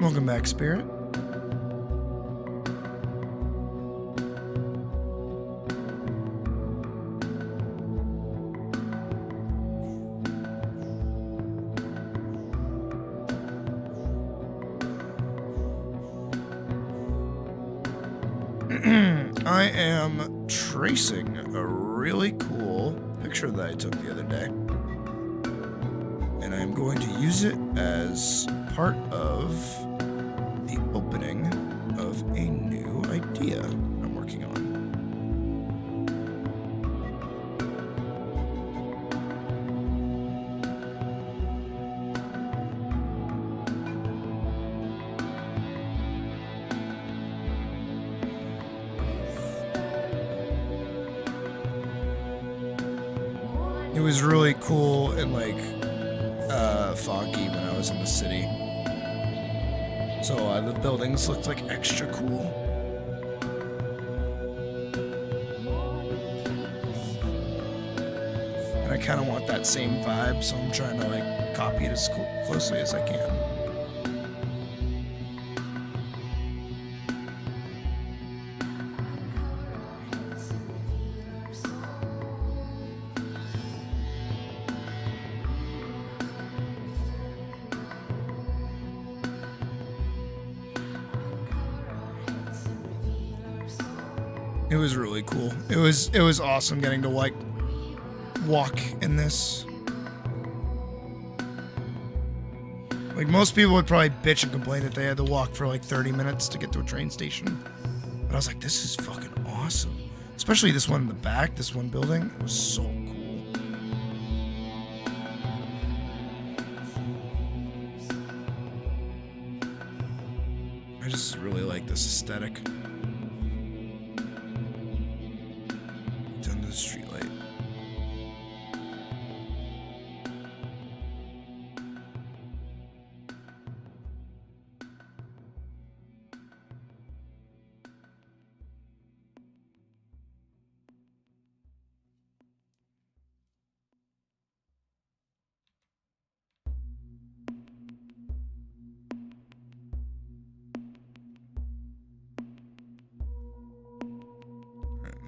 Welcome back, Spirit. am tracing a really cool picture that I took the other day. And I'm going to use it as part of the opening of a new idea I'm working on. It was really cool and like foggy when I was in the city. So the buildings looked like extra cool. And I kind of want that same vibe, so I'm trying to like copy it as closely as I can. It was really cool. It was awesome getting to like walk in this. Like most people would probably bitch and complain that they had to walk for like 30 minutes to get to a train station. But I was like, this is fucking awesome. Especially this one in the back, this one building. It was so cool. I just really like this aesthetic. Under the streetlight.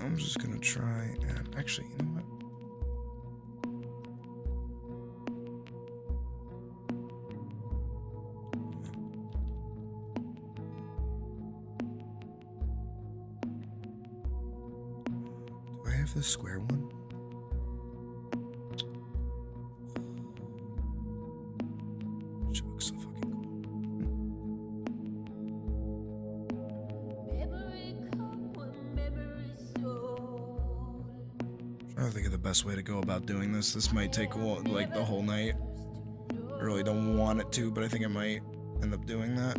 I'm just gonna try and actually, you know what? Do I have the square one? She looks so fucking cool. I think of the best way to go about doing this. This might take like the whole night. I really don't want it to, but I think I might end up doing that.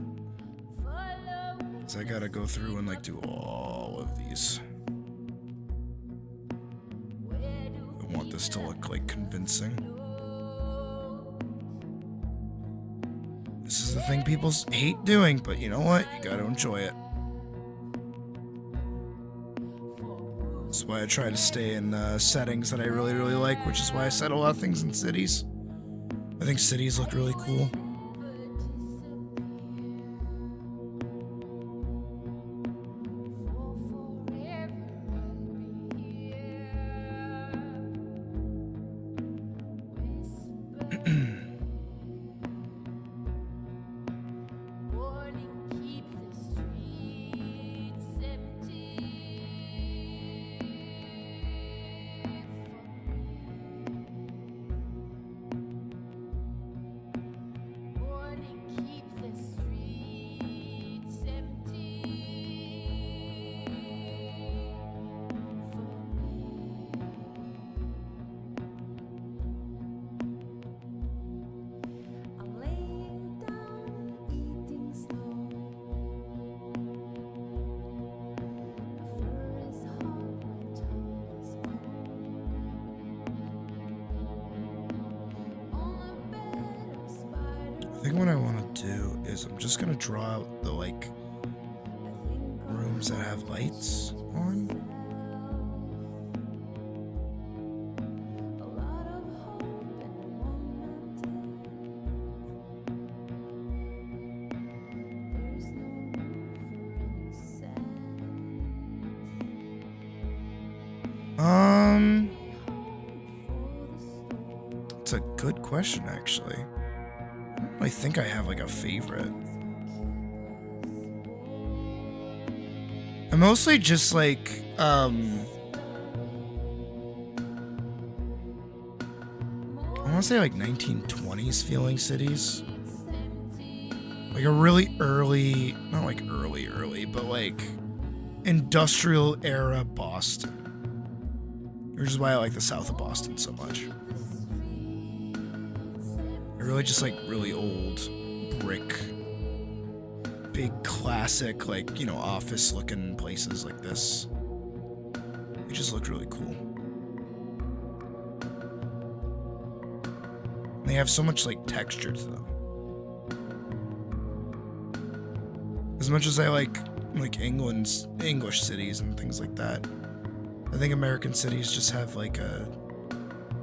So I gotta go through and like do all of these. I want this to look like convincing. This is the thing people hate doing, but you know what? You gotta enjoy it. That's why I try to stay in settings that I really, really like, which is why I set a lot of things in cities. I think cities look really cool. I think what I want to do is I'm just gonna draw out the like rooms that have lights on. It's a good question, actually. I think I have like a favorite. I'm mostly just like, I want to say like 1920s feeling cities. Like a really early, not like early, but like industrial era Boston. Which is why I like the south of Boston so much. They're really just like really old brick, big classic, like, you know, office looking places like this. They just look really cool. They have so much like texture to them. As much as I like England's English cities and things like that, I think American cities just have like a, I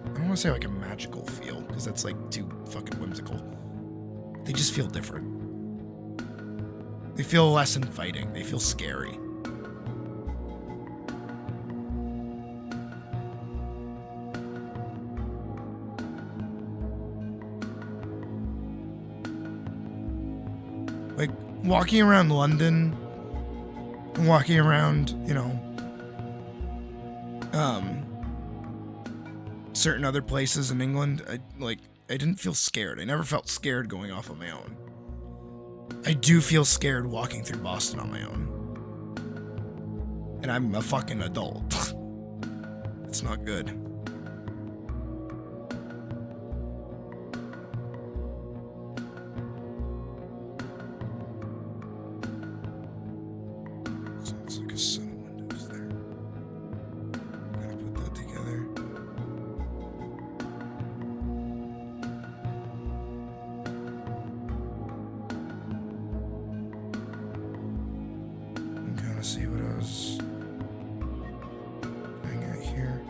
don't want to say like a magical feel, because that's like too fucking whimsical. They just feel different. They feel less inviting. They feel scary. Like walking around London, walking around, you know, certain other places in England, I didn't feel scared. I never felt scared going off on my own. I do feel scared walking through Boston on my own. And I'm a fucking adult. It's not good. Sounds like a set of windows there. Gotta put that together. And kind of see what I was doing out here.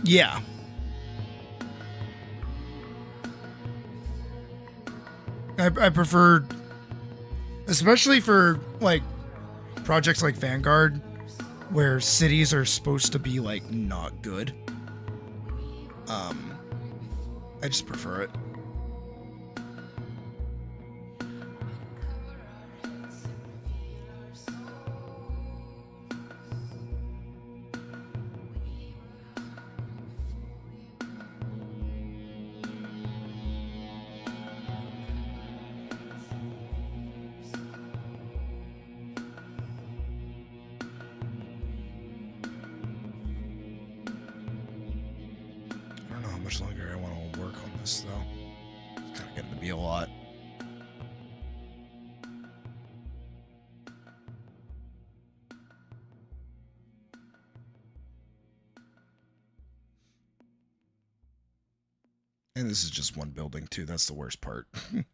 Yeah. I prefer, especially for like projects like Vanguard, where cities are supposed to be like not good. I just prefer it. I don't know how much longer I want to work on this though. It's kind of getting to be a lot. And this is just one building too. That's the worst part. I'm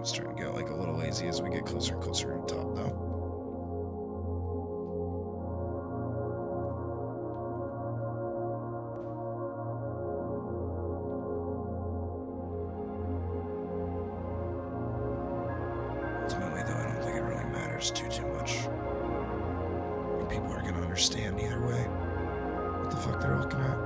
just trying to get like a little lazy as we get closer and closer to the top though. Ultimately though, I don't think it really matters too much. I think people are gonna understand either way what the fuck they're looking at.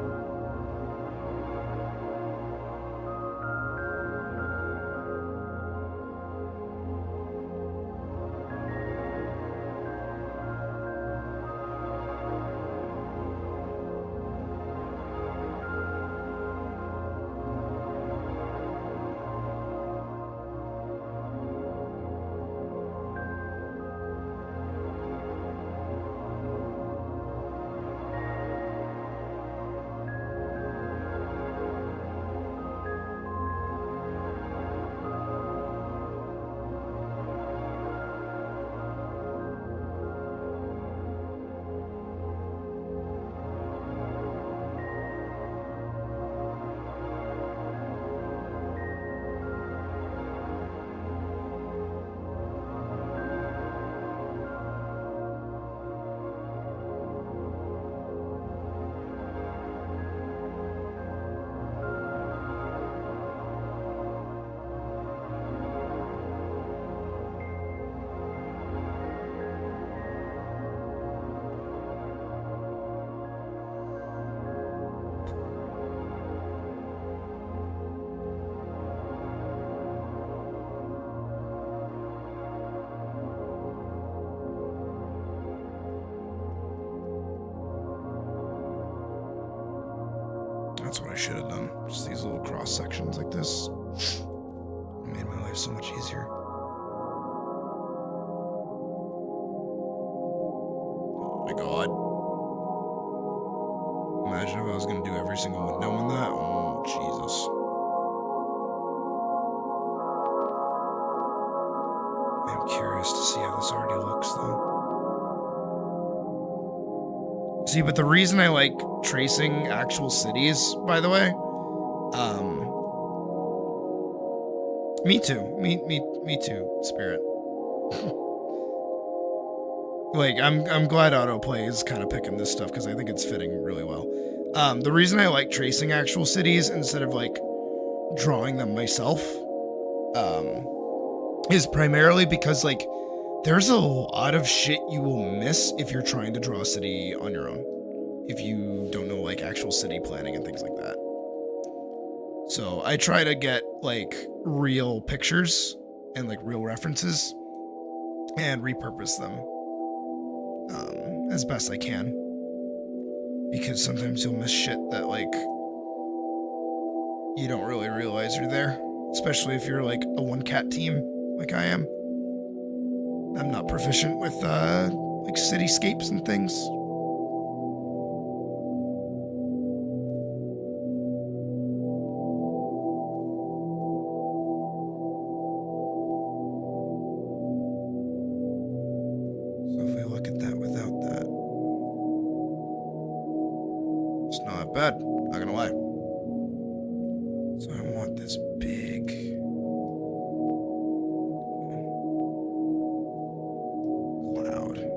That's what I should have done. Just these little cross sections like this. It made my life so much easier. Oh my god. Imagine if I was gonna do every single window on that. Oh, Jesus. I'm curious to see how this already looks, though. See, but the reason I like tracing actual cities, by the way, me too. Me too, Spirit. Like, I'm glad autoplay is kind of picking this stuff because I think it's fitting really well. The reason I like tracing actual cities instead of like drawing them myself, is primarily because like there's a lot of shit you will miss if you're trying to draw a city on your own. If you don't know like actual city planning and things like that. So I try to get like real pictures and like real references and repurpose them as best I can. Because sometimes you'll miss shit that like you don't really realize are there. Especially if you're like a one cat team like I am. I'm not proficient with like cityscapes and things. So if we look at that without that, it's not bad, not gonna lie. So I want this big cloud like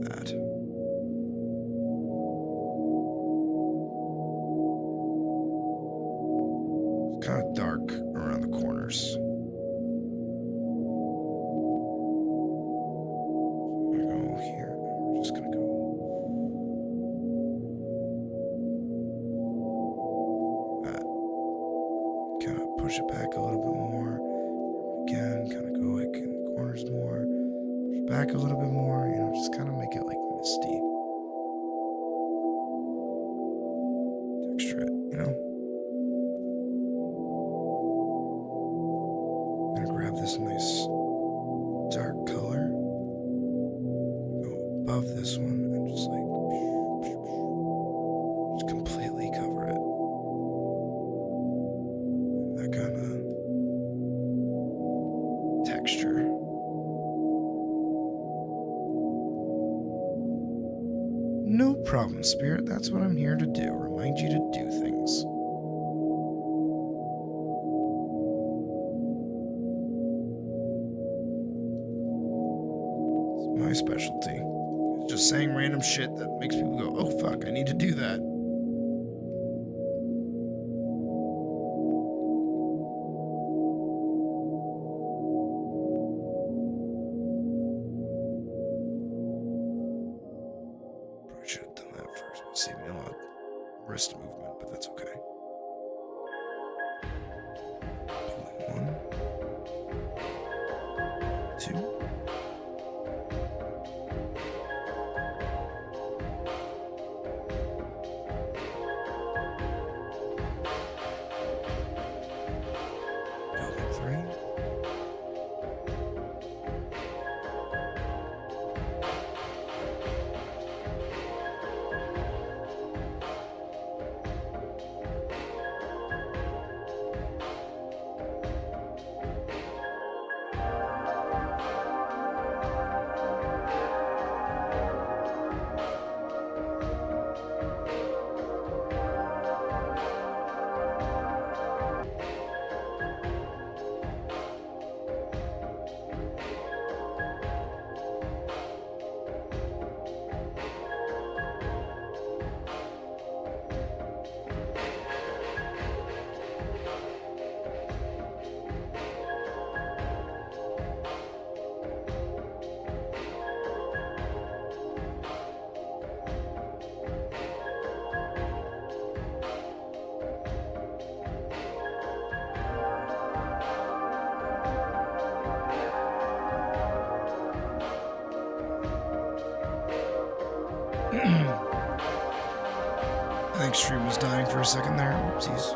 that. It's kind of dark around the corners. We're gonna go here. We're just gonna go that. Kind of push it back a little bit more. Again, kind of go like in the corners more. Push it back a little bit more. You know, just kind of make it like misty. Texture it, you know? I'm gonna grab this nice dark color. Go above this one and just like just completely cover it. That kind of texture. No problem, Spirit. That's what I'm here to do. Remind you to do things. It's my specialty. It's just saying random shit that makes people go, oh fuck, I need to do that. Probably should have done that first. It saved me a lot of wrist movement, but that's okay. Pulling 1, 2. stream was dying for a second there. Oopsies.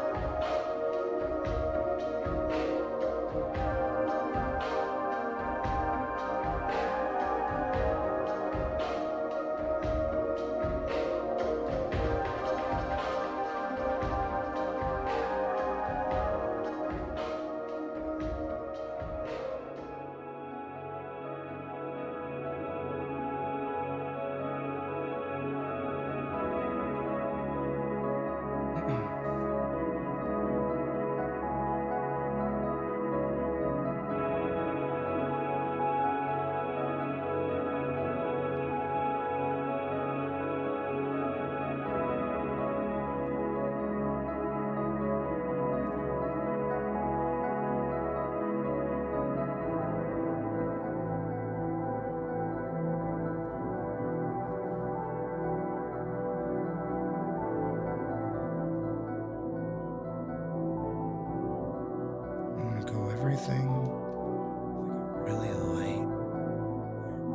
Everything like a really light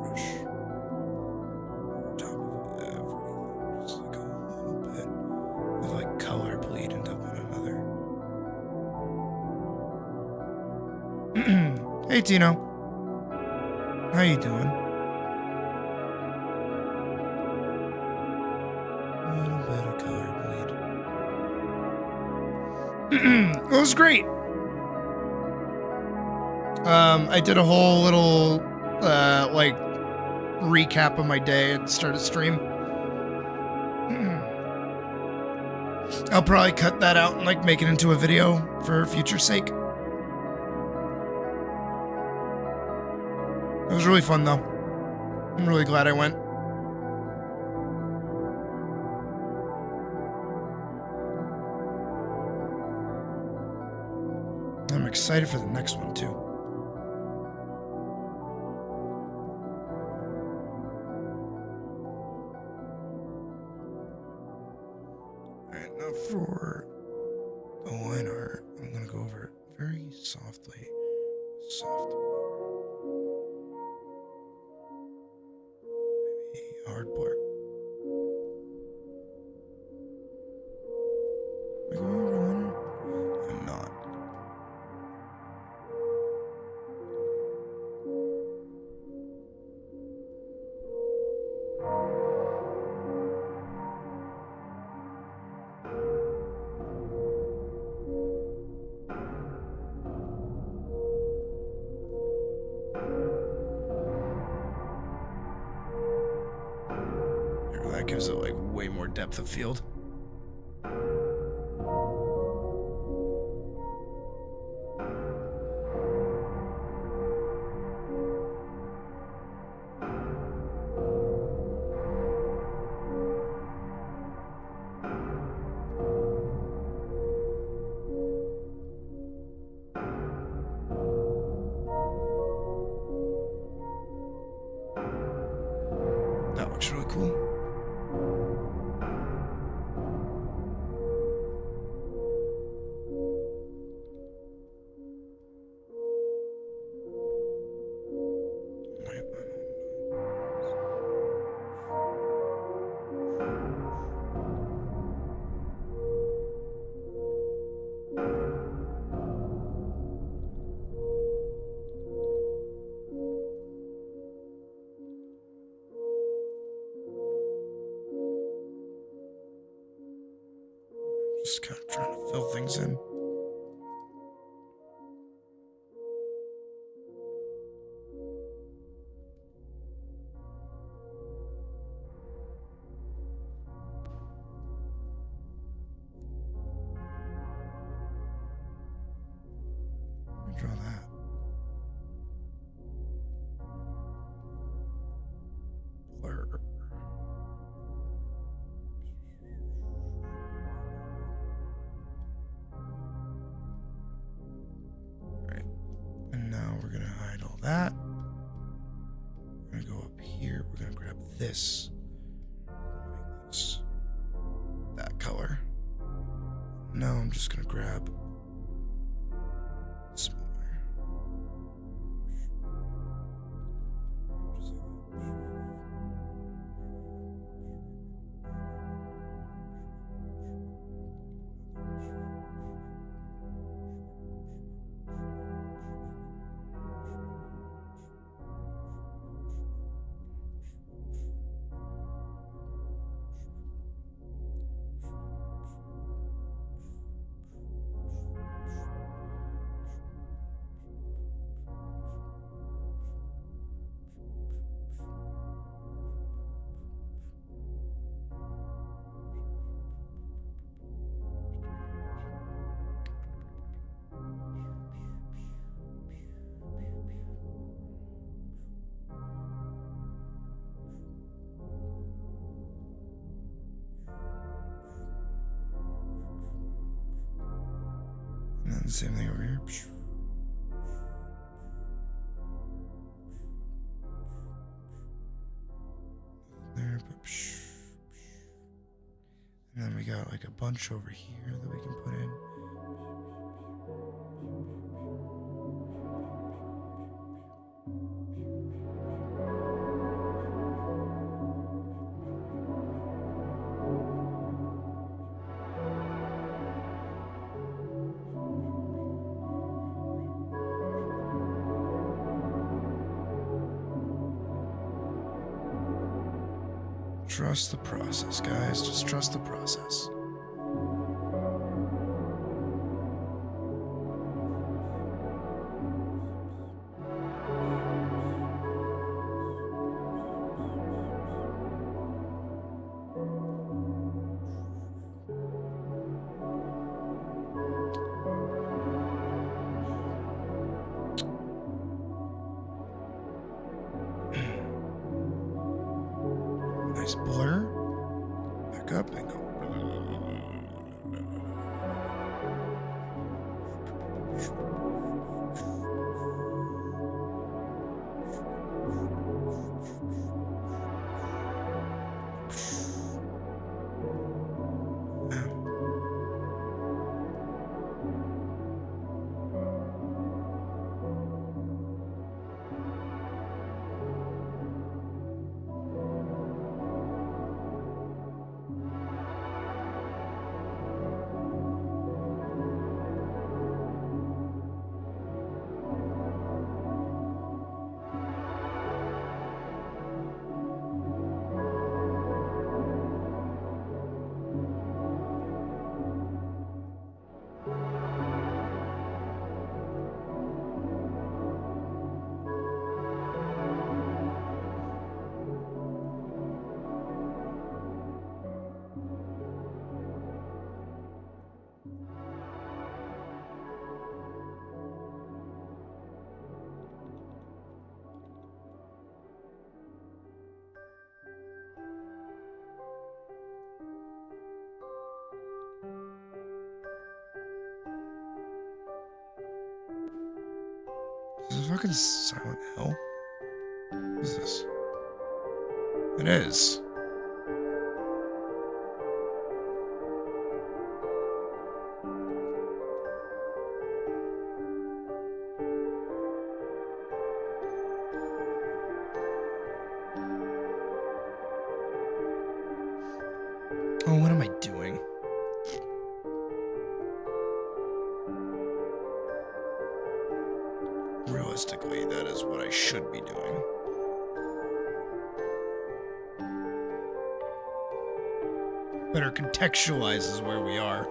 brush on top of everything, just like a little bit of like color bleed into one another. Hey Tino, how you doing? A little bit of color bleed. It was great. I did a whole little, like, recap of my day at the start of stream. I'll probably cut that out and, like, make it into a video for future sake. It was really fun, though. I'm really glad I went. I'm excited for the next one, too. For the line art, I'm gonna go over it very softly. Soft. Maybe hard blur. Am I going over the line art? I'm not. That gives it like way more depth of field. That looks really cool. Just kind of trying to fill things in. Let me draw that. Blur. And now we're gonna hide all that. We're gonna go up here. We're gonna grab this. Make this that color. Now I'm just gonna grab smaller. Just like that. And then same thing over here. There, and then we got like a bunch over here that we can put in. Trust the process, guys. Just trust the process. Nice blur. Back up and go. Is this fucking Silent Hill? What is this? It is. Oh, what am I doing? Realistically, that is what I should be doing. Better contextualizes where we are.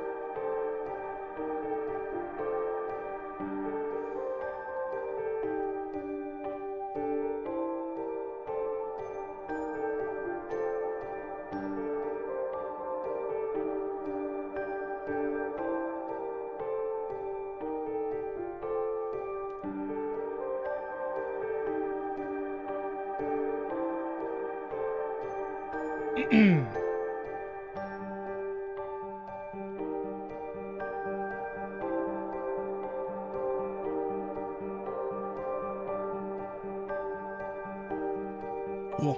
Cool.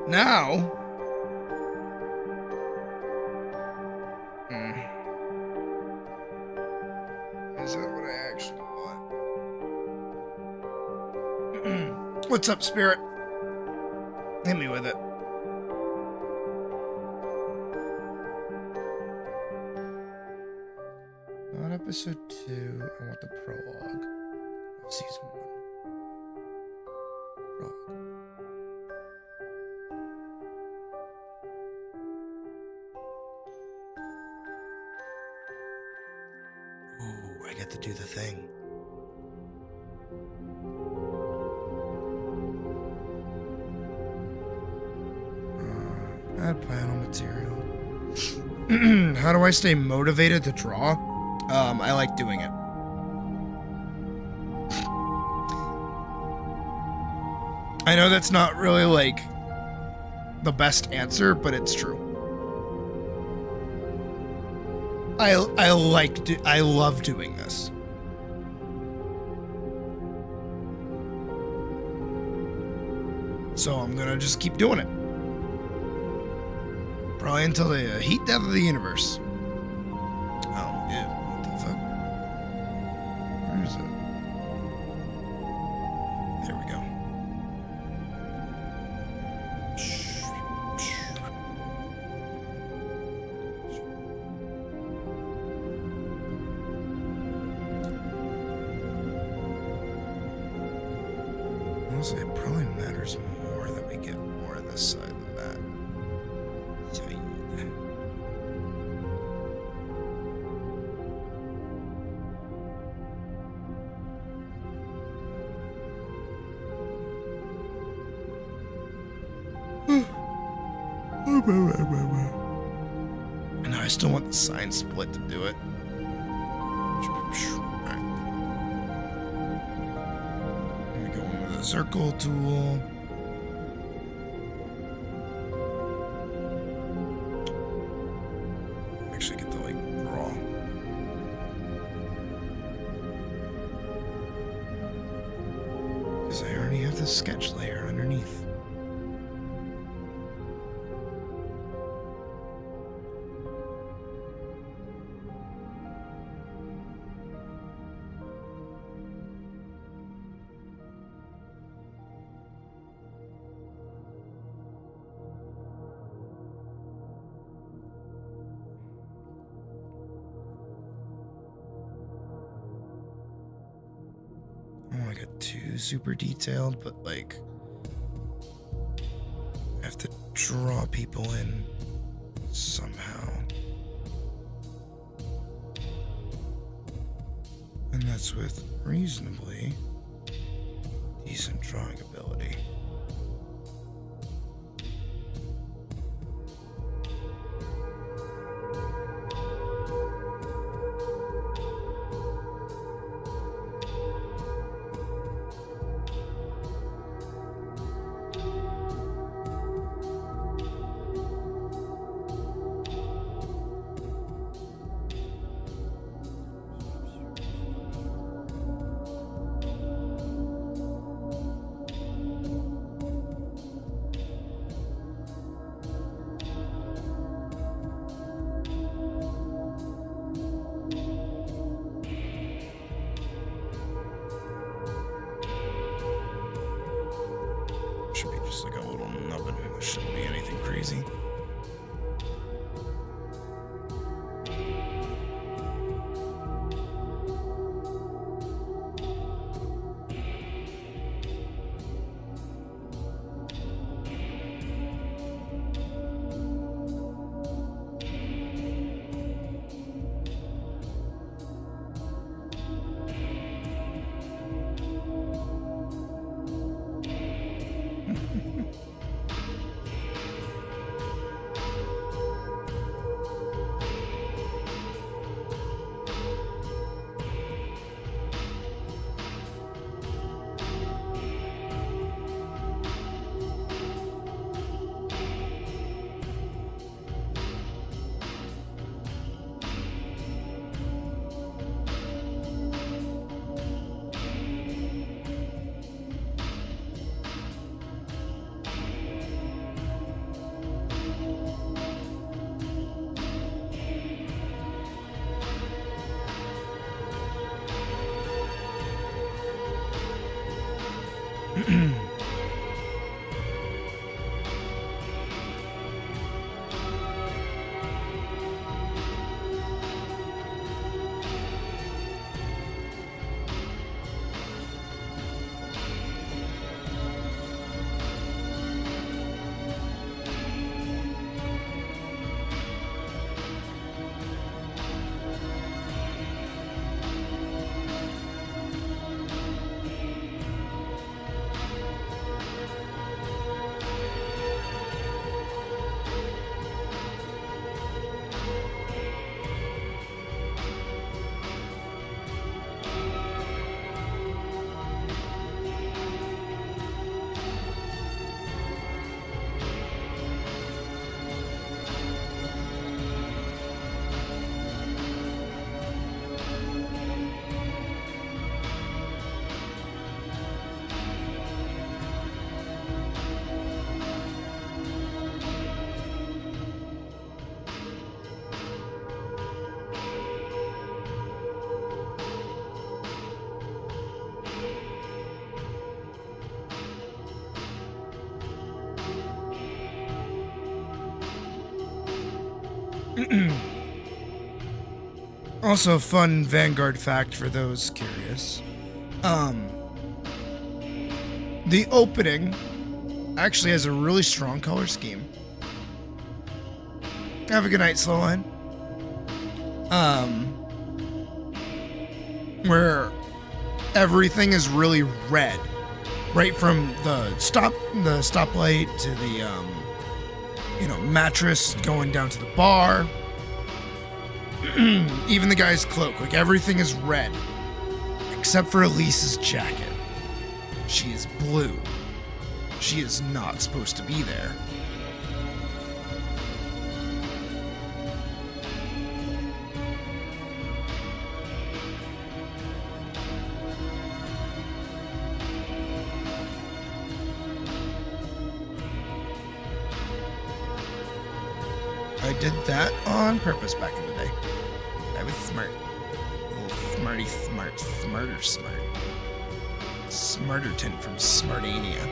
Now, is that what I actually want? What's up, Spirit? Hit me with it. Not episode 2. I want the prologue of season 1. Prologue. Ooh, I get to do the thing. Add panel material. How do I stay motivated to draw? I like doing it. I know that's not really like the best answer, but it's true. I love doing this. So I'm gonna just keep doing it. Probably until the heat death of the universe. Oh, yeah. What the fuck? Where is it? There we go. Honestly, it probably matters more that we get more on this side than that. Side. And I still want the sign split to do it. Alright. Let me go in with the circle tool. Actually get to like draw. Because I already have the sketch layer underneath. I don't want to get too super detailed, but like I have to draw people in somehow. And that's with reasonably decent drawing ability. Should be just like a little nubbin. There shouldn't be anything crazy. Also, a fun Vanguard fact for those curious. The opening actually has a really strong color scheme. Have a good night, Slowline. Where everything is really red, right from the stoplight to the mattress going down to the bar. Even the guy's cloak, like everything is red, except for Elise's jacket. She is blue. She is not supposed to be there. I did that on purpose back in the day. I was smart. Little smarty smart. Smarter smart. Smarterton from Smartania.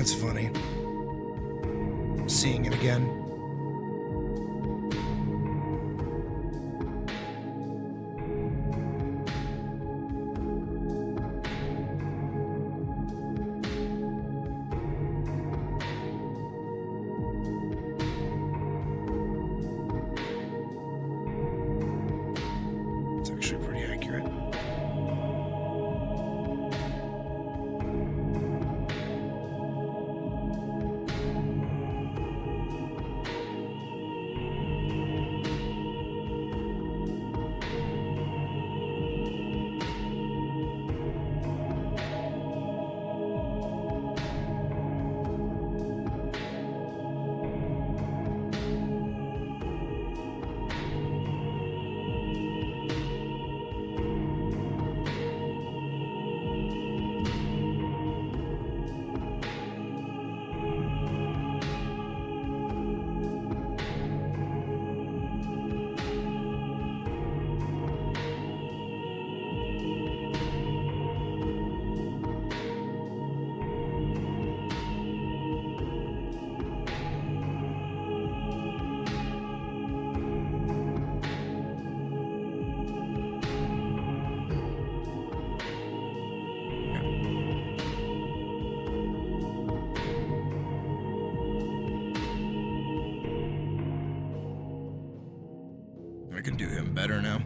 That's funny. Seeing it again. It's actually pretty accurate. I can do him better now.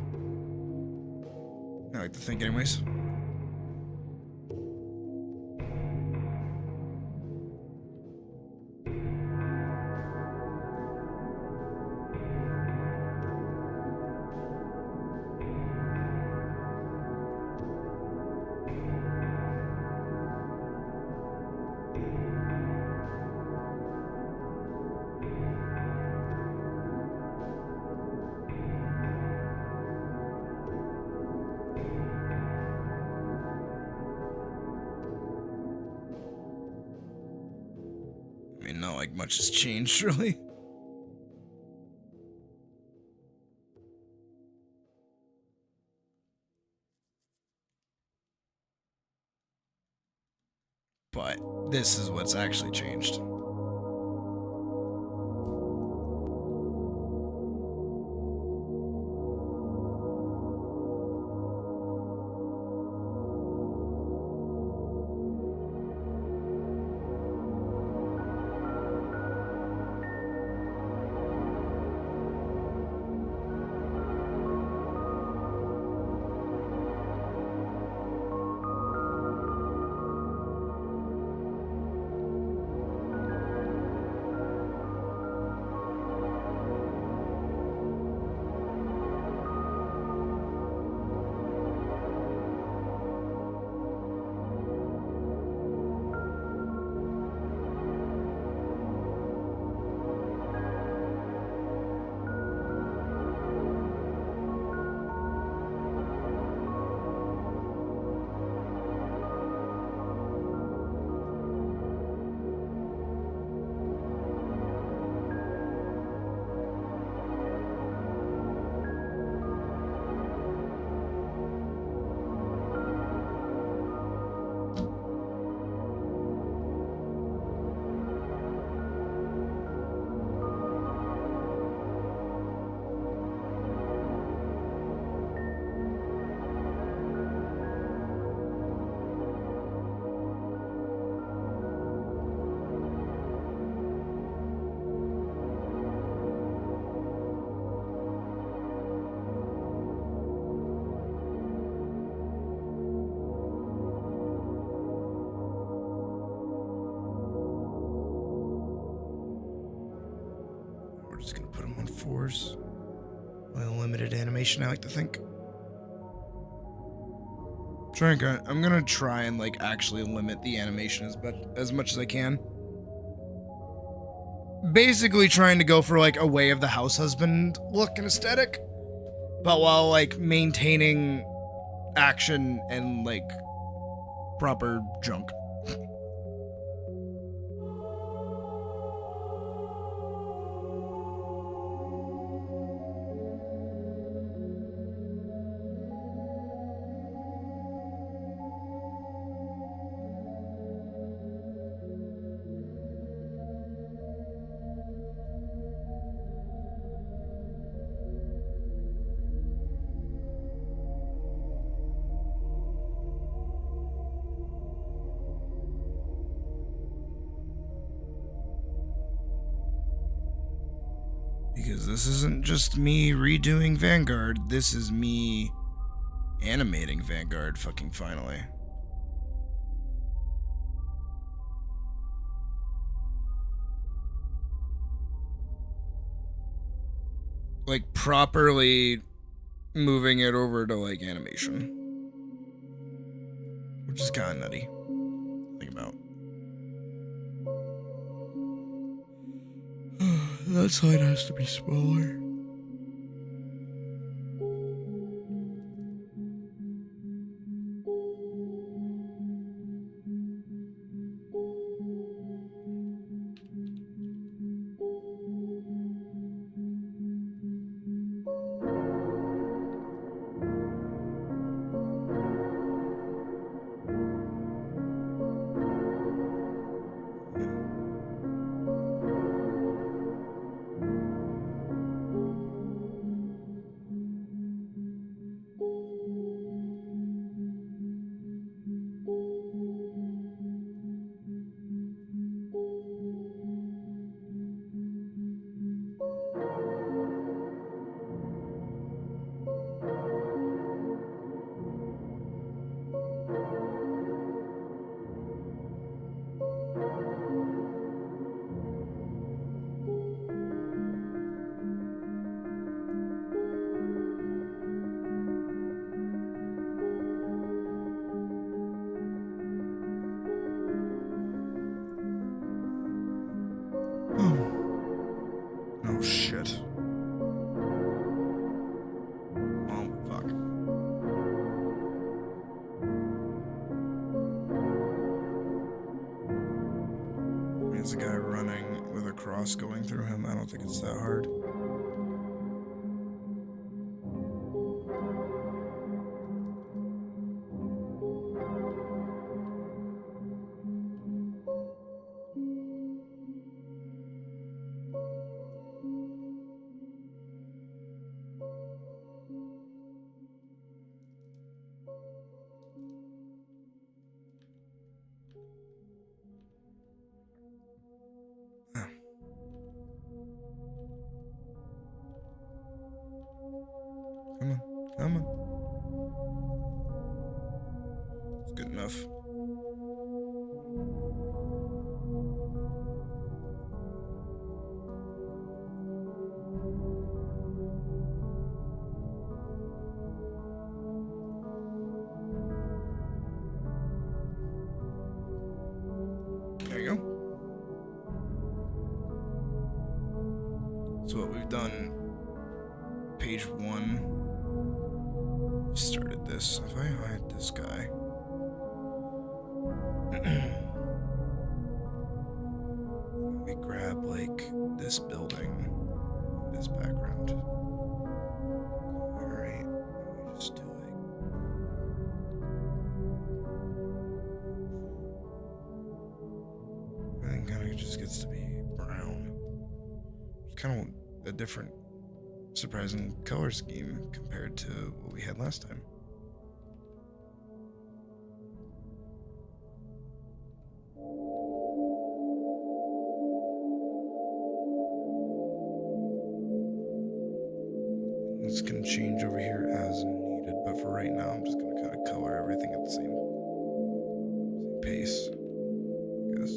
I like to think, anyways. I mean, not like much has changed, really. But this is what's actually changed. We're just gonna put him on 4s. Well, limited animation, I like to think. I'm gonna try and like actually limit the animation as much as I can. Basically trying to go for like a Way of the House Husband look and aesthetic, but while like maintaining action and like proper junk. Because this isn't just me redoing Vanguard, this is me animating Vanguard fucking finally. Like properly moving it over to like animation. Which is kinda nutty. Think about. That side has to be smaller. shit. Oh, fuck. There's a guy running with a cross going through him. I don't think it's that hard. Come on, come on. It's good enough. There you go. So what we've done, page 1, started this. If I hide this guy, we grab like this building, this background. Alright, and we just do like everything kind of just gets to be brown. It's kind of a different, surprising color scheme compared to what we had last time. This can change over here as needed, but for right now, I'm just gonna kind of color everything at the same pace, I guess.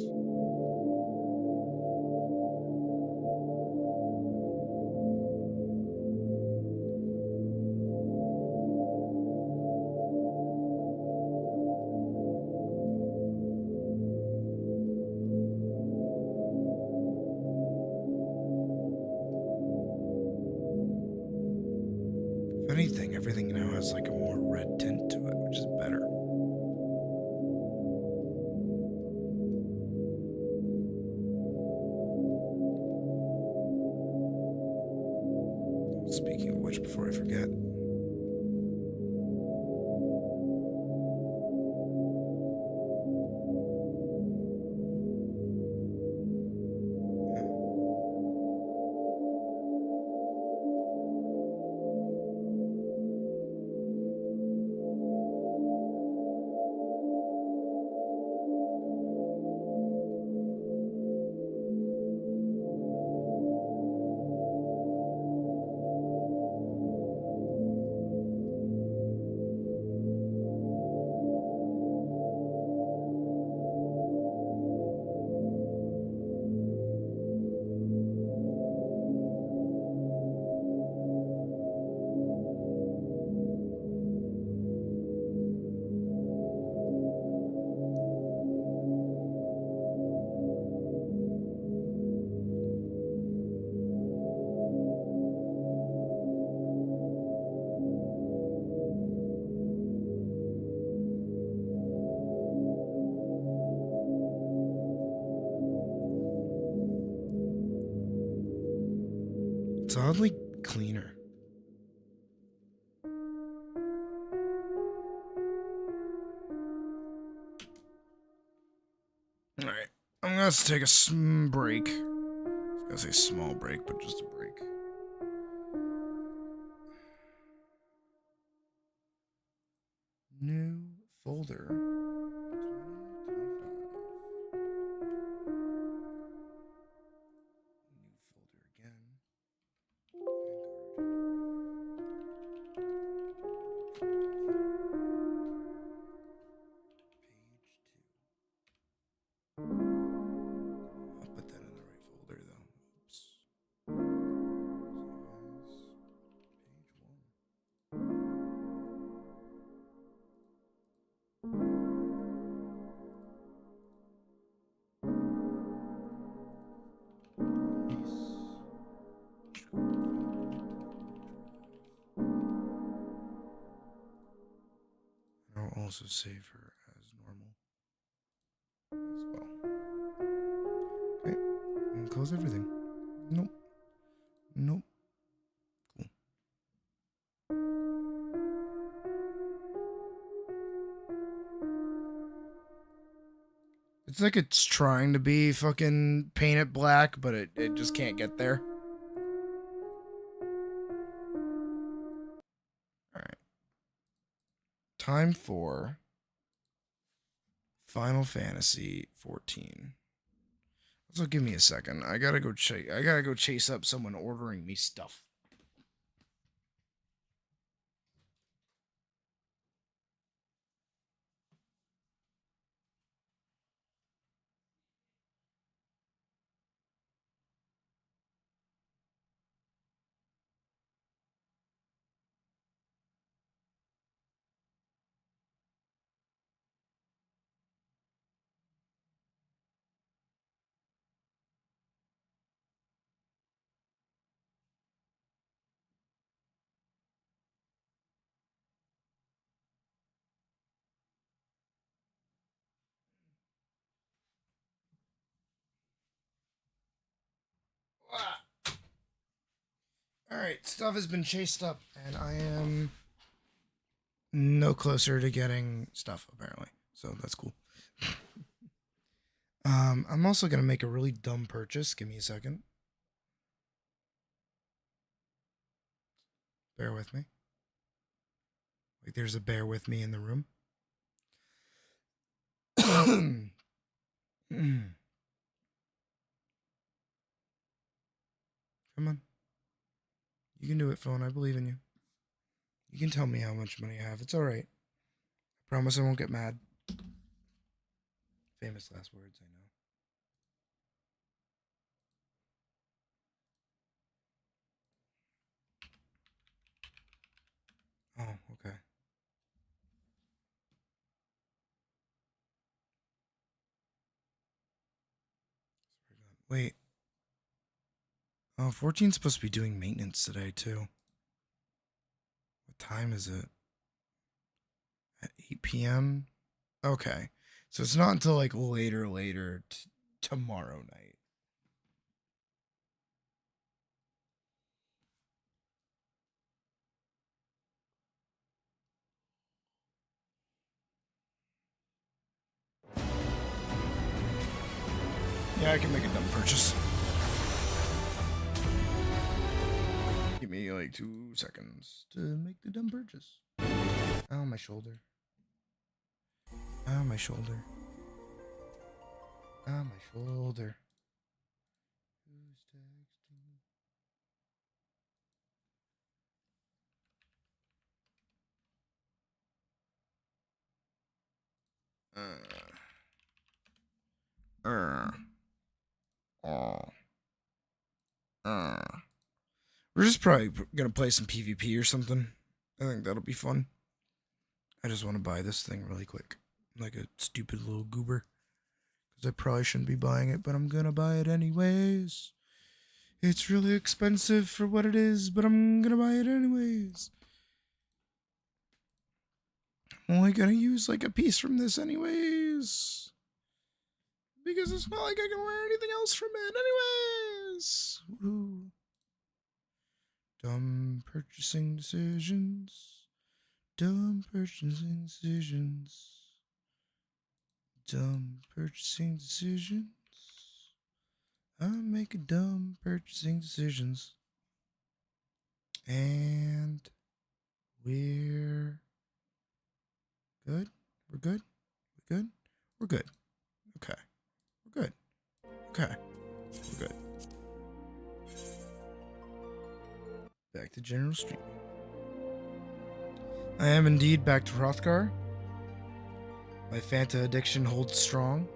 If anything, everything now has like a more red tint to it, which is better. Speaking of which, before I forget, it's oddly cleaner. Alright, I'm gonna have to take a break. I was gonna say small break, but just a break. New folder. 2025. New folder again. Vanguard. Page 2. I'll put that in the right folder though. Oops. Page 1. also save her as normal as well. Okay, and close everything. Nope. Nope. Cool. It's like it's trying to be fucking paint it black, but it just can't get there. Alright. Time for Final Fantasy 14. Also, give me a second. I gotta go chase up someone ordering me stuff. Alright, stuff has been chased up, and I am no closer to getting stuff, apparently. So that's cool. I'm also gonna make a really dumb purchase. Give me a second. Bear with me. Like there's a bear with me in the room. Come on. You can do it, phone. I believe in you. You can tell me how much money I have. It's alright. I promise I won't get mad. Famous last words, I know. Oh, okay. Wait. Oh, 14's supposed to be doing maintenance today, too. What time is it? At 8 p.m.? Okay. So it's not until like later tomorrow night. Yeah, I can make a dumb purchase. Give me like 2 seconds to make the dumb purchase. Oh, my shoulder. Oh, my shoulder. Oh, my shoulder. Who's texting? Oh. We're just probably gonna play some PvP or something. I think that'll be fun. I just want to buy this thing really quick. Like a stupid little goober. Because I probably shouldn't be buying it, but I'm gonna buy it anyways. It's really expensive for what it is, but I'm gonna buy it anyways. I'm only gonna use like a piece from this anyways. Because it's not like I can wear anything else from it anyways. Woo. Dumb purchasing decisions. Dumb purchasing decisions. Dumb purchasing decisions. I'm making dumb purchasing decisions. And we're good. We're good. We're good. We're good. Okay. We're good. Okay. We're good. Back to general stream. I am indeed back to Hrothgar. My Fanta addiction holds strong.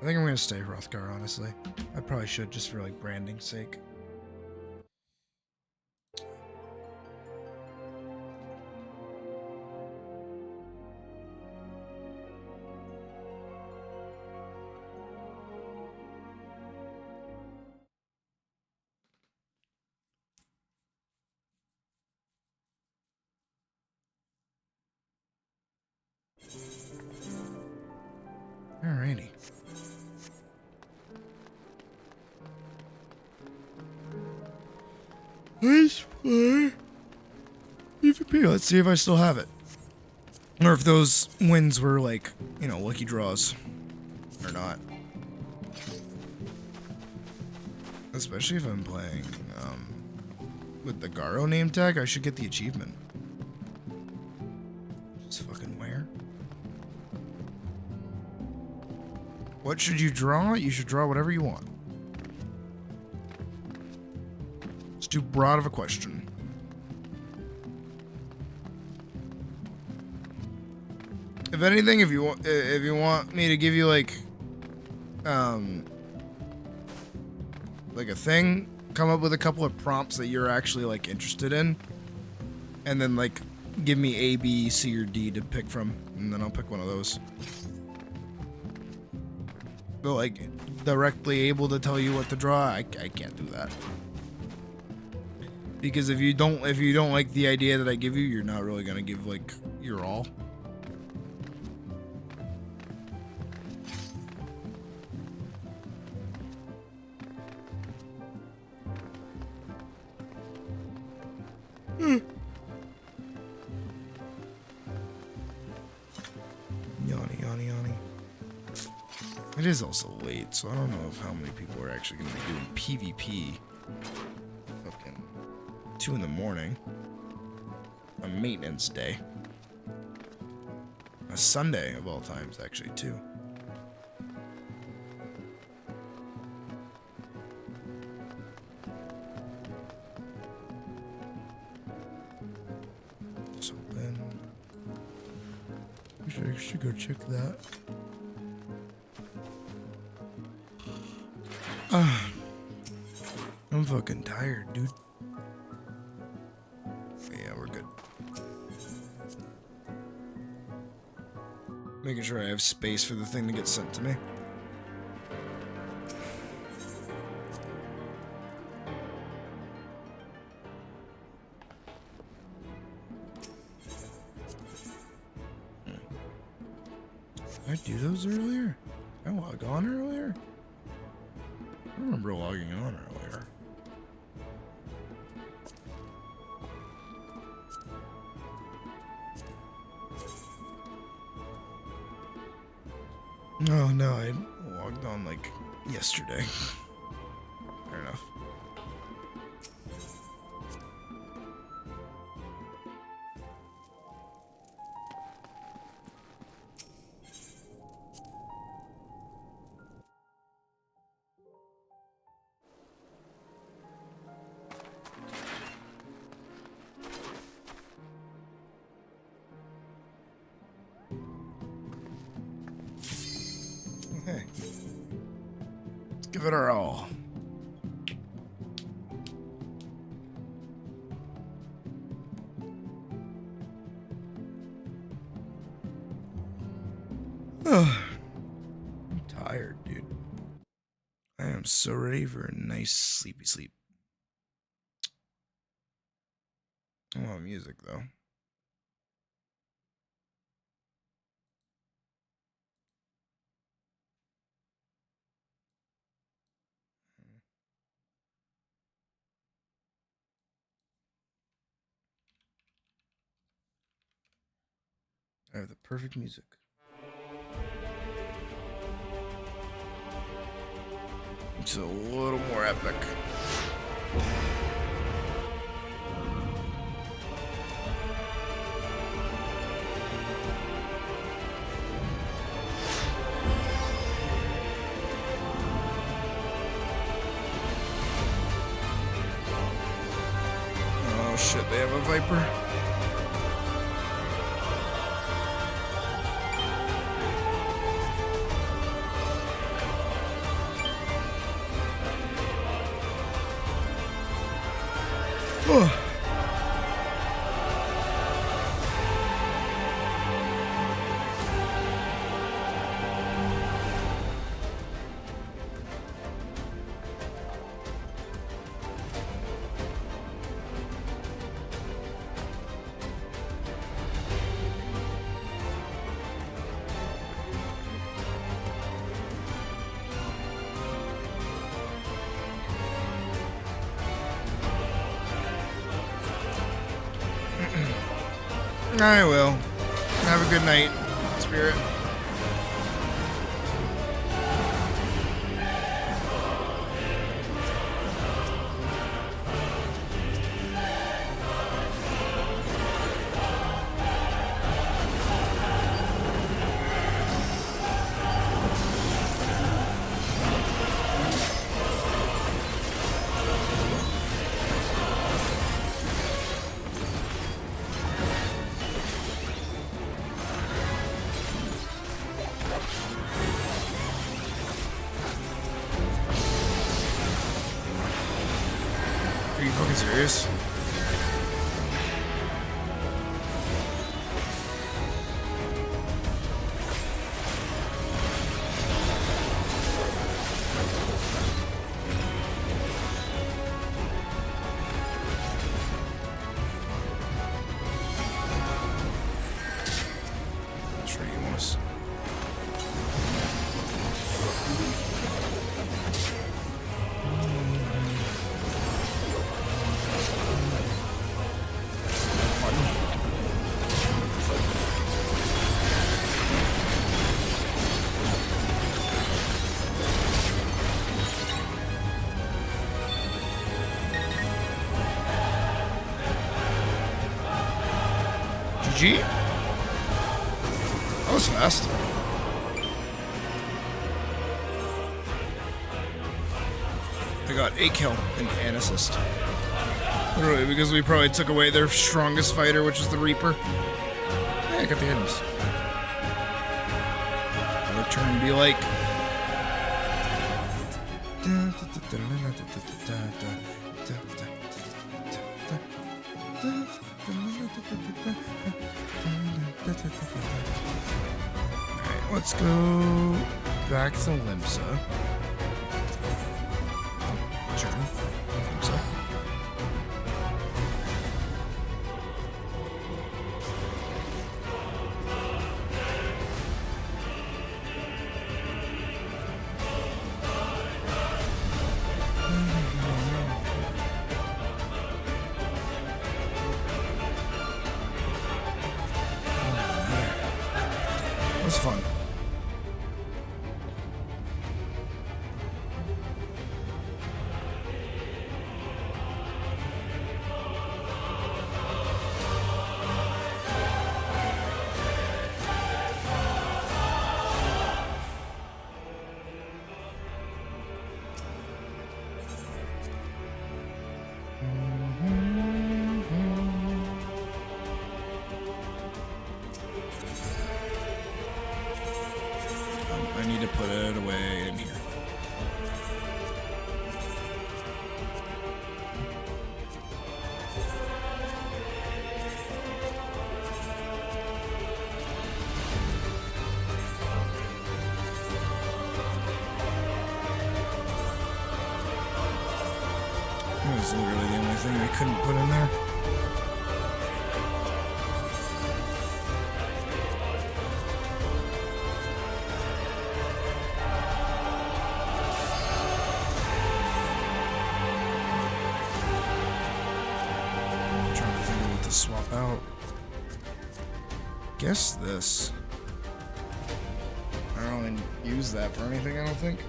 I think I'm gonna stay Hrothgar, honestly. I probably should, just for like branding's sake. rainy. Let's play PvP. Let's see if I still have it. Or if those wins were like, you know, lucky draws. Or not. Especially if I'm playing with the Garo name tag, I should get the achievement. Just fucking where? What should you draw? You should draw whatever you want. It's too broad of a question. If anything, if you want me to give you like a thing, come up with a couple of prompts that you're actually like interested in, and then like give me A, B, C, or D to pick from, and then I'll pick one of those. But like directly able to tell you what to draw, I can't do that. Because if you don't like the idea that I give you, you're not really gonna give like your all. It is also late, so I don't know if how many people are actually going to be doing PvP. Fucking 2 in the morning. On maintenance day. A Sunday of all times, actually, too. So then... I should go check that. I'm fucking tired, dude. Yeah, we're good. Making sure I have space for the thing to get sent to me. Did I do those earlier? Did I log on earlier? I remember logging on earlier. Oh no, I logged on like yesterday. Fair enough. Okay. Let's give it our all. I'm tired, dude. I am so ready for a nice sleepy sleep. I want music though. I have the perfect music. It's a little more epic. Oh shit, they have a Viper. Oh. I will. Have a good night, Spirit. Are you fucking serious? Sure you want us. GG? That was fast. I got a kill and an assist. Literally, because we probably took away their strongest fighter, which is the Reaper. Yeah, I got the items. Another turn be like. Alright, let's go back to Limsa. Turn. Limsa. That was fun. I need to put it away in here. That was literally the only thing I couldn't put in there. Trying to think of what to swap out. Guess this. I don't really use that for anything, I don't think.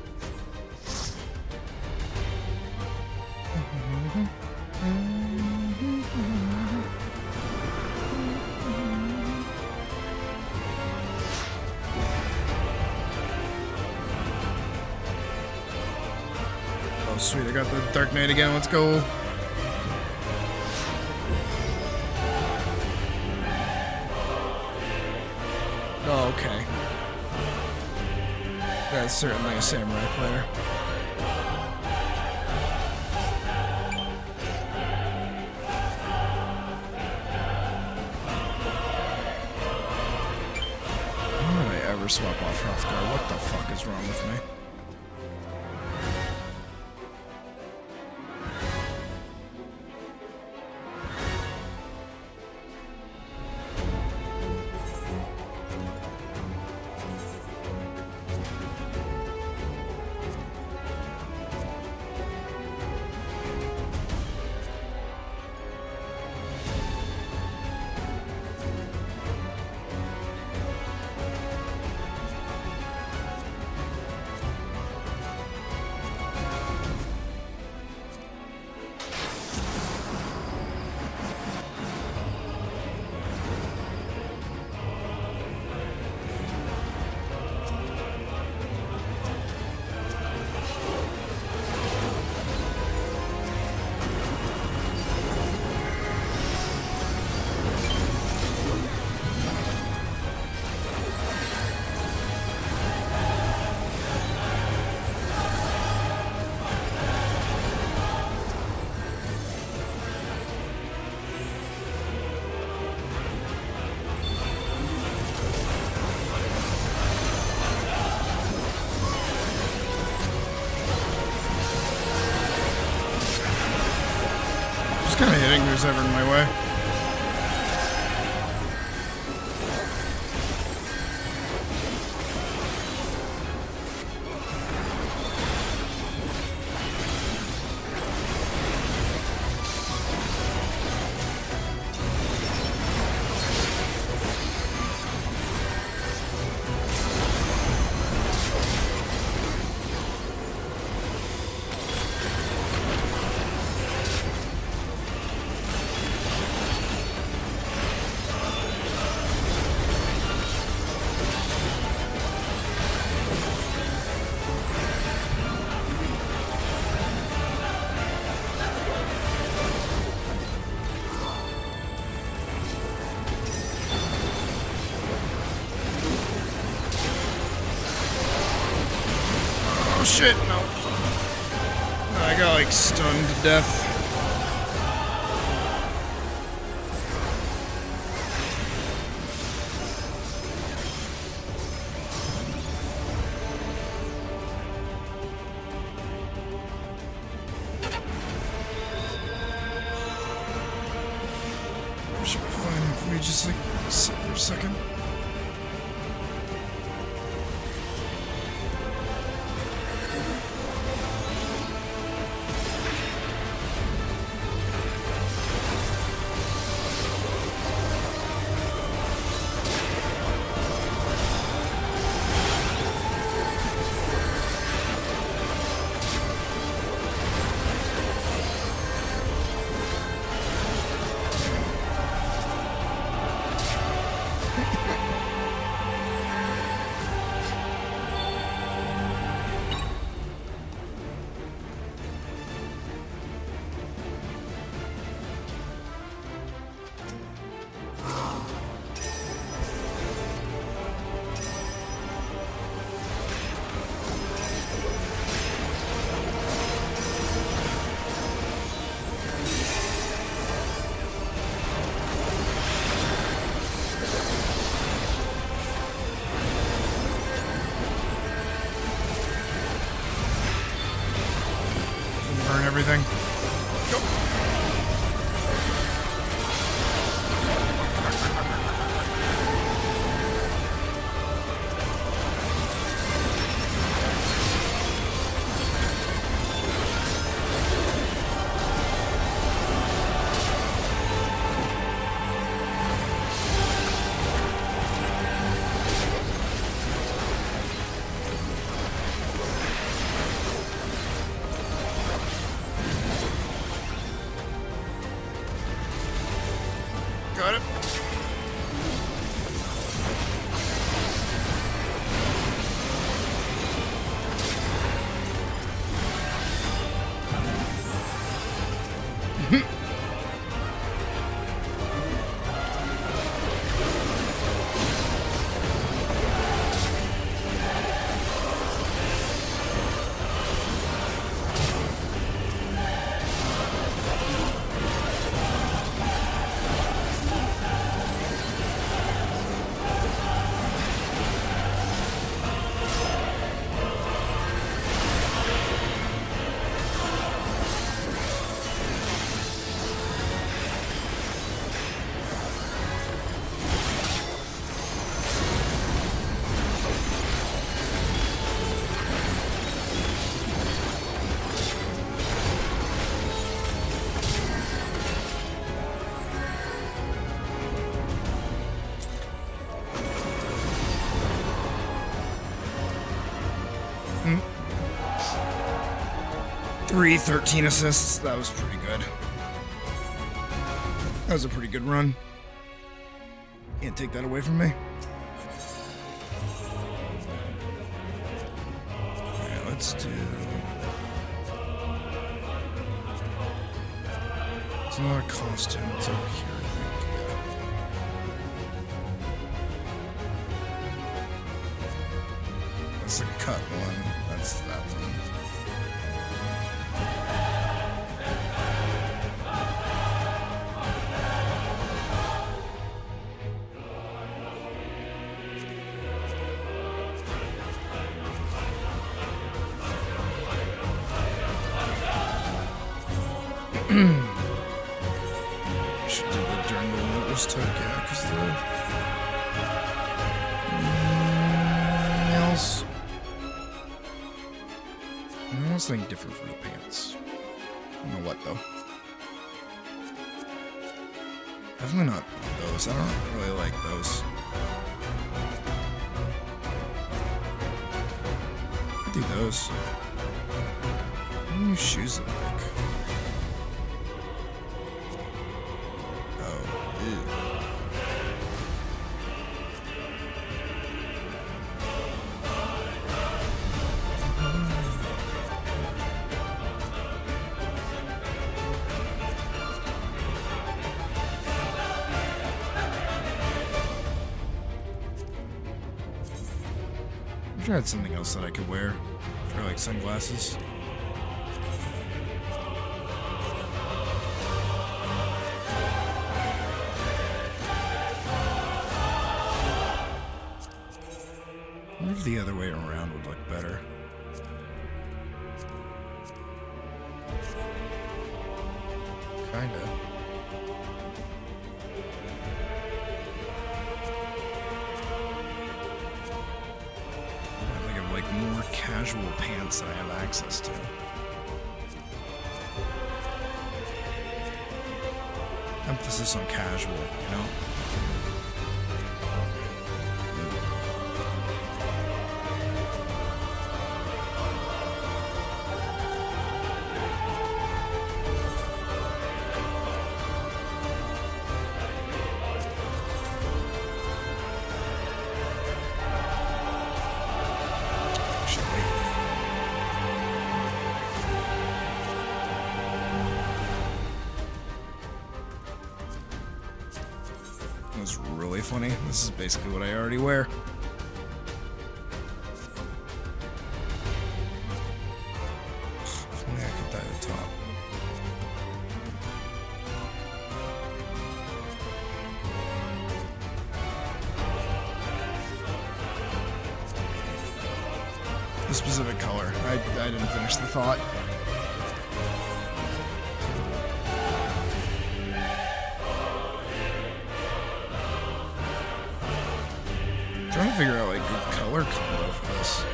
Oh sweet, I got the Dark Knight again, let's go. Oh, okay. That's certainly a samurai player. Why would I ever swap off Hrothgar? What the fuck is wrong with me? kind of hitting who's ever in my way. Oh shit, no. No, I got like stunned to death. Should be fine if we just like sit for a second. Burn everything. Got it. Hmm. 13 assists. That was pretty good. That was a pretty good run. Can't take that away from me. Alright, let's do... It's another costume. It's over here, I think. That's the cut one. That's that one. just took, yeah, because the nails. I want something different for the pants. I don't know what though. Definitely not those. I don't really like those. I do those. What do your shoes look like? Oh, ew. I tried something else that I could wear for like sunglasses. I wonder if the other way around would look better. Kinda. Like more casual pants that I have access to. Emphasis on casual, you know? That's really funny. This is basically what I already wear. If only I could dye the top. The specific color. I didn't finish the thought. Trying to figure out like good color combo for this.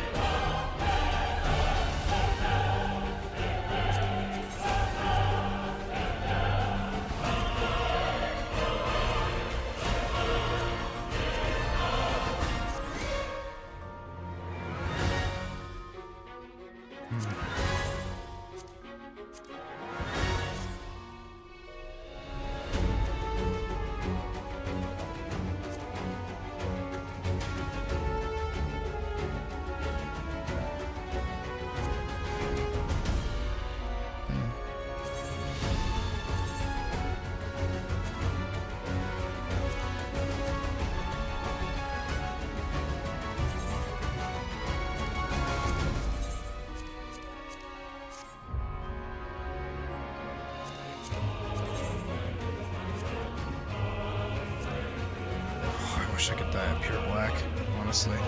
I wish I could dye it pure black, honestly.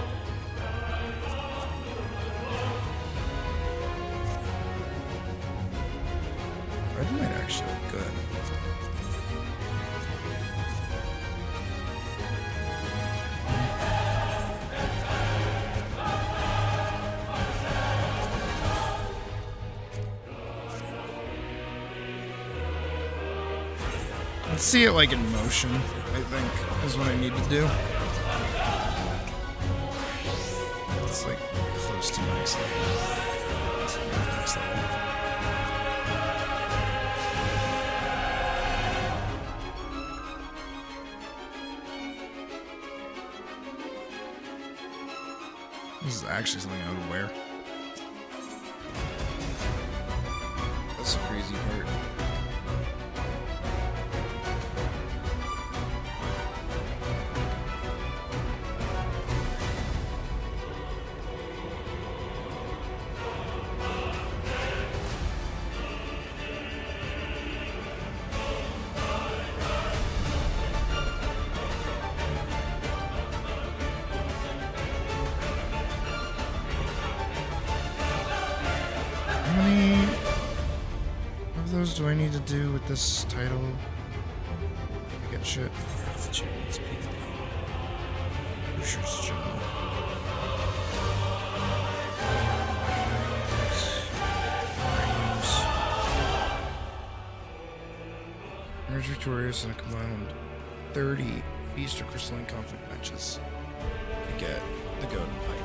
Red might actually look good. Let's see it like in motion, I think, is what I need to do. It's like close to next level. It's next level. This is actually something I would wear. That's the crazy part. How many of those do I need to do with this title? I get shit. the champions PvP. Pushers general. Emerge victorious in a combined 30 Feast or Crystalline Conflict matches to get the Golden Pipe.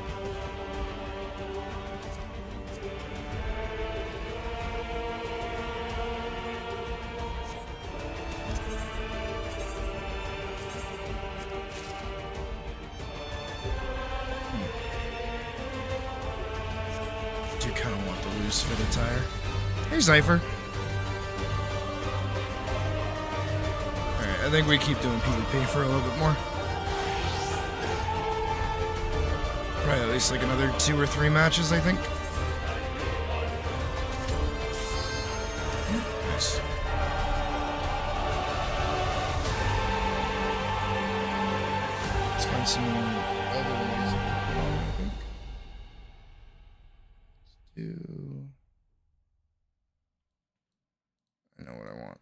Do you kind of want the loose fit attire? Hey, Cypher. Alright, I think we keep doing PvP for a little bit more. Probably at least like another 2 or 3 matches, I think. Nice. Let's find some other ones to put on, I think. Let's do... I know what I want.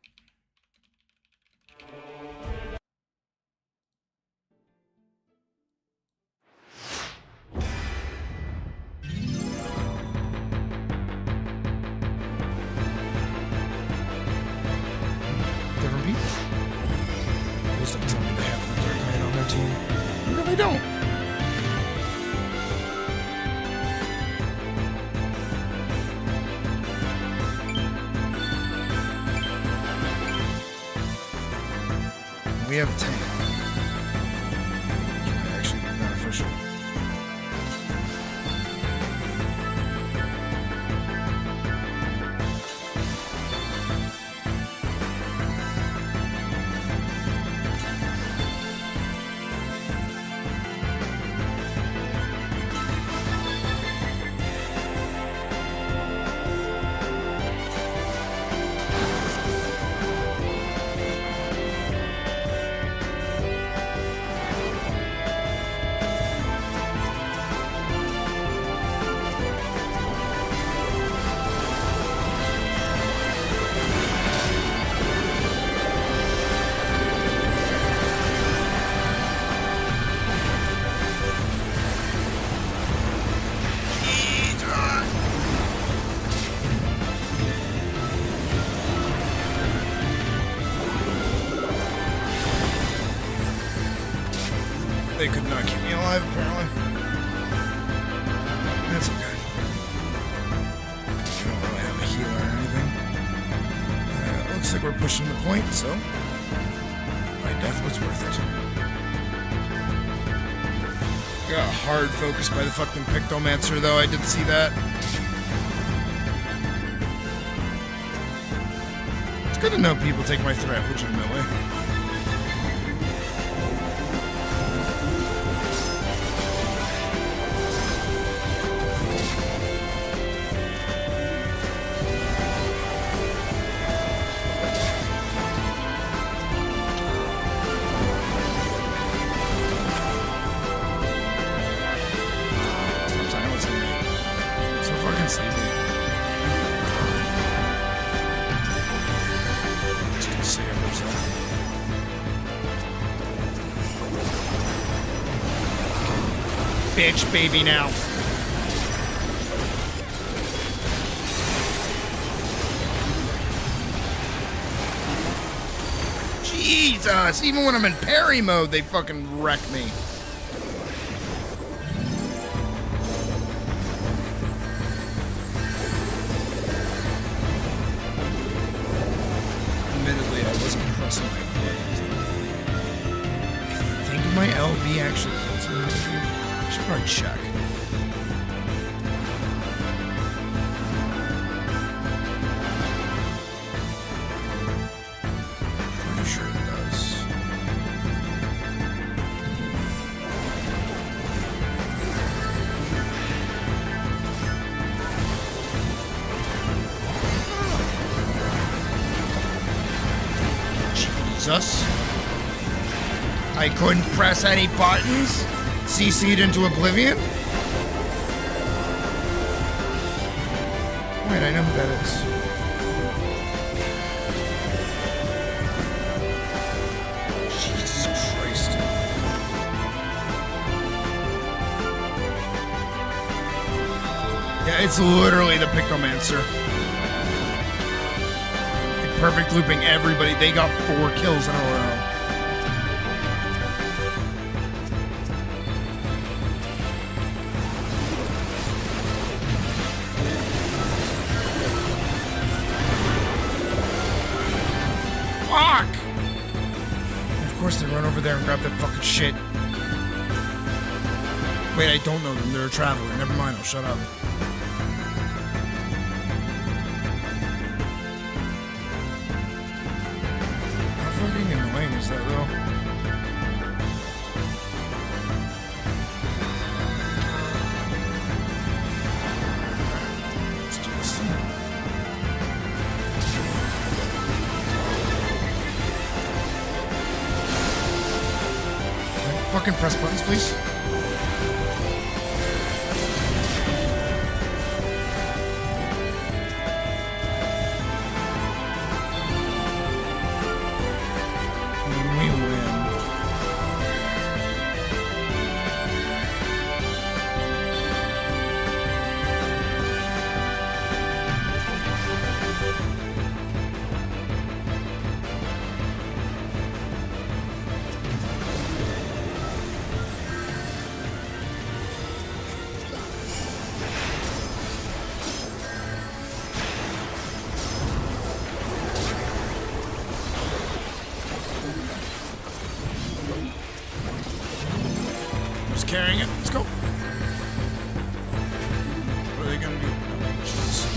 Different people. Please don't tell me they have the Dark Knight on their team. No, they don't. We have a tank. Actually, not official. They could not keep me alive, apparently. That's okay. I don't really have a healer or anything. Looks like we're pushing the point, so my death was worth it. Got hard focus by the fucking Pictomancer, though. I did see that. It's good to know people take my threat legitimately. Bitch, baby, now. Jesus, even when I'm in parry mode, they fucking wreck me. Admittedly, I wasn't pressing my buttons. I think my LB actually kills me. I should probably check. I'm sure it does. Jesus. I couldn't press any buttons? CC'd into oblivion? Wait, I know who that is. Jesus Yeah, it's literally the Pictomancer. Like perfect looping everybody. They got 4 kills in a row. Fuck! And of course they run over there and grab that fucking shit. Wait, I don't know them. They're a traveler. Never mind. I'll shut up. How fucking annoying is that, though? Let's do this thing. Can I fucking press buttons, please? We win. Just carrying it. Let's go. What are they gonna do? Jesus.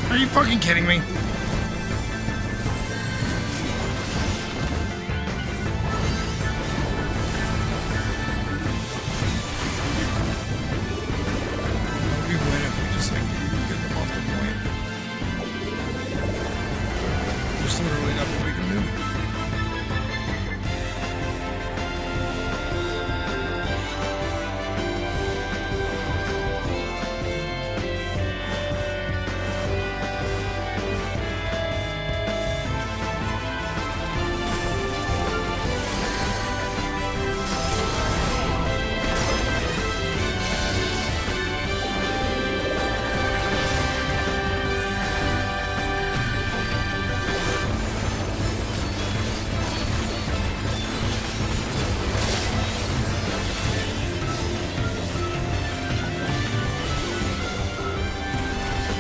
Are you fucking kidding me? We win if we just like get them off the point. There's literally nothing we can do.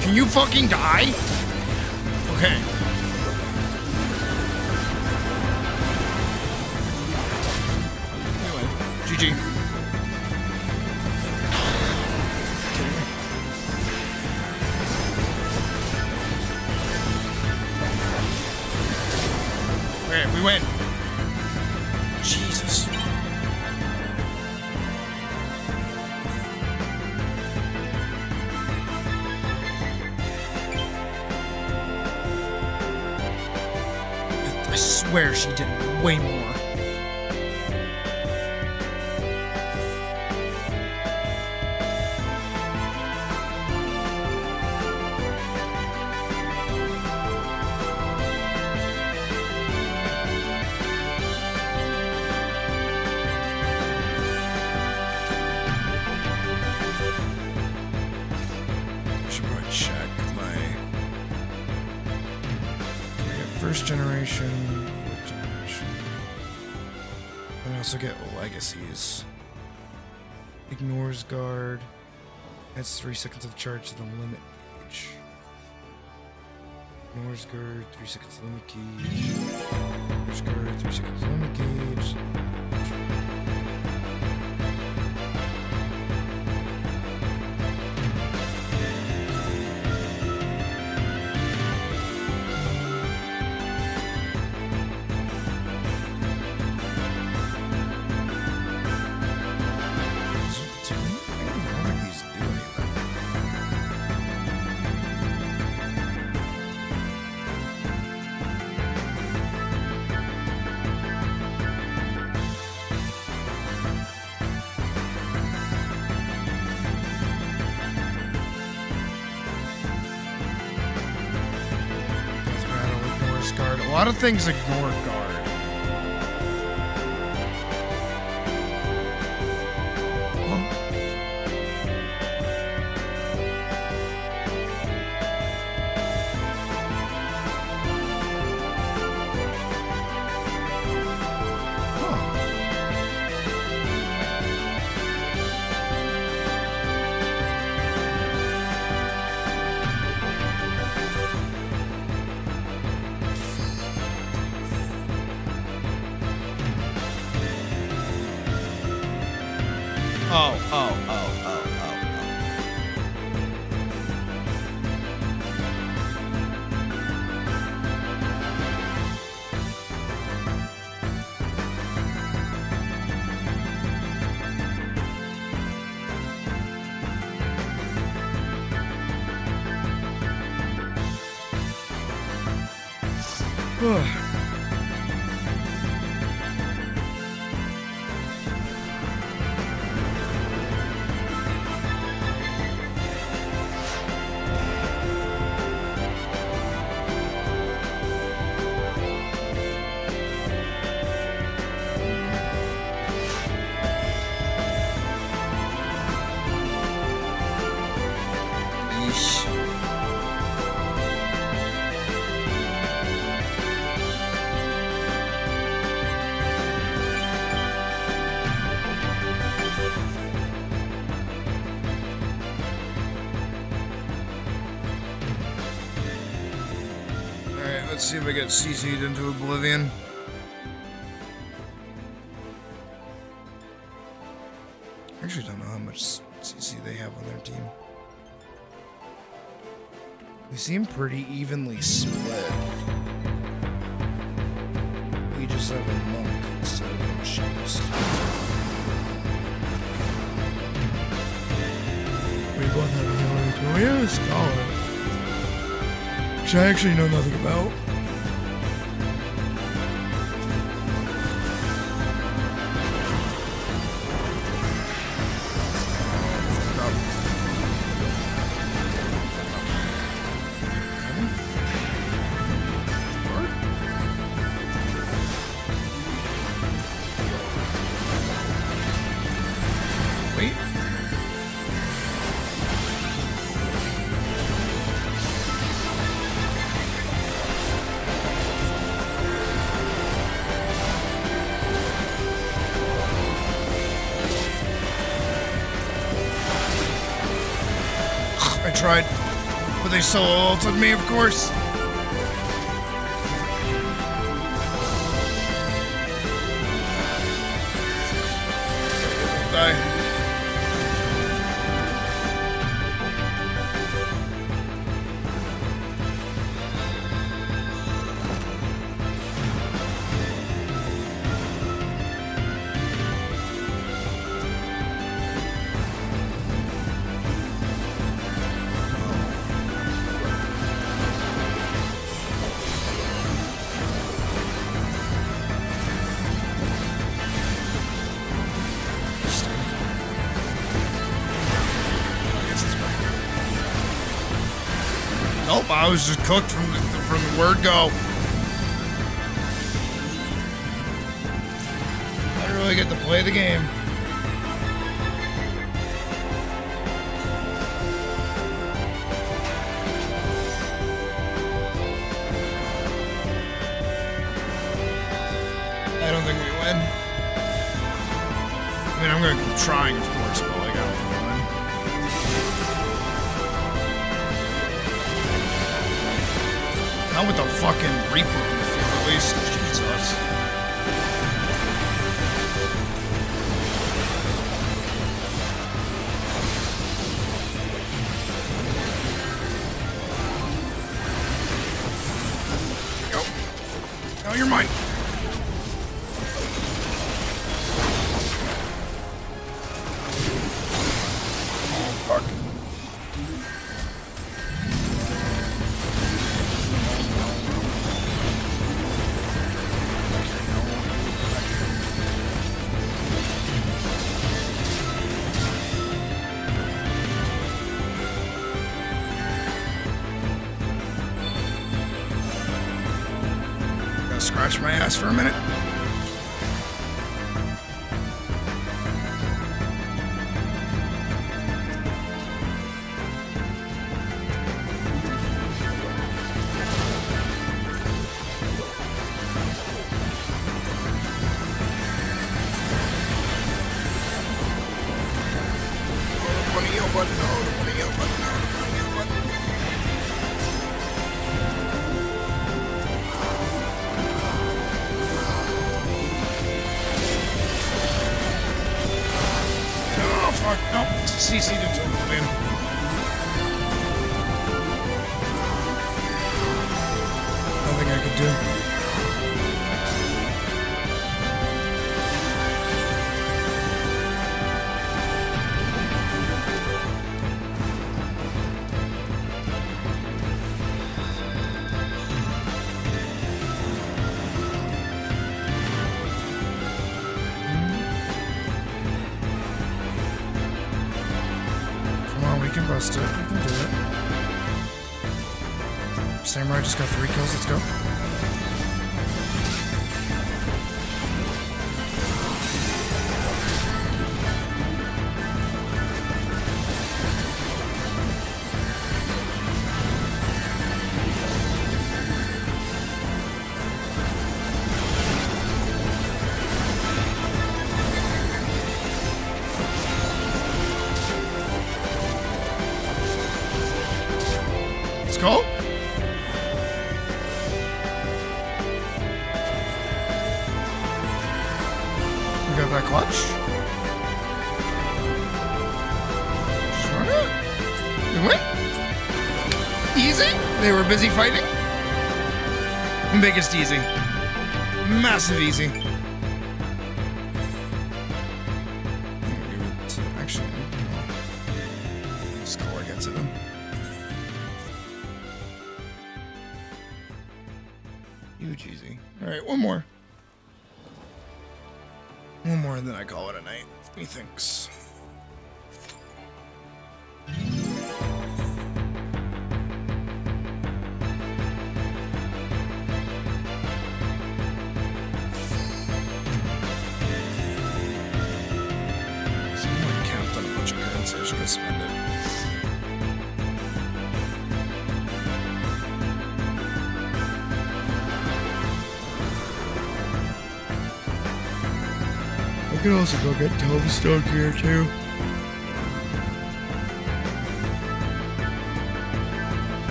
Can you fucking die? Okay. Anyway, GG. Kidding me? Okay, we win. Jesus. I swear she did way more. I should probably check my first generation, fourth generation. And I also get legacies. Ignores guard. Adds 3 seconds of charge to the limit gauge. Ignores guard, 3 seconds limit gauge. Ignores guard, 3 seconds limit gauge. reverse guard. A lot of things ignore guard. Let's see if I get CC'd into oblivion. I actually don't know how much CC they have on their team. They seem pretty evenly split. We just have a monk instead of a machinist. We both have healers, but we have a scholar, which I actually know nothing about. Tried, but they solo ulted me, of course. Die. Nope, I was just cooked from the word go. I didn't really get to play the game. I don't think we win. I mean, I'm gonna keep trying, of course, but like, I don't think we win. Not with the fucking Reaper on the field, at least. Jesus. Go. Now you're mine. Fuck. scratch my ass for a minute. CC to total win. Nothing I could do. Bust it. We can do it. Samurai just got 3 kills. Let's go. Go. We got that clutch. Sorta. We win. Easy. They were busy fighting. Biggest easy. Massive easy. Actually, score gets it. Huge easy. Alright, one more. One more and then I call it a night. Methinks. Someone capped on a bunch of currency. I should go spend it. I can also go get Tombstone here too.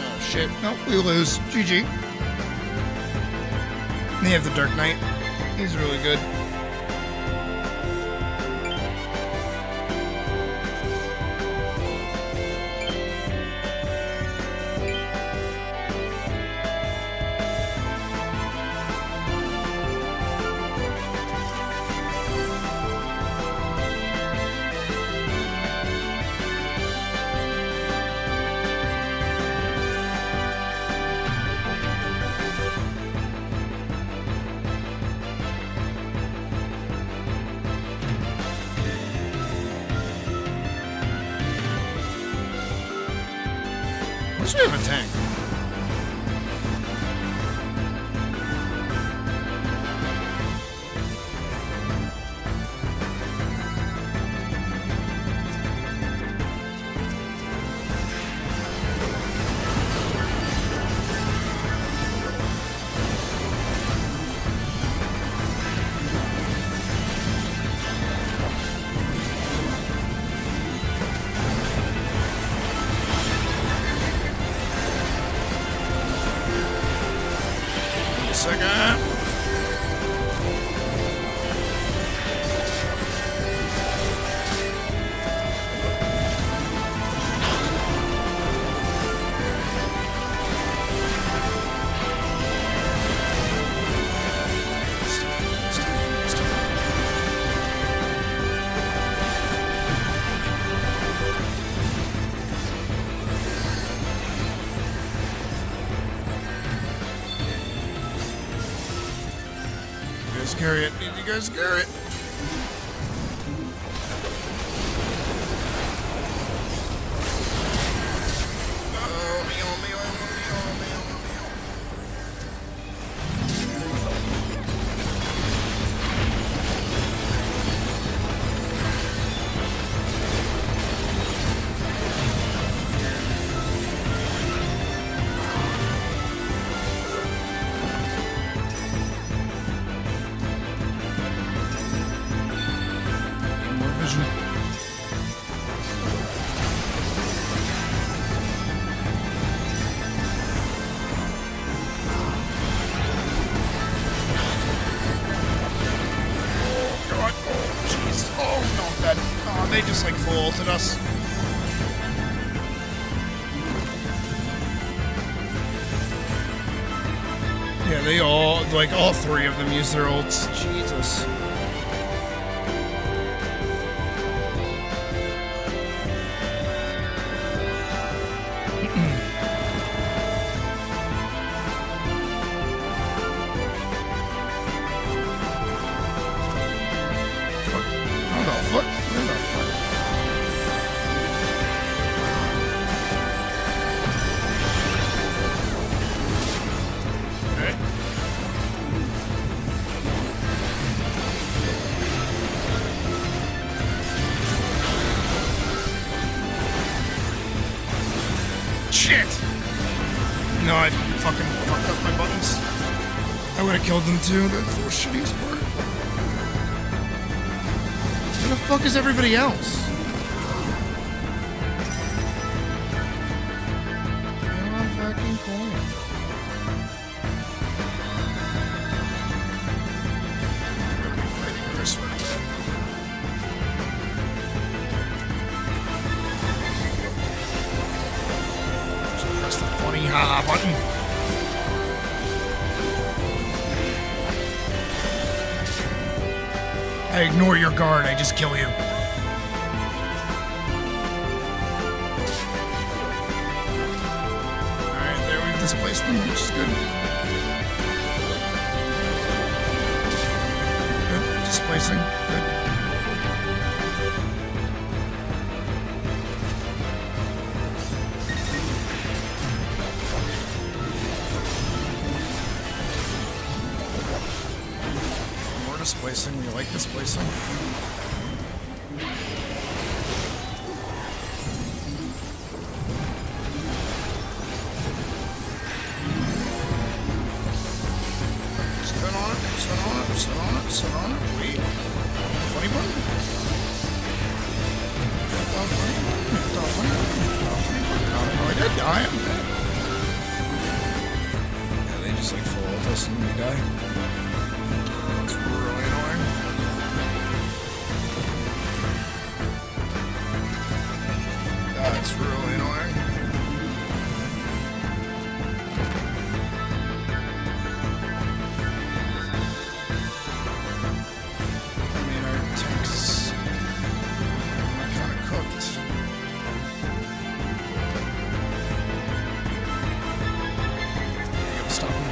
Oh shit. Nope, we lose. GG. They have the Dark Knight. He's really good. Wish we have a tank. Second. Carry it. Need you guys to carry it. they just like full ulted us. Yeah, they all, like all three of them use their ults. Jesus. Shit! No, I fucking fucked up my buttons. I would have killed them too. That's the shittiest part. Where the fuck is everybody else? I'm fucking cool. Fighting Chris with that. Press the funny ha button. I ignore your guard, I just kill you. Alright, there we've displaced them, which is good. Good, displacing, good. Displacing, we like displacing. Sit on it, sit on it, sit on it, sit on it. Wait. Funny button. Funny button. Funny button. Oh, I did die. I'm dead. Yeah, they just like full ult us and we die. That's really annoying. I mean, our tanks are kind of cooked. I gotta stop him.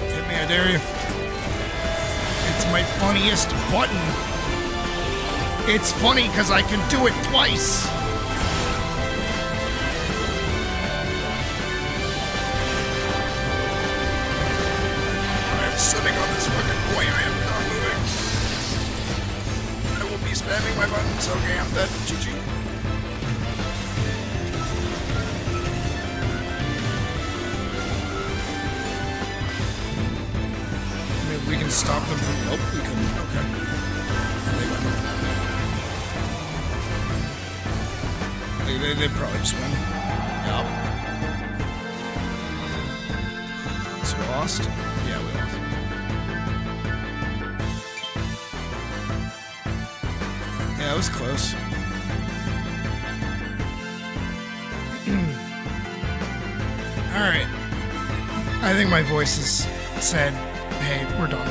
Hit me, I dare you. My funniest button. It's funny because I can do it twice. I'm sitting on this fucking point. I am not moving. I will be spamming my buttons. Okay, I'm dead. GG. We can stop them from. Nope, we can. Okay. They probably just win. Yup. So we lost? Yeah, we lost. Yeah, it was close. Alright. I think my voice has said, hey, we're done.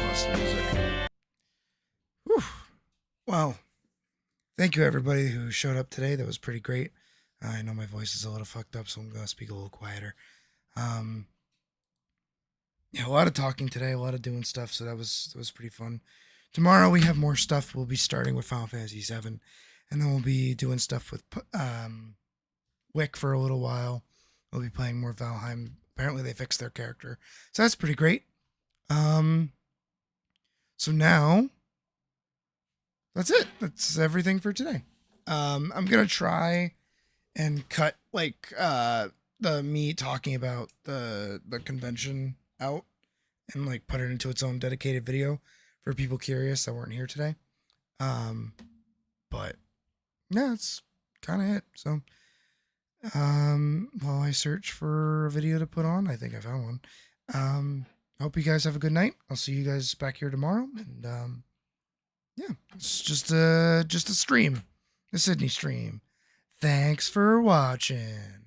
Lost music. Whew. Well, thank you everybody who showed up today. That was pretty great. I know my voice is a little fucked up, so I'm gonna speak a little quieter. Yeah, a lot of talking today, a lot of doing stuff, so that was pretty fun. Tomorrow we have more stuff. We'll be starting with Final Fantasy VII, and then we'll be doing stuff with Wick for a little while. We'll be playing more Valheim. Apparently they fixed their character, so that's pretty great. So now that's it. That's everything for today. I'm gonna try and cut like the me talking about the convention out and like put it into its own dedicated video for people curious that weren't here today. But yeah, that's kind of it. So While I search for a video to put on, I think I found one. I hope you guys have a good night. I'll see you guys back here tomorrow. And yeah, it's just a stream, a Sydney stream. Thanks for watching.